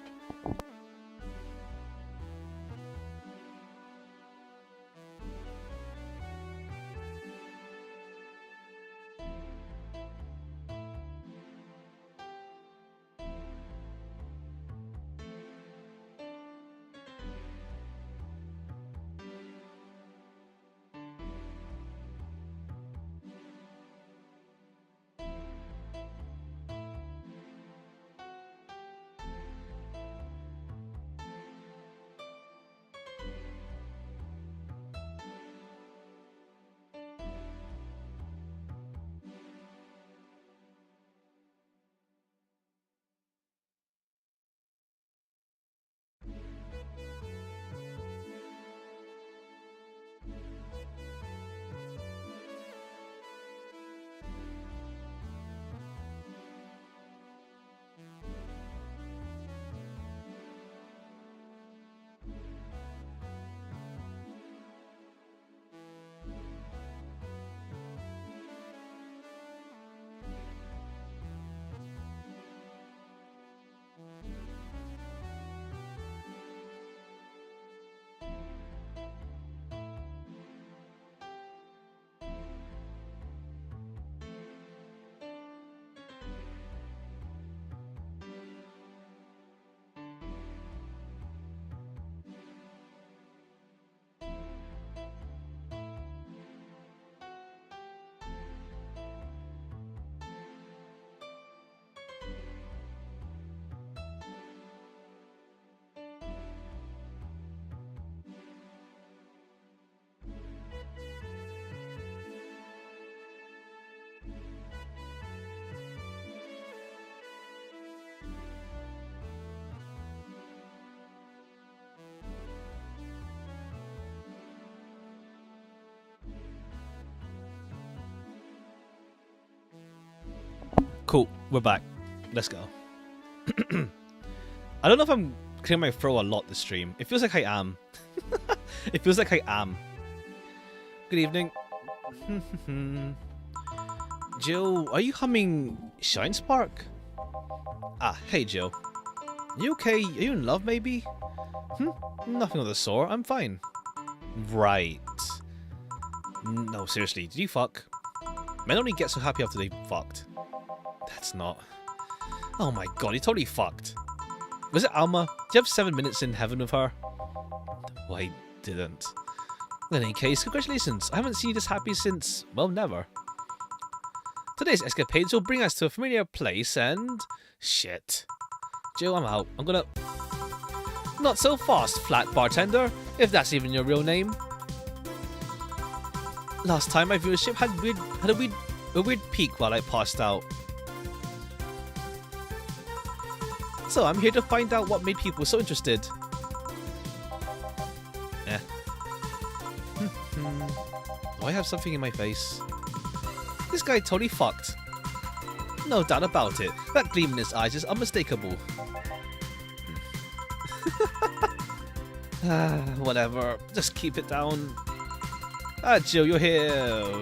Cool, we're back. Let's go. I don't know if I'm clearing my throat a lot this stream. It feels like I am. It feels like I am. Good evening. Jill, are you humming Shine Spark? Ah, hey Jill. You okay? Are you in love maybe? Nothing of the sort. I'm fine. Right. No, seriously, did you fuck? Men only get so happy after they fucked. That's not. Oh my god, he totally fucked. Was it Alma? Do you have 7 minutes in heaven with her? No, I didn't. In any case, congratulations. I haven't seen you this happy since, well, never. Today's escapades will bring us to a familiar place and... Shit. Jill, I'm out. I'm gonna... Not so fast, flat bartender, if that's even your real name. Last time my viewership had a weird peak while I passed out. So I'm here to find out what made people so interested. Do I have something in my face? This guy totally fucked. No doubt about it. That gleam in his eyes is unmistakable. Whatever. Just keep it down. Ah, Jill, you're here.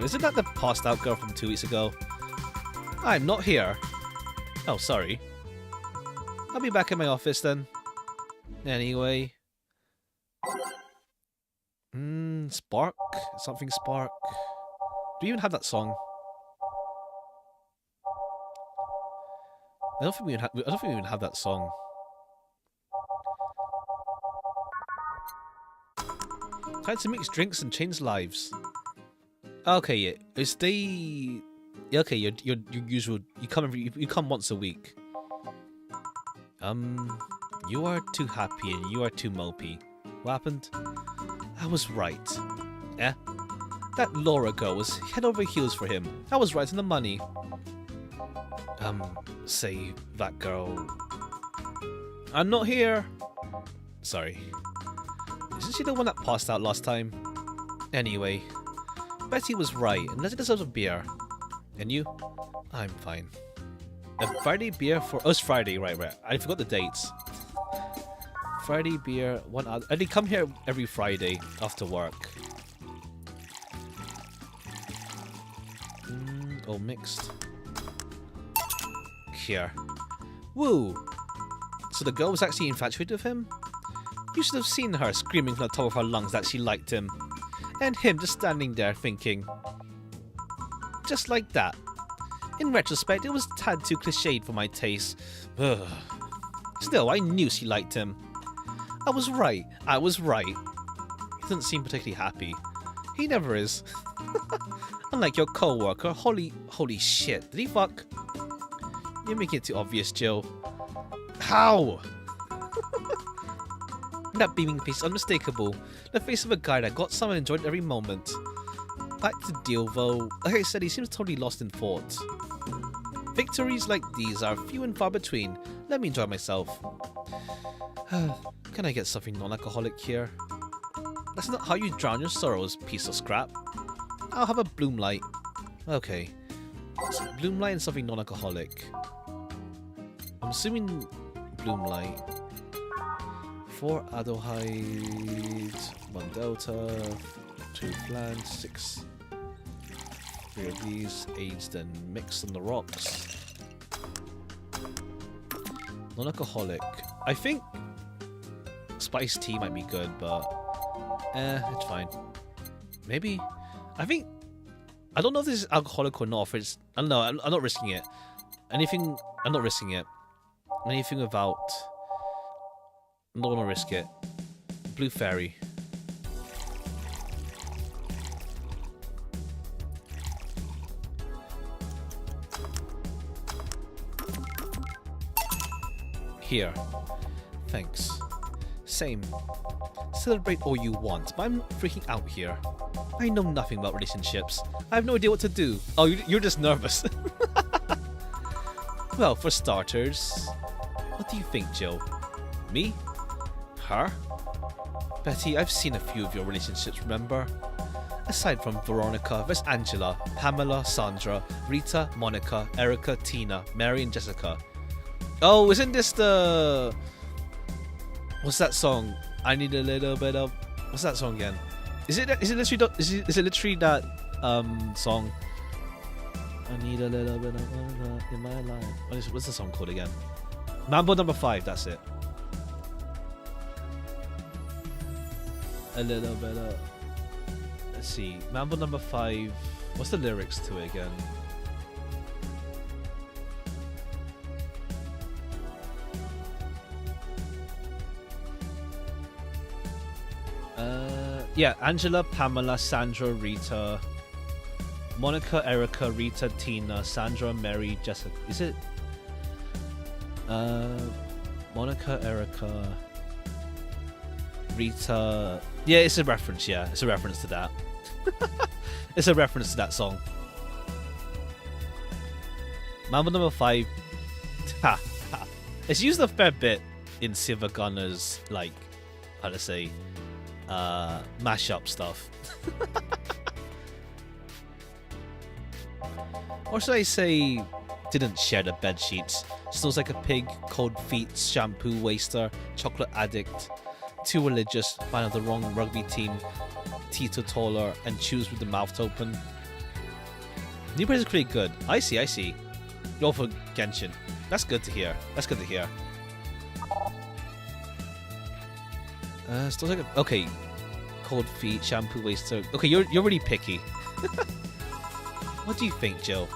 Isn't that the passed out girl from 2 weeks ago? I'm not here. Oh, sorry. I'll be back in my office then. Anyway. Spark? Something Spark. Do you even have that song? I don't think we even have that song. Time to mix drinks and change lives. Okay, yeah. Is they? Okay, your usual. You come once a week. You are too happy and you are too mopey. What happened? I was right. Eh? That Laura girl was head over heels for him. I was right on the money. Say that girl. I'm not here. Sorry. Isn't she the one that passed out last time? Anyway, Betty was right, and let's deserve a beer. And you? I'm fine. A Friday beer for us. Friday, right. I forgot the dates. Friday beer, 1 hour. And they come here every Friday after work. All mixed. Here. Woo! So the girl was actually infatuated with him? You should have seen her screaming from the top of her lungs that she liked him. And him just standing there thinking. Just like that. In retrospect, it was a tad too cliched for my taste. Ugh. Still, I knew she liked him. I was right. He doesn't seem particularly happy. He never is. Unlike your co-worker, holy shit. Did he fuck? You're making it too obvious, Jill. How? That beaming face is unmistakable. The face of a guy that got some and enjoyed every moment. Back to deal though. Like I said, he seems totally lost in thought. Victories like these are few and far between. Let me enjoy myself. Can I get something non-alcoholic here? That's not how you drown your sorrows, piece of scrap. I'll have a bloom light. Okay. So bloom light and something non-alcoholic. I'm assuming bloom light. 4 aldehyde, 1 delta, 2 flan, 6. 3 of these, aged and mixed on the rocks. Non-alcoholic. I think spiced tea might be good, but it's fine. Maybe. I don't know if this is alcoholic or not. If it's, I don't know. I'm not risking it. Anything. I'm not risking it. Anything without. I don't want to risk it. Blue fairy. Here. Thanks. Same. Celebrate all you want, but I'm freaking out here. I know nothing about relationships. I have no idea what to do. Oh, you're just nervous. Well, for starters, what do you think, Jill? Me? Her? Betty, I've seen a few of your relationships, remember? Aside from Veronica, there's Angela, Pamela, Sandra, Rita, Monica, Erica, Tina, Mary, and Jessica. Oh, isn't this the... What's that song? I need a little bit of... What's that song again? Is it literally that song? I need a little bit of in my life. What's the song called again? Mambo number 5, that's it. A little bit of... Let's see. Mambo number 5. What's the lyrics to it again? Yeah, Angela, Pamela, Sandra, Rita, Monica, Erica, Rita, Tina, Sandra, Mary, Jessica. Is it? Monica, Erica, Rita. Yeah, it's a reference. Yeah, it's a reference to that. It's a reference to that song. Mambo number 5. It's used a fair bit in Silver Gunner's, like, how to say, mashup stuff. Or should I say, didn't share the bed sheets. Smells like a pig, cold feet, shampoo waster, chocolate addict, too religious, fan of the wrong rugby team, teetotaler, and chews with the mouth open. New place is pretty good. I see. Go for Genshin. That's good to hear. Still like a, okay. Cold feet, shampoo waster. Okay, you're really picky. What do you think, Jill?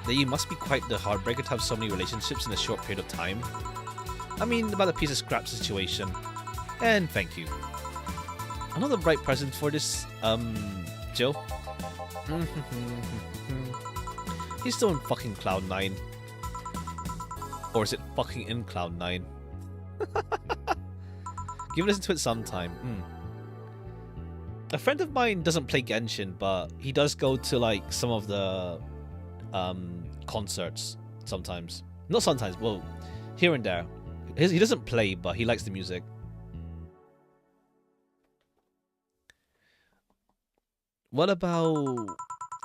That you must be quite the heartbreaker to have so many relationships in a short period of time. I mean, about a piece of scrap situation. And thank you. I'm not the right person for this, Jill. He's still in fucking Cloud 9. Or is it fucking in Cloud 9? Give a listen to it sometime. A friend of mine doesn't play Genshin, but he does go to like some of the concerts sometimes. Not sometimes, well, here and there. He doesn't play, but he likes the music. What about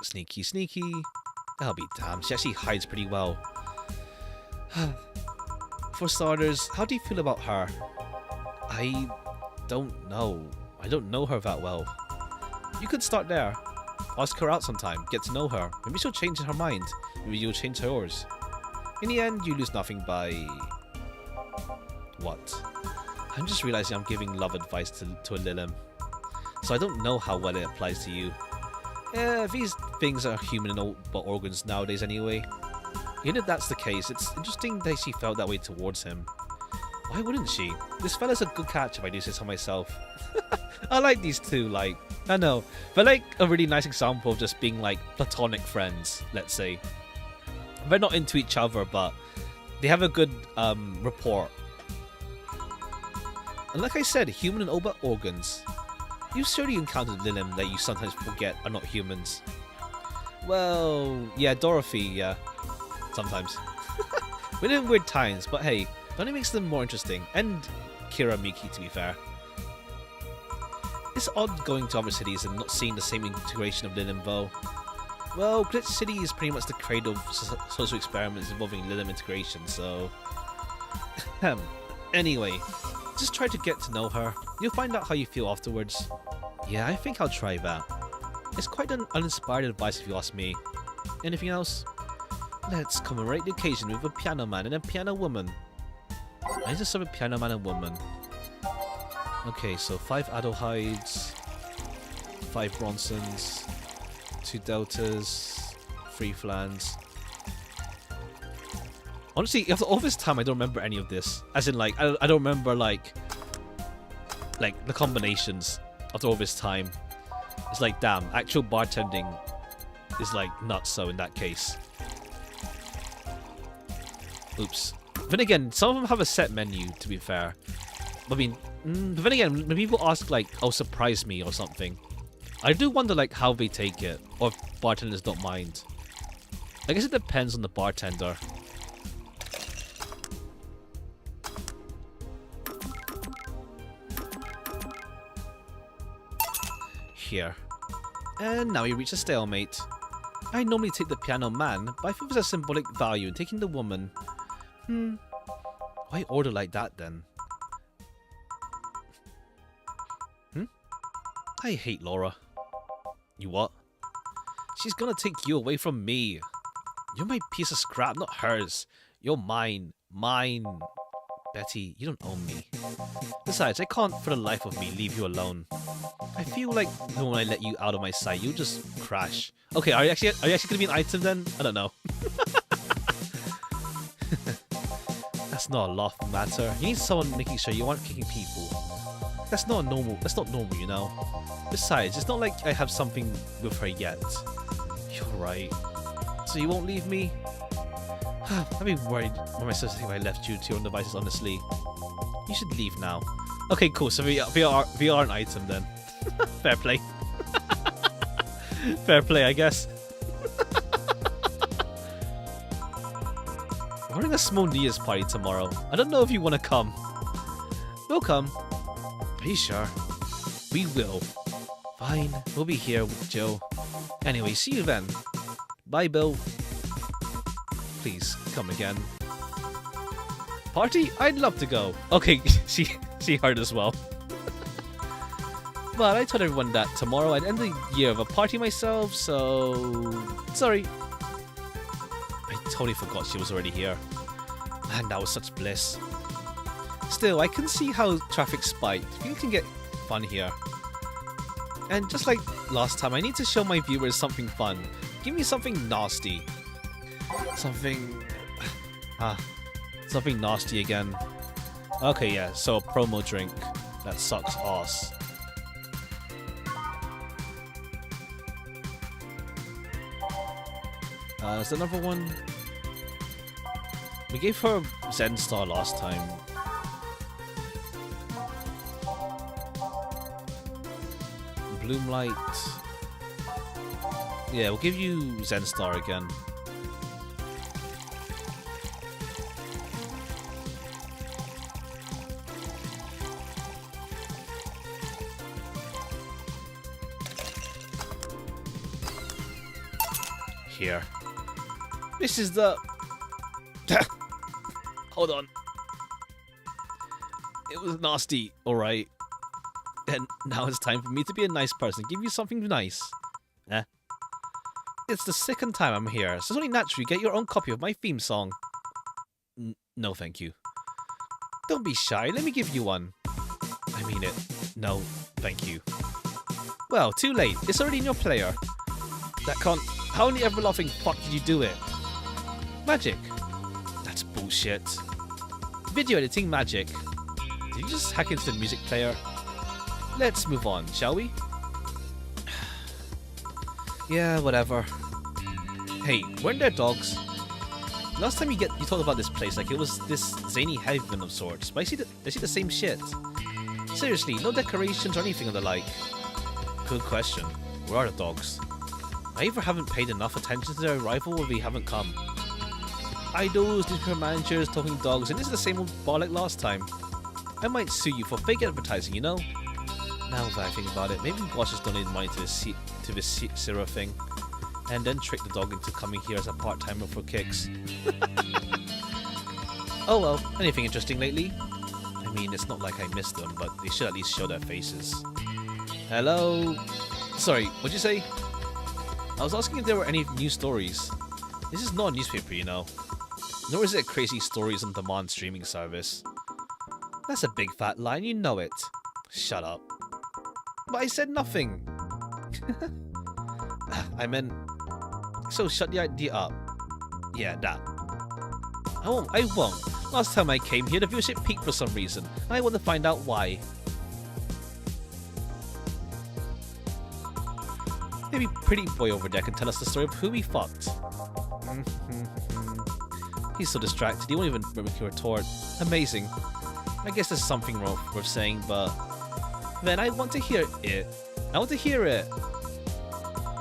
Sneaky Sneaky? I'll be damned, she actually hides pretty well. For starters, how do you feel about her? I don't know. I don't know her that well. You could start there. Ask her out sometime, get to know her. Maybe she'll change her mind. Maybe you'll change yours. In the end, you lose nothing by... what? I'm just realizing I'm giving love advice to a Lilim. So I don't know how well it applies to you. These things are human and organs nowadays anyway. Even if that's the case, it's interesting that she felt that way towards him. Why wouldn't she? This fella's a good catch if I do say so myself. I like these two, like, I know. They're like a really nice example of just being like platonic friends, let's say. They're not into each other, but they have a good rapport. And like I said, human and all organs. You've surely encountered Lilim that you sometimes forget are not humans. Well, yeah, Dorothy, yeah. Sometimes. We're in weird times, but hey, that only makes them more interesting. And Kira Miki, to be fair. It's odd going to other cities and not seeing the same integration of Lilim, though. Well, Glitch City is pretty much the cradle of social experiments involving Lilim integration, so... Anyway, just try to get to know her. You'll find out how you feel afterwards. Yeah, I think I'll try that. It's quite an uninspired advice if you ask me. Anything else? Let's commemorate the occasion with a piano man and a piano woman. I just saw a piano man and woman. Okay, so 5 Adelhides, 5 Bronsons, 2 Deltas, 3 Flans. Honestly, after all this time, I don't remember any of this. As in, like, I don't remember, like the combinations after all this time. It's like, damn, actual bartending is, like, nuts so in that case. Oops. Then again, some of them have a set menu, to be fair. I mean, but then again, when people ask, like, oh, surprise me or something, I do wonder, like, how they take it, or if bartenders don't mind. I guess it depends on the bartender. Here. And now we reach a stalemate. I normally take the piano man, but I think there's a symbolic value in taking the woman. Why order like that then? I hate Laura. You what? She's gonna take you away from me. You're my piece of scrap, not hers. You're mine. Mine. Betty, you don't own me. Besides, I can't for the life of me leave you alone. I feel like when I let you out of my sight, you'll just crash. Okay, are you actually gonna be an item then? I don't know. That's not a laughing matter. You need someone making sure you aren't kicking people. That's not normal, you know? Besides, it's not like I have something with her yet. You're right. So you won't leave me? I'd be worried what my sister think if I left you to your own devices, honestly. You should leave now. Okay, cool, so we are an item then. Fair play. Fair play, I guess. We're having a small New Year's party tomorrow. I don't know if you want to come. We'll come. Are you sure? We will. Fine, we'll be here with Joe. Anyway, see you then. Bye, Bill. Please, come again. Party? I'd love to go. Okay, she heard as well. But I told everyone that tomorrow I'd end the year of a party myself, so... Sorry. I totally forgot she was already here. Man, that was such bliss. Still, I can see how traffic spiked. Things can get fun here. And just like last time, I need to show my viewers something fun. Give me something nasty. Something... something nasty again. Okay, yeah, so a promo drink. That sucks ass. Is there another one? We gave her Zen Star last time. Bloomlight. Yeah, we'll give you Zen Star again. Here. This is the... Hold on. It was nasty, alright. And now it's time for me to be a nice person. Give you something nice. Eh? It's the second time I'm here, so it's only natural you get your own copy of my theme song. No, thank you. Don't be shy, let me give you one. I mean it. No, thank you. Well, too late. It's already in your player. That can't... How in the ever-loving fuck did you do it? Magic. That's bullshit. Video editing magic. Did you just hack into the music player? Let's move on, shall we? Yeah, whatever. Hey, weren't there dogs? Last time you talked about this place like it was this zany heaven of sorts, but I see the same shit. Seriously, no decorations or anything of the like. Good question. Where are the dogs? I either haven't paid enough attention to their arrival or they haven't come. Idols, newspaper managers, talking dogs, and this is the same old bollock last time. I might sue you for fake advertising, you know? Now that I think about it, maybe boss just donated money to this Sierra thing, and then tricked the dog into coming here as a part-timer for kicks. Oh well, anything interesting lately? I mean, it's not like I missed them, but they should at least show their faces. Hello? Sorry, what'd you say? I was asking if there were any new stories. This is not a newspaper, you know. Nor is it crazy stories on demand streaming service. That's a big fat line, you know it. Shut up. But I said nothing. I meant... So shut the idea up. Yeah, that. I won't. Last time I came here, the viewership peaked for some reason. I want to find out why. Maybe pretty boy over there can tell us the story of who we fucked. He's so distracted, he won't even retort. Amazing. I guess there's something wrong worth saying, but... Then I want to hear it. I want to hear it.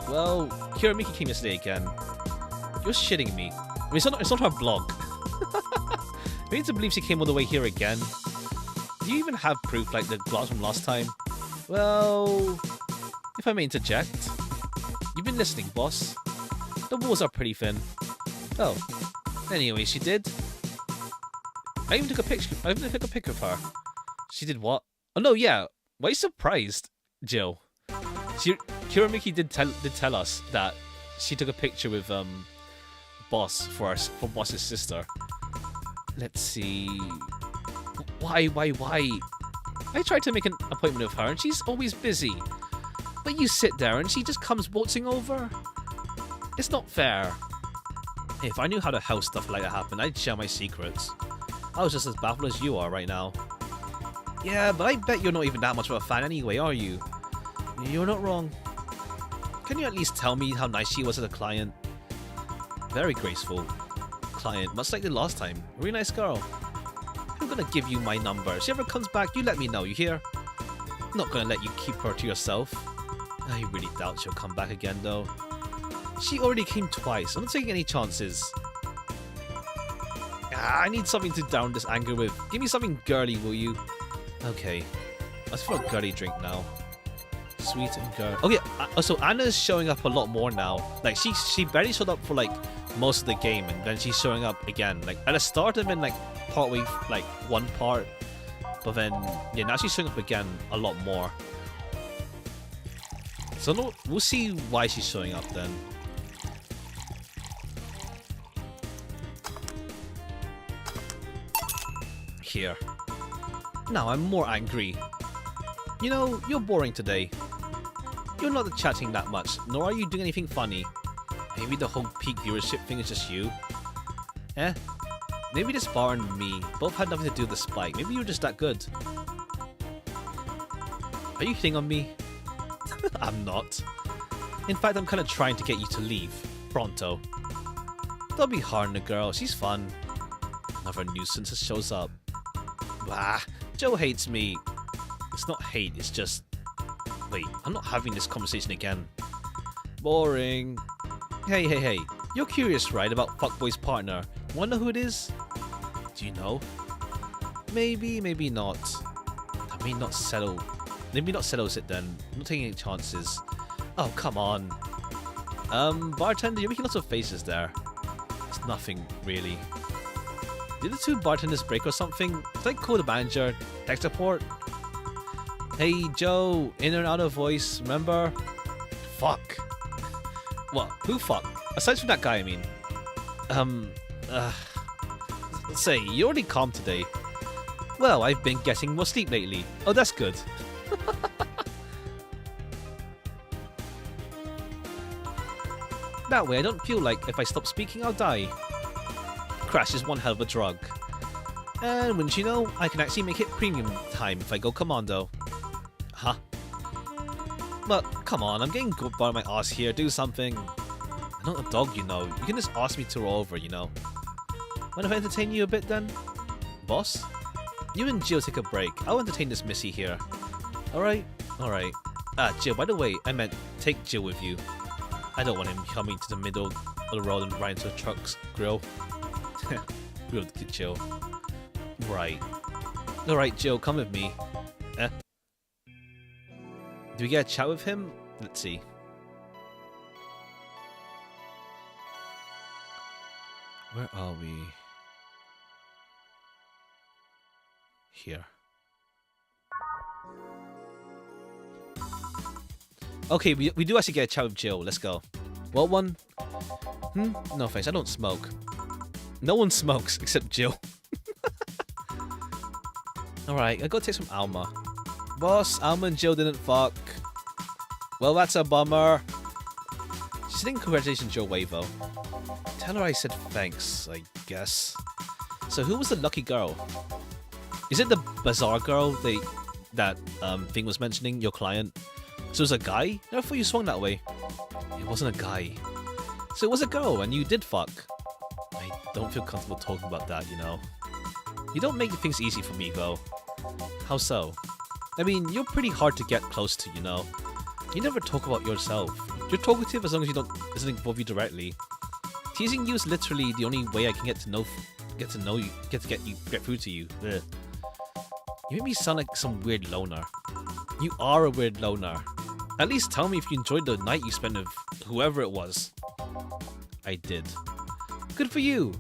Well, Kiramiki came yesterday again. You're shitting me. I mean, it's not her blog. I need to believe she came all the way here again. Do you even have proof like the blogs from last time? Well, if I may interject. You've been listening, boss. The walls are pretty thin. Oh. Anyway, she did. I even took a picture. I even took a pic of her. She did what? Oh no, yeah. Why are you surprised, Jill? Kiramiki did tell us that she took a picture with Boss for Boss's sister. Let's see. Why? I tried to make an appointment with her and she's always busy. But you sit there and she just comes waltzing over. It's not fair. If I knew how to help stuff like that happen, I'd share my secrets. I was just as baffled as you are right now. Yeah, but I bet you're not even that much of a fan anyway, are you? You're not wrong. Can you at least tell me how nice she was as a client? Very graceful. Client, much like the last time. Really nice girl. I'm gonna give you my number. If she ever comes back, you let me know, you hear? I'm not gonna let you keep her to yourself. I really doubt she'll come back again, though. She already came twice. I'm not taking any chances. I need something to down this anger with. Give me something girly, will you? Okay. Let's for a girly drink now. Sweet and girl. Okay, so Anna's showing up a lot more now. Like, she barely showed up for, like, most of the game, and then she's showing up again. Like, at the start of it, like, partway, like, one part. But then, yeah, now she's showing up again a lot more. So no, we'll see why she's showing up then. Here. Now I'm more angry. You know, you're boring today. You're not chatting that much, nor are you doing anything funny. Maybe the whole peak viewership thing is just you? Eh? Maybe this bar and me both had nothing to do with the spike. Maybe you're just that good. Are you hitting on me? I'm not. In fact, I'm kind of trying to get you to leave. Pronto. Don't be hard on the girl, she's fun. Another nuisance that shows up. Bah, Joe hates me. It's not hate, it's just... Wait, I'm not having this conversation again. Boring. Hey. You're curious, right, about Fuckboy's partner. Wanna know who it is? Do you know? Maybe not. That may not settle. Maybe not settles it then. I'm not taking any chances. Oh, come on. Bartender, you're making lots of faces there. It's nothing, really. Did the two bartenders break or something? Did I call the manager? Tech support? Hey, Joe, in and out of voice, remember? Fuck. What? Who fuck? Aside from that guy, I mean. Let's say, you're already calm today. Well, I've been getting more sleep lately. Oh, that's good. That way, I don't feel like if I stop speaking, I'll die. Crash is one hell of a drug. And wouldn't you know, I can actually make it premium time if I go commando. Huh? But, come on, I'm getting good by my ass here, do something. I'm not a dog, you know. You can just ask me to roll over, you know. Mind if I entertain you a bit then? Boss? You and Jill take a break. I'll entertain this missy here. Alright? Alright. Ah, Jill, by the way, I meant take Jill with you. I don't want him coming to the middle of the road and right into a truck's grill. Real Jill. Right. Alright, Jill, come with me. Do we get a chat with him? Let's see. Where are we? Here. Okay, we do actually get a chat with Jill. Let's go. What one? No thanks, I don't smoke. No one smokes except Jill. Alright, I gotta take some Alma. Boss, Alma and Jill didn't fuck. Well, that's a bummer. She's saying congratulations, Joe Wavo. Tell her I said thanks, I guess. So who was the lucky girl? Is it the bazaar girl that Thing was mentioning, your client? So it was a guy? I thought you swung that way. It wasn't a guy. So it was a girl and you did fuck. I don't feel comfortable talking about that, you know. You don't make things easy for me, though. How so? I mean, you're pretty hard to get close to, you know. You never talk about yourself. You're talkative as long as you doesn't involve you directly. Teasing you is literally the only way I can get through to you. Ugh. You make me sound like some weird loner. You are a weird loner. At least tell me if you enjoyed the night you spent with whoever it was. I did. Good for you.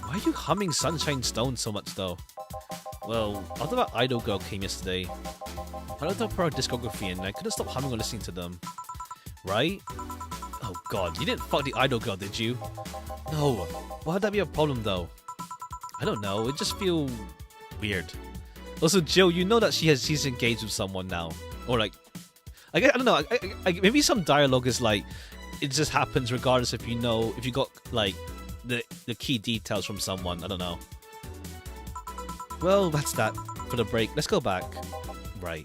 Why are you humming Sunshine Stone so much though? Well, after that Idol Girl came yesterday, I looked up her discography and I couldn't stop humming or listening to them. Right? Oh god, you didn't fuck the Idol Girl, did you? No. Why would that be a problem though? I don't know, it just feels weird. Also, Jill, you know that she's engaged with someone now. Or like, I don't know, maybe some dialogue is like, it just happens regardless if you got like, the key details from someone, I don't know. Well, that's that for the break. Let's go back. Right.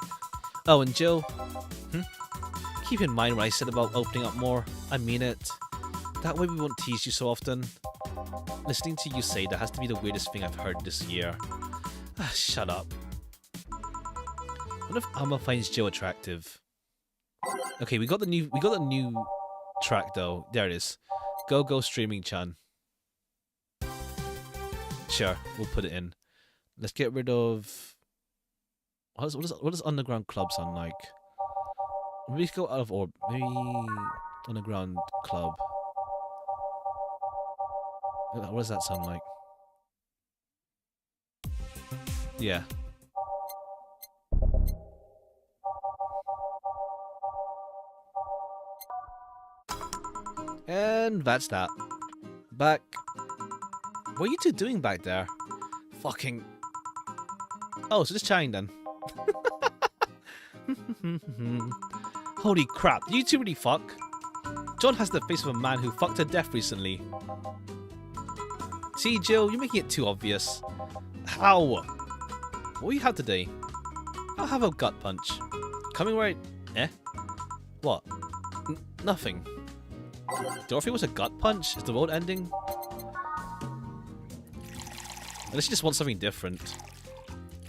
Oh, and Jill, keep in mind what I said about opening up more. I mean it. That way we won't tease you so often. Listening to you say that has to be the weirdest thing I've heard this year. Ah, shut up. What if Alma finds Jill attractive? Okay, we got the new track though. There it is. Go Go Streaming Chan. Sure, we'll put it in. Let's get rid of... What does Underground Club sound like? Maybe go out of orb. Maybe Underground Club. What does that sound like? Yeah. And that's that. Back. What are you two doing back there? Fucking... Oh, so just chatting then. Holy crap, did you two really fuck? John has the face of a man who fucked to death recently. See, Jill, you're making it too obvious. How? What will you have today? I'll have a gut punch. Coming right... Eh? What? Nothing. Dorothy was a gut punch? Is the world ending? Unless you just want something different.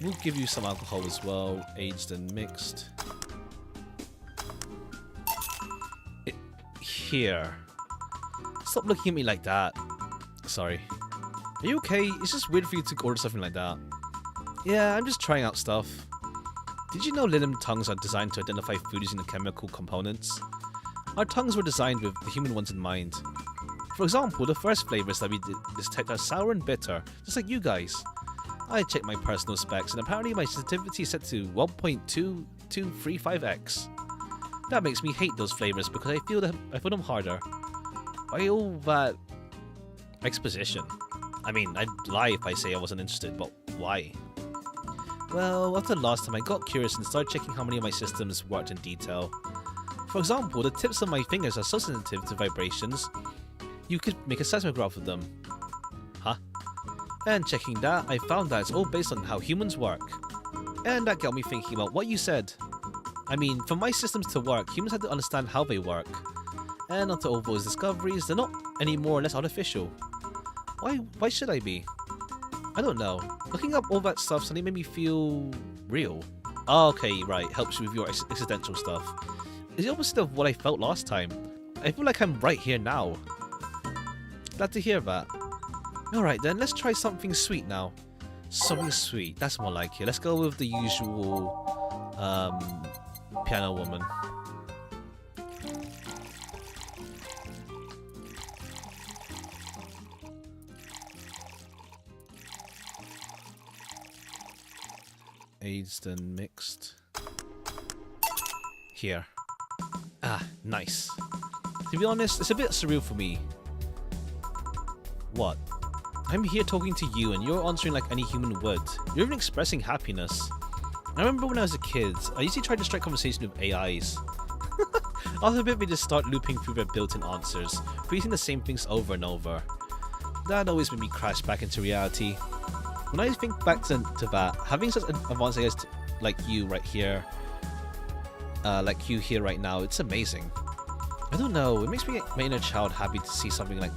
We'll give you some alcohol as well, aged and mixed. Here. Stop looking at me like that. Sorry. Are you okay? It's just weird for you to order something like that. Yeah, I'm just trying out stuff. Did you know liniment tongues are designed to identify food using the chemical components? Our tongues were designed with the human ones in mind. For example, the first flavors that we detect are sour and bitter, just like you guys. I checked my personal specs, and apparently my sensitivity is set to 1.2235x. That makes me hate those flavors because I feel them harder. Why all that exposition? I mean, I'd lie if I say I wasn't interested, but why? Well, after the last time I got curious and started checking how many of my systems worked in detail. For example, the tips of my fingers are so sensitive to vibrations, you could make a seismograph of them. Huh? And checking that, I found that it's all based on how humans work. And that got me thinking about what you said. I mean, for my systems to work, humans had to understand how they work. And after all those discoveries, they're not any more or less artificial. Why should I be? I don't know. Looking up all that stuff suddenly made me feel real. Oh, okay, right, helps you with your existential stuff. It's the opposite of what I felt last time. I feel like I'm right here now. Glad to hear that. Alright then, let's try something sweet now. Something sweet, that's more like it. Let's go with the usual piano woman. Aged and mixed. Here. Ah, nice. To be honest, it's a bit surreal for me. What? I'm here talking to you and you're answering like any human would. You're even expressing happiness. I remember when I was a kid, I usually tried to strike conversation with AIs. After a bit, we just start looping through their built-in answers, repeating the same things over and over. That always made me crash back into reality. When I think back to that, having such advanced AIs like you right here, like you here right now, it's amazing. I don't know, it makes me my inner child happy to see something like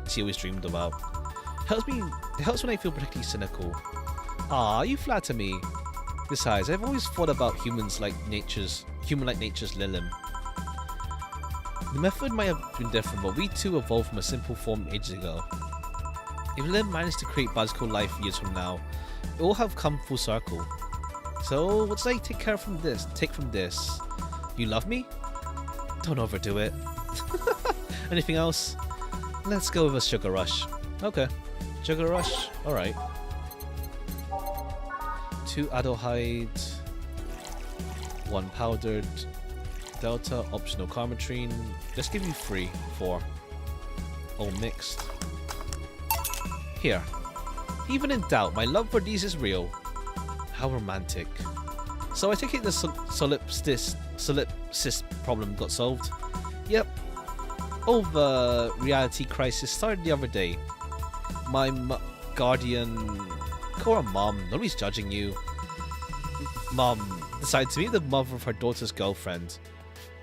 she always dreamed about. It helps when I feel particularly cynical. Ah, you flatter me. Besides, I've always thought about human-like nature's Lilim. The method might have been different, but we too evolved from a simple form ages ago. If Lilim managed to create biological life years from now, it will have come full circle. So, what should I take from this? You love me? Don't overdo it. Anything else? Let's go with a sugar rush. Okay. Sugar rush? Alright. 2 Adelhyde, 1 powdered delta, optional carmetrine. Let's give you 4. All mixed. Here. Even in doubt, my love for these is real. How romantic. So I take it the solipsis problem got solved? Yep. All the reality crisis started the other day. My guardian... Call her Mom, nobody's judging you. Mom decided to meet the mother of her daughter's girlfriend.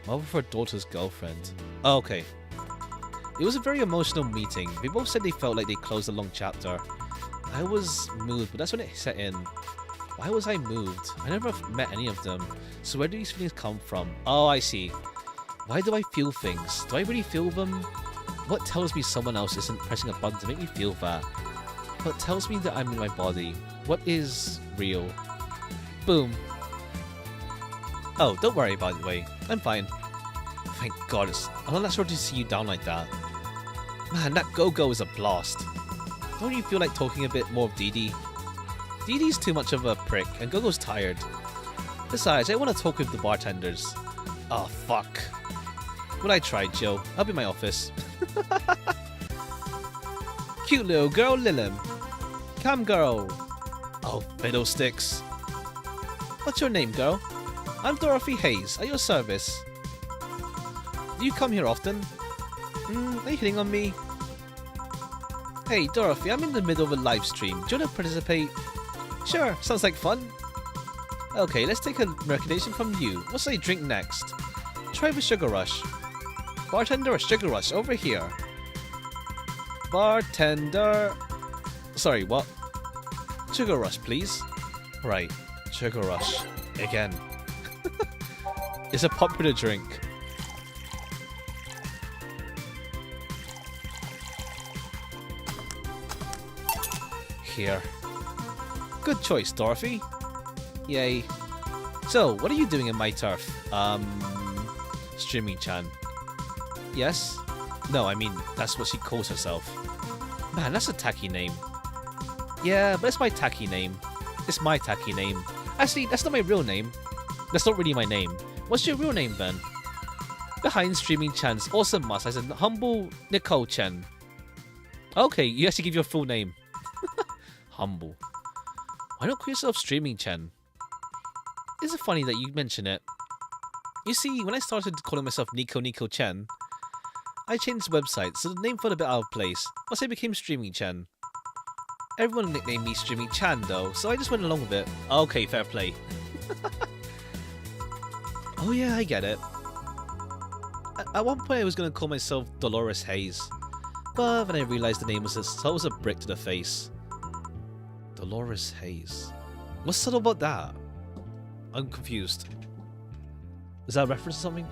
Mother of her daughter's girlfriend. Oh, okay. It was a very emotional meeting. They both said they felt like they closed a long chapter. I was moved, but that's when it set in. Why was I moved? I never met any of them. So where do these feelings come from? Oh, I see. Why do I feel things? Do I really feel them? What tells me someone else isn't pressing a button to make me feel that? What tells me that I'm in my body? What is real? Boom. Oh, don't worry, by the way. I'm fine. Thank God, I'm not sure to see you down like that. Man, that Go-Go is a blast. Don't you feel like talking a bit more of Dee Dee? Dee Dee's too much of a prick, and Go-Go's tired. Besides, I want to talk with the bartenders. Oh, fuck. Well, I tried, Joe. I'll be in my office. Cute little girl, Lilim. Come, girl. Oh, fiddlesticks. What's your name, girl? I'm Dorothy Hayes, at your service. Do you come here often? Are you hitting on me? Hey, Dorothy, I'm in the middle of a live stream. Do you want to participate? Sure, sounds like fun. Okay, let's take a recommendation from you. What should I drink next? Try the Sugar Rush. Bartender, a Sugar Rush over here. Bartender... Sorry, what? Sugar Rush, please. Right, Sugar Rush. Again. It's a popular drink. Here. Good choice, Dorothy. Yay. So, what are you doing in my turf? Streaming-chan. Yes? No, I mean, that's what she calls herself. Man, that's a tacky name. Yeah, but it's my tacky name. It's my tacky name. Actually, that's not my real name. That's not really my name. What's your real name, then? Behind Streaming Chan's awesome mask as a humble Nicole Chen. Okay, you actually give your full name. Humble. Why not call yourself Streaming Chen? Is it funny that you mention it? You see, when I started calling myself Nico Chen, I changed the website, so the name felt a bit out of place. Plus I became Streaming Chen. Everyone nicknamed me Streaming Chan though, so I just went along with it. Okay, fair play. Oh yeah, I get it. At one point I was going to call myself Dolores Hayes, but then I realised the name was a brick to the face. Dolores Hayes. What's subtle about that? I'm confused. Is that a reference to something?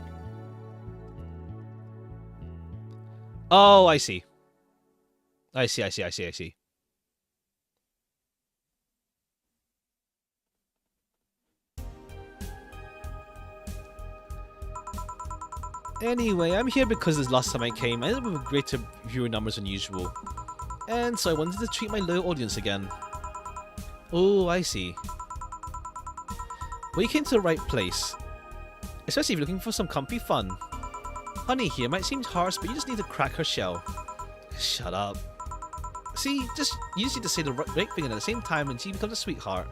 Oh, I see. I see. Anyway, I'm here because this last time I came, I ended up with greater viewer numbers than usual. And so I wanted to treat my loyal audience again. Oh, I see. Well, you came to the right place. Especially if you're looking for some comfy fun. Honey here might seem harsh, but you just need to crack her shell. Shut up. See, you just need to say the right thing at the same time and she becomes a sweetheart.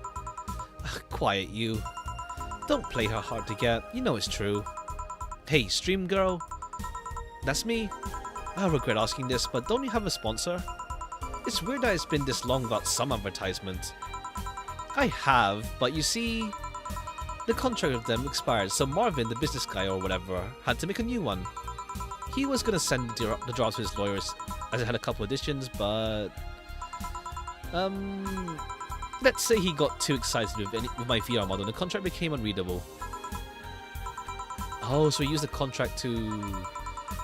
Quiet, you. Don't play her hard to get. You know it's true. Hey, stream girl. That's me. I regret asking this, but don't you have a sponsor? It's weird that it's been this long without some advertisement. I have, but you see, the contract with them expired, so Marvin, the business guy or whatever, had to make a new one. He was gonna send the drafts to his lawyers, as it had a couple editions, but let's say he got too excited with my VR model, and the contract became unreadable. Oh, so he used the contract to...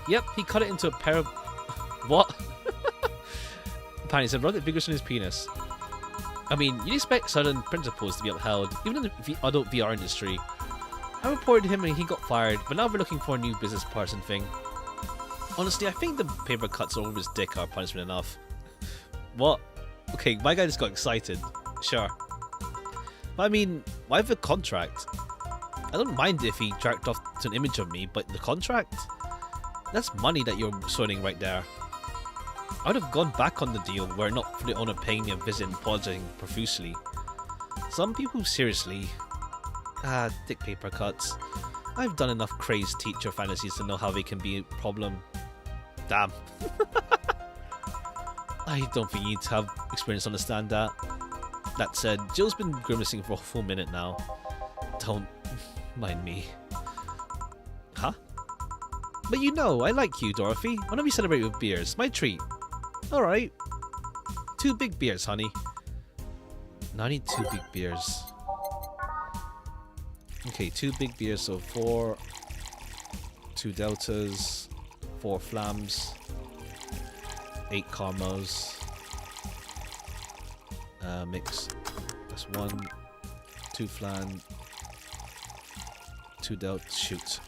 Yep, he cut it into a pair of... What? Apparently, it's a rod that bigger than his penis. I mean, you'd expect certain principles to be upheld, even in the adult VR industry. I reported him and he got fired, but now we're looking for a new business person thing. Honestly, I think the paper cuts over his dick are punishment enough. What? Okay, my guy just got excited. Sure. But I mean, why have a contract? I don't mind if he jacked off to an image of me, but the contract? That's money that you're sorting right there. I would have gone back on the deal were it not for the owner paying me a visit and apologizing profusely. Some people seriously... dick paper cuts. I've done enough crazed teacher fantasies to know how they can be a problem. Damn. I don't think you need to have experience to understand that. That said, Jill's been grimacing for a full minute now. Don't mind me. Huh? But you know, I like you, Dorothy. Why don't we celebrate with beers? My treat. Alright. 2 big beers, honey. Now I need 2 big beers. Okay, 2 big beers, so 4... 2 deltas, 4 flams, 8 caramels. Mix. That's 1, 2 flan, 2 delta. Shoot.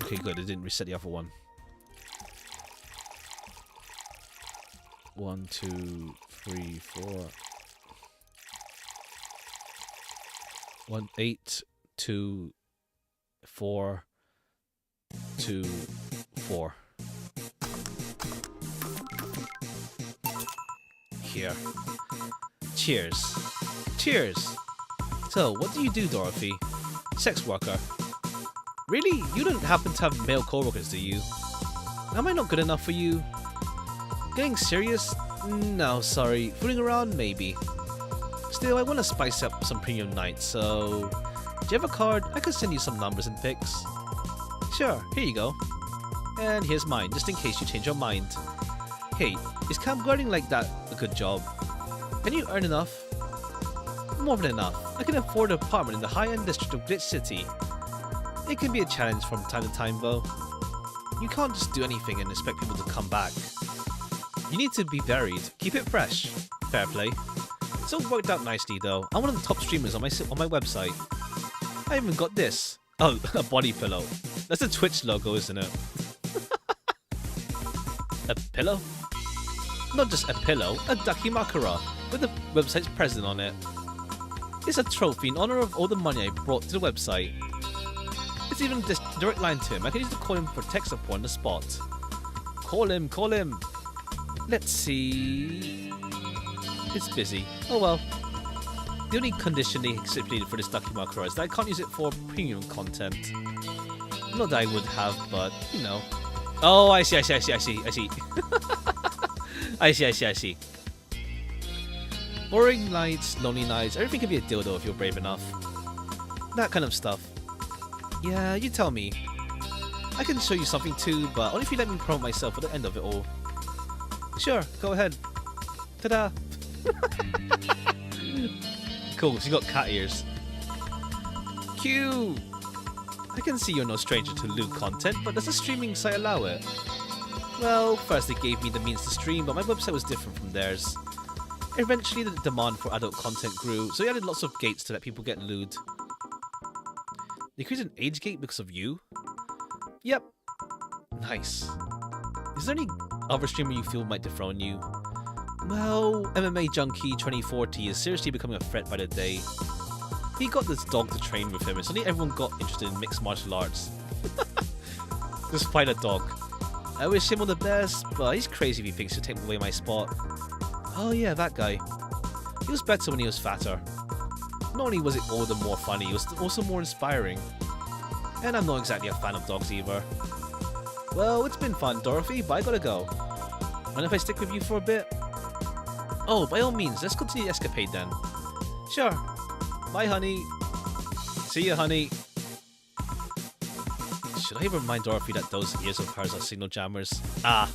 Okay, good. It didn't reset the other one. 1, 2, 3, 4. 1, 8, 2, 4, 2, 4. Here. Cheers. Cheers. So, what do you do, Dorothy? Sex worker. Really? You don't happen to have male co-workers, do you? Am I not good enough for you? Getting serious? No, sorry. Fooling around? Maybe. Still, I want to spice up some premium nights, so... Do you have a card? I could send you some numbers and pics. Sure, here you go. And here's mine, just in case you change your mind. Hey, is camp guarding like that a good job? Can you earn enough? More than enough. I can afford an apartment in the high-end district of Glitch City. It can be a challenge from time to time, though. You can't just do anything and expect people to come back. You need to be varied. Keep it fresh. Fair play. It's all worked out nicely, though. I'm one of the top streamers on my website. I even got this. Oh, a body pillow. That's a Twitch logo, isn't it? A pillow? Not just a pillow, a Dakimakura with the website's president on it. It's a trophy in honor of all the money I brought to the website. It's even a direct line to him. I can use to call him for tech support on the spot. Call him, call him. Let's see. It's busy. Oh well. The only condition they stipulated for this Dakimakura is that I can't use it for premium content. Not that I would have, but you know. Oh, I see. I see. Boring nights, lonely nights, everything can be a dildo if you're brave enough. That kind of stuff. Yeah, you tell me. I can show you something too, but only if you let me promote myself at the end of it all. Sure, go ahead. Ta-da! Cool, so you got cat ears. Q! I can see you're no stranger to lewd content, but does the streaming site allow it? Well, first they gave me the means to stream, but my website was different from theirs. Eventually the demand for adult content grew, so they added lots of gates to let people get lewd. They created an age gate because of you? Yep. Nice. Is there any other streamer you feel might dethrone you? Well, MMA Junkie 2040 is seriously becoming a threat by the day. He got this dog to train with him, and suddenly everyone got interested in mixed martial arts. Just fight a dog. I wish him all the best, but he's crazy if he thinks he'll take away my spot. Oh yeah, that guy. He was better when he was fatter. Not only was it all the more funny, it was also more inspiring. And I'm not exactly a fan of dogs either. Well, it's been fun, Dorothy, but I gotta go. Mind if I stick with you for a bit? Oh, by all means, let's continue the escapade then. Sure. Bye, honey. See ya, honey. Should I remind Dorothy that those ears of hers are signal jammers? Ah.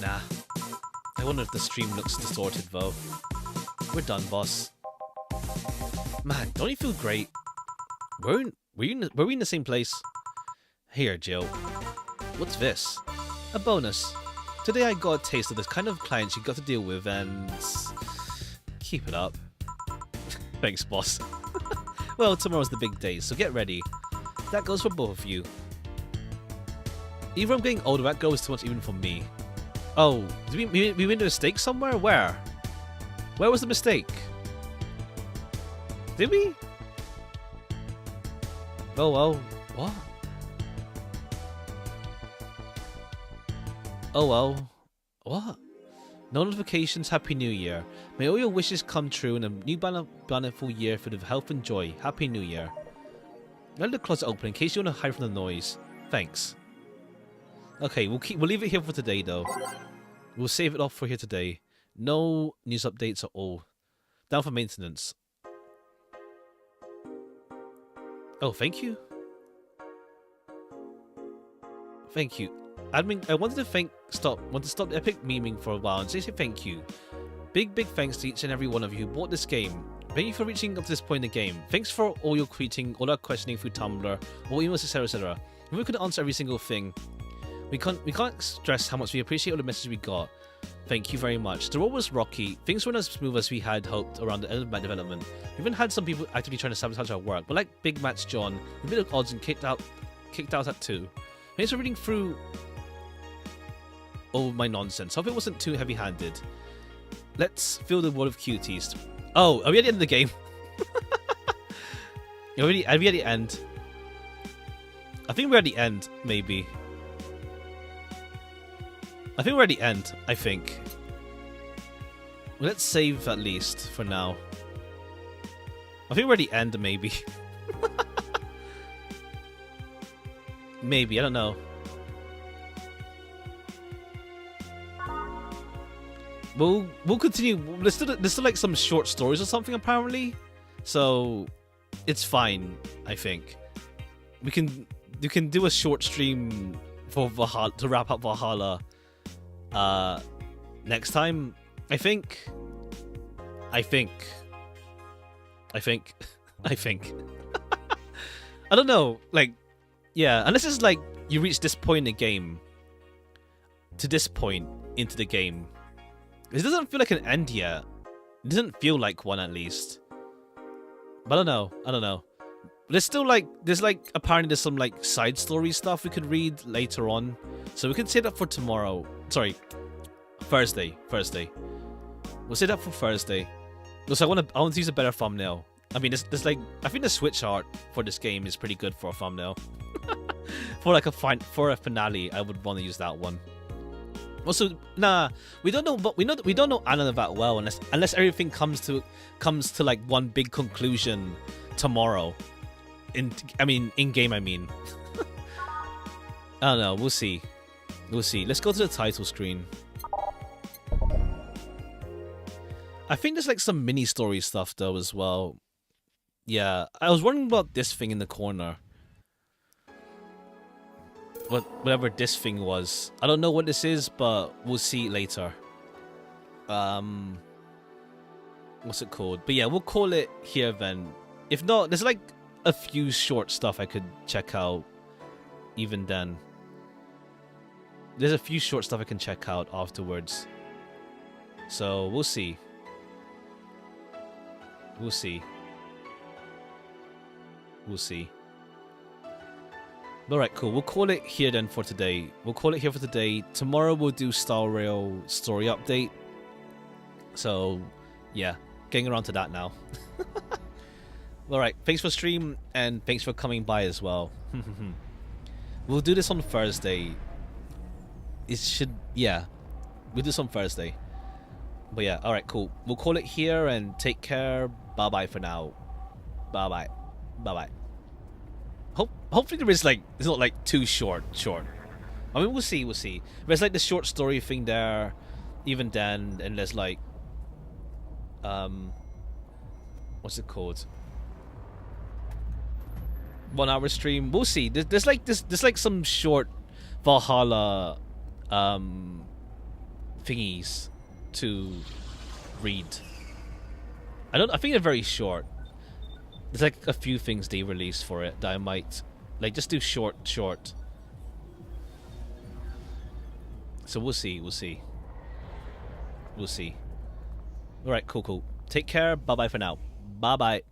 Nah. I wonder if the stream looks distorted though. We're done, boss. Man, don't you feel great? Were we in the same place? Here, Jill. What's this? A bonus. Today I got a taste of the kind of clients you got to deal with and... keep it up. Thanks, boss. Well, tomorrow's the big day, so get ready. That goes for both of you. Either I'm getting older, that goes too much even for me. Oh, did we made a mistake somewhere? Where? Where was the mistake? Did we? Oh well, what? Oh well, what? No notifications, Happy New Year. May all your wishes come true in a new bountiful year filled with health and joy. Happy New Year. Let the closet open in case you want to hide from the noise. Thanks. Okay, we'll leave it here for today though. We'll save it off for here today. No news updates at all. Down for maintenance. Oh, thank you. Thank you. Admin, I wanted to stop the epic memeing for a while and say thank you. Big thanks to each and every one of you who bought this game. Thank you for reaching up to this point in the game. Thanks for all your tweeting, all our questioning through Tumblr, all emails, etc. If we couldn't answer every single thing, we can't stress how much we appreciate all the messages we got. Thank you very much. The road was rocky. Things weren't as smooth as we had hoped around the end of my development. We even had some people actively trying to sabotage our work, but like Big Match John, we beat the odds and kicked out at 2. Thanks for reading through all my nonsense. Hope it wasn't too heavy-handed. Let's fill the world of cuties. Oh, are we at the end of the game? Are we at the end? I think we're at the end, maybe. I think we're at the end, I think. Let's save at least, for now. I think we're at the end, maybe. Maybe, I don't know. We'll continue. There's still like some short stories or something apparently, so it's fine. I think you can do a short stream for Valhalla to wrap up Valhalla next time. I think. I don't know. Like, yeah, unless it's like you reach this point in the game to this point into the game. This doesn't feel like an end yet. It doesn't feel like one, at least. But I don't know. There's still like apparently there's some like side story stuff we could read later on, so we can say that for tomorrow. Sorry, Thursday. We'll say that for Thursday. So I want to use a better thumbnail. I mean, there's like, I think the Switch art for this game is pretty good for a thumbnail. For like for a finale, I would want to use that one. Also, nah, we don't know, but we don't know Anna that well unless everything comes to like one big conclusion tomorrow. In game. I don't know. We'll see. Let's go to the title screen. I think there's like some mini story stuff though as well. Yeah, I was wondering about this thing in the corner. Whatever this thing was. I don't know what this is, but we'll see later. What's it called? But yeah, we'll call it here then. If not, there's like a few short stuff I could check out even then. There's a few short stuff I can check out afterwards. So we'll see. Alright, cool. We'll call it here then for today. Tomorrow we'll do Star Rail story update. So, yeah. Getting around to that now. Alright, thanks for stream and thanks for coming by as well. We'll do this on Thursday. Yeah. We'll do this on Thursday. But yeah, alright, cool. We'll call it here and take care. Bye-bye for now. Bye-bye. Hopefully there is like, it's not like too short. I mean, we'll see. There's like the short story thing there, even then, and there's like, what's it called? 1 hour stream. We'll see. There's like some short Valhalla, thingies to read. I think they're very short. There's like a few things they released for it that I might like just do short. So we'll see. Alright, cool. Take care. Bye-bye for now. Bye-bye.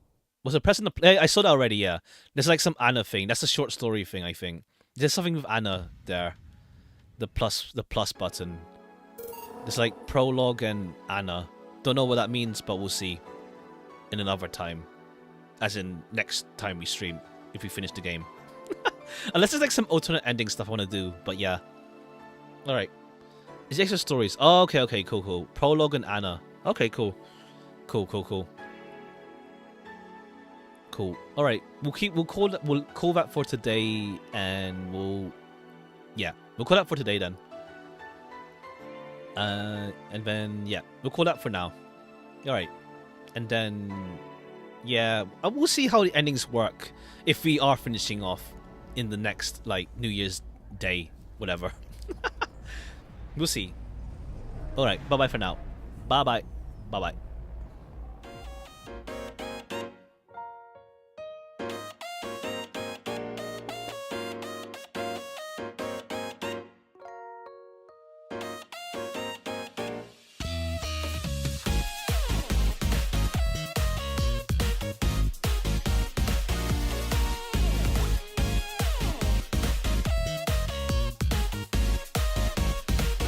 Was it pressing the play? I saw that already, yeah. There's like some Anna thing. That's a short story thing, I think. There's something with Anna there. The plus button. There's like prologue and Anna. Don't know what that means, but we'll see. In another time. As in, next time we stream, if we finish the game. Unless there's like some alternate ending stuff I want to do, but yeah. Alright. Is extra stories? Oh, okay, cool. Prologue and Anna. Okay, cool. Cool. Alright, we'll call that for today, and we'll call that for today then. And then, yeah, we'll call that for now. Alright. And then, yeah, we'll see how the endings work if we are finishing off in the next, like, New Year's Day, whatever. We'll see. Alright, bye-bye for now. Bye-bye.